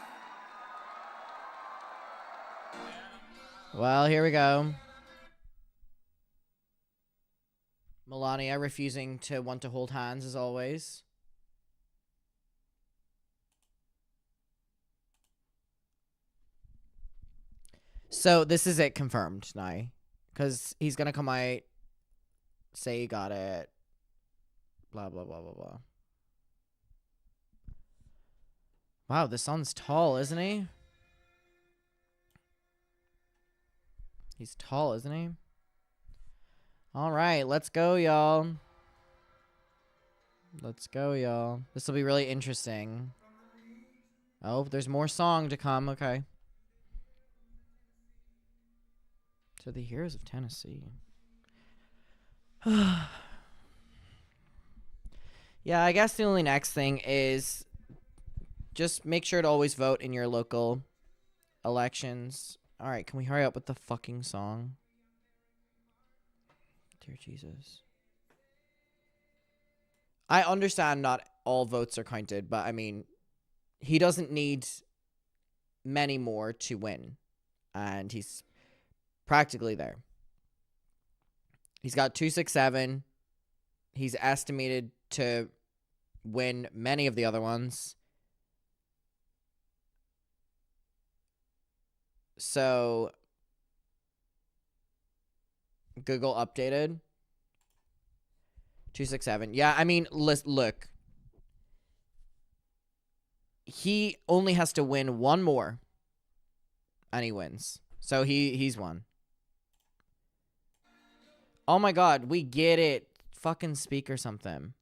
Well, here we go. Melania refusing to want to hold hands as always. So this is it confirmed now. Because he's going to come out, say he got it, blah, blah, blah, blah, blah. Wow, this son's tall, isn't he? He's tall, isn't he? All right, let's go, y'all. Let's go, y'all. This will be really interesting. Oh, there's more song to come. Okay. So the Heroes of Tennessee. Yeah, I guess the only next thing is just make sure to always vote in your local elections. All right, can we hurry up with the fucking song? Dear Jesus. I understand not all votes are counted, but I mean, he doesn't need many more to win. And he's practically there. He's got 267. He's estimated to win many of the other ones. So, Google updated. 267. Yeah, I mean, look. He only has to win one more. And he wins. So he's won. Oh my god, we get it. Fucking speak or something.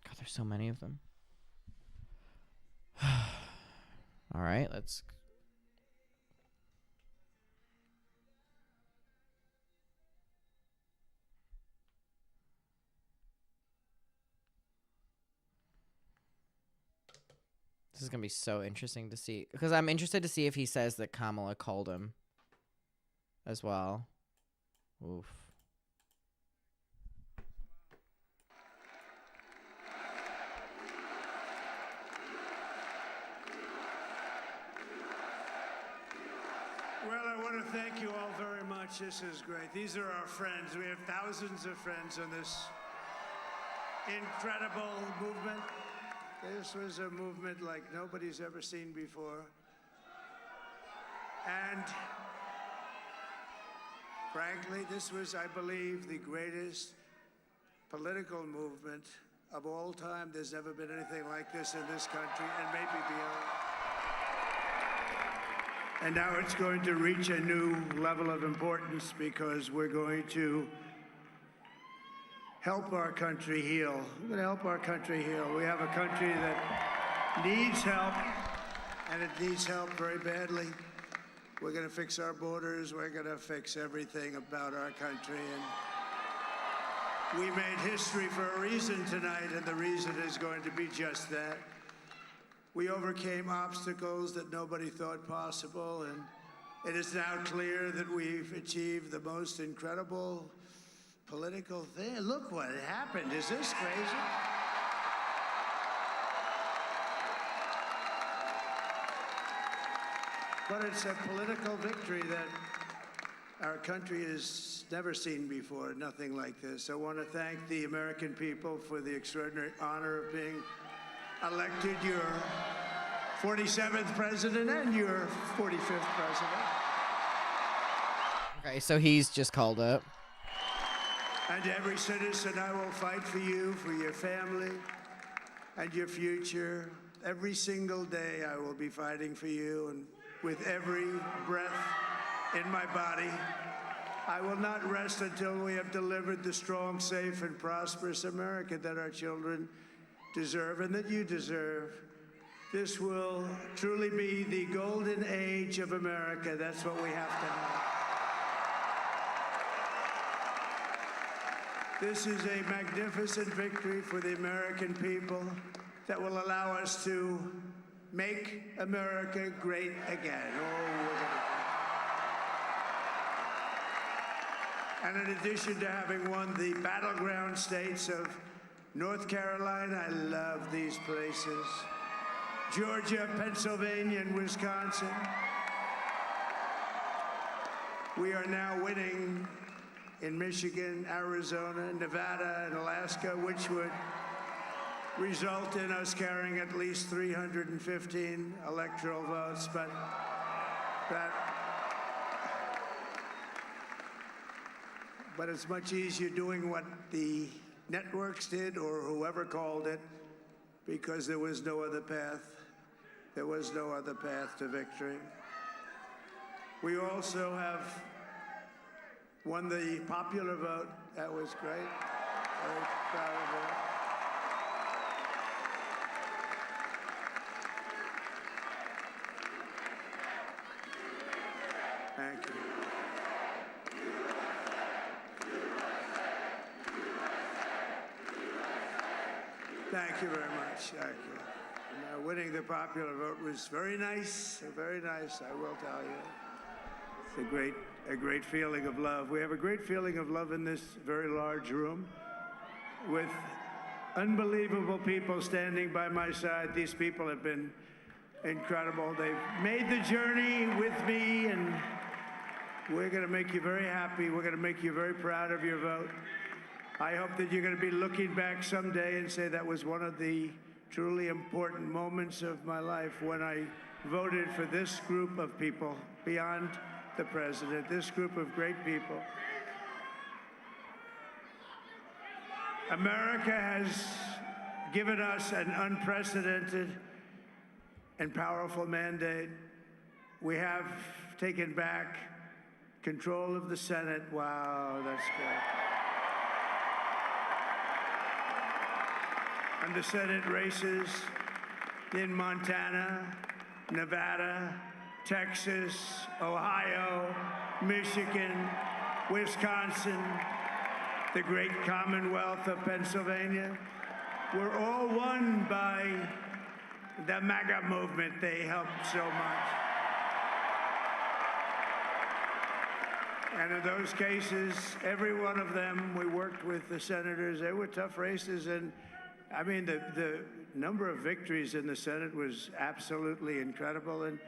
God, there's so many of them. All right, let's... This is going to be so interesting to see. Because I'm interested to see if he says that Kamala called him as well. Oof. Well, I want to thank you all very much. This is great. These are our friends. We have thousands of friends on this incredible movement. This was a movement like nobody's ever seen before. And frankly, this was, I believe, the greatest political movement of all time. There's never been anything like this in this country, and maybe beyond. And now it's going to reach a new level of importance because we're going to help our country heal. We're going to help our country heal. We have a country that needs help, and it needs help very badly. We're going to fix our borders. We're going to fix everything about our country. And we made history for a reason tonight, and the reason is going to be just that. We overcame obstacles that nobody thought possible, and it is now clear that we've achieved the most incredible political thing. Look what happened. Is this crazy? But it's a political victory that our country has never seen before, nothing like this. I want to thank the American people for the extraordinary honor of being elected your 47th president and your 45th president. Okay, so he's just called it. And every citizen, I will fight for you, for your family, and your future. Every single day, I will be fighting for you, and with every breath in my body, I will not rest until we have delivered the strong, safe, and prosperous America that our children deserve and that you deserve. This will truly be the golden age of America. That's what we have to have. This is a magnificent victory for the American people that will allow us to make America great again. And in addition to having won the battleground states of North Carolina, I love these places, Georgia, Pennsylvania, and Wisconsin, we are now winning in Michigan, Arizona, Nevada, and Alaska, which would result in us carrying at least 315 electoral votes, but it's much easier doing what the networks did or whoever called it, because there was no other path. There was no other path to victory. We also have won the popular vote. That was great. Very proud of that. Thank you. Thank you very much. Thank you. Winning the popular vote was very nice, I will tell you. It's a great feeling of love. We have a great feeling of love in this very large room with unbelievable people standing by my side. These people have been incredible. They've made the journey with me, and we're going to make you very happy. We're going to make you very proud of your vote. I hope that you're going to be looking back someday and say that was one of the truly important moments of my life when I voted for this group of people beyond the president, this group of great people. America has given us an unprecedented and powerful mandate. We have taken back control of the Senate. Wow, that's good. And the Senate races in Montana, Nevada, Texas, Ohio, Michigan, Wisconsin, the great Commonwealth of Pennsylvania, were all won by the MAGA movement. They helped so much. And in those cases, every one of them, we worked with the senators. They were tough races, and I mean, the number of victories in the Senate was absolutely incredible. And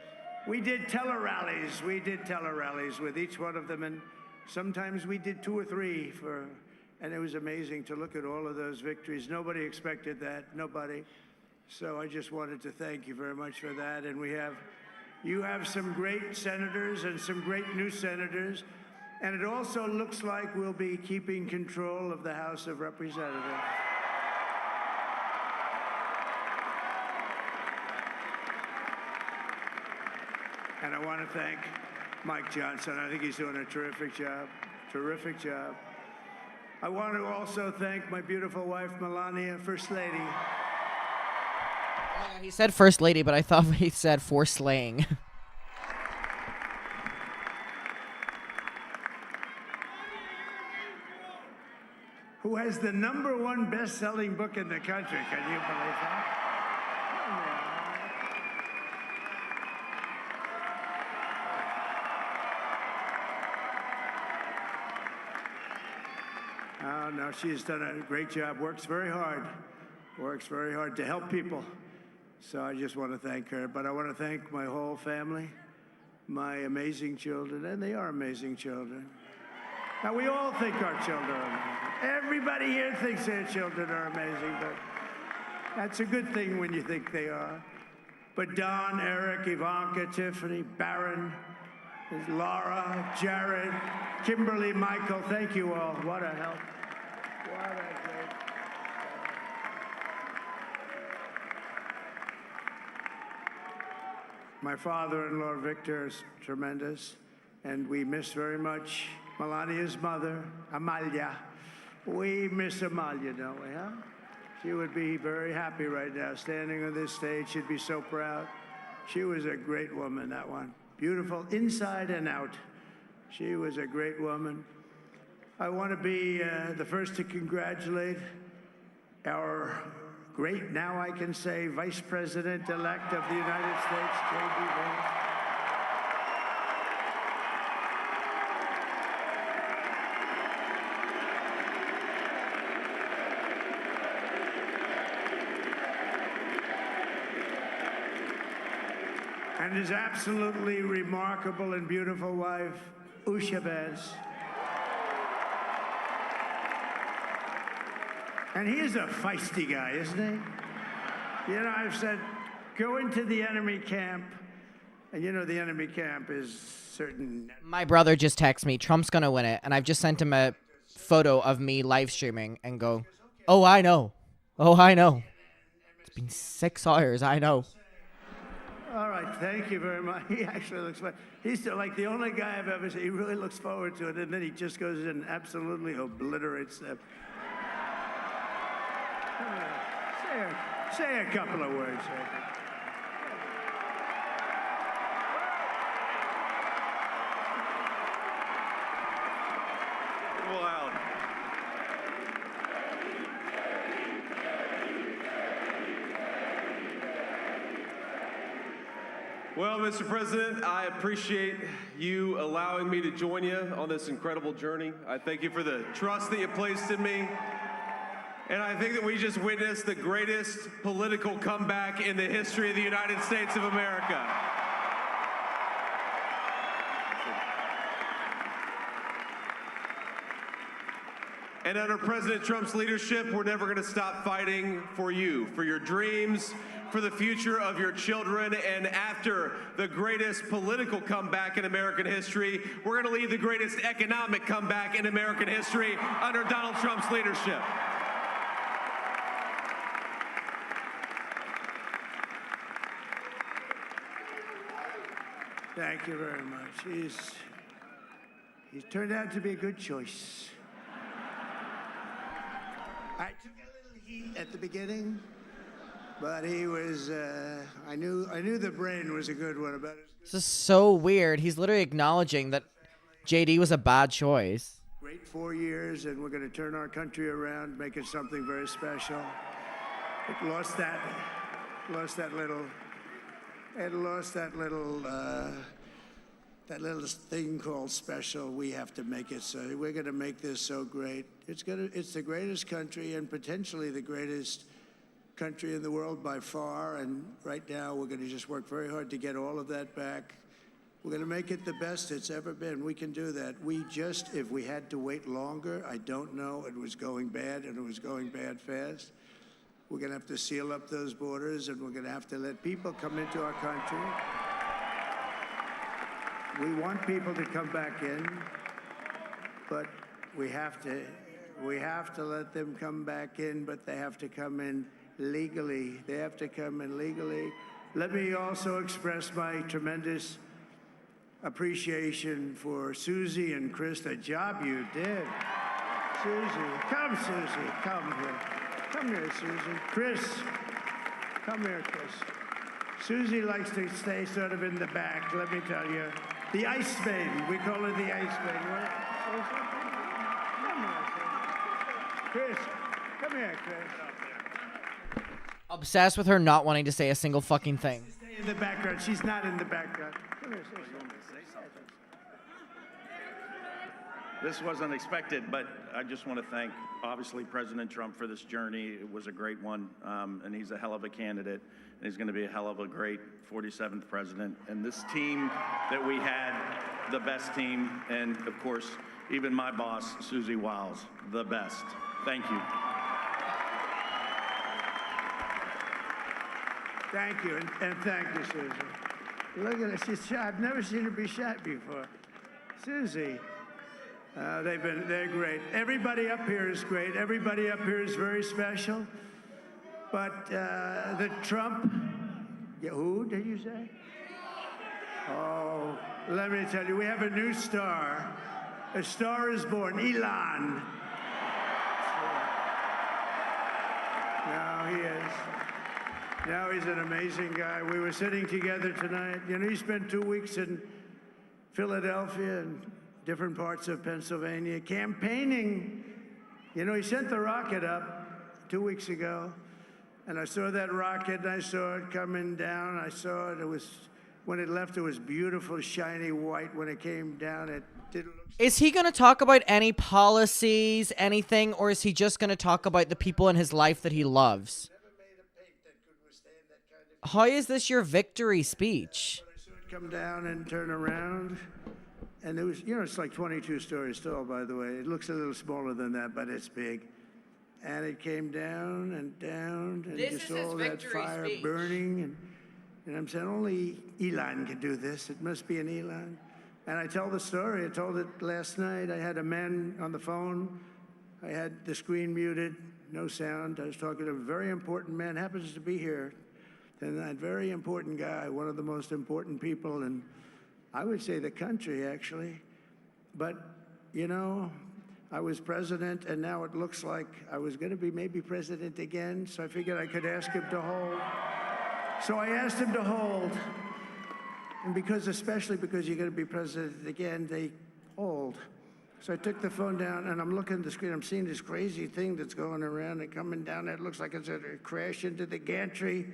we did tele-rallies. We did tele-rallies with each one of them. And sometimes we did 2 or 3 and it was amazing to look at all of those victories. Nobody expected that, nobody. So I just wanted to thank you very much for that. And you have some great senators and some great new senators. And it also looks like we'll be keeping control of the House of Representatives. And I want to thank Mike Johnson. I think he's doing a terrific job. Terrific job. I want to also thank my beautiful wife, Melania, First Lady. Oh my God, he said First Lady, but I thought he said for slaying. Who has the #1 best-selling book in the country. Can you believe that? Oh, no, she's done a great job. Works very hard to help people. So I just want to thank her. But I want to thank my whole family, my amazing children, and they are amazing children. Now, we all think our children are amazing. Everybody here thinks their children are amazing, but that's a good thing when you think they are. But Don, Eric, Ivanka, Tiffany, Barron, Laura, Jared, Kimberly, Michael, thank you all. What a help. What a great. My father-in-law, Victor, is tremendous, and we miss very much Melania's mother, Amalia. We miss Amalia, don't we, huh? She would be very happy right now, standing on this stage. She'd be so proud. She was a great woman, that one. Beautiful inside and out. She was a great woman. I want to be the first to congratulate our great, now I can say, Vice President-elect of the United States, J.D. Vance. And his absolutely remarkable and beautiful wife, Usha Vance. And he is a feisty guy, isn't he? You know, I've said, go into the enemy camp. And you know, the enemy camp is certain. My brother just texted me, Trump's gonna win it. And I've just sent him a photo of me live streaming and go, oh, I know. Oh, I know. It's been 6 hours, I know. All right, thank you very much. He actually looks fine. He's like the only guy I've ever seen. He really looks forward to it, and then he just goes in and absolutely obliterates them. Say a couple of words. Wild. Well, Mr. President, I appreciate you allowing me to join you on this incredible journey. I thank you for the trust that you placed in me. And I think that we just witnessed the greatest political comeback in the history of the United States of America. And under President Trump's leadership, we're never going to stop fighting for you, for your dreams, for the future of your children. And after the greatest political comeback in American history, we're going to lead the greatest economic comeback in American history under Donald Trump's leadership. Thank you very much. He's turned out to be a good choice. I took a little heat at the beginning, but he was, I knew the brain was a good one about it. This is so weird. He's literally acknowledging that JD was a bad choice. Great 4 years, and we're going to turn our country around, make it something very special. It lost that little thing called special. We have to make it so. We're going to make this so great. It's the greatest country and potentially the greatest country in the world by far. And right now, we're going to just work very hard to get all of that back. We're going to make it the best it's ever been. We can do that. If we had to wait longer, I don't know. It was going bad, and it was going bad fast. We're going to have to seal up those borders, and we're going to have to let people come into our country. We want people to come back in, but we have to let them come back in, but they have to come in legally. They have to come in legally. Let me also express my tremendous appreciation for Susie and Chris, the job you did. Susie, come here. Come here, Susie. Chris, come here, Chris. Susie likes to stay sort of in the back, let me tell you. The Ice Maiden, we call her the Ice Maiden. Come here, Chris. Come here, Chris. Obsessed with her not wanting to say a single fucking thing. Stay in the background. She's not in the background. Come here, say something. This wasn't expected, but I just want to thank, obviously, President Trump for this journey. It was a great one, and he's a hell of a candidate, and he's going to be a hell of a great 47th president. And this team that we had, the best team, and, of course, even my boss, Susie Wiles, the best. Thank you. Thank you, and thank you, Susie. Look at her. She's shy. I've never seen her be shy before. Susie. They're great. Everybody up here is great. Everybody up here is very special. But the Trump, who did you say? Oh, let me tell you, we have a new star. A star is born, Elon. Now he is. Now he's an amazing guy. We were sitting together tonight. You know, he spent 2 weeks in Philadelphia and different parts of Pennsylvania, campaigning. You know, he sent the rocket up 2 weeks ago, and I saw that rocket, and I saw it coming down. I saw it. When it left, it was beautiful, shiny white. When it came down, it didn't look... Is he going to talk about any policies, anything, or is he just going to talk about the people in his life that he loves? How is this your victory speech? I saw it come down and turn around. And it was, you know, it's like 22 stories tall, by the way. It looks a little smaller than that, but it's big. and it came down and down, and This just is his all that victory fire speech. burning, and I'm saying, only Elon can do this. It must be an Elon. And I tell the story. I told it last night. I had a man on the phone. I had the screen muted, no sound. I was talking to a very important man, happens to be here. And that very important guy, one of the most important people in, I would say, the country, actually. But, you know, I was president, and now it looks like I was going to be maybe president again, so I figured I could ask him to hold. So I asked him to hold. And especially because you're going to be president again, they hold. So I took the phone down, and I'm looking at the screen. I'm seeing this crazy thing that's going around and coming down there. It looks like it's going to crash into the gantry.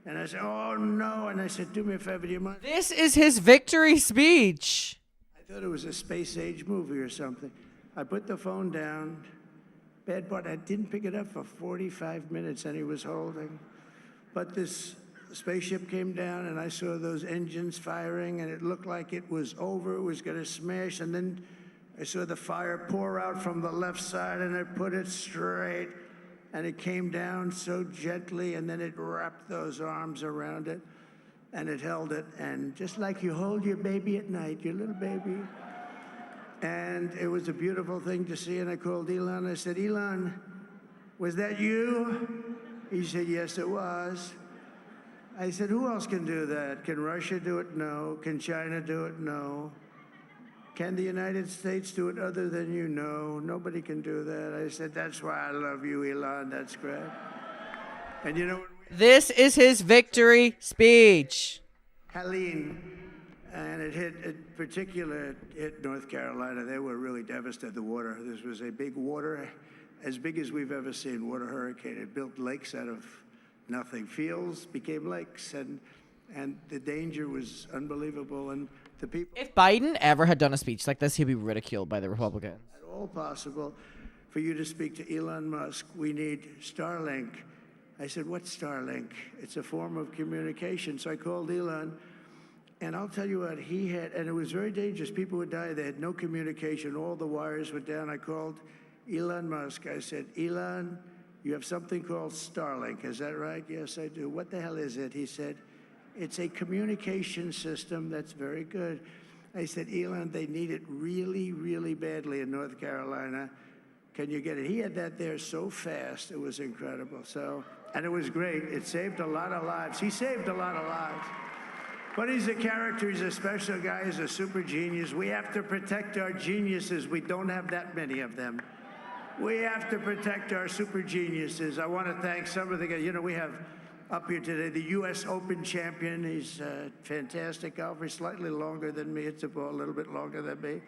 And I said, oh, no. And I said, do me a favor, do you mind? This is his victory speech. I thought it was a space-age movie or something. I put the phone down. Bad part, I didn't pick it up for 45 minutes, and he was holding. But this spaceship came down, and I saw those engines firing, and it looked like it was over. It was going to smash. And then I saw the fire pour out from the left side, and I put it straight. And it came down so gently, and then it wrapped those arms around it, and it held it. And just like you hold your baby at night, your little baby. And it was a beautiful thing to see. And I called Elon. I said, Elon, was that you? He said, yes, it was. I said, who else can do that? Can Russia do it? No. Can China do it? No. Can the United States do it other than you? No. Nobody can do that. I said, that's why I love you, Elon. That's great. And you know what? This is his victory speech. Helene, and it hit North Carolina. They were really devastated, the water. This was a big water, as big as we've ever seen, water hurricane. It built lakes out of nothing. Fields became lakes, and the danger was unbelievable. And the people, If Biden ever had done a speech like this, he'd be ridiculed by the Republicans. at all possible, for you to speak to Elon Musk, we need Starlink. I said, what's Starlink? It's a form of communication. So I called Elon, and I'll tell you what, he had, and it was very dangerous. People would die. They had no communication. All the wires were down. I called Elon Musk. I said, Elon, you have something called Starlink. Is that right? Yes, I do. What the hell is it? He said, it's a communication system that's very good. I said, Elon, they need it really, really badly in North Carolina. Can you get it? He had that there so fast. It was incredible. So, and it was great. It saved a lot of lives. He saved a lot of lives. But he's a character. He's a special guy. He's a super genius. We have to protect our geniuses. We don't have that many of them. We have to protect our super geniuses. I want to thank some of the guys. You know, we have up here today the U.S. Open champion. He's a fantastic golfer. Slightly longer than me. It's a ball a little bit longer than me.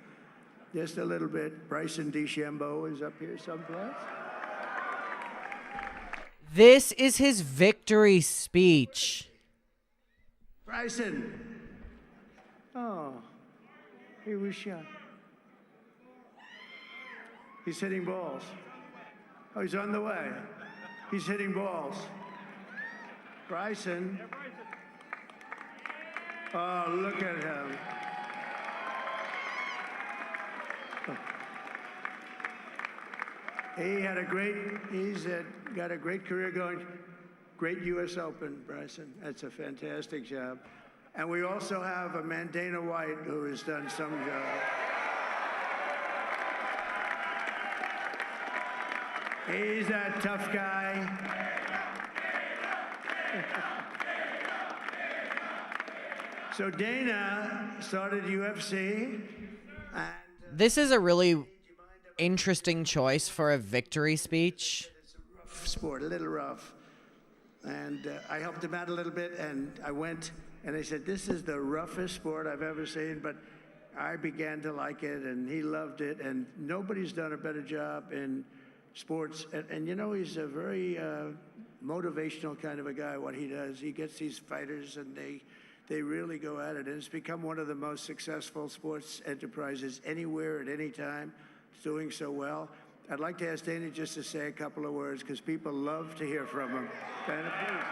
Just a little bit. Bryson DeChambeau is up here someplace. This is his victory speech. Bryson. Oh, he was shot. He's hitting balls. Oh, he's on the way. He's hitting balls. Bryson. Oh, look at him. He's got a great career going. Great U.S. Open, Bryson. That's a fantastic job. And we also have a man, Dana White, who has done some job. He's a tough guy. So Dana started UFC. This is a really interesting choice for a victory speech. Sport, a little rough. And I helped him out a little bit, and I went and I said, this is the roughest sport I've ever seen, but I began to like it, and he loved it, and nobody's done a better job in sports. And you know, he's a very motivational kind of a guy, what he does. He gets these fighters, and they really go at it, and it's become one of the most successful sports enterprises anywhere at any time. It's doing so well. I'd like to ask Dana just to say a couple of words, because people love to hear from him. Dana, please.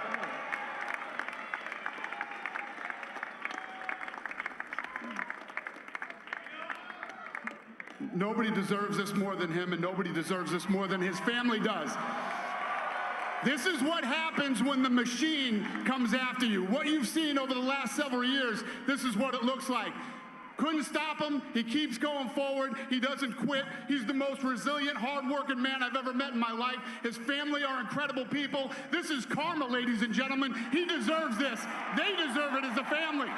Come on. nobody deserves this more than him, and nobody deserves this more than his family does. This is what happens when the machine comes after you. What you've seen over the last several years, this is what it looks like. Couldn't stop him. He keeps going forward. He doesn't quit. He's the most resilient, hard-working man I've ever met in my life. His family are incredible people. This is karma, ladies and gentlemen. He deserves this. They deserve it as a family.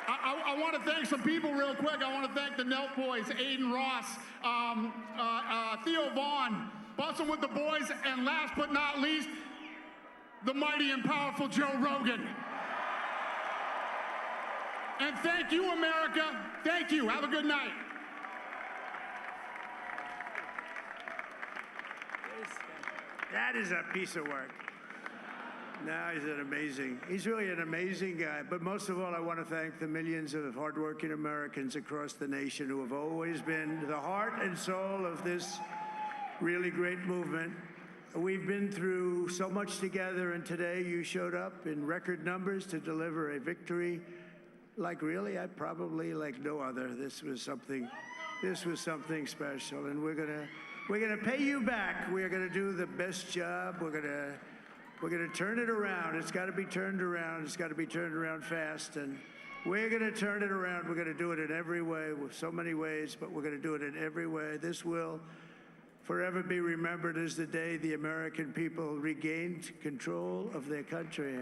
I want to thank some people real quick. I want to thank the Nelt Boys, Aiden Ross, Theo Vaughn, Bussin' with the Boys, and last but not least, the mighty and powerful Joe Rogan. And thank you, America. Thank you. Have a good night. That is a piece of work. No, he's really an amazing guy. But most of all, I want to thank the millions of hardworking Americans across the nation who have always been the heart and soul of this really great movement. We've been through so much together, and today you showed up in record numbers to deliver a victory like like no other. This was something special, and we're gonna pay you back. We're gonna do the best job. We're gonna turn it around. It's got to be turned around. It's got to be turned around fast, and we're gonna turn it around. We're gonna do it in every way, with so many ways, but we're gonna do it in every way. This will forever be remembered as the day the American people regained control of their country.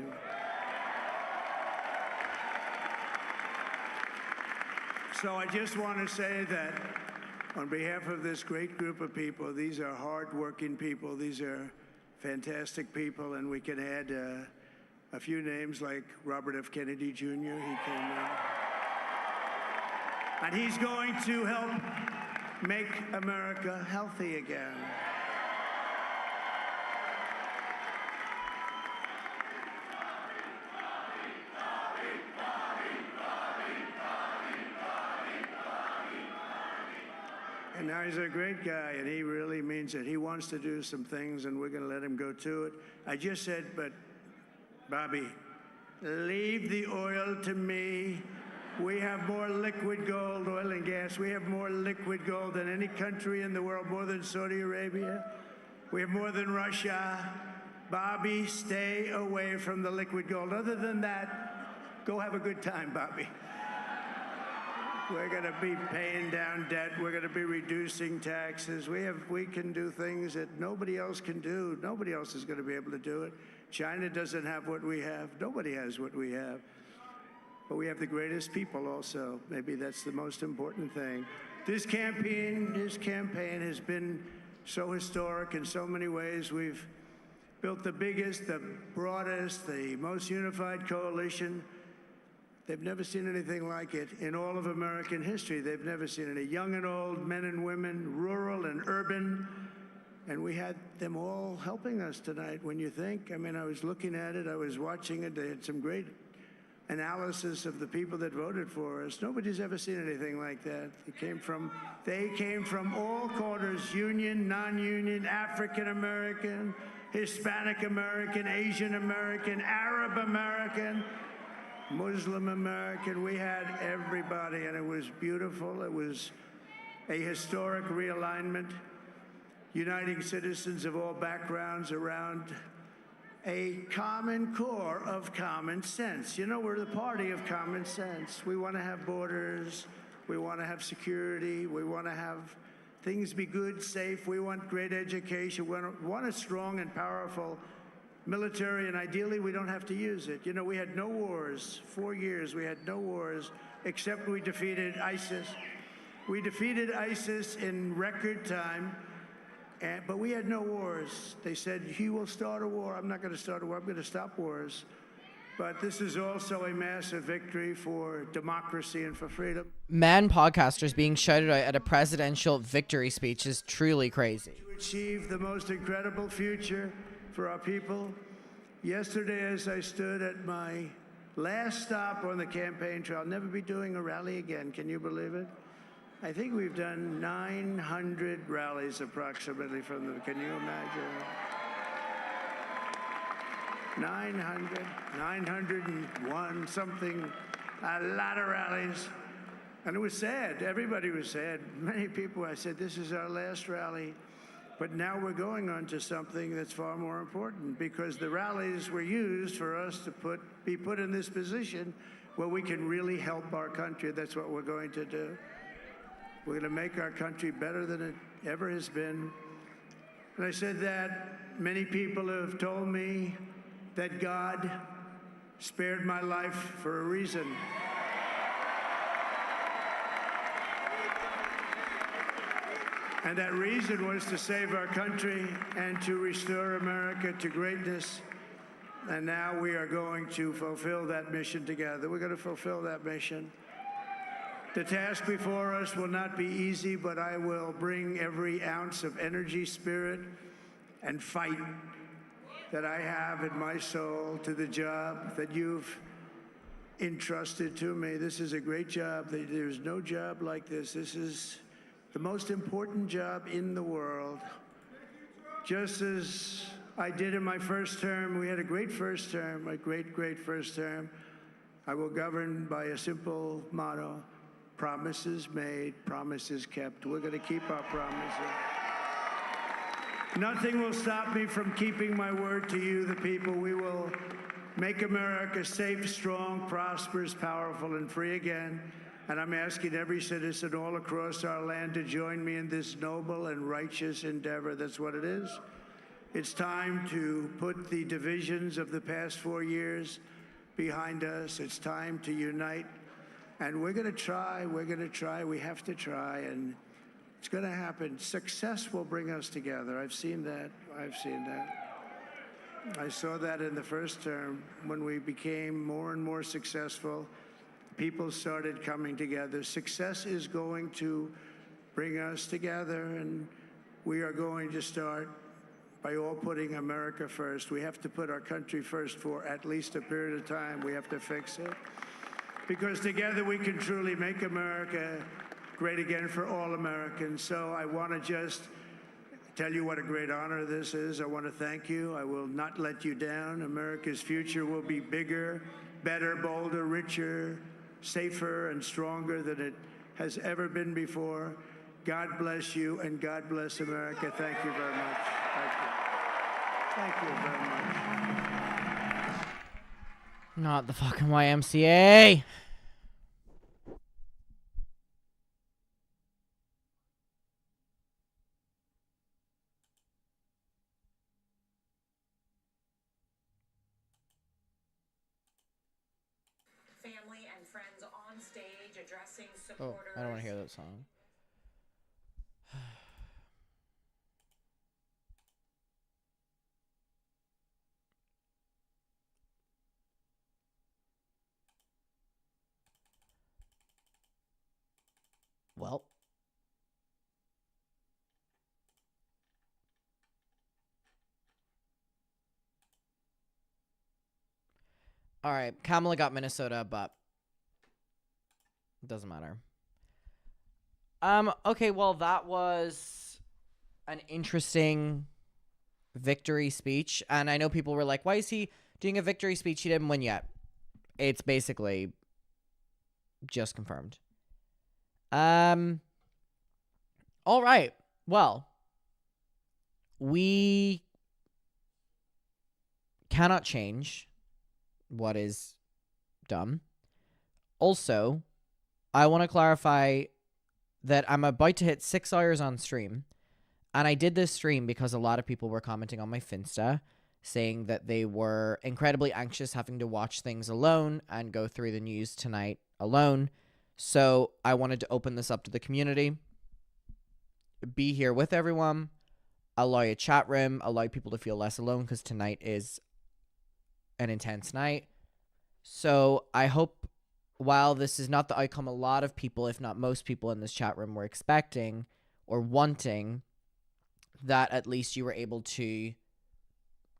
So I just want to say that on behalf of this great group of people, these are hard-working people. These are fantastic people, and we can add a few names like Robert F. Kennedy Jr. He came in. And he's going to help make America healthy again. And now he's a great guy, and he really means it. He wants to do some things, and we're going to let him go to it. I just said, but Bobby, leave the oil to me. We have more liquid gold, oil and gas. We have more liquid gold than any country in the world, more than Saudi Arabia. We have more than Russia. Bobby, stay away from the liquid gold. Other than that, go have a good time, Bobby. We're going to be paying down debt. We're going to be reducing taxes. We can do things that nobody else can do. Nobody else is going to be able to do it. China doesn't have what we have. Nobody has what we have. But we have the greatest people also. Maybe that's the most important thing. This campaign has been so historic in so many ways. We've built the biggest, the broadest, the most unified coalition. They've never seen anything like it in all of American history. They've never seen it. Young and old, men and women, rural and urban. And we had them all helping us tonight. When you think, I mean, I was looking at it, I was watching it. They had some great analysis of the people that voted for us. Nobody's ever seen anything like that. They came from all corners, union, non-union, African American, Hispanic American, Asian American, Arab American, Muslim American. We had everybody, and it was beautiful. It was a historic realignment, uniting citizens of all backgrounds around a common core of common sense. You know, we're the party of common sense. We want to have borders. We want to have security. We want to have things be good, safe. We want great education. We want a strong and powerful military, and ideally we don't have to use it. You know, we had no wars. 4 years we had no wars, except we defeated ISIS. We defeated ISIS in record time, but we had no wars. They said, he will start a war. I'm not going to start a war. I'm going to stop wars. But this is also a massive victory for democracy and for freedom. Man podcasters being shouted out at a presidential victory speech is truly crazy. To achieve the most incredible future for our people. Yesterday, as I stood at my last stop on the campaign trail, I'll never be doing a rally again. Can you believe it? I think we've done 900 rallies approximately from them. Can you imagine? 901 something, a lot of rallies. And it was sad. Everybody was sad. Many people, I said, this is our last rally. But now we're going on to something that's far more important, because the rallies were used for us to be put in this position where we can really help our country. That's what we're going to do. We're going to make our country better than it ever has been. And I said that many people have told me that God spared my life for a reason. And that reason was to save our country and to restore America to greatness. And now we are going to fulfill that mission together. We're going to fulfill that mission. The task before us will not be easy, but I will bring every ounce of energy, spirit, and fight that I have in my soul to the job that you've entrusted to me. This is a great job. There's no job like this. This is the most important job in the world. Just as I did in my first term, we had a great first term, a great, great first term. I will govern by a simple motto: promises made, promises kept. We're going to keep our promises. Nothing will stop me from keeping my word to you, the people. We will make America safe, strong, prosperous, powerful, and free again. And I'm asking every citizen all across our land to join me in this noble and righteous endeavor. That's what it is. It's time to put the divisions of the past 4 years behind us. It's time to unite. And we're going to try. We're going to try. We have to try. And it's going to happen. Success will bring us together. I've seen that. I've seen that. I saw that in the first term when we became more and more successful. People started coming together. Success is going to bring us together, and we are going to start by all putting America first. We have to put our country first for at least a period of time. We have to fix it, because together we can truly make America great again for all Americans. So I want to just tell you what a great honor this is. I want to thank you. I will not let you down. America's future will be bigger, better, bolder, richer, safer, and stronger than it has ever been before. God bless you, and God bless America. Thank you very much. Thank you. Thank you very much. Not the fucking YMCA. Family and friends on stage addressing Oh, supporters. I don't want to hear that song. Well. All right, Kamala got Minnesota, but it doesn't matter. Okay, well, that was an interesting victory speech, and I know people were like, why is he doing a victory speech? He didn't win yet. It's basically just confirmed. All right. Well, we cannot change what is done. Also, I want to clarify that I'm about to hit 6 hours on stream, and I did this stream because a lot of people were commenting on my Finsta saying that they were incredibly anxious having to watch things alone and go through the news tonight alone. So I wanted to open this up to the community, be here with everyone, allow a chat room, allow people to feel less alone, because tonight is an intense night. So I hope, while this is not the outcome a lot of people, if not most people in this chat room were expecting or wanting, that at least you were able to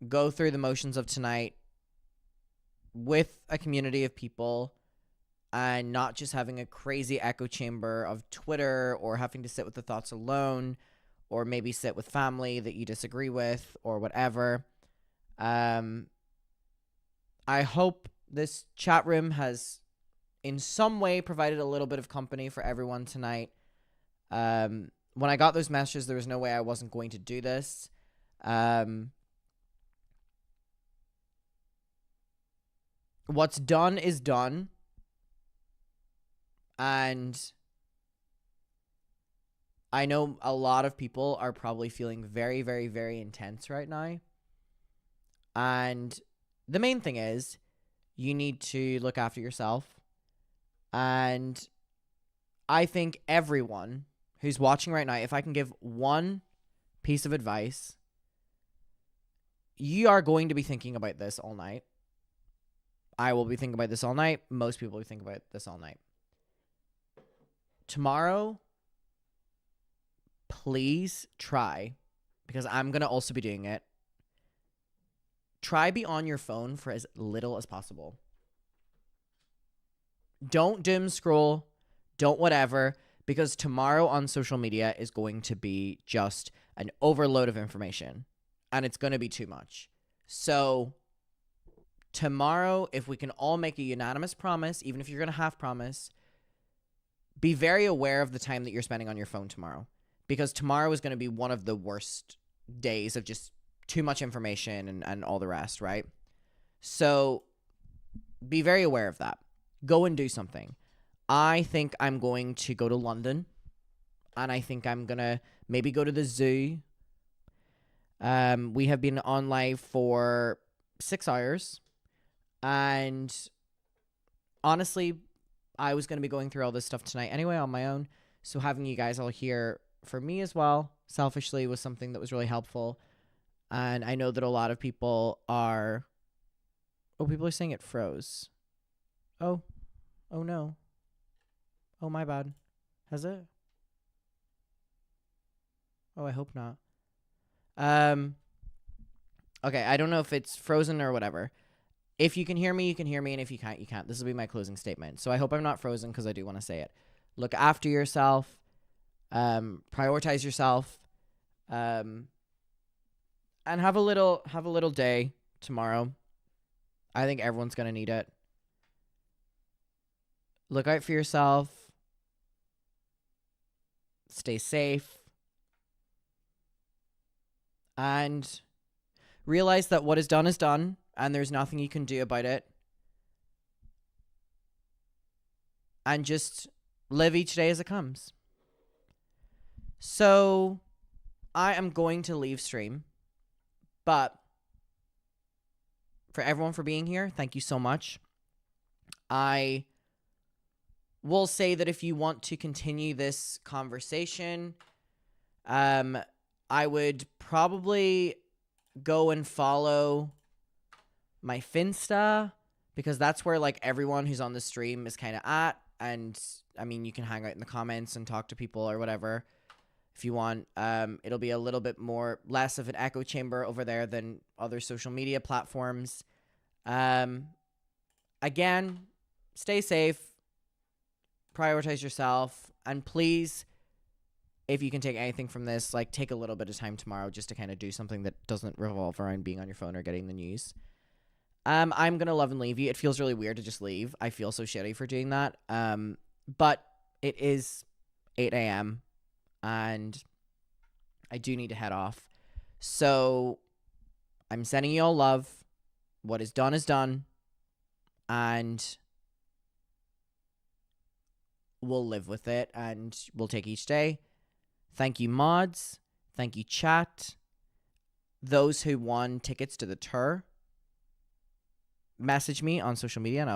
go through the motions of tonight with a community of people and not just having a crazy echo chamber of Twitter or having to sit with the thoughts alone or maybe sit with family that you disagree with or whatever. I hope this chat room has in some way provided a little bit of company for everyone tonight. When I got those messages, there was no way I wasn't going to do this. What's done is done. And I know a lot of people are probably feeling very, very, very intense right now. And the main thing is you need to look after yourself. And I think everyone who's watching right now, if I can give one piece of advice, you are going to be thinking about this all night. I will be thinking about this all night. Most people will be thinking about this all night. Tomorrow, please try, because I'm going to also be doing it. Try be on your phone for as little as possible. Don't doom scroll. Don't whatever, because tomorrow on social media is going to be just an overload of information, and it's going to be too much. So tomorrow, if we can all make a unanimous promise, even if you're going to half promise, be very aware of the time that you're spending on your phone tomorrow, because tomorrow is going to be one of the worst days of just too much information and all the rest, right? So be very aware of that. Go and do something. I think I'm going to go to London, and I think I'm going to maybe go to the zoo. We have been on live for 6 hours, and honestly, I was going to be going through all this stuff tonight anyway on my own, so having you guys all here for me as well, selfishly, was something that was really helpful. And I know that a lot of people are... Oh, people are saying it froze. Oh no. Oh, my bad. Has it? Oh, I hope not. Okay, I don't know if it's frozen or whatever. If you can hear me, you can hear me, and if you can't, you can't. This will be my closing statement. So I hope I'm not frozen, because I do want to say it. Look after yourself. Prioritize yourself. And have a little day tomorrow. I think everyone's going to need it. Look out for yourself. Stay safe. And realize that what is done, and there's nothing you can do about it. And just live each day as it comes. So I am going to leave stream. But for everyone for being here, thank you so much. I will say that if you want to continue this conversation, I would probably go and follow my Finsta, because that's where like everyone who's on the stream is kind of at. And I mean, you can hang out in the comments and talk to people or whatever if you want. It'll be a little bit less of an echo chamber over there than other social media platforms. Again, stay safe, prioritize yourself, and please, if you can take anything from this, like take a little bit of time tomorrow just to kind of do something that doesn't revolve around being on your phone or getting the news. I'm going to love and leave you. It feels really weird to just leave. I feel so shitty for doing that. But it is 8 a.m. and I do need to head off. So I'm sending you all love. What is done, and we'll live with it, and we'll take each day. Thank you, mods. Thank you, chat. Those who won tickets to the tour, message me on social media and I'll